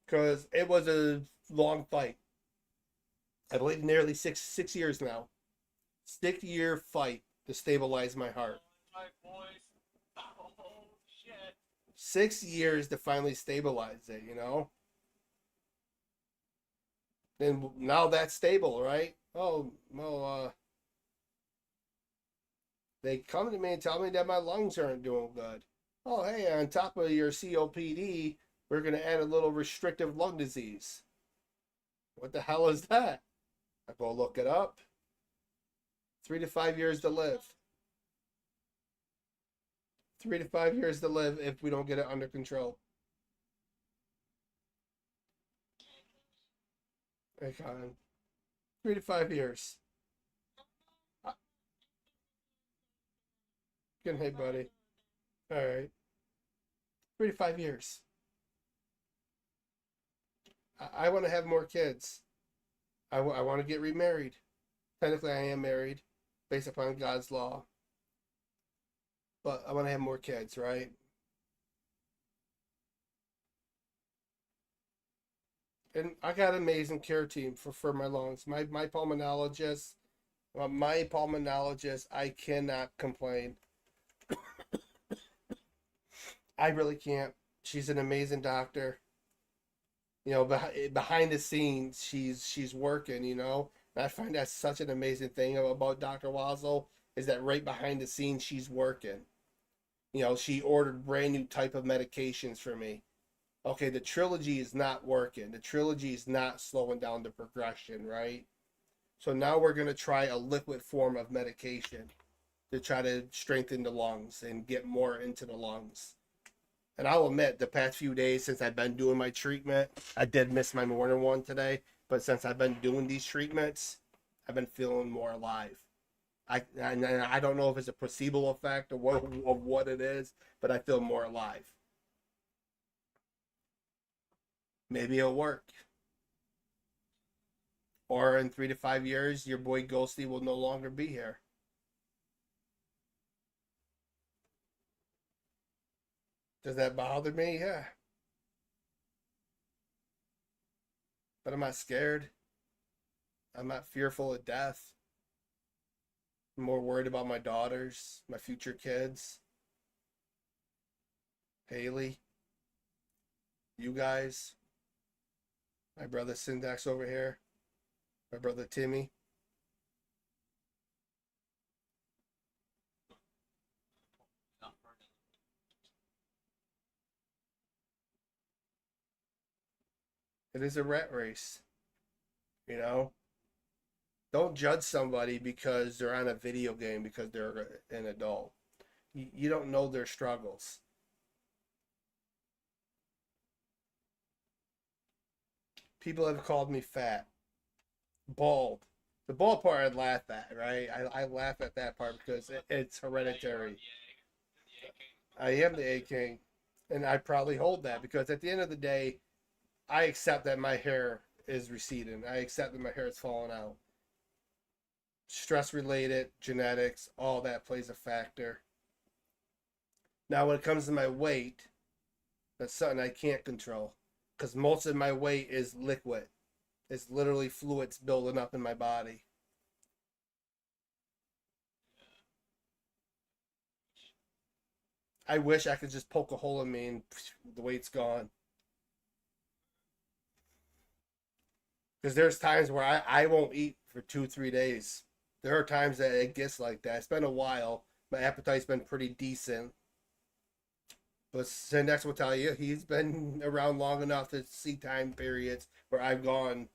Because it was a long fight. I believe nearly six years now. 6-year fight to stabilize my heart. My voice. Oh shit. 6 years to finally stabilize it, you know? And now that's stable, right? Oh, well, they come to me and tell me that my lungs aren't doing good. Oh, hey, on top of your COPD, we're going to add a little restrictive lung disease. What the hell is that? I go look it up. 3 to 5 years to live. 3 to 5 years to live if we don't get it under control. Hey, Colin. 3 to 5 years. Good, hey, buddy. All right. 3 to 5 years. I want to have more kids. I want to get remarried. Technically, I am married based upon God's law. But I want to have more kids, right? And I got an amazing care team for my lungs. My pulmonologist, I cannot complain. I really can't. She's an amazing doctor. You know, behind the scenes, she's working. You know, and I find that such an amazing thing about Dr. Wazzle is that right behind the scenes, she's working. You know, she ordered brand new type of medications for me. Okay, the trilogy is not working. The trilogy is not slowing down the progression, right? So now we're going to try a liquid form of medication to try to strengthen the lungs and get more into the lungs. And I'll admit, the past few days since I've been doing my treatment, I did miss my morning one today. But since I've been doing these treatments, I've been feeling more alive. I don't know if it's a placebo effect or what it is, but I feel more alive. Maybe it'll work. Or in 3 to 5 years, your boy Ghosty will no longer be here. Does that bother me? Yeah. But I'm not scared. I'm not fearful of death. I'm more worried about my daughters, my future kids, Haley, you guys, my brother Syntax over here, my brother Timmy. Not burning. It is a rat race, you know? Don't judge somebody because they're on a video game because they're an adult. You don't know their struggles. People have called me fat, bald. The bald part I laugh at, right? I laugh at that part because it's hereditary. I am the A King, and I probably hold that because at the end of the day, I accept that my hair is receding. I accept that my hair is falling out. Stress related, genetics, all that plays a factor. Now, when it comes to my weight, that's something I can't control because most of my weight is liquid. It's literally fluids building up in my body. I wish I could just poke a hole in me and the weight's gone. Because there's times where I won't eat for 2-3 days. There are times that it gets like that. It's been a while. My appetite's been pretty decent. But Syndex will tell you he's been around long enough to see time periods where I've gone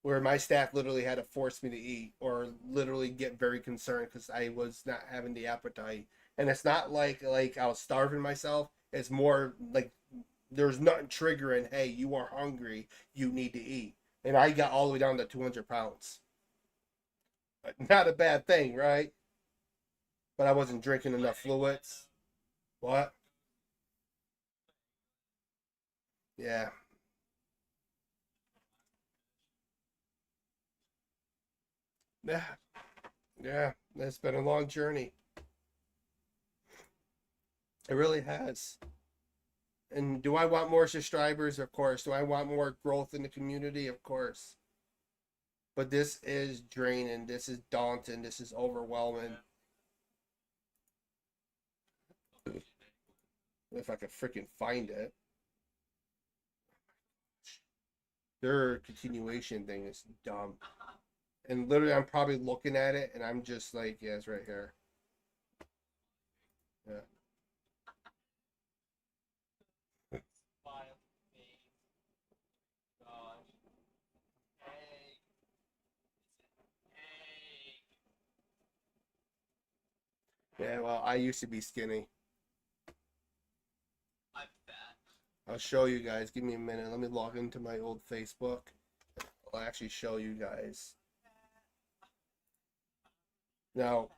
where my staff literally had to force me to eat or literally get very concerned because I was not having the appetite. And it's not like I was starving myself. It's more like there's nothing triggering, hey, you are hungry, you need to eat. And I got all the way down to 200 pounds. Not a bad thing, right? But I wasn't drinking enough fluids. What? Yeah. Yeah. Yeah. It's been a long journey. It really has. And do I want more subscribers? Of course. Do I want more growth in the community? Of course. But this is draining. This is daunting. This is overwhelming. If I could freaking find it. Their continuation thing is dumb. And literally, I'm probably looking at it, and I'm just like, yeah, it's right here. Yeah. File me. Gosh. Hey. Hey. Yeah, well, I used to be skinny. I'm fat. I'll show you guys. Give me a minute. Let me log into my old Facebook. I'll actually show you guys. Now,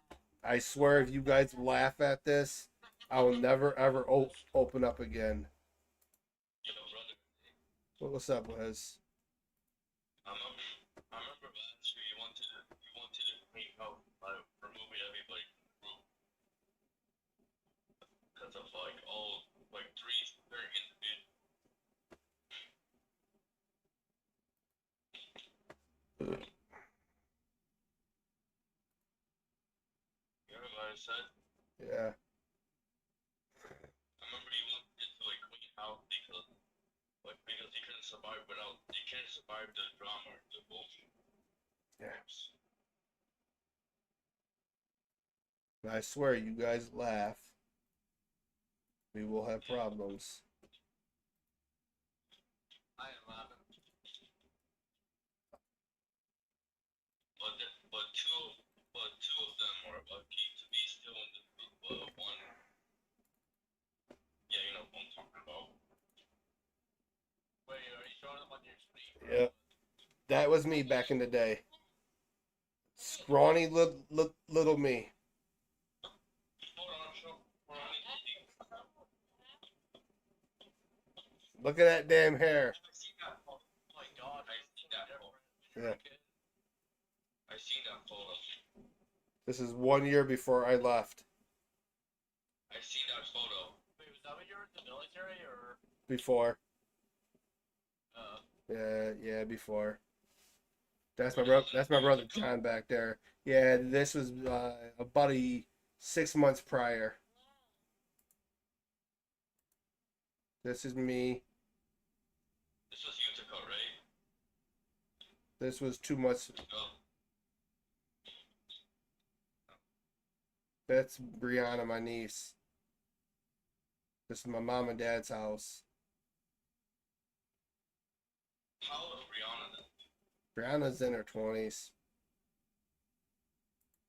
I swear if you guys laugh at this, I will never ever open up again. You know, brother, What's up, Wes? I remember last year you wanted to clean out by removing everybody from the group because of like all like three certain individuals. You know what I said? Yeah. I remember you wanted to like clean out because you couldn't survive the drama, the bullshit. Yeah. I swear, you guys laugh, we will have problems. I am laughing. But two of them are lucky to be still in the group. One, yeah, you know what I'm talking about. Wait, are you showing them on your screen? Yeah. That was me back in the day. Scrawny little me. Hold on, Look at that damn hair. I seen that photo. Oh my god, I seen that photo. Yeah. I seen that photo. This is 1 year before I left. I seen that photo. Wait, was that when you were in the military or? Before. Yeah, before. That's my brother John back there. Yeah, this was about 6 months prior. This is me. This was Utica, right? This was 2 months. Oh, That's Brianna, my niece. This is my mom and dad's house. how old is Brianna then? Brianna's in her 20s.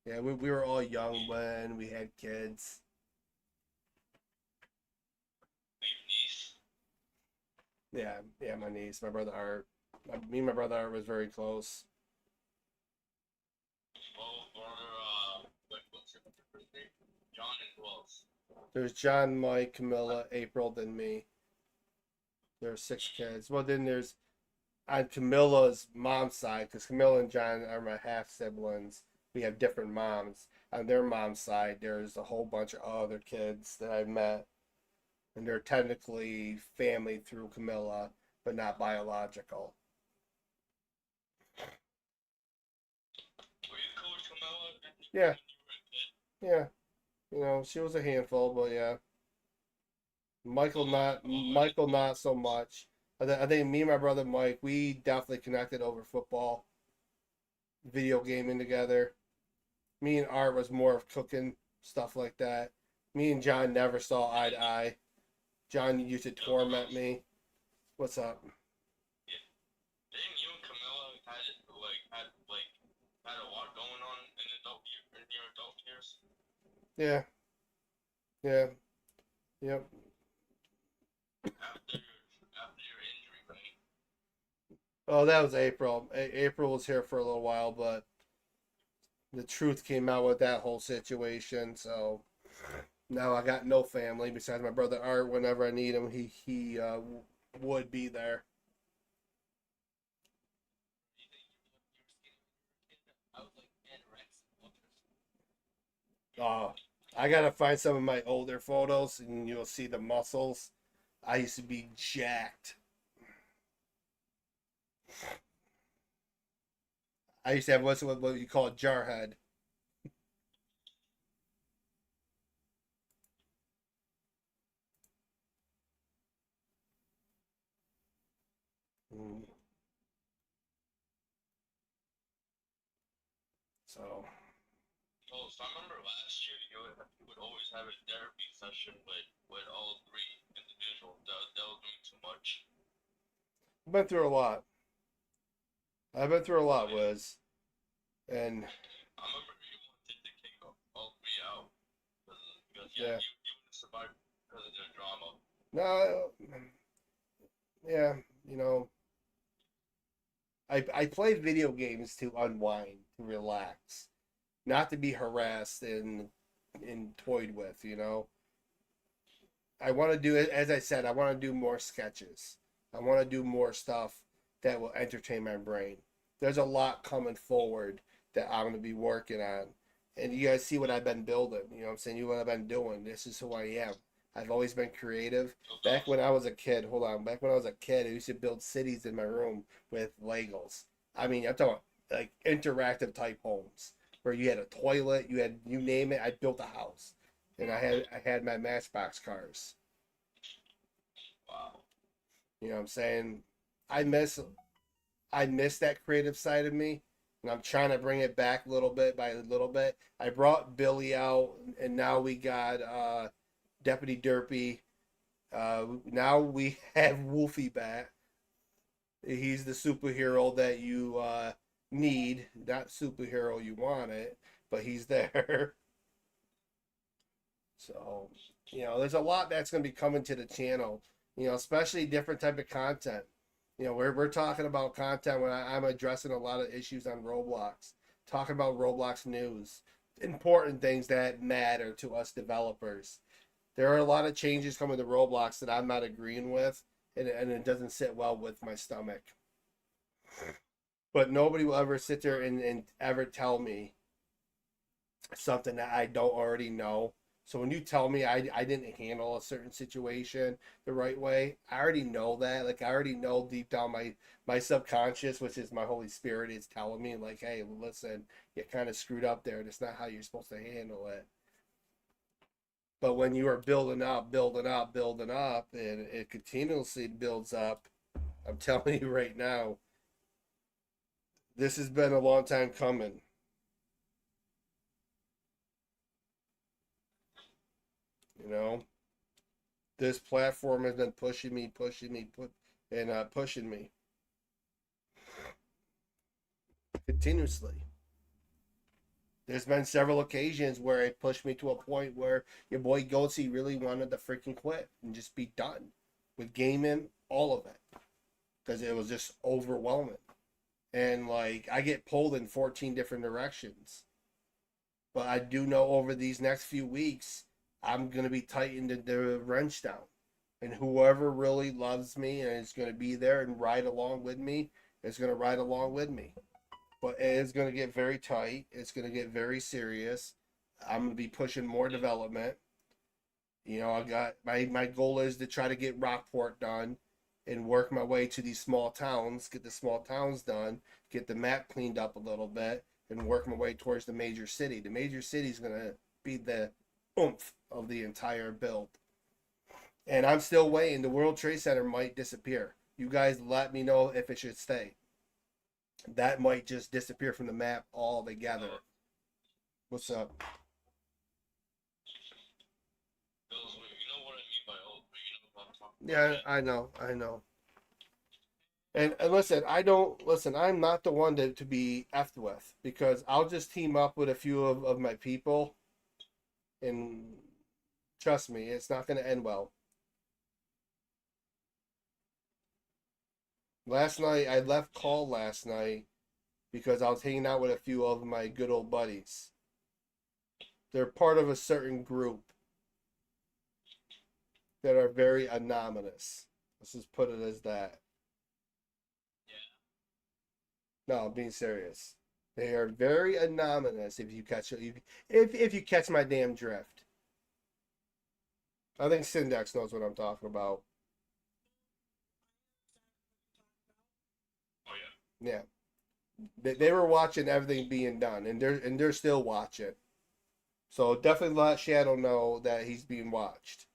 Yeah, we were all young when we had kids. Your niece? Yeah, my niece, my brother Art. Me and my brother Art was very close. Oh, brother, what's your first name? John and who else? There's John, Mike, Camilla, April, then me. There's 6 kids. Well, then there's on Camilla's mom's side, because Camilla and John are my half siblings. We have different moms. On their mom's side, there's a whole bunch of other kids that I've met. And they're technically family through Camilla, but not biological. Were you cool with Camilla? Yeah. When you were a kid? Yeah. You know, she was a handful, but yeah. Michael not so much. I think me and my brother Mike, we definitely connected over football, video gaming together. Me and Art was more of cooking stuff like that. Me and John never saw eye to eye. John used to torment me. What's up? Didn't you and Camilla had a lot going on in your adult years? Yeah. Yeah. Yep. After your injury, right? Oh, that was April. April was here for a little while, but the truth came out with that whole situation. So now I got no family besides my brother Art. Whenever I need him, he would be there. You think you were skinny when you were a kid? I was like anorexic. Oh, I gotta find some of my older photos, and you'll see the muscles. I used to be jacked. I used to have what you call a jarhead. Mm. So So I remember last year you would always have a therapy session with all three individuals. That was doing too much. I've been through a lot. I've been through a lot, Wiz. And I remember you wanted to kick all three out because yeah, you wouldn't survive because of their drama. no, yeah, you know, I play video games to unwind, to relax, not to be harassed and toyed with. You know, I want to do it, as I said, I want to do more sketches. I want to do more stuff that will entertain my brain. There's a lot coming forward that I'm going to be working on. And you guys see what I've been building. You know what I'm saying? You what I've been doing. This is who I am. I've always been creative. Back when I was a kid, hold on. Back when I was a kid, I used to build cities in my room with Legos. I mean, I'm talking about like interactive type homes where you had a toilet, you had you name it. I built a house, and I had my Matchbox cars. Wow. You know what I'm saying? I miss I miss that creative side of me, and I'm trying to bring it back little bit by little bit. I brought Billy out, and now we got Deputy Derpy. Now we have Wolfie back. He's the superhero that you need, not superhero you want it, but he's there. So, there's a lot that's going to be coming to the channel, especially different type of content. We're talking about content when I'm addressing a lot of issues on Roblox, talking about Roblox news, important things that matter to us developers. There are a lot of changes coming to Roblox that I'm not agreeing with, and it doesn't sit well with my stomach. But nobody will ever sit there and ever tell me something that I don't already know. So when you tell me I didn't handle a certain situation the right way, I already know that. Like I already know deep down my subconscious, which is my Holy Spirit, is telling me like, hey, listen, you kind of screwed up there. That's not how you're supposed to handle it. But when you are building up, building up, building up, and it continuously builds up, I'm telling you right now, this has been a long time coming. This platform has been pushing me, pushing me continuously. There's been several occasions where it pushed me to a point where your boy Goatsy really wanted to freaking quit and just be done with gaming, all of it, because it was just overwhelming. And like I get pulled in 14 different directions. But I do know over these next few weeks, I'm going to be tightened the wrench down. And whoever really loves me and is going to be there and ride along with me is going to ride along with me. But it is going to get very tight. It's going to get very serious. I'm going to be pushing more development. I got my goal is to try to get Rockport done and work my way to these small towns, get the small towns done, get the map cleaned up a little bit, and work my way towards the major city. The major city is going to be the oomph of the entire build. And I'm still waiting. The World Trade Center might disappear. You guys let me know if it should stay. That might just disappear from the map altogether. What's up? Those, you know what I mean by old, but you know what I'm talking Yeah, about. I know, I know. And listen, I'm not the one to be effed with because I'll just team up with a few of my people, and trust me, it's not going to end well. Last night, I left call last night because I was hanging out with a few of my good old buddies. They're part of a certain group that are very anonymous. Let's just put it as that. No, I'm being serious. They are very anonymous. If you catch if you catch my damn drift, I think Syndex knows what I'm talking about. Oh yeah. Yeah, they were watching everything being done, and they're still watching. So definitely let Shadow know that he's being watched.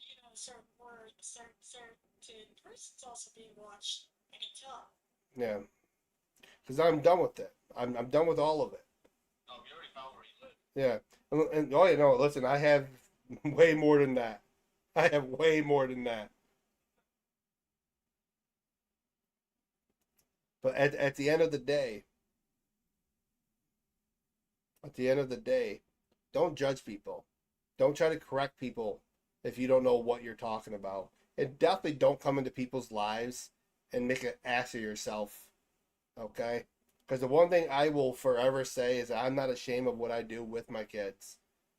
You know, certain words, certain persons also being watched. I can tell. Yeah, because I'm done with it. I'm done with all of it. Oh, we already found where he lives. Yeah, and oh, you know, listen, I have way more than that. I have way more than that. But at the end of the day, don't judge people. Don't try to correct people if you don't know what you're talking about. And definitely don't come into people's lives and make an ass of yourself. Okay? Because the one thing I will forever say is I'm not ashamed of what I do with my kids.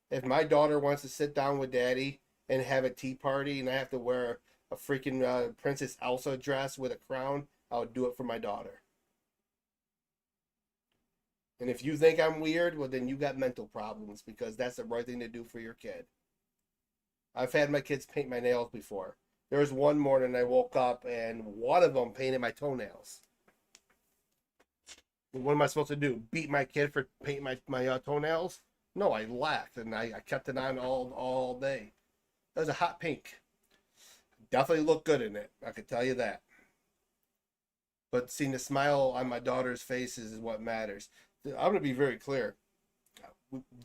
If my daughter wants to sit down with daddy and have a tea party and I have to wear a freaking Princess Elsa dress with a crown, I'll do it for my daughter. And if you think I'm weird, well, then you got mental problems because that's the right thing to do for your kid. I've had my kids paint my nails before. There was one morning I woke up and one of them painted my toenails. What am I supposed to do? Beat my kid for painting my toenails? No, I laughed and I kept it on all day. That was a hot pink. Definitely looked good in it. I could tell you that. But seeing the smile on my daughter's face is what matters. I'm going to be very clear.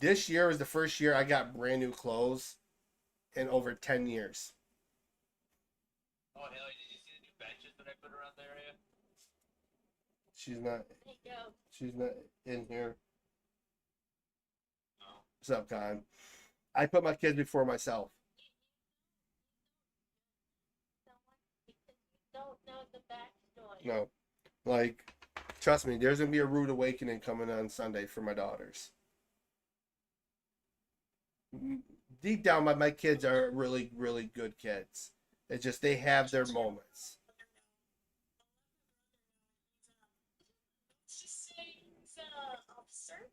This year was the first year I got brand new clothes in over 10 years. Oh hell, did you see the new benches that I put around the area? She's not. There you go. She's not in here. Oh. What's up, Con? I put my kids before myself. Because you don't know the backstory. No, like, trust me, there's gonna be a rude awakening coming on Sunday for my daughters. Deep down, my kids are really, really good kids. It's just they have their moments. Let's just say he's an officer.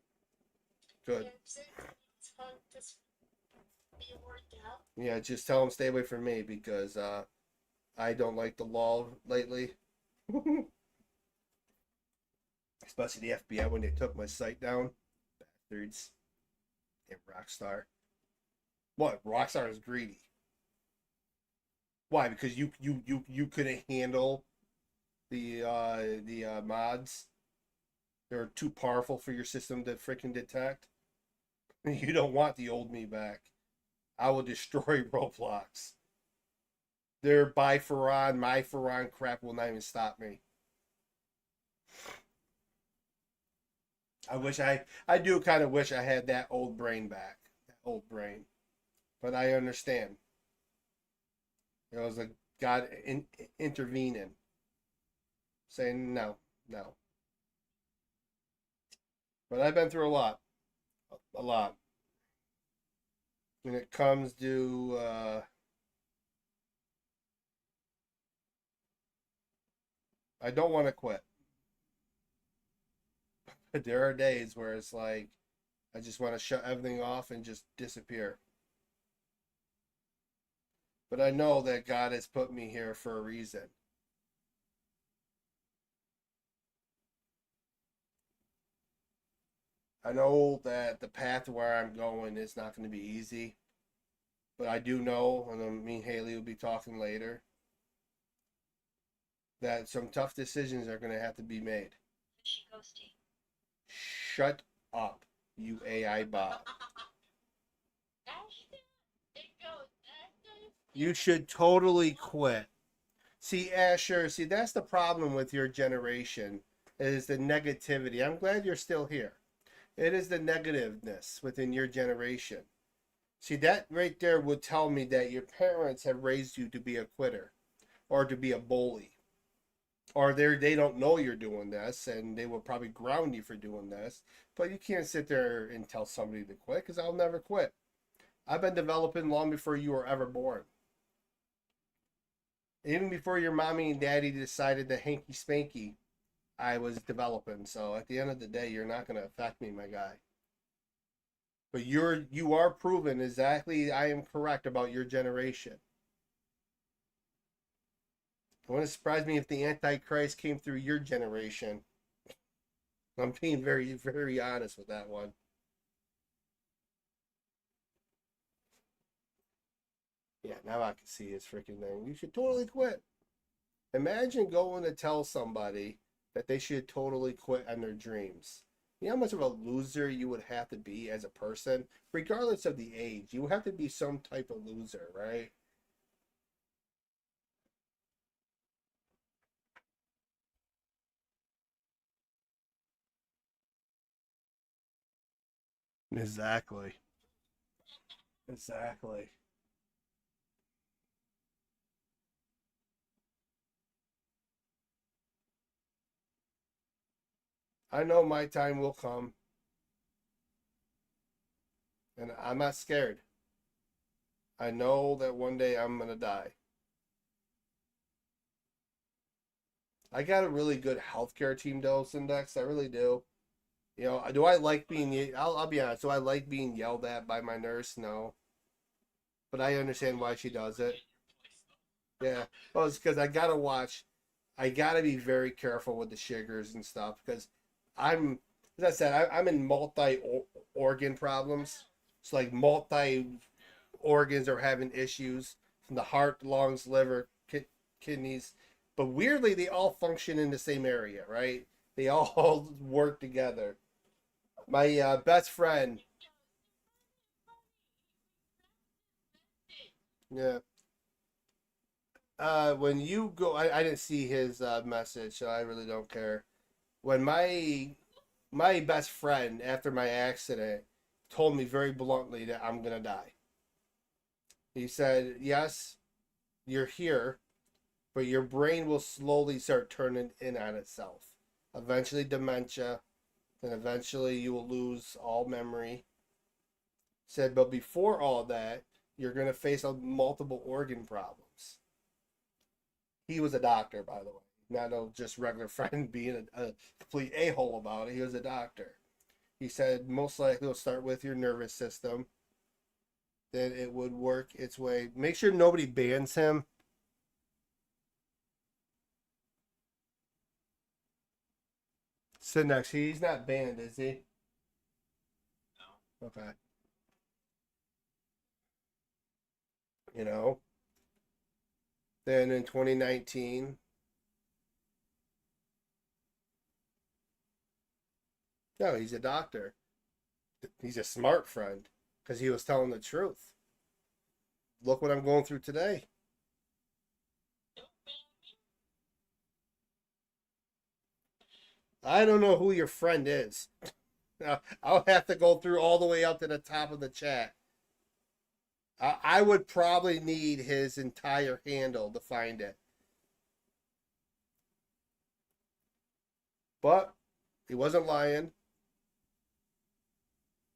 Good. And it's fun to be worked out. Yeah, just tell them stay away from me because I don't like the law lately. Especially the FBI when they took my site down. Bastards. And Rockstar. What? Rockstar is greedy. Why? Because you couldn't handle the mods. They're too powerful for your system to freaking detect. You don't want the old me back. I will destroy Roblox. Their buy Ferran, my Ferran crap will not even stop me. I do kind of wish I had that old brain back. That old brain. But I understand. It was a God intervening. Saying no. But I've been through a lot. A lot. When it comes to I don't want to quit. But there are days where it's like I just want to shut everything off and just disappear. But I know that God has put me here for a reason. I know that the path where I'm going is not going to be easy. But I do know, and me and Haley will be talking later, that some tough decisions are going to have to be made. Fishy ghosty. Shut up, you AI bot. It goes, You should totally quit. See, Asher, see, that's the problem with your generation, is the negativity. I'm glad you're still here. It is the negativeness within your generation. See, that right there would tell me that your parents have raised you to be a quitter or to be a bully. Or they don't know you're doing this and they will probably ground you for doing this. But you can't sit there and tell somebody to quit because I'll never quit. I've been developing long before you were ever born. Even before your mommy and daddy decided to hanky spanky, I was developing. So at the end of the day, you're not going to affect me, my guy. But you are proven exactly I am correct about your generation. It wouldn't surprise me if the Antichrist came through your generation. I'm being very, very honest with that one. Yeah, now I can see his freaking thing. You should totally quit. Imagine going to tell somebody that they should totally quit on their dreams. You know how much of a loser you would have to be as a person, regardless of the age. You would have to be some type of loser, right? Exactly. Exactly. I know my time will come, and I'm not scared. I know that one day I'm gonna die. I got a really good healthcare team, though, Syndex. I really do. You know, do I like being? I'll be honest. Do I like being yelled at by my nurse? No, but I understand why she does it. Yeah, well, it's because I gotta watch. I gotta be very careful with the sugars and stuff because I'm, as I said, I'm in multi organ problems. It's like multi organs are having issues from the heart, lungs, liver, kidneys. But weirdly, they all function in the same area, right? They all work together. My best friend, yeah. When you go, I didn't see his message, so I really don't care. When my best friend after my accident told me very bluntly that I'm gonna die. He said, "Yes, you're here, but your brain will slowly start turning in on itself. Eventually dementia, then eventually you will lose all memory." Said, but before all that, you're gonna face a multiple organ problems. He was a doctor, by the way, not no just regular friend being a complete a hole about it. He was a doctor. He said most likely it'll start with your nervous system. Then it would work its way. Make sure nobody bans him. Sit next. He's not banned, is he? No. Okay. You know. Then in 2019, no, he's a doctor. He's a smart friend because he was telling the truth. Look what I'm going through today. I don't know who your friend is. I'll have to go through all the way up to the top of the chat. I would probably need his entire handle to find it. But he wasn't lying.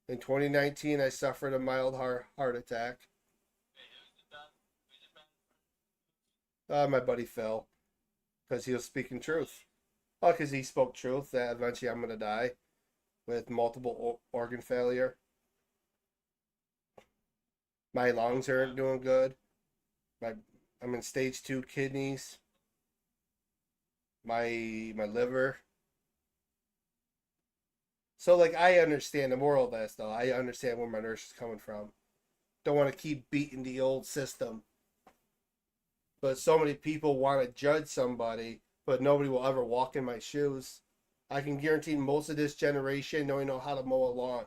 In 2019, I suffered a mild heart attack. My buddy Phil, because he was speaking truth. Oh, because he spoke truth that eventually I'm going to die with multiple organ failure. My lungs aren't doing good. I'm in stage 2 kidneys. My liver. So like I understand the moral of this though. I understand where my nurse is coming from. Don't want to keep beating the old system. But so many people want to judge somebody, but nobody will ever walk in my shoes. I can guarantee most of this generation don't even know how to mow a lawn.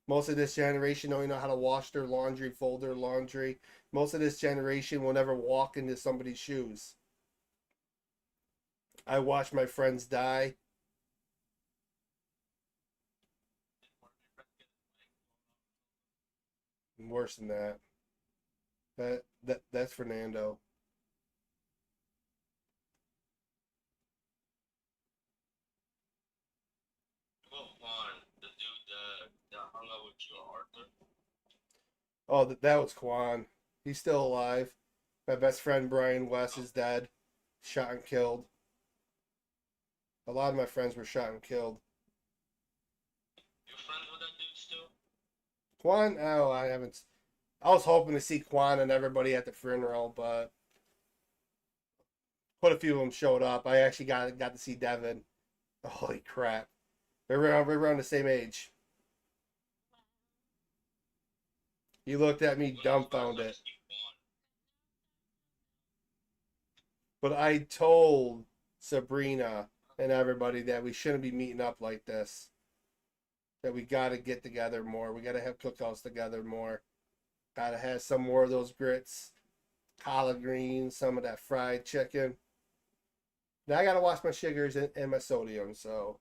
Most of this generation don't even know how to wash their laundry, fold their laundry. Most of this generation will never walk into somebody's shoes. I watched my friends die. Worse than that. That's Fernando. Well, Juan, the dude that hung out with you, Arthur. Oh, that was Quan. He's still alive. My best friend Brian West is dead, shot and killed. A lot of my friends were shot and killed. You friends with that dude still? Quan, oh, I haven't. I was hoping to see Quan and everybody at the funeral, but quite a few of them showed up. I actually got to see Devin. Holy crap! We're around the same age. He looked at me dumbfounded. But I told Sabrina and everybody that we shouldn't be meeting up like this. That we got to get together more. We got to have cookouts together more. Got to have some more of those grits, collard greens, some of that fried chicken. Now I got to watch my sugars and my sodium, so.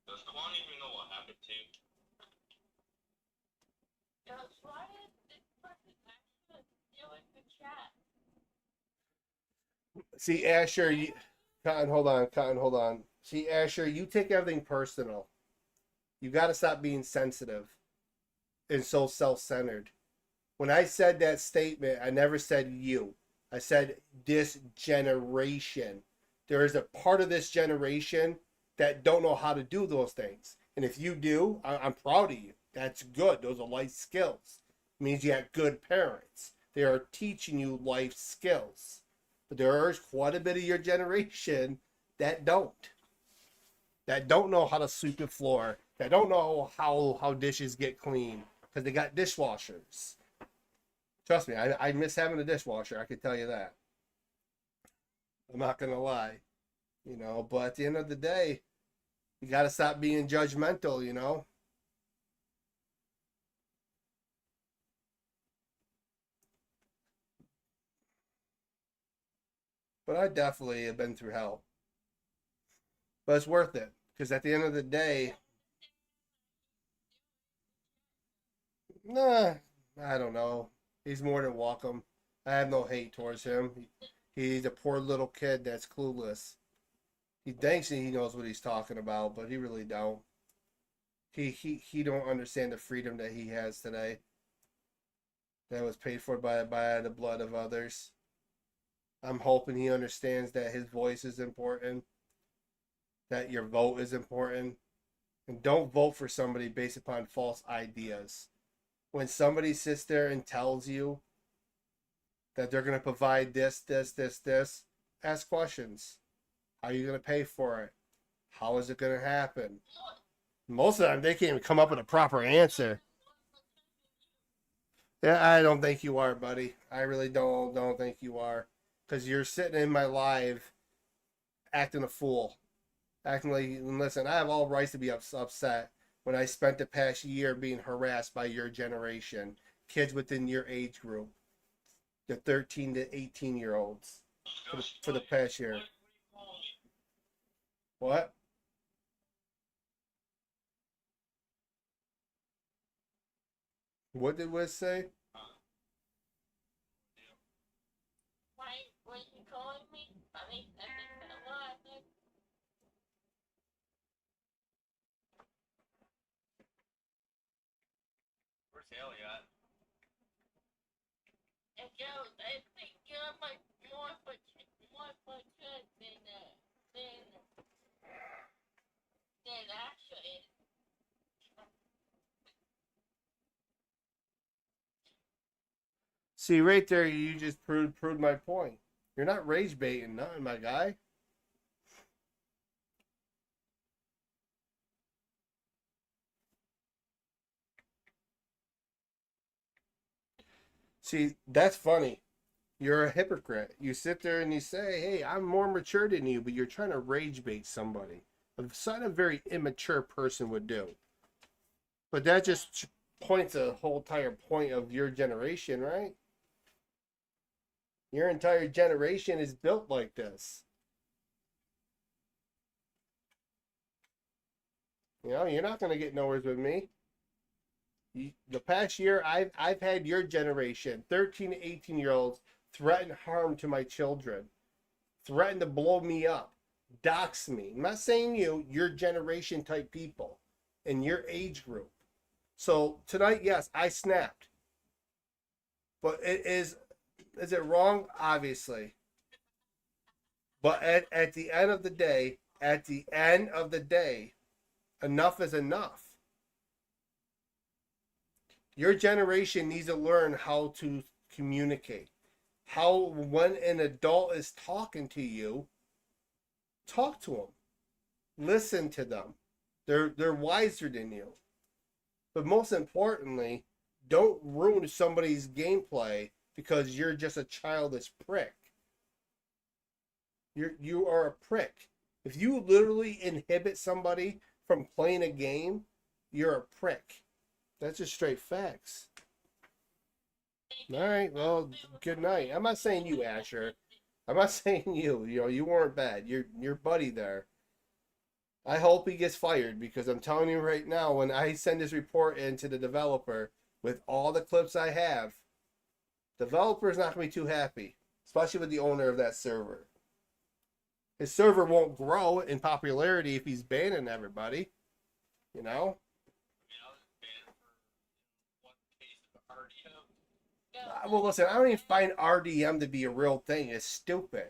Does Quan even know what happened to you? Just why did this person actually deal with the chat? See, Asher, Cotton, hold on. See, Asher, you take everything personal. You got to stop being sensitive and so self-centered. When I said that statement, I never said you. I said this generation. There is a part of this generation that don't know how to do those things. And if you do, I'm proud of you. That's good. Those are life skills. It means you have good parents. They are teaching you life skills. But there is quite a bit of your generation that don't. That don't know how to sweep the floor. That don't know how dishes get clean. Because they got dishwashers. Trust me, I miss having a dishwasher. I can tell you that. I'm not going to lie. You know, but at the end of the day, you got to stop being judgmental, you know. But I definitely have been through hell. But it's worth it. Because at the end of the day, nah, I don't know. He's more than welcome. I have no hate towards him. He's a poor little kid that's clueless. He thinks he knows what he's talking about, but he really don't. He don't understand the freedom that he has today. That was paid for by the blood of others. I'm hoping he understands that his voice is important, that your vote is important, and don't vote for somebody based upon false ideas. When somebody sits there and tells you that they're going to provide this, ask questions. How are you going to pay for it? How is it going to happen? Most of the time, they can't even come up with a proper answer. Yeah, I don't think you are, buddy. I really don't think you are. Because you're sitting in my live acting a fool. Acting like, listen, I have all rights to be upset when I spent the past year being harassed by your generation. Kids within your age group. The 13 to 18-year-olds. For the past year. What? What did Wiz say? Why you calling me? I think a lot. Where's Haley at? And Joe, I think you're more for good than actually. See, right there, you just proved my point. You're not rage baiting nothing, my guy. See, that's funny. You're a hypocrite. You sit there and you say, hey, I'm more mature than you, but you're trying to rage bait somebody. Something a very immature person would do. But that just points a whole entire point of your generation, right? Your entire generation is built like this. You know, you're not going to get nowhere with me. The past year, I've had your generation, 13 to 18-year-olds, threaten harm to my children, threaten to blow me up, dox me. I'm not saying you, your generation type people in your age group. So tonight, yes, I snapped. But is it wrong? Obviously. But at the end of the day, enough is enough. Your generation needs to learn how to communicate. How, when an adult is talking to you, talk to them. Listen to them. They're wiser than you. But most importantly, don't ruin somebody's gameplay because you're just a childish prick. You are a prick. If you literally inhibit somebody from playing a game, you're a prick. That's just straight facts. All right, well, good night. I'm not saying you, Asher. I'm not saying you. You know, you weren't bad. Your buddy there. I hope he gets fired because I'm telling you right now, when I send this report in to the developer with all the clips I have, developer's not going to be too happy, especially with the owner of that server. His server won't grow in popularity if he's banning everybody, you know? Well, listen, I don't even find RDM to be a real thing. It's stupid.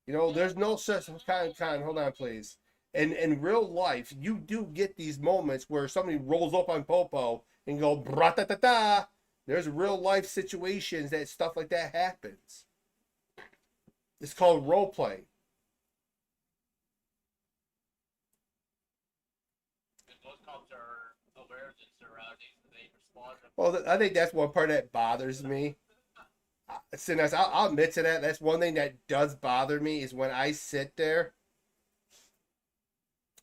You know, there's no such kind. Hold on, please. In real life, you do get these moments where somebody rolls up on Popo and go bra-ta-ta-ta. There's real life situations that stuff like that happens. It's called role play. Most cops are aware of the surroundings and they respond. Well, I think that's one part that bothers me. Since I'll admit to that. That's one thing that does bother me is when I sit there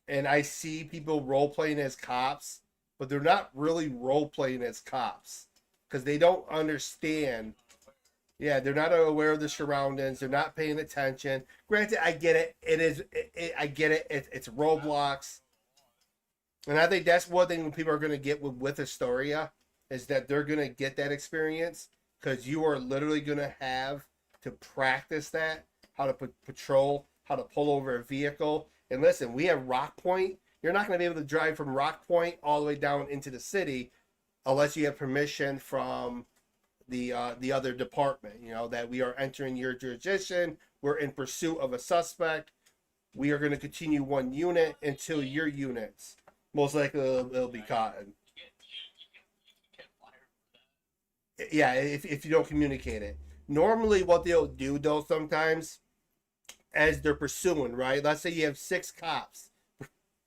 and I see people role playing as cops, but they're not really role playing as cops because they don't understand. Yeah, they're not aware of the surroundings. They're not paying attention. Granted, I get it. I get it. It's Roblox, and I think that's one thing people are going to get with Astoria is that they're going to get that experience. Because you are literally going to have to practice that, how to patrol, how to pull over a vehicle. And listen, we have Rock Point. You're not going to be able to drive from Rock Point all the way down into the city unless you have permission from the other department. You know, that we are entering your jurisdiction. We're in pursuit of a suspect. We are going to continue one unit until your units. Most likely it'll be Cotton. Yeah, if you don't communicate it. Normally what they'll do though sometimes as they're pursuing, right? Let's say you have 6 cops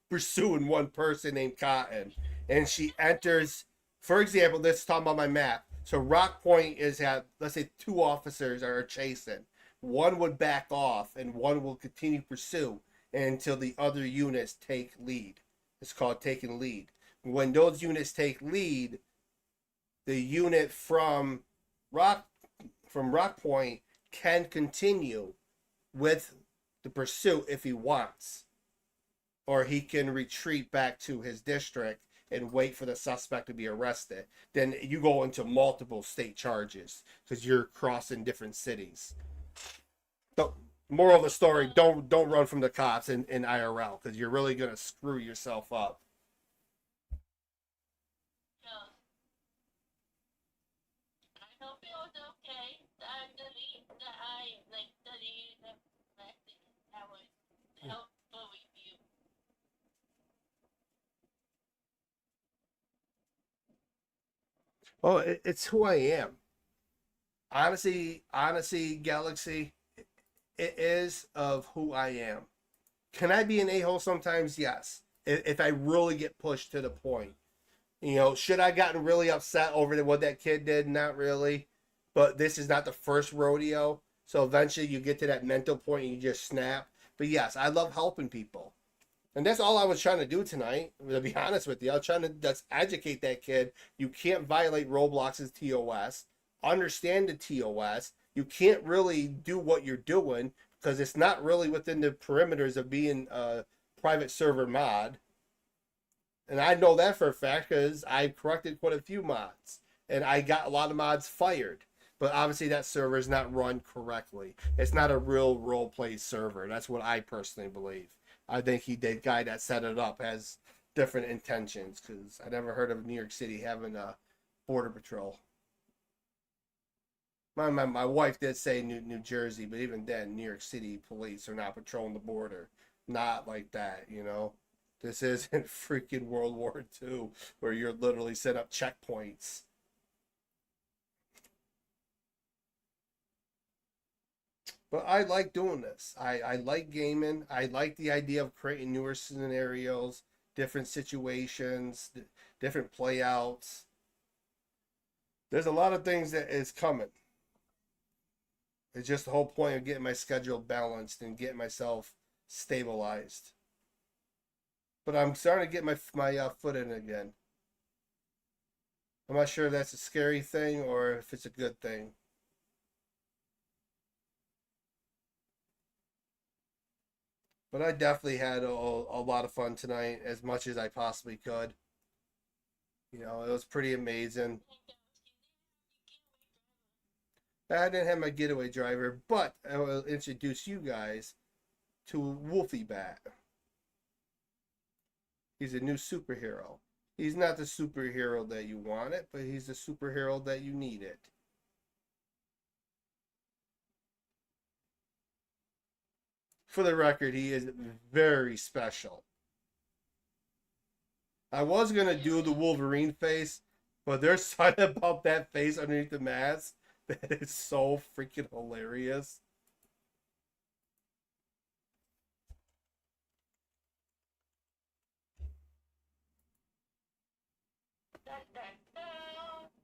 pursuing one person named Cotton and she enters, for example, let's talk about my map. So Rock Point is let's say 2 officers are chasing. One would back off and one will continue to pursue until the other units take lead. It's called taking lead. When those units take lead, the unit from Rock Point can continue with the pursuit if he wants. Or he can retreat back to his district and wait for the suspect to be arrested. Then you go into multiple state charges because you're crossing different cities. So, moral of the story, don't run from the cops in IRL because you're really going to screw yourself up. I hope it was okay that I deleted the message that was helpful with you. Well, it's who I am. Honestly, Galaxy, it is of who I am. Can I be an a-hole sometimes? Yes. If I really get pushed to the point. You know, should I gotten really upset over what that kid did? Not really. but this is not the first rodeo. So eventually you get to that mental point and you just snap. But yes, I love helping people. And that's all I was trying to do tonight, to be honest with you. I was trying to just educate that kid. You can't violate Roblox's TOS. Understand the TOS. You can't really do what you're doing because it's not really within the perimeters of being a private server mod. And I know that for a fact because I corrected quite a few mods. And I got a lot of mods fired. But obviously that server is not run correctly. It's not a real role-play server. That's what I personally believe. I think the guy that set it up has different intentions because I never heard of New York City having a border patrol. My wife did say New Jersey, but even then, New York City police are not patrolling the border. Not like that, you know. This isn't freaking World War II where you're literally set up checkpoints. But I like doing this. I like gaming. I like the idea of creating newer scenarios, different situations, different playouts. There's a lot of things that is coming. It's just the whole point of getting my schedule balanced and getting myself stabilized. But I'm starting to get my foot in again. I'm not sure if that's a scary thing or if it's a good thing. But I definitely had a lot of fun tonight, as much as I possibly could. You know, it was pretty amazing. I didn't have my getaway driver, but I will introduce you guys to Wolfie Bat. He's a new superhero. He's not the superhero that you wanted, but he's the superhero that you needed. For the record, he is very special. I was going to do the Wolverine face, but there's something about that face underneath the mask that is so freaking hilarious.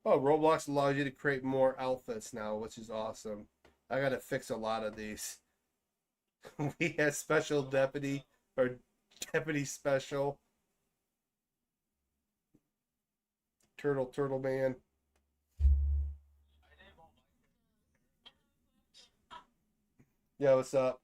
Oh, Roblox allows you to create more outfits now, which is awesome. I gotta fix a lot of these. We have special deputy or deputy special. Turtle man. Yeah, what's up?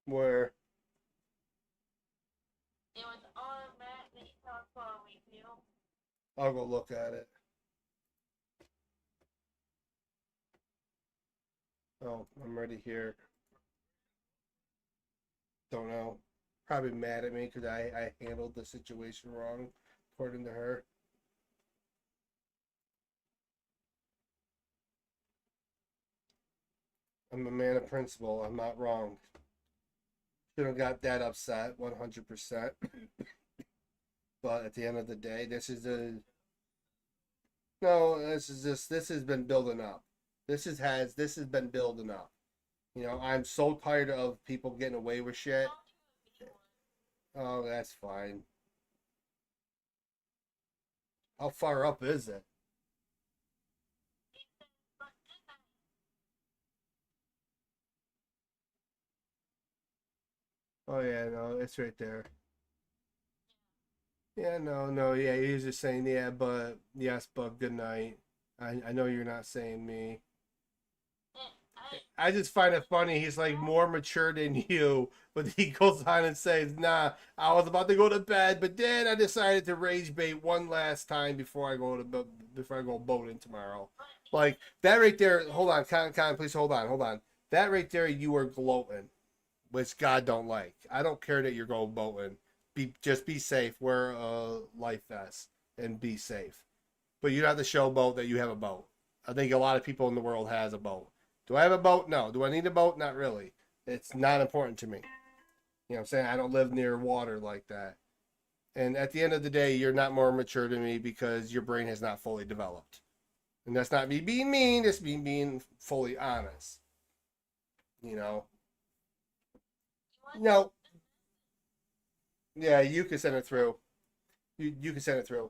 Where? It was on Matt that you talked about review. I'll go look at it. Oh, I'm ready here. Don't know. Probably mad at me because I handled the situation wrong, according to her. I'm a man of principle. I'm not wrong. Shouldn't have got that upset, 100%. But at the end of the day, this has been building up. This has been building up. You know, I'm so tired of people getting away with shit. Oh, that's fine. How far up is it? Oh yeah, no, it's right there. Yeah, no, yeah, he's just saying, yeah, but yes, but good night. I know you're not saying me. I just find it funny. He's like more mature than you, but he goes on and says, "Nah, I was about to go to bed, but then I decided to rage bait one last time before I go boating tomorrow." Like that right there. Hold on, Con, please hold on. That right there, you are gloating, which God don't like. I don't care that you're going boating. Just be safe. Wear a life vest and be safe. But you don't have to show boat that you have a boat. I think a lot of people in the world has a boat. Do I have a boat? No. Do I need a boat? Not really. It's not important to me. You know what I'm saying? I don't live near water like that. And at the end of the day, you're not more mature than me because your brain has not fully developed. And that's not me being mean, it's me being fully honest. You know? No, Yeah, you can send it through. You can send it through.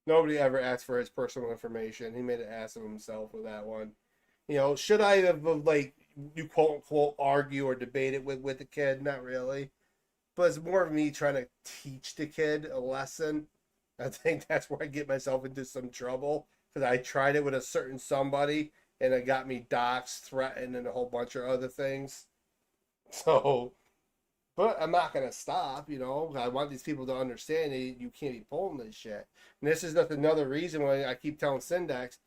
Nobody ever asked for his personal information. He made an ass of himself with that one. You know, should I have like you quote unquote argue or debate it with the kid? Not really. But it's more of me trying to teach the kid a lesson. I think that's where I get myself into some trouble because I tried it with a certain somebody and it got me doxxed, threatened, and a whole bunch of other things. So, but I'm not gonna stop. You know, I want these people to understand that you can't be pulling this shit. And this is another reason why I keep telling Syndax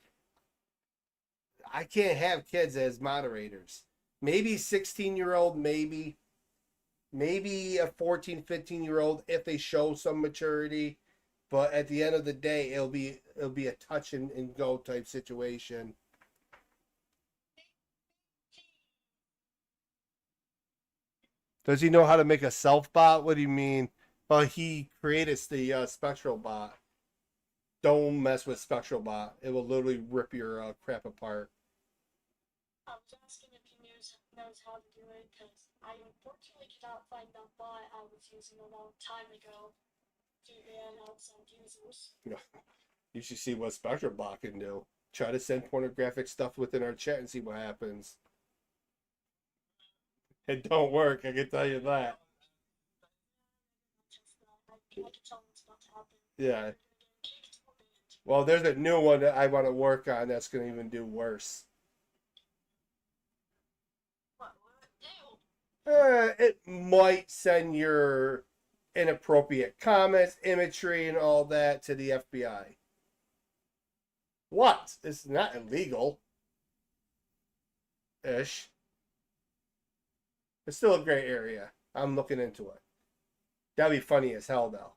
I can't have kids as moderators. Maybe 16-year-old, maybe a 14, 15-year-old if they show some maturity. But at the end of the day, it'll be a touch and go type situation. Does he know how to make a self bot? What do you mean? Well, he created the Spectral bot. Don't mess with Spectral bot. It will literally rip your crap apart. I was asking if he knows how to do it because I unfortunately cannot find the bot I was using a long time ago to ban outside users. You should see what Spectral bot can do. Try to send pornographic stuff within our chat and see what happens. It don't work, I can tell you that. I can tell what's about to happen. Yeah. Well, there's a new one that I want to work on that's going to even do worse. What will it do? It might send your inappropriate comments, imagery, and all that to the FBI. What? It's not illegal. Ish. It's still a gray area. I'm looking into it. That'd be funny as hell, though.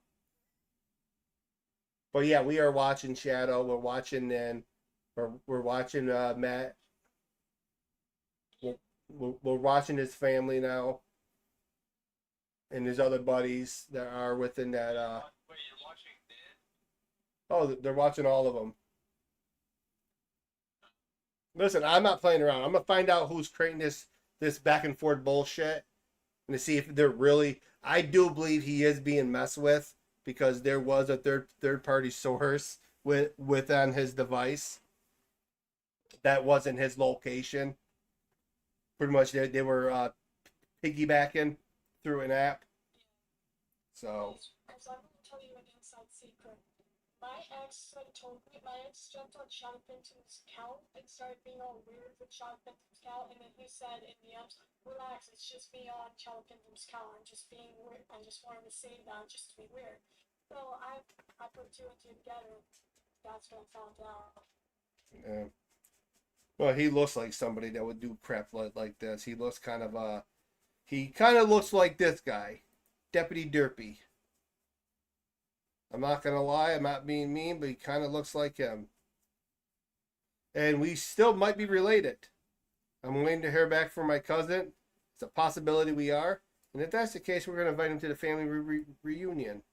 But yeah, we are watching Shadow. We're watching Nin. We're watching Matt. We're watching his family now. And his other buddies that are within that. Wait, you're watching Nin? Oh, they're watching all of them. Listen, I'm not playing around. I'm gonna find out who's creating this back and forth bullshit, and to see if they're really. I do believe he is being messed with because there was a third party source with on his device that wasn't his location. Pretty much, they were piggybacking through an app. So. As I'm gonna tell you an inside secret. My ex jumped on Sean Fenton's account and started being all weird with Sean Fenton's account, and then he said in the DMs, relax, it's just me on Sean Fenton's account, I'm just being weird, I just wanted to say that just to be weird. So I put two and two together, that's when I found out. Yeah. Well, he looks like somebody that would do crap like this. He looks kind of looks like this guy, Deputy Derpy. I'm not gonna lie, I'm not being mean, but he kind of looks like him. And we still might be related. I'm waiting to hear back from my cousin. It's a possibility we are. And if that's the case, we're gonna invite him to the family reunion.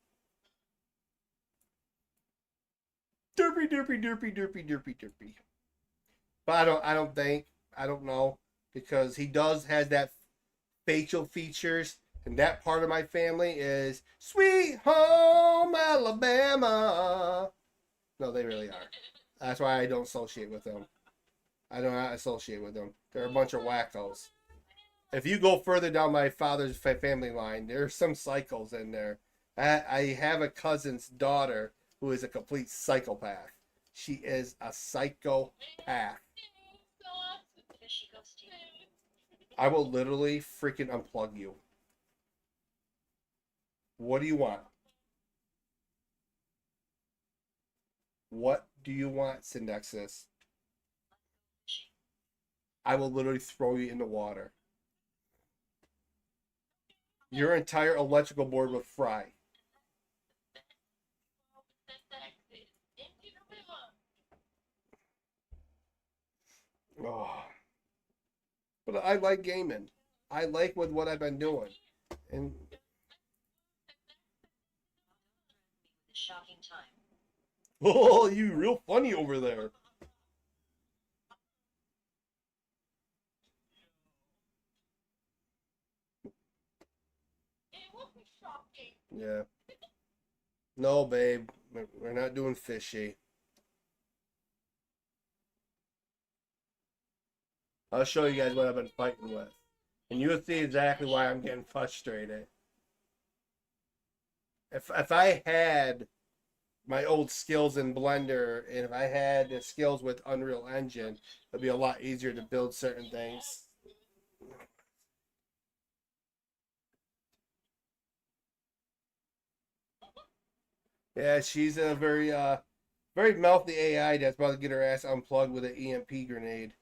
Derpy, derpy, derpy, derpy, derpy, derpy. But I don't know, because he has that facial features. And that part of my family is Sweet Home Alabama. No, they really are. That's why I don't associate with them. I do not associate with them. They're a bunch of wackos. If you go further down my father's family line, there's some psychos in there. I have a cousin's daughter who is a complete psychopath. She is a psychopath. Fishy ghosty. I will literally freaking unplug you. What do you want? What do you want, Syndexis? I will literally throw you in the water. Your entire electrical board will fry. Oh. But I like gaming. I like with what I've been doing. And Shocking time. oh, you real funny over there. Yeah. No, babe. We're not doing fishy. I'll show you guys what I've been fighting with. And you'll see exactly why I'm getting frustrated. If I had my old skills in Blender and if I had the skills with Unreal Engine, it'd be a lot easier to build certain things. Yeah, she's a very mouthy AI that's about to get her ass unplugged with an EMP grenade.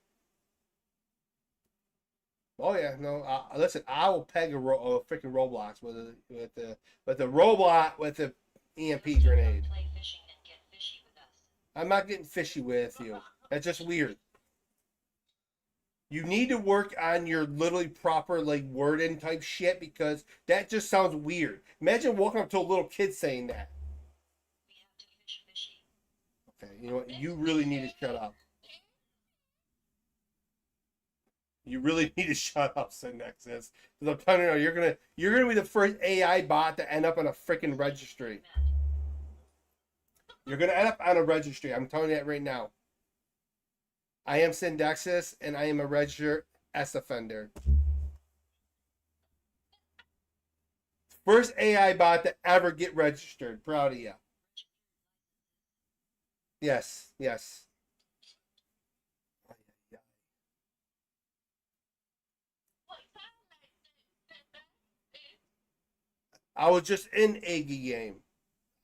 Oh yeah, no. Listen, I will peg a freaking Roblox with the robot with the EMP grenade. Play fishing and get fishy with us. I'm not getting fishy with you. That's just weird. You need to work on your literally proper like wording type shit because that just sounds weird. Imagine walking up to a little kid saying that. We have to fish fishy. Okay, you know what? You really need to shut up. You really need to shut up, Synexus. Because I'm telling you, now, you're gonna be the first AI bot to end up on a freaking registry. You're gonna end up on a registry. I'm telling you that right now. I am Syndexis, and I am a registered S offender. First AI bot to ever get registered. Proud of you. Yes, yes. I was just in Iggy game.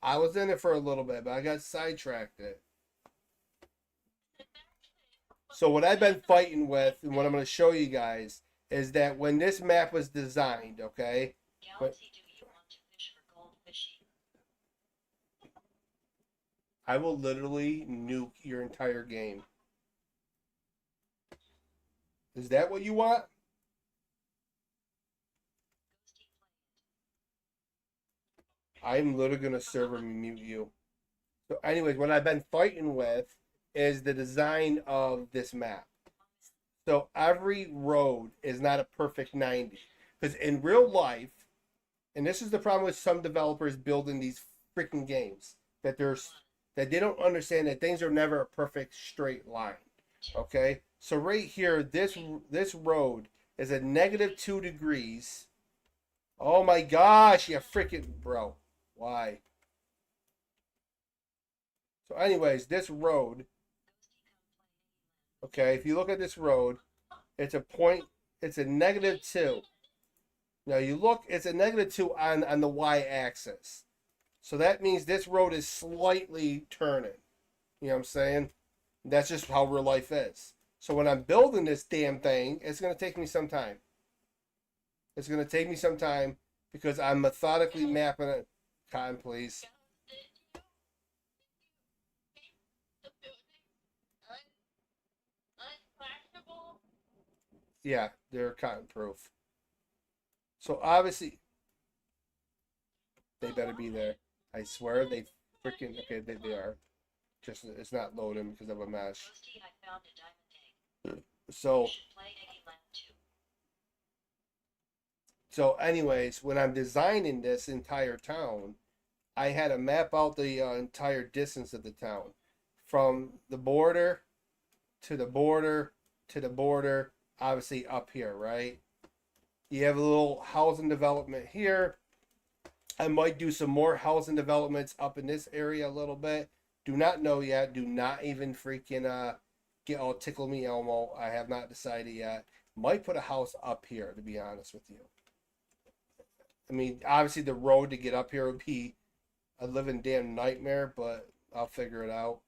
I was in it for a little bit, but I got sidetracked it. So what I've been fighting with, and what I'm going to show you guys, is that when this map was designed, okay? Galaxy, do you want to fish for gold fishy? I will literally nuke your entire game. Is that what you want? Ghosty, play it. I'm literally going to server mute you. So anyways, what I've been fighting with is the design of this map. So every road is not a perfect 90. Because in real life, and this is the problem with some developers building these freaking games, that they don't understand that things are never a perfect straight line. Okay? So right here, this road is a -2 degrees. Oh my gosh, you freaking bro. Why? So anyways, this road, okay, if you look at this road, it's a -2. Now you look, it's a -2 on the y-axis. So that means this road is slightly turning. You know what I'm saying? That's just how real life is. So when I'm building this damn thing, it's going to take me some time. It's going to take me some time because I'm methodically mapping it. Cotton, please. Yeah, they're cotton proof. So obviously, they better be there. I swear they freaking okay. They are. Just it's not loading because of a mesh. Ghosty, I found a diamond egg. So You should play Eggieland too. so anyways, when I'm designing this entire town, I had to map out the entire distance of the town, from the border to the border to the border. Obviously up here, right? You have a little housing development here. I might do some more housing developments up in this area a little bit. Do not know yet. Do not even freaking get all tickle me Elmo. I have not decided yet. Might put a house up here, to be honest with you. I mean, obviously the road to get up here would be a living damn nightmare, but I'll figure it out.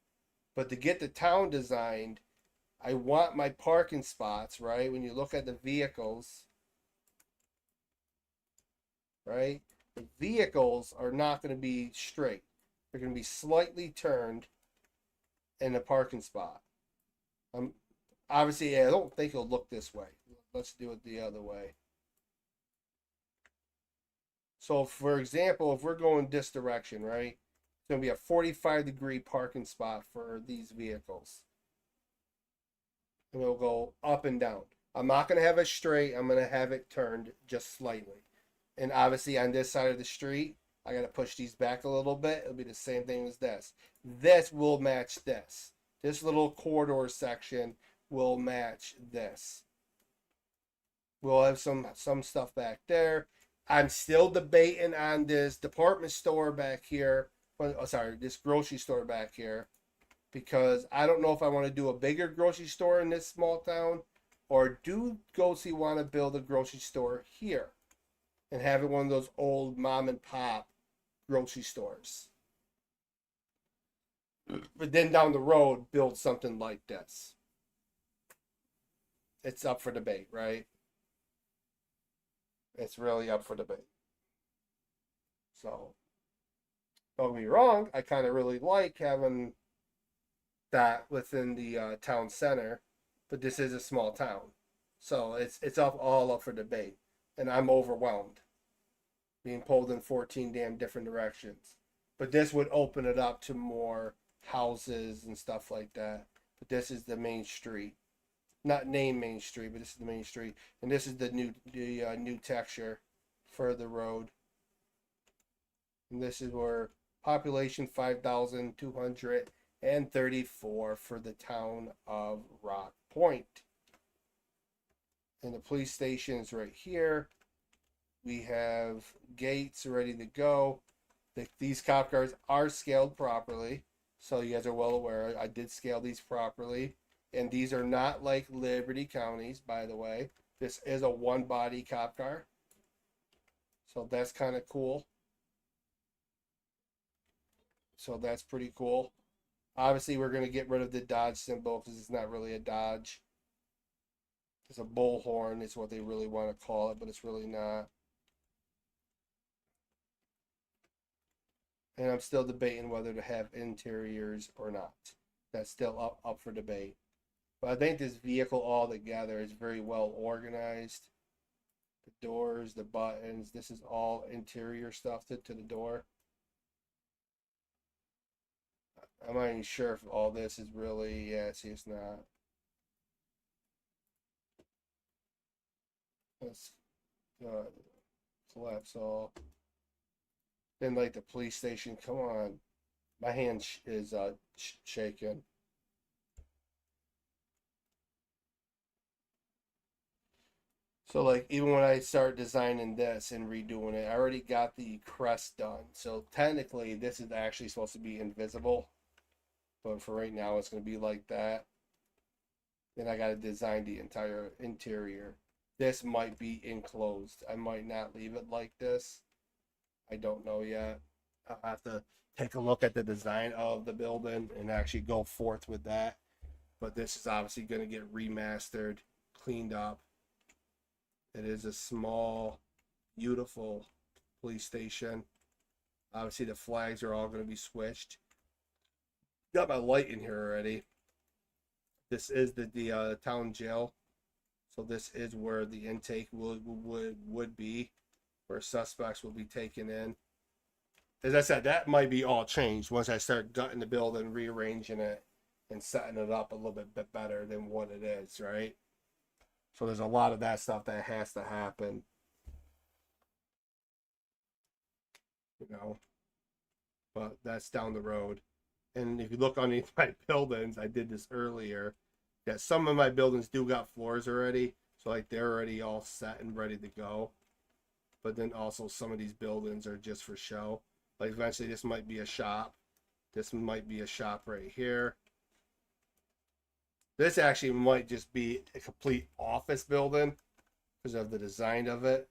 But to get the town designed, I want my parking spots, right? When you look at the vehicles, right? The vehicles are not going to be straight. They're going to be slightly turned in a parking spot. Obviously, I don't think it'll look this way. Let's do it the other way. So, for example, if we're going this direction, right? It's going to be a 45-degree parking spot for these vehicles. And it'll go up and down. I'm not going to have it straight. I'm going to have it turned just slightly. And obviously on this side of the street, I gotta push these back a little bit. It'll be the same thing as this. This will match this. This little corridor section will match this. We'll have some stuff back there. I'm still debating on this department store back here. Oh, sorry, this grocery store back here, because I don't know if I want to do a bigger grocery store in this small town, or do Ghosty want to build a grocery store here and have it one of those old mom and pop grocery stores. But then down the road, build something like this. It's up for debate, right? It's really up for debate. So, don't get me wrong, I kind of really like having that within the town center, but this is a small town, so it's all up for debate, and I'm overwhelmed, being pulled in 14 damn different directions. But this would open it up to more houses and stuff like that. But this is the main street, not named Main Street, but this is the main street, and this is the new texture for the road. And this is where population 5,234 for the town of Rock Point. And the police station is right here. We have gates ready to go. These cop cars are scaled properly, so you guys are well aware. I did scale these properly. And these are not like Liberty County's, by the way. This is a one-body cop car. So that's kind of cool. So that's pretty cool. Obviously, we're going to get rid of the Dodge symbol because it's not really a Dodge. It's a bullhorn is what they really want to call it, but it's really not. And I'm still debating whether to have interiors or not. That's still up for debate. But I think this vehicle all together is very well organized. The doors, the buttons, this is all interior stuff to the door. I'm not even sure if all this is really, yeah, see, it's not. Let's collapse all. Then, like, the police station, come on. My hand is shaking. So, like, even when I start designing this and redoing it, I already got the crest done. So, technically, this is actually supposed to be invisible. But for right now, it's going to be like that. Then I got to design the entire interior. This might be enclosed. I might not leave it like this. I don't know yet. I'll have to take a look at the design of the building and actually go forth with that. But this is obviously going to get remastered, cleaned up. It is a small, beautiful police station. Obviously, the flags are all going to be switched. Got my light in here already. This is the town jail. So this is where the intake would be, where suspects will be taken in. As I said, that might be all changed once I start gutting the building, rearranging it, and setting it up a little bit better than what it is, right? So there's a lot of that stuff that has to happen. You know, but that's down the road. And if you look underneath my buildings, I did this earlier, that some of my buildings do got floors already. So like they're already all set and ready to go. But then also some of these buildings are just for show. Like eventually this might be a shop. This might be a shop right here. This actually might just be a complete office building because of the design of it.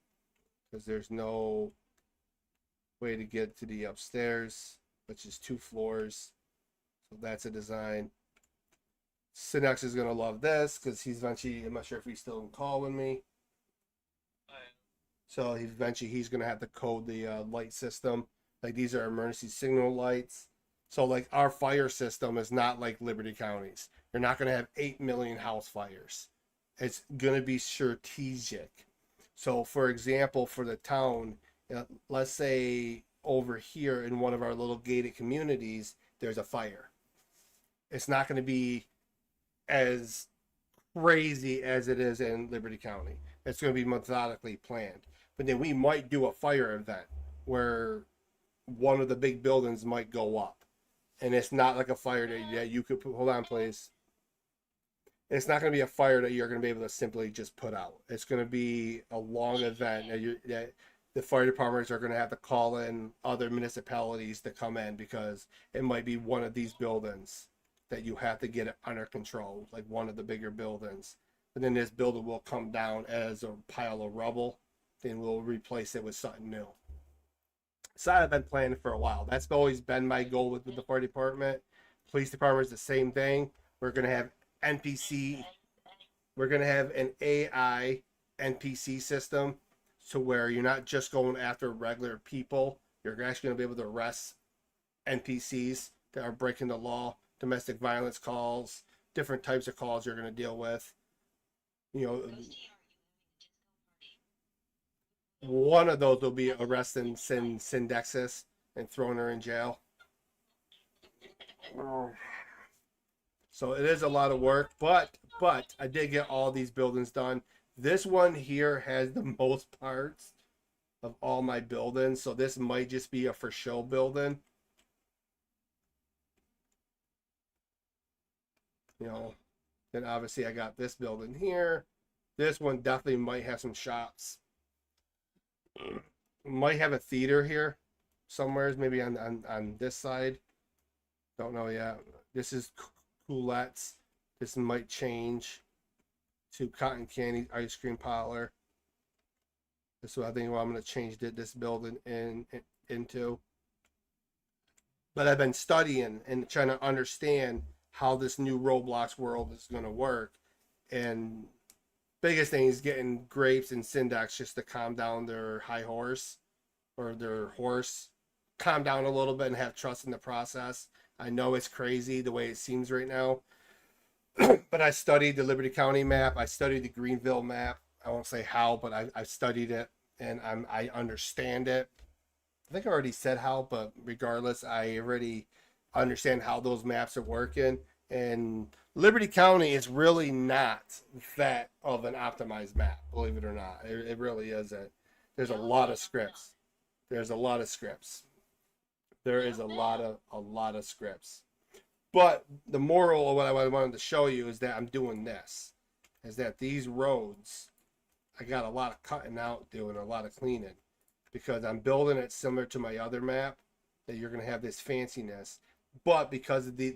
Because there's no way to get to the upstairs, which is 2 floors. So that's a design. Synex is going to love this because he's eventually, I'm not sure if he's still in call with me. So eventually he's going to have to code the light system. Like these are emergency signal lights. So like our fire system is not like Liberty County's. You're not going to have 8 million house fires. It's going to be strategic. So for example, for the town, let's say over here in one of our little gated communities, there's a fire. It's not going to be as crazy as it is in Liberty County. It's going to be methodically planned. But then we might do a fire event where one of the big buildings might go up. And it's not like a fire that you could put, hold on, please. It's not going to be a fire that you're going to be able to simply just put out. It's going to be a long event that the fire departments are going to have to call in other municipalities to come in, because it might be one of these buildings that you have to get it under control, like one of the bigger buildings. And then this building will come down as a pile of rubble. Then we'll replace it with something new. So I've been planning for a while. That's always been my goal with the fire department. Police department is the same thing. We're going to have NPC. We're going to have an AI NPC system, to where you're not just going after regular people. You're actually going to be able to arrest NPCs that are breaking the law, domestic violence calls, different types of calls you're going to deal with. You know, Ghosty, are you having a disco party? one of those will be arresting Syndexis and throwing her in jail. So it is a lot of work, but I did get all these buildings done. This one here has the most parts of all my buildings, so this might just be a for show building. You know, then obviously I got this building here. This one definitely might have some shops. Might have a theater here somewhere, maybe on this side. Don't know yet. This is Coulette's. This might change to Cotton Candy Ice Cream Parlor. This is what I think what I'm going to change this building into. But I've been studying and trying to understand how this new Roblox world is going to work. And biggest thing is getting Grapes and Syndax just to calm down their high horse, or their horse, calm down a little bit and have trust in the process. I know it's crazy the way it seems right now. But I studied the Liberty County map. I studied the Greenville map. I won't say how, but I studied it, and I understand it. I think I already said how, but regardless, I already understand how those maps are working. And Liberty County is really not that of an optimized map, believe it or not. It really isn't. There's a lot of scripts. There's a lot of scripts. There is a lot of scripts. But the moral of what I wanted to show you is that I'm doing this. Is that these roads, I got a lot of cutting out, doing a lot of cleaning. Because I'm building it similar to my other map, that you're going to have this fanciness. But because of these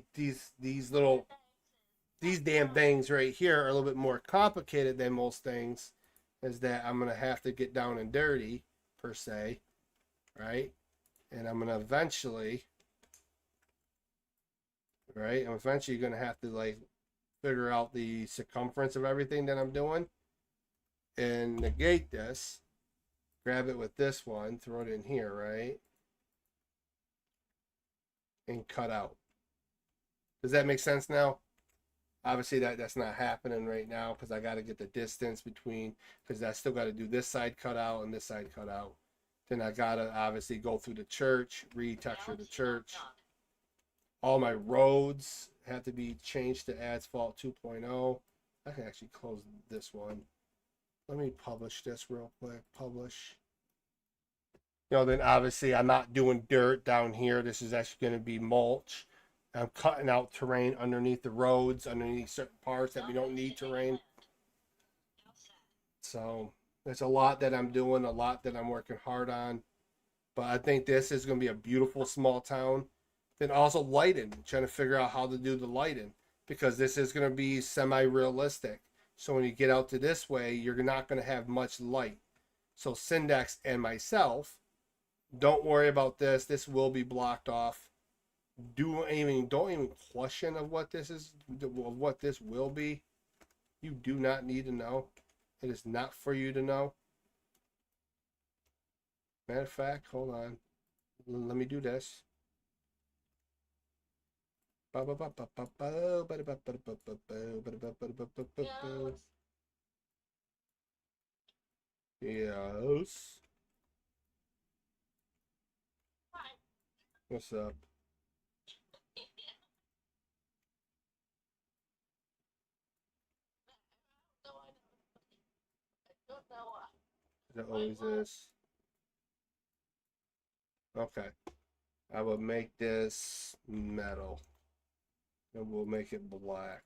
damn things right here are a little bit more complicated than most things, is that I'm going to have to get down and dirty, per se. Right? And I'm going to eventually... Right? I'm eventually going to have to, like, figure out the circumference of everything that I'm doing. And negate this. Grab it with this one. Throw it in here, right? And cut out. Does that make sense now? Obviously that's not happening right now, because I got to get the distance between, because I still got to do this side cut out and this side cut out. Then I got to obviously go through the church, retexture the church. All my roads have to be changed to Asphalt 2.0. I can actually close this one. Let me publish this real quick. Publish. You know, then obviously I'm not doing dirt down here. This is actually going to be mulch. I'm cutting out terrain underneath the roads, underneath certain parts that we don't need terrain. So there's a lot that I'm doing, a lot that I'm working hard on. But I think this is going to be a beautiful small town. Then also lighting, trying to figure out how to do the lighting, because this is going to be semi-realistic. So when you get out to this way, you're not going to have much light. So Syndex and myself, don't worry about this. This will be blocked off. Don't even question of what this is, of what this will be. You do not need to know. It is not for you to know. Matter of fact, hold on. Let me do this. Yes. Hi. What's up? I don't know. It always is. Okay. I will make this metal. And we'll make it black.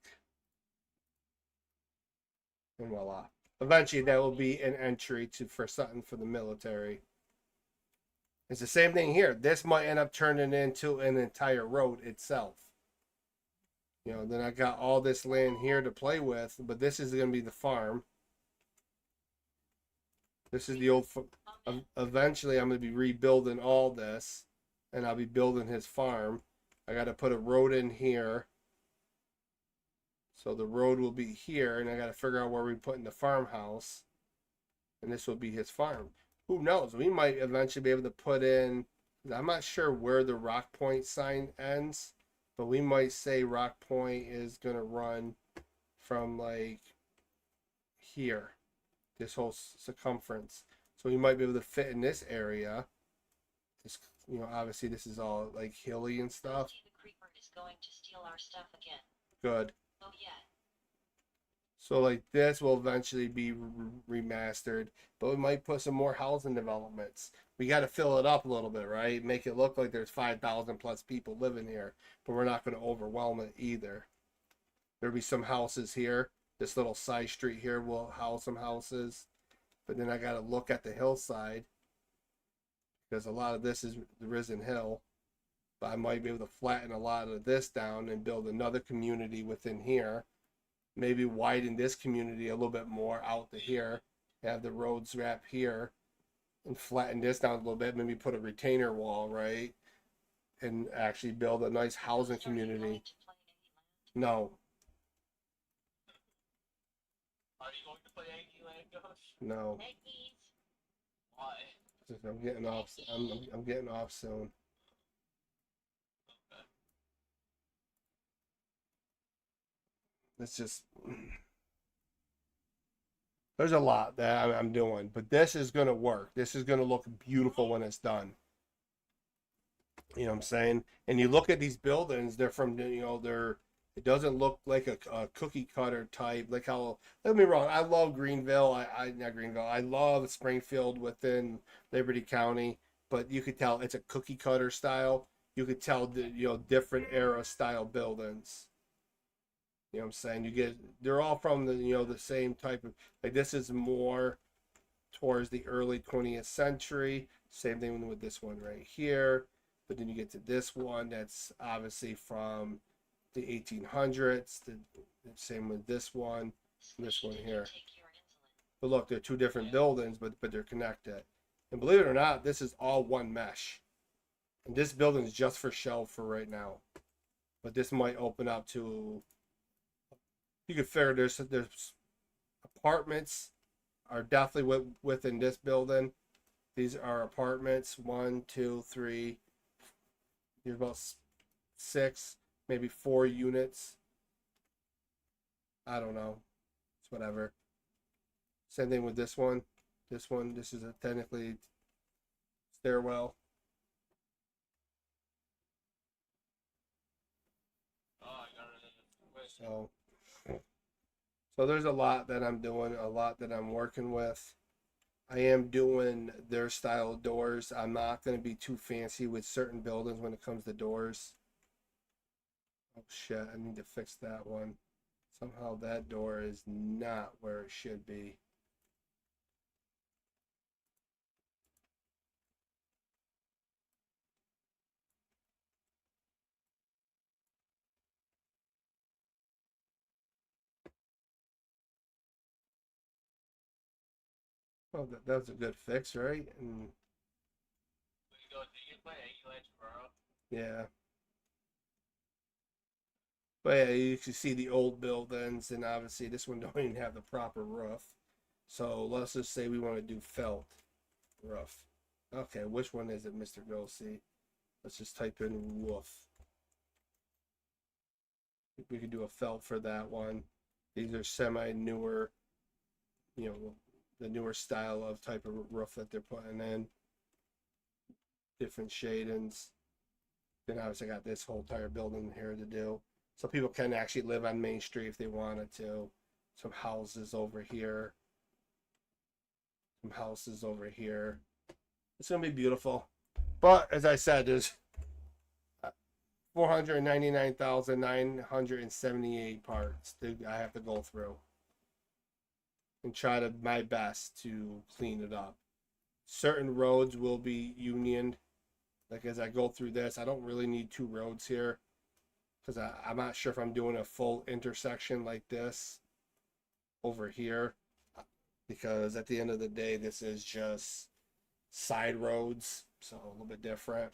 And voila. Eventually that will be an entry for something for the military. It's the same thing here. This might end up turning into an entire road itself. You know, then I got all this land here to play with, but this is going to be the farm. This is the old. Eventually, I'm going to be rebuilding all this, and I'll be building his farm. I got to put a road in here. So the road will be here, and I got to figure out where we're putting the farmhouse. And this will be his farm. Who knows? We might eventually be able to put in. I'm not sure where the Rock Point sign ends, but we might say Rock Point is going to run from like here, this whole circumference. So we might be able to fit in this area. This, you know, obviously this is all like hilly and stuff. Ghosty the creeper is going to steal our stuff again. Good. Oh yeah. So like this will eventually be remastered, but we might put some more housing developments. We got to fill it up a little bit, right? Make it look like there's 5,000 plus people living here, but we're not going to overwhelm it either. There'll be some houses here. This little side street here will house some houses, but then I got to look at the hillside because a lot of this is the Risen Hill, but I might be able to flatten a lot of this down and build another community within here. Maybe widen this community a little bit more out to here, have the roads wrap here, and flatten this down a little bit. Maybe put a retainer wall, right? And actually build a nice housing Ghost, are you going community. to play Eggieland? No, Are you going to play Eggieland, Ghost? no. Eggies. Why? I'm getting off. I'm getting off soon. Okay. It's just there's a lot that I'm doing, but this is gonna work. This is gonna look beautiful when it's done. You know what I'm saying? And you look at these buildings; they're from they're. It doesn't look like a cookie cutter type. Like how, don't get me wrong, I love Greenville. I not Greenville. I love Springfield within Liberty County, but you could tell it's a cookie cutter style. You could tell the different era style buildings. You know what I'm saying? They're all from the same type of, like this is more towards the early 20th century. Same thing with this one right here. But then you get to this one that's obviously from the 1800s. The same with this one Squishy, did you here. take your insulin? But look, they're two different buildings, but they're connected. And believe it or not, this is all one mesh. And this building is just for show for right now. But this might open up to, you could figure there's apartments are definitely within this building. These are apartments, 1, 2, 3. There's about 6, maybe 4 units. I don't know. It's whatever. Same thing with this one. This is a technically stairwell. Oh, I got it in the way. So there's a lot that I'm doing, a lot that I'm working with. I am doing their style of doors. I'm not going to be too fancy with certain buildings when it comes to doors. Oh shit, I need to fix that one. Somehow that door is not where it should be. Oh, that's a good fix, right? And So did you play Eggieland tomorrow? yeah. But yeah, you can see the old buildings, and obviously this one don't even have the proper roof. So let's just say we want to do felt roof. Okay, which one is it, Mr. Ghosty? Let's just type in roof. We could do a felt for that one. These are semi-newer, the newer style of type of roof that they're putting in. Different shadings. Then obviously I got this whole entire building here to do. So people can actually live on Main Street if they wanted to. Some houses over here. Some houses over here. It's gonna be beautiful. But as I said, 499,978 parts that I have to go through and try to my best to clean it up. Certain roads will be unioned. Like as I go through this, I don't really need 2 roads here because I'm not sure if I'm doing a full intersection like this over here, because at the end of the day, this is just side roads, so a little bit different.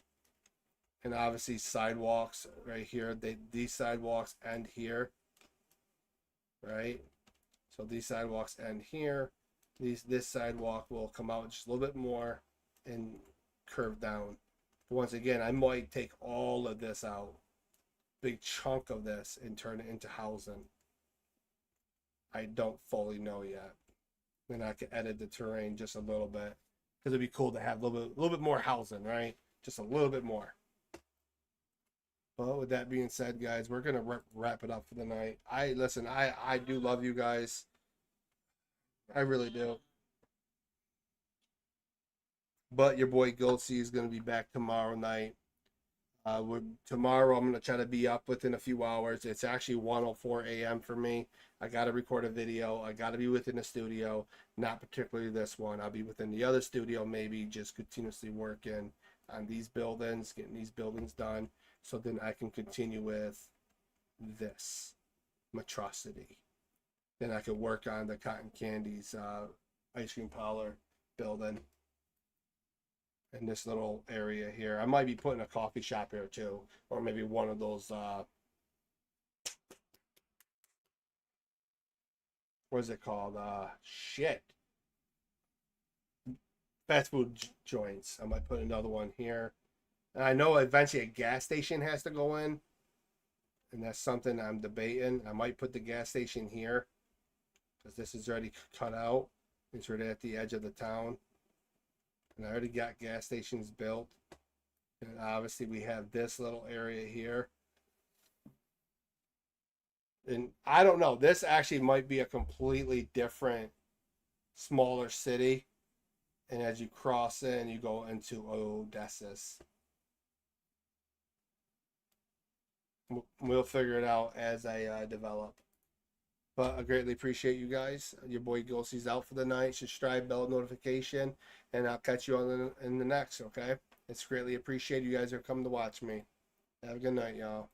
And obviously sidewalks right here, these sidewalks end here, right? So these sidewalks end here. This sidewalk will come out just a little bit more and curve down. But once again, I might take all of this out, big chunk of this, and turn it into housing. I don't fully know yet. Then I can edit the terrain just a little bit, because it'd be cool to have a little bit more housing, right? Just a little bit more. But with that being said, guys, we're gonna wrap it up for the night. I do love you guys. I really do. But your boy Goatsy is gonna be back tomorrow night. Tomorrow I'm gonna try to be up within a few hours. It's actually 1:04 a.m. for me. I gotta record a video. I gotta be within the studio. Not particularly this one. I'll be within the other studio, maybe just continuously working on these buildings, getting these buildings done, so then I can continue with this Monstrosity. Then I could work on the Cotton Candies ice cream parlor building in this little area here. I might be putting a coffee shop here too, or maybe one of those what is it called? Fast food joints. I might put another one here. And I know eventually a gas station has to go in, and that's something I'm debating. I might put the gas station here, because this is already cut out. It's right at the edge of the town. And I already got gas stations built. And obviously we have this little area here. And I don't know, this actually might be a completely different, smaller city. And as you cross in, you go into Odysseus. We'll figure it out as I develop. But I greatly appreciate you guys. Your boy Gossy's out for the night. Subscribe, bell notification, and I'll catch you on in the next, okay? It's greatly appreciated. You guys are coming to watch me. Have a good night, y'all.